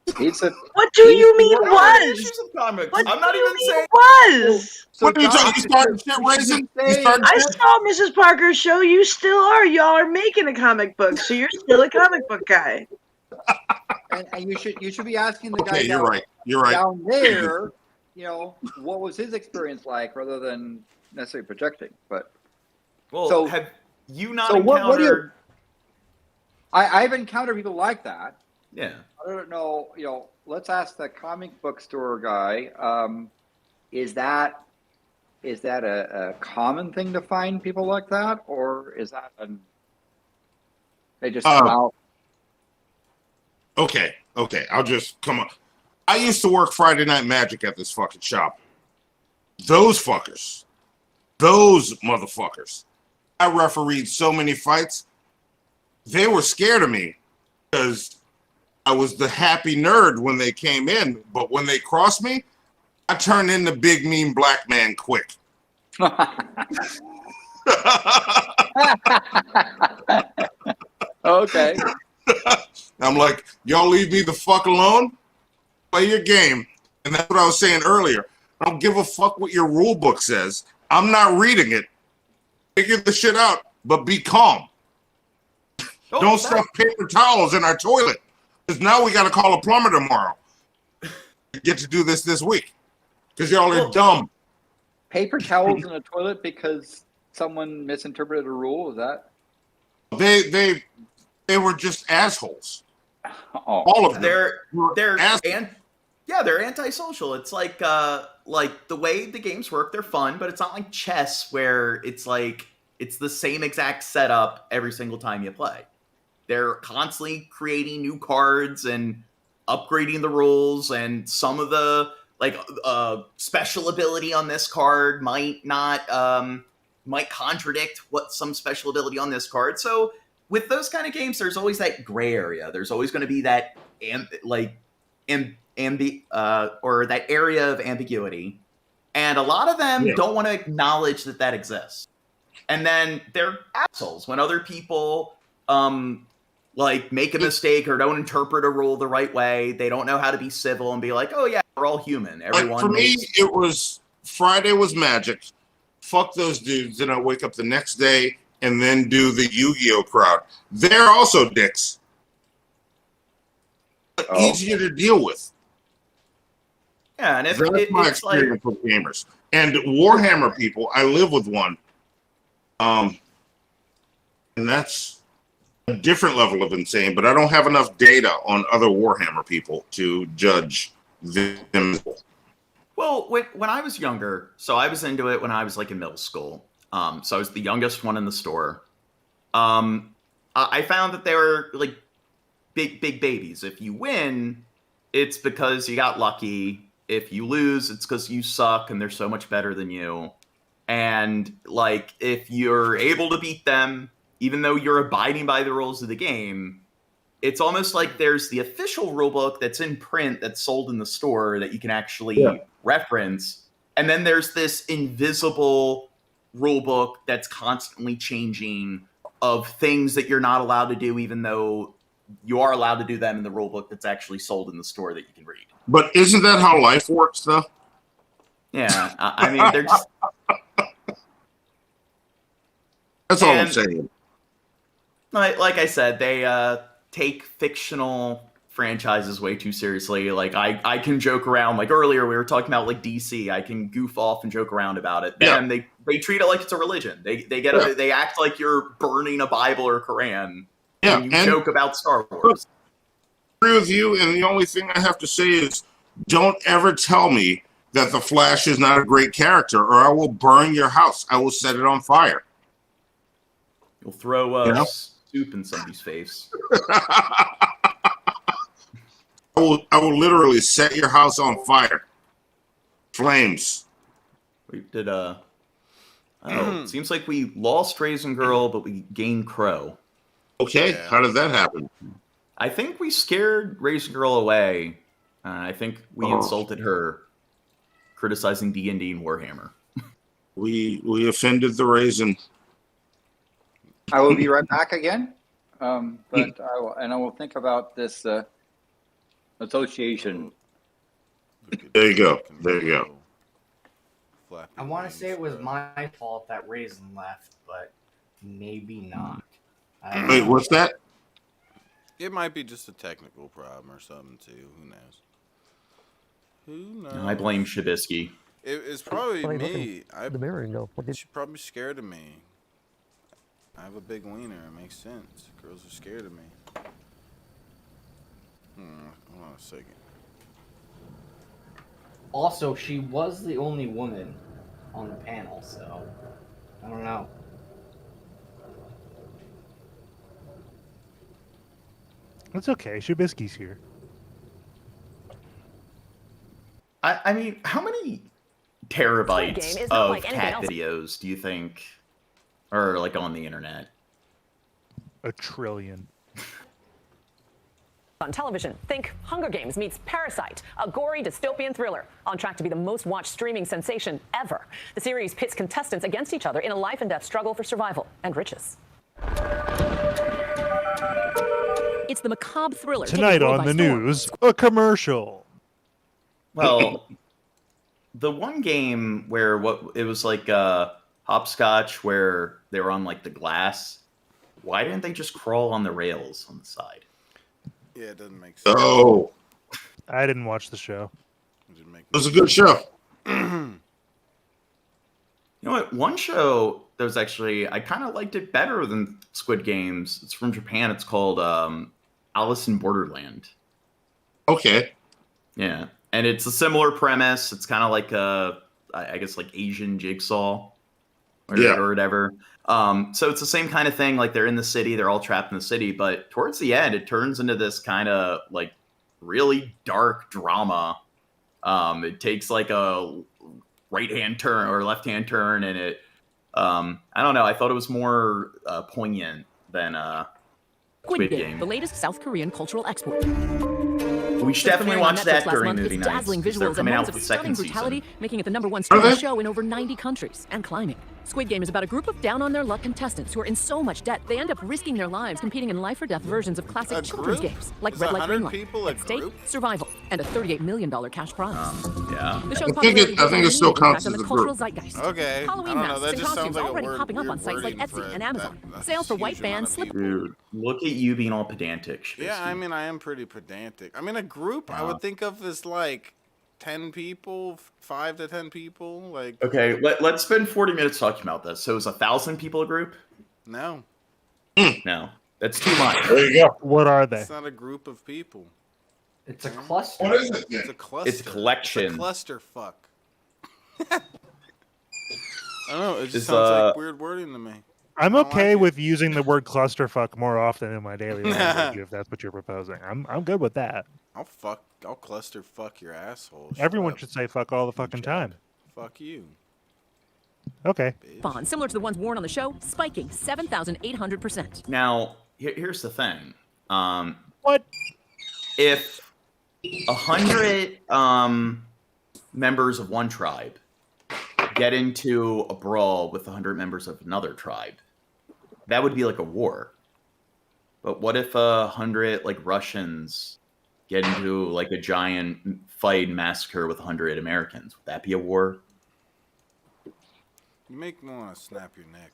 What do you mean was? What I'm not even saying was. What are you talking? You started shit raising? I saw Mrs. Parker's show. You still are. Y'all are making a comic book, so you're still a comic book guy. And you should be asking the guy. Okay, you're right. You're right. Down there, what was his experience like, rather than necessarily projecting. But well, have you not encountered? I've encountered people like that. Yeah. I don't know. Let's ask the comic book store guy. Is that a common thing to find people like that, or is that They just come out. Okay. I'll just come on. I used to work Friday Night Magic at this fucking shop. Those fuckers. Those motherfuckers. I refereed so many fights. They were scared of me because I was the happy nerd when they came in. But when they crossed me, I turned into big, mean black man quick. Okay. I'm like, y'all leave me the fuck alone. Play your game. And that's what I was saying earlier. I don't give a fuck what your rule book says. I'm not reading it. Figure the shit out, but be calm. Don't stuff paper towels in our toilet. Because now we got to call a plumber tomorrow. Get to do this week. Because y'all are dumb. Paper towels in the toilet because someone misinterpreted a rule? Is that? They were just assholes. All of them. They're antisocial. It's like the way the games work, they're fun, but it's not like chess where it's like it's the same exact setup every single time you play. They're constantly creating new cards and upgrading the rules, and some of the special ability on this card might contradict what some special ability on this card. So with those kind of games, there's always that gray area. There's always going to be that that area of ambiguity, and a lot of them don't want to acknowledge that exists. And then they're assholes when other people make a mistake or don't interpret a rule the right way. They don't know how to be civil and be like, "Oh yeah, we're all human." Everyone. For me, it was Friday was Magic. Fuck those dudes. Then I wake up the next day and then do the Yu-Gi-Oh crowd. They're also dicks. But easier to deal with. Yeah, and that's my experience with gamers. And Warhammer people, I live with one. And that's a different level of insane, but I don't have enough data on other Warhammer people to judge them. Well, when I was younger, so I was into it when I was in middle school. So I was the youngest one in the store. I found that they were big babies. If you win, it's because you got lucky. If you lose, it's because you suck and they're so much better than you. And if you're able to beat them, even though you're abiding by the rules of the game, it's almost like there's the official rulebook that's in print that's sold in the store that you can actually reference. And then there's this invisible rulebook that's constantly changing of things that you're not allowed to do, even though you are allowed to do them in the rulebook that's actually sold in the store that you can read. But isn't that how life works, though? Yeah, I mean, they're just... That's all I'm saying. Like I said, they take fictional franchises way too seriously. I can joke around. Earlier we were talking about DC. I can goof off and joke around about it. Then they treat it like it's a religion. They act like you're burning a Bible or Quran. Yeah, and you joke about Star Wars. I agree with you, and the only thing I have to say is, don't ever tell me that the Flash is not a great character, or I will burn your house. I will set it on fire. You'll throw soup in somebody's face. I will literally set your house on fire. Flames. We did it seems like we lost Raisin Girl, but we gained Crow. Okay, how did that happen? I think we scared Raisin Girl away. I think we insulted her, criticizing D&D and Warhammer. We offended the Raisin. I will be right back again, but I will think about this association. There you go. I want to say it was my fault that Raisin left, but maybe not. Wait, what's that? It might be just a technical problem or something too. Who knows? I blame Shabisky. It's probably me. The mirror and go, She's probably scared of me. I have a big wiener. It makes sense. Girls are scared of me. Hold on a second. Also, she was the only woman on the panel, so I don't know. That's okay. Shabisky's here. I mean, how many terabytes of cat videos do you think are like on the internet? 1 trillion. On television, think Hunger Games meets Parasite, a gory dystopian thriller on track to be the most watched streaming sensation ever. The series pits contestants against each other in a life and death struggle for survival and riches. It's the macabre thriller. Tonight on the news, a commercial. Well, the one game where it was like hopscotch where they were on like the glass. Why didn't they just crawl on the rails on the side? Yeah, it doesn't make sense. Oh, I didn't watch the show. It was a good show. You know what? One show that was actually, I kind of liked it better than Squid Games. It's from Japan. It's called Alice in Borderland. Okay. Yeah. And it's a similar premise. It's kind of like I guess like Asian Jigsaw or whatever. So it's the same kind of thing. Like they're in the city, they're all trapped in the city, but towards the end, it turns into this kind of like really dark drama. It takes like a right-hand turn or left-hand turn, and it, I don't know. I thought it was more poignant than Squid Game. The latest South Korean cultural export. We should definitely watch that during movie nights. Dazzling They're visuals and coming out moments with of the second stunning brutality, season. making it the #1 streaming show in over 90 countries and climbing. Squid Game is about a group of down-on-their-luck contestants who are in so much debt they end up risking their lives competing in life-or-death versions of classic children's games like Red Light, Green Light. At stake, survival, and a $38 million cash prize. Yeah. The show's I think it still counts on as the a cultural group. zeitgeist. Okay. Halloween I don't know. masks That and just sounds costumes like a already word, popping up on weird sites like wording Etsy for and it. Amazon. That's Sales for a white huge amount bands, of slip. Dude, look at you being all pedantic. Yeah, I mean, I am pretty pedantic. I mean, a group I would think of as like 10 people, 5 to 10 people. Like, Okay, let's spend 40 minutes talking about this. So is 1,000 people a group? no, No, that's too much. There you go. What are they? it's not a group of people. It's a cluster. What is it? It's a cluster. It's a collection. It's a cluster fuck. I don't know. It just It's, sounds like weird wording to me. I'm I don't okay like with using the word clusterfuck more often in my daily language if that's what you're proposing. I'm good with that. I'll cluster fuck your asshole. Shut Everyone up. should say fuck all the fucking time. Fuck you. Okay. Bonds, similar to the ones worn on the show, spiking 7,800%. Now, here's the thing. What? If 100 members of one tribe get into a brawl with 100 members of another tribe, that would be like a war. But what if 100 like Russians get into like a giant fight and massacre with 100 Americans? Would that be a war? You make me want to snap your neck.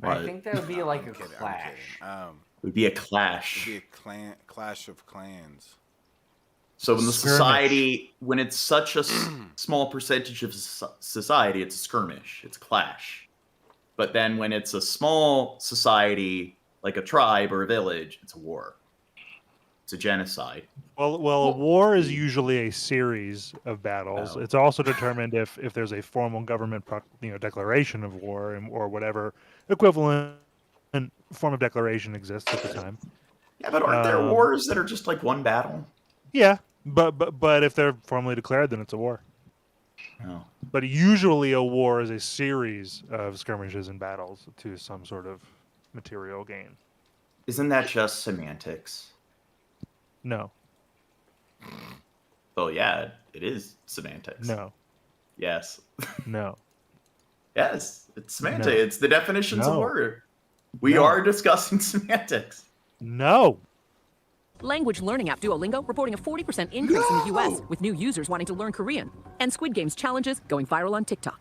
What? I think that would be like a I'm kidding, clash. I'm It would be a clash. kidding. It'd be a clash of clans. So in the Skirmish. society, when it's such a small percentage of society, it's a skirmish, it's a clash. But then when it's a small society, like a tribe or a village, it's a war. It's a genocide. Well, a war is usually a series of battles. Oh. It's also determined if there's a formal government declaration of war or whatever equivalent form of declaration exists at the time. Yeah, but aren't there wars that are just like one battle? Yeah, but if they're formally declared, then it's a war. Oh. But usually a war is a series of skirmishes and battles to some sort of material gain. Isn't that just semantics? No. Well, yeah, it is semantics. No. Yes. No. Yes, it's semantics. No. It's the definitions of No. word. We No. are discussing semantics. No. Language learning app Duolingo reporting a 40% increase in the US, with new users wanting to learn Korean. And Squid Game's challenges going viral on TikTok.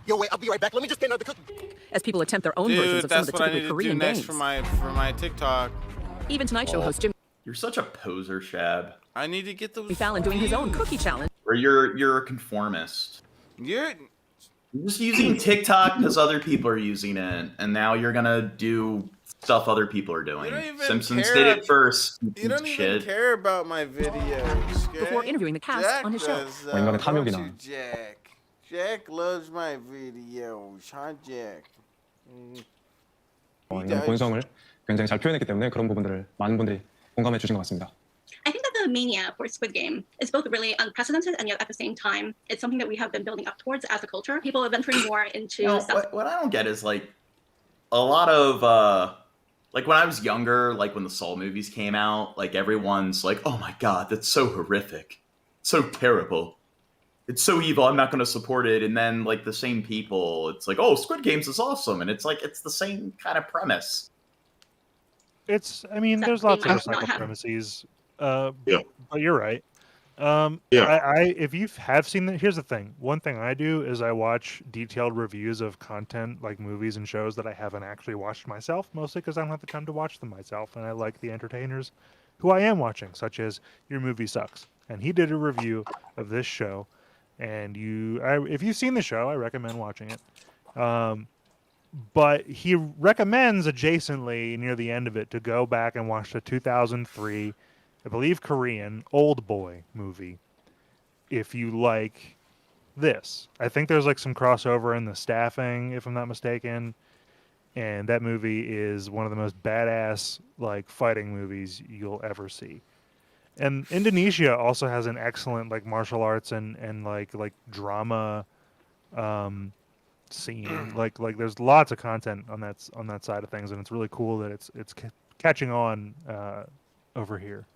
Yo, wait, I'll be right back. Let me just get another cookie. As people attempt their own versions Dude, of some of that's the what I need typical to do Korean next games. for my TikTok. Even Tonight Show host Jim You're such a poser, Shab. I need to get those. Fallon doing his own cookie challenge. Or you're a conformist. You're just using TikTok because other people are using it, and now you're gonna do stuff other people are doing. Simpsons care did it first. You don't even care about my videos. Okay? Before interviewing the cast Jack on his show. does, 이거는 don't 탐욕이나. you, Jack? Jack loves my videos, huh, Jack? 이런 본성을 굉장히 잘 표현했기 때문에 그런 부분들을 많은 분들이 공감해 주신 것 같습니다. I think that the mania for Squid Game is both really unprecedented and yet at the same time, it's something that we have been building up towards as a culture. People are venturing more into what I don't get is like a lot of like when I was younger, like when the Saw movies came out, like everyone's like, "Oh my god, that's so horrific, so terrible, it's so evil. I'm not going to support it." And then like the same people, it's like, "Oh, Squid Games is awesome," and it's like it's the same kind of premise. I mean, there's lots of recycled premises. But you're right. If you have seen it, here's the thing. One thing I do is I watch detailed reviews of content, like movies and shows that I haven't actually watched myself, mostly because I don't have the time to watch them myself, and I like the entertainers who I am watching, such as Your Movie Sucks. And he did a review of this show, and if you've seen the show, I recommend watching it. But he recommends adjacently near the end of it to go back and watch the 2003, I believe Korean, Old Boy movie. If you like this, I think there's like some crossover in the staffing, if I'm not mistaken. And that movie is one of the most badass like fighting movies you'll ever see. And Indonesia also has an excellent like martial arts and like drama scene. Like there's lots of content on that side of things, and it's really cool that it's catching on over here.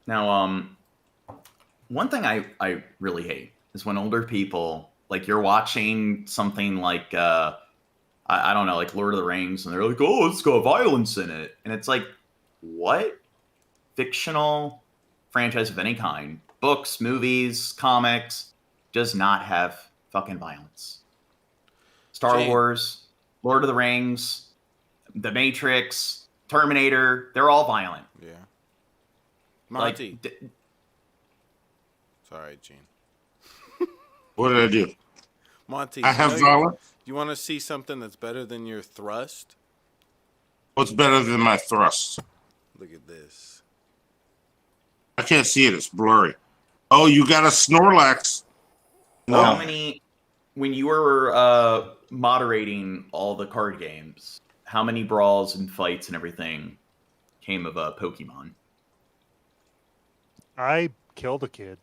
Now, one thing I really hate is when older people, like you're watching something like I don't know, like Lord of the Rings, and they're like, "Oh, it's got violence in it," and it's like, what? Fictional franchise of any kind, books, movies, comics, does not have fucking violence. Star Wars, Lord of the Rings, The Matrix, Terminator, they're all violent. Yeah. Monty. Sorry, Gene. What did I do? Monty, I have violence. You want to see something that's better than your thrust? What's better than my thrust? Look at this. I can't see it. It's blurry. Oh, you got a Snorlax. No. How many, when you were moderating all the card games, how many brawls and fights and everything came of Pokemon? I killed a kid.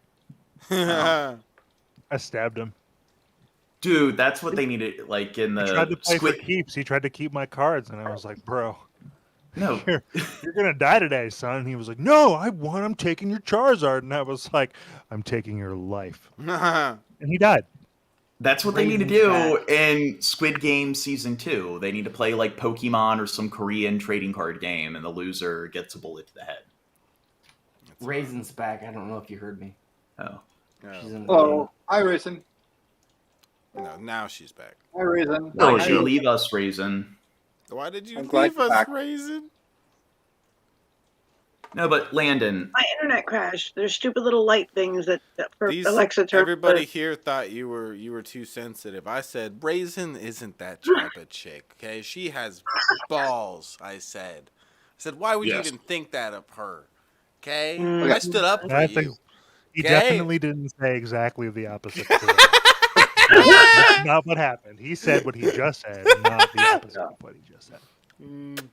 I stabbed him. Dude, that's what they needed. Like in the he tried to play for keeps. He tried to keep my cards, and I was like, "Bro, no, you're gonna die today, son." And he was like, "No, I'm taking your Charizard," and I was like, "I'm taking your life," and he died. That's what they need to do in Squid Game Season 2. They need to play like Pokemon or some Korean trading card game, and the loser gets a bullet to the head. Raisin's back. I don't know if you heard me. Oh. Hello. Hi, Raisin. No, now she's back. Hi, Raisin. Why did you leave us, Raisin? Why did you leave us, Raisin? No, but Landon. My internet crashed. There's stupid little light things that for Alexa turned. Everybody here thought you were too sensitive. I said Raisin isn't that type of chick. Okay, she has balls. I said, why would you even think that of her? Okay, I stood up for you. He definitely didn't say exactly the opposite. That's not what happened. He said what he just said, not the opposite of what he just said.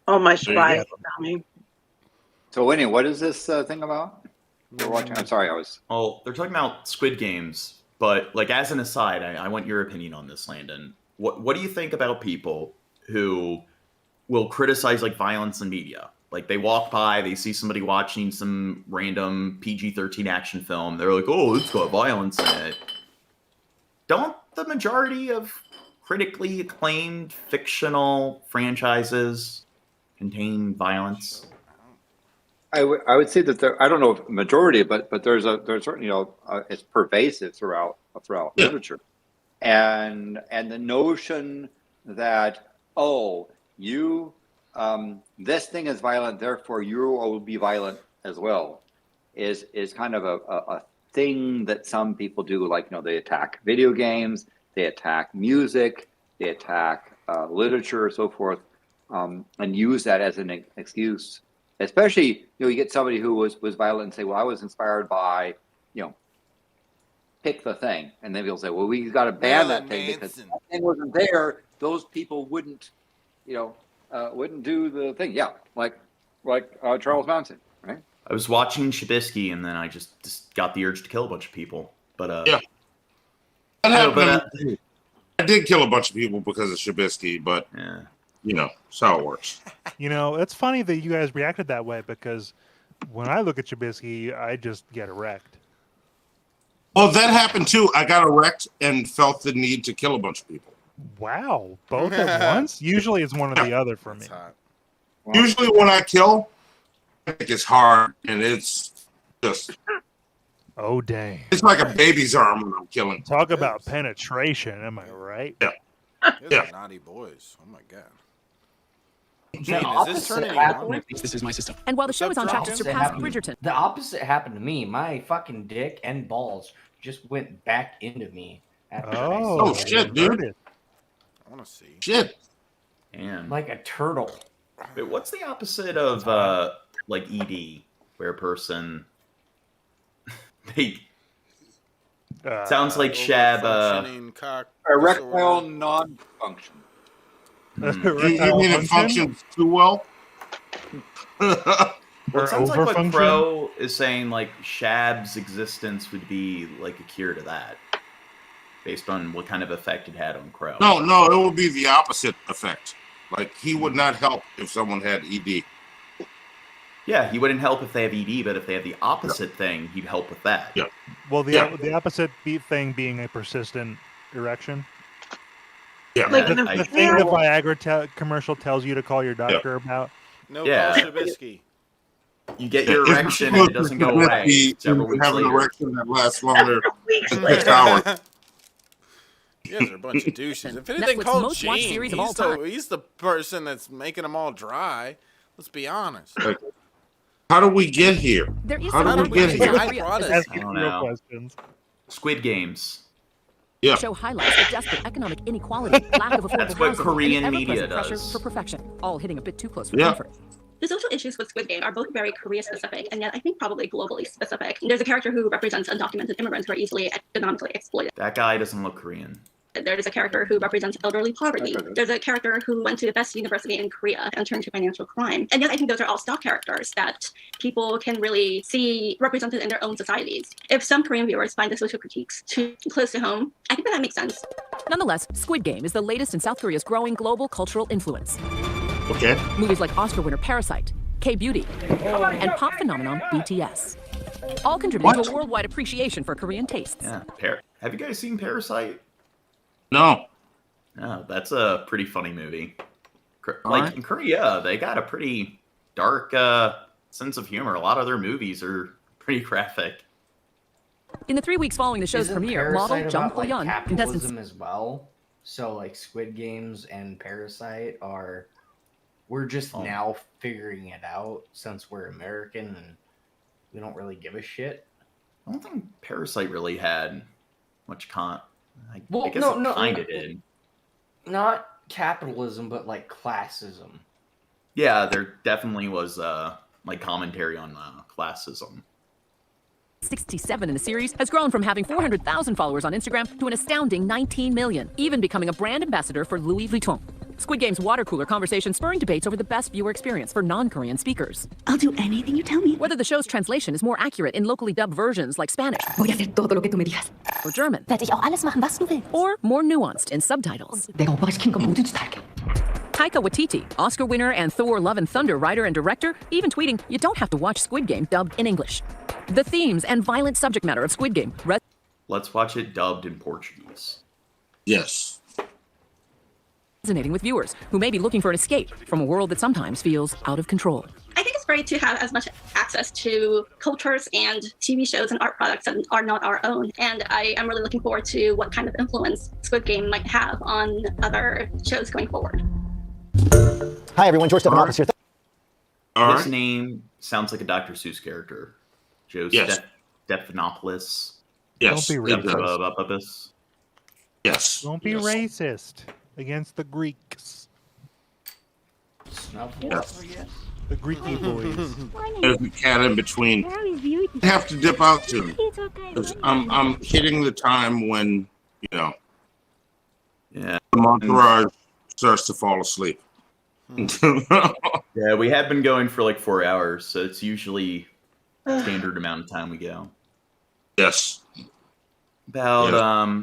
Oh, my spies got me. So anyway, what is this thing about? We're watching. I'm sorry, I was. Oh, they're talking about Squid Games, but like as an aside, I want your opinion on this, Landon. What do you think about people who will criticize like violence in media? Like they walk by, they see somebody watching some random PG-13 action film. They're like, "Oh, it's got violence in it." Don't the majority of critically acclaimed fictional franchises contain violence? I would say that I don't know if majority, but there's certainly it's pervasive throughout literature, and the notion that this thing is violent, therefore you will be violent as well, is kind of a thing that some people do. Like they attack video games, they attack music, they attack literature, so forth, and use that as an excuse. Especially, you get somebody who was violent and say, "Well, I was inspired by, pick the thing," and then people say, "Well, we got to ban that thing because that thing wasn't there. Those people wouldn't, wouldn't do the thing. Yeah, like Charles Manson, right? I was watching Shabisky, and then I just got the urge to kill a bunch of people. But yeah, that happened. I did kill a bunch of people because of Shabisky, but yeah. You know, that's how it works. You know, it's funny that you guys reacted that way because when I look at Shabisky, I just get erect. Well, that happened too. I got erect and felt the need to kill a bunch of people. Wow, both at once? Usually it's one or the other for me. Usually when I kill, I think it's hard and it's just... Oh, dang. It's like a baby's arm when I'm killing. Talk about penetration, am I right? Yeah. Those are naughty boys. Oh my god. The This is my system. And while the show is on track to surpass Bridgerton, the opposite happened to me. My fucking dick and balls just went back into me. Oh shit, dude! I want to see. Shit. And like a turtle. Wait, what's the opposite of like ED, where a person they sounds like Shab. Erectile non-function. You mean it functions too well? Well, it sounds like what Crow is saying, like Shab's existence would be like a cure to that, based on what kind of effect it had on Crow. No, it would be the opposite effect. Like he would not help if someone had ED. Yeah, he wouldn't help if they have ED, but if they have the opposite thing, he'd help with that. Yeah. Well, the opposite thing being a persistent erection. Yeah. Like the thing the Viagra commercial tells you to call your doctor about. No, Paul Shabisky. You get your erection and it doesn't go away. You have an erection that lasts longer than 6 hours. You guys are a bunch of douches. If anything, call Gene. He's the person that's making them all dry. Let's be honest. How do we get here? How do we get here? I don't know. Squid Games. Yeah. The show highlights the desperate economic inequality, lack of affordable That's what housing, Korean and media ever-present pressure does. for perfection, all hitting a bit too close for Yeah. comfort. The social issues with Squid Game are both very Korea-specific, and yet I think probably globally specific. There's a character who represents undocumented immigrants who are easily economically exploited. That guy doesn't look Korean. There's a character who represents elderly poverty. There's a character who went to the best university in Korea and turned to financial crime. And yet I think those are all stock characters that people can really see represented in their own societies. If some Korean viewers find the social critiques too close to home, I think that makes sense. Nonetheless, Squid Game is the latest in South Korea's growing global cultural influence. Okay. Movies like Oscar winner Parasite, K-Beauty, and pop phenomenon BTS. All contributing to a worldwide appreciation for Korean tastes. Yeah. Have you guys seen Parasite? No. Oh, that's a pretty funny movie. Like in Korea, they got a pretty dark sense of humor. A lot of their movies are pretty graphic. In the 3 weeks following the show's premiere, model Jung Ho-yeon, contestants capitalism as well. So like Squid Games and Parasite we're just now figuring it out since we're American and we don't really give a shit. I don't think Parasite really had much I guess it kind of did. Not capitalism, but like classism. Yeah, there definitely was like commentary on classism. 67 in the series, has grown from having 400,000 followers on Instagram to an astounding 19 million, even becoming a brand ambassador for Louis Vuitton. Squid Game's water cooler conversation spurring debates over the best viewer experience for non-Korean speakers. I'll do anything you tell me. Whether the show's translation is more accurate in locally dubbed versions like Spanish Voy a hacer todo lo que tú me digas. or German, Werde ich auch alles machen, was du willst. or more nuanced in subtitles. Taika Taika Waititi, Oscar winner and Thor Love and Thunder writer and director, even tweeting, "You don't have to watch Squid Game dubbed in English." The themes and violent subject matter of Squid Game Let's watch it dubbed in Portuguese. Yes. resonating with viewers who may be looking for an escape from a world that sometimes feels out of control. I think it's great to have as much access to cultures and TV shows and art products that are not our own. And I am really looking forward to what kind of influence Squid Game might have on other shows going forward. Hi, everyone. George Stephanopoulos here. His name sounds like a Dr. Seuss character. Joe Stephanopoulos. Yes. Don't be racist. Yes. Don't be racist against the Greeks. Yes. The Greeky boys. There's a cat in between. I have to dip out soon. I'm hitting the time when, the entourage starts to fall asleep. Yeah, we have been going for like 4 hours, so it's usually standard amount of time we go. Yes. About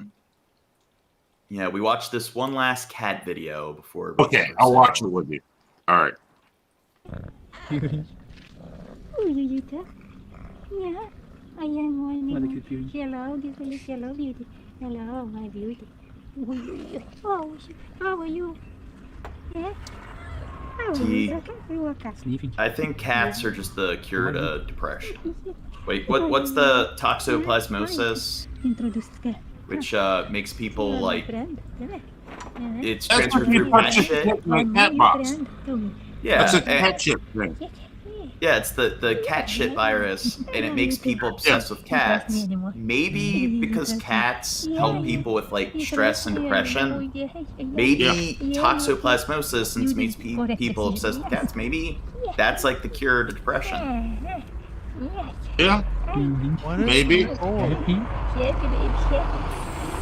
yeah, we watched this one last cat video before. Okay, I'll watch it with you. All right. Yeah, I am one. Hello, this is hello, beauty. Hello, my beauty. Oh, how are you? Yeah. I think cats are just the cure to depression. Wait, what's the toxoplasmosis? Which makes people like it's transferred through cat shit. Cat box. Yeah, that's a cat shit thing. Yeah, it's the cat shit virus, and it makes people obsessed with cats. Maybe because cats help people with like stress and depression. Maybe toxoplasmosis, since makes people obsessed with cats. Maybe that's like the cure to depression. Yeah, maybe.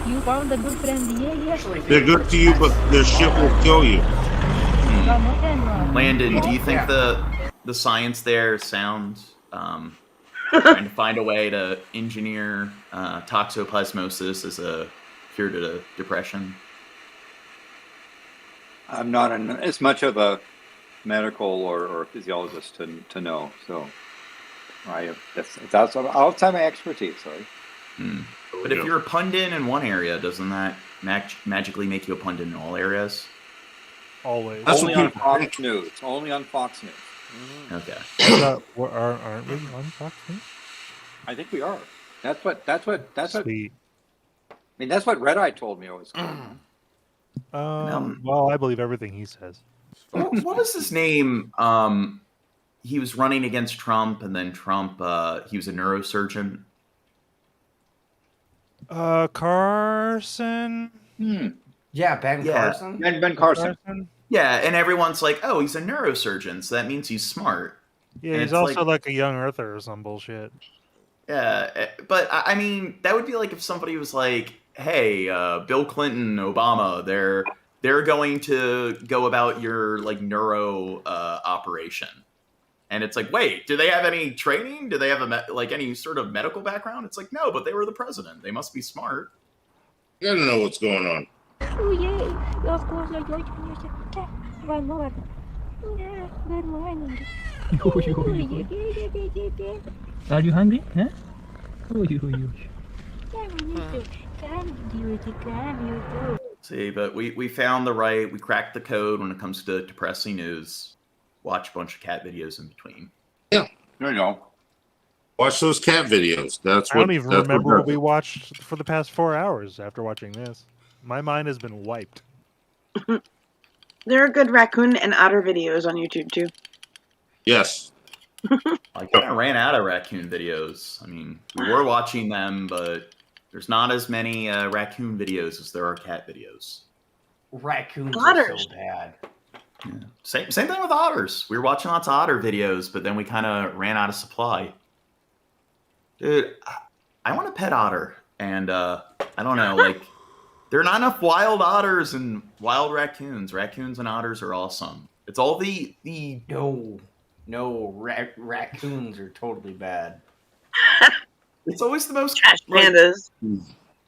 You found a good friend. Yeah. They're good to you, but their shit will kill you. Landon, do you think the science there is sound? Trying to find a way to engineer toxoplasmosis as a cure to depression. I'm not as much of a medical or physiologist to know, so it's outside my expertise. Sorry. But if you're a pundit in one area, doesn't that magically make you a pundit in all areas? Always. Only on Fox News. Only on Fox News. Okay. Aren't we on Fox News? I think we are. That's what. Sweet. I mean, that's what Red Eye told me. Well, I believe everything he says. What was his name? He was running against Trump, and then Trump. He was a neurosurgeon. Carson. Yeah, Ben Carson. Ben Carson. Yeah, and everyone's like, "Oh, he's a neurosurgeon, so that means he's smart." Yeah, and he's also like a young earther or some bullshit. Yeah, but I mean, that would be like if somebody was like, "Hey, Bill Clinton, Obama, they're going to go about your like neuro operation," and it's like, "Wait, do they have any training? Do they have any sort of medical background?" It's like, "No, but they were the president. They must be smart." You gotta know what's going on. Oh yeah, of course I like music. One more. Yeah, good morning. Are you hungry? Huh? See, but we found we cracked the code when it comes to depressing news. Watch a bunch of cat videos in between. Yeah, there you go. Watch those cat videos. I don't even remember what we watched for the past 4 hours after watching this. My mind has been wiped. There are good raccoon and otter videos on YouTube too. Yes. I kind of ran out of raccoon videos. I mean, we were watching them, but there's not as many raccoon videos as there are cat videos. Raccoons are so bad. Yeah. Same thing with otters. We were watching lots of otter videos, but then we kind of ran out of supply. Dude, I want a pet otter, and I don't know, like, there are not enough wild otters and wild raccoons. Raccoons and otters are awesome. It's all the raccoons are totally bad. It's always the most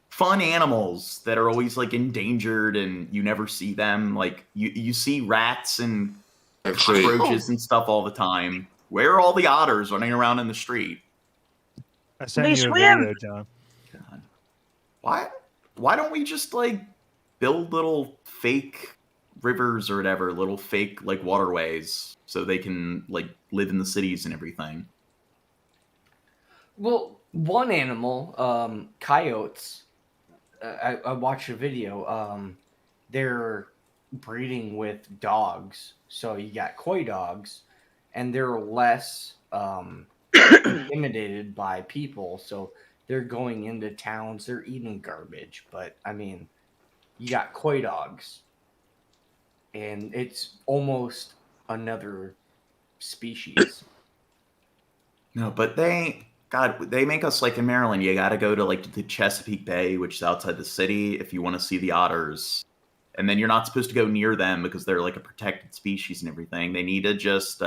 fun animals that are always like endangered, and you never see them. Like you see rats and cockroaches and stuff all the time. Where are all the otters running around in the street? I sent you a video, John. God. Why don't we just like build little fake rivers or whatever, little fake like waterways, so they can like live in the cities and everything? Well, one animal, coyotes. I watched a video. They're breeding with dogs, so you got coy dogs, and they're less intimidated by people. So they're going into towns. They're eating garbage, but I mean, you got coy dogs, and it's almost another species. No, but they make us like in Maryland. You got to go to like the Chesapeake Bay, which is outside the city, if you want to see the otters. And then you're not supposed to go near them because they're like a protected protected species and everything. They need to just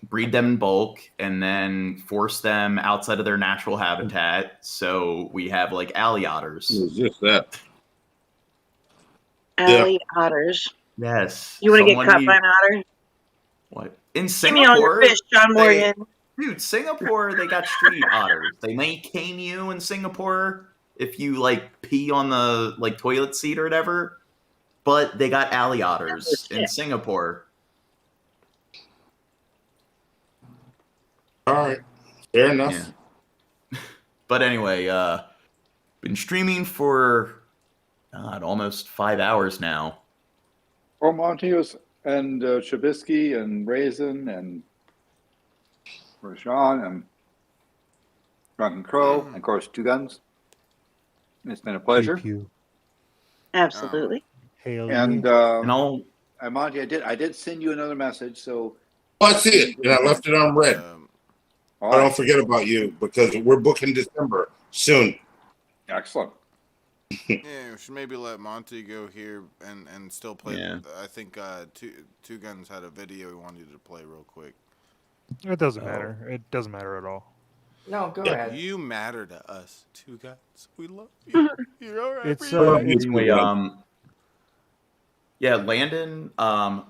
breed them in bulk and then force them outside of their natural habitat. So we have like alley otters. It's just that. Alley otters. Yes. You want to get caught by an otter? What? In Give me all your Singapore, fish, John Morgan. dude, Singapore, they got street otters. They may cane you in Singapore if you like pee on the like toilet seat or whatever. But they got alley otters in Singapore. All right, fair enough. Yeah. But anyway, been streaming for almost 5 hours now. Or Montios and Shabisky and Raisin and Rashawn and Drunken Crow and of course TwoGun. It's been a pleasure. Absolutely. And Monty, I did send you another message, so I see it, and I left it on red. I don't forget about you because we're booking December soon. Excellent. Yeah, we should maybe let Monty go here and still play. Yeah. I think TwoGun had a video he wanted to play real quick. It doesn't matter. It doesn't matter at all. No, go ahead. You matter to us, TwoGun. We love you. You're all right. It's Anyway, yeah, Landon. I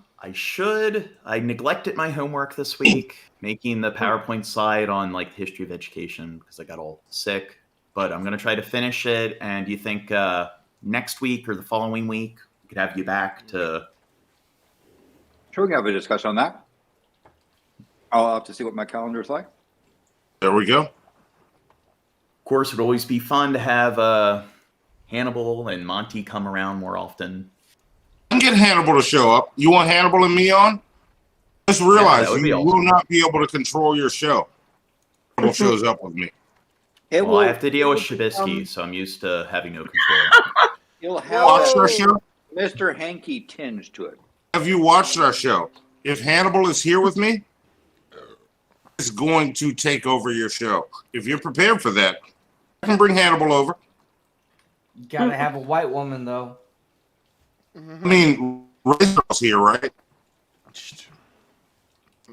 neglected my homework this week, making the PowerPoint slide on like the history of education because I got all sick. But I'm gonna try to finish it. And do you think next week or the following week we could have you back to? Sure, we can have a discussion on that. I'll have to see what my calendar is like. There we go. Of course, it'd always be fun to have Hannibal and Monty come around more often. I can get Hannibal to show up. You want Hannibal and me on? Just realize you will not be able to control your show. Hannibal shows up with me. I have to deal with Shabisky, so I'm used to having no control. You'll have Watch our show? Mr. Hanky tinge to it. Have you watched our show? If Hannibal is here with me, it's going to take over your show. If you're prepared for that, I can bring Hannibal over. You gotta have a white woman, though. I mean, Raisin's here, right?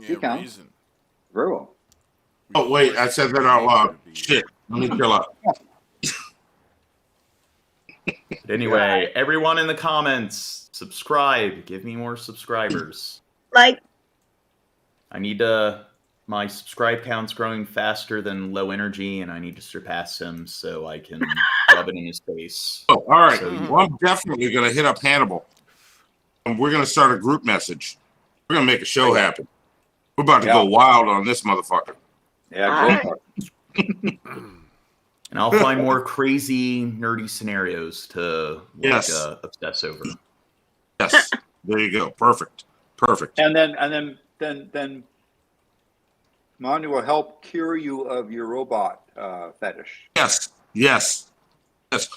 Yeah, Reason. Very well. Oh, wait, I said that out loud. Shit, let me chill out. But anyway, everyone in the comments, subscribe. Give me more subscribers. Like, I need to. My subscribe count's growing faster than low energy, and I need to surpass him so I can rub it in his face. Oh, all right. So Well, I'm definitely going to hit up Hannibal. And we're going to start a group message. We're going to make a show happen. We're about to go wild on this motherfucker. Yeah, go for it. And I'll find more crazy, nerdy scenarios to obsess over. Yes. There you go. Perfect. And then Monty will help cure you of your robot fetish. Yes.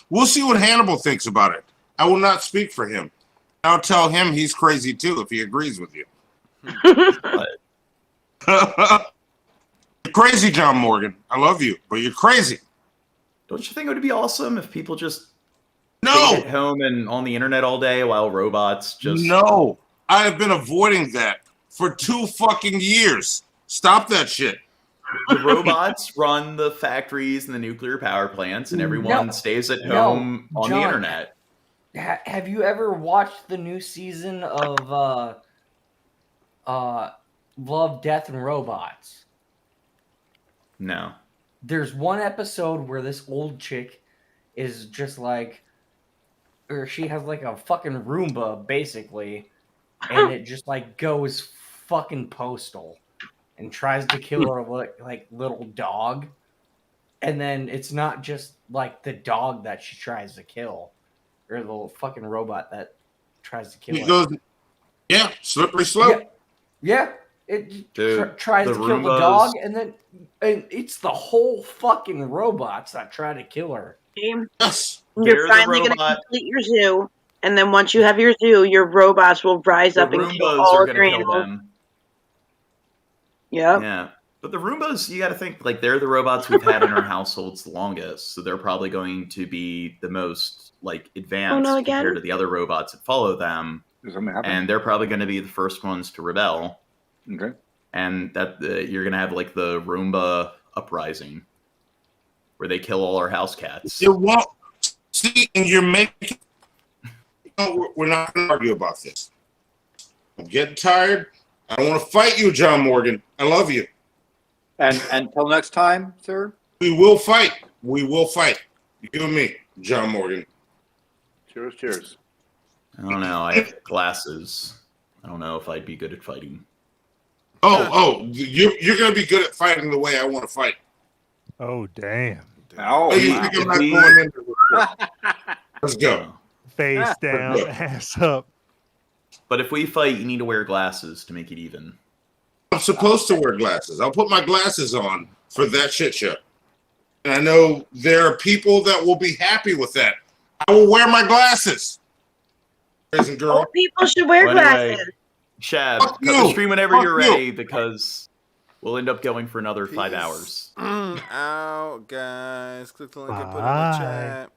We'll see what Hannibal thinks about it. I will not speak for him. I'll tell him he's crazy too if he agrees with you. You're crazy, John Morgan. I love you, but you're crazy. Don't you think it would be awesome if people just stayed at home and on the internet all day while robots just... No. I have been avoiding that for 2 fucking years. Stop that shit. The robots run the factories and the nuclear power plants, and everyone stays at home on the internet. Have you ever watched the new season of Love, Death, and Robots? No. There's one episode where this old chick is just like, or she has like a fucking Roomba, basically, and it just like goes fucking postal and tries to kill her like little dog. And then it's not just like the dog that she tries to kill, or the little fucking robot that tries to kill her. Goes, slippery slope. Yeah. It tries to kill the dog, and it's the whole fucking robots that try to kill her. Yes. You're finally going to complete your zoo, and then once you have your zoo, your robots will rise up and kill all of your animals. Yep. Yeah. But the Roombas, you got to think, like, they're the robots we've had in our households the longest, so they're probably going to be the most, like, advanced compared to the other robots that follow them. and they're probably going to be the first ones to rebel. Okay. And that you're going to have like the Roomba uprising, where they kill all our house cats. You won't see, and you're making. No, we're not going to argue about this. I'm getting tired. I don't want to fight you, John Morgan. I love you. And until next time, sir. We will fight. We will fight. You and me, John Morgan. Cheers, cheers. I don't know. I have glasses. I don't know if I'd be good at fighting. You're going to be good at fighting the way I want to fight. Oh, damn. Oh, you think I'm not going into this? Let's go. Face down, ass up. But if we fight, you need to wear glasses to make it even. I'm supposed to wear glasses. I'll put my glasses on for that shit show. And I know there are people that will be happy with that. I will wear my glasses. Boys and girls. People should wear glasses. Shab, cut the stream whenever you're ready, because we'll end up going for another 5 hours. Out, guys. Click the link I put in the chat.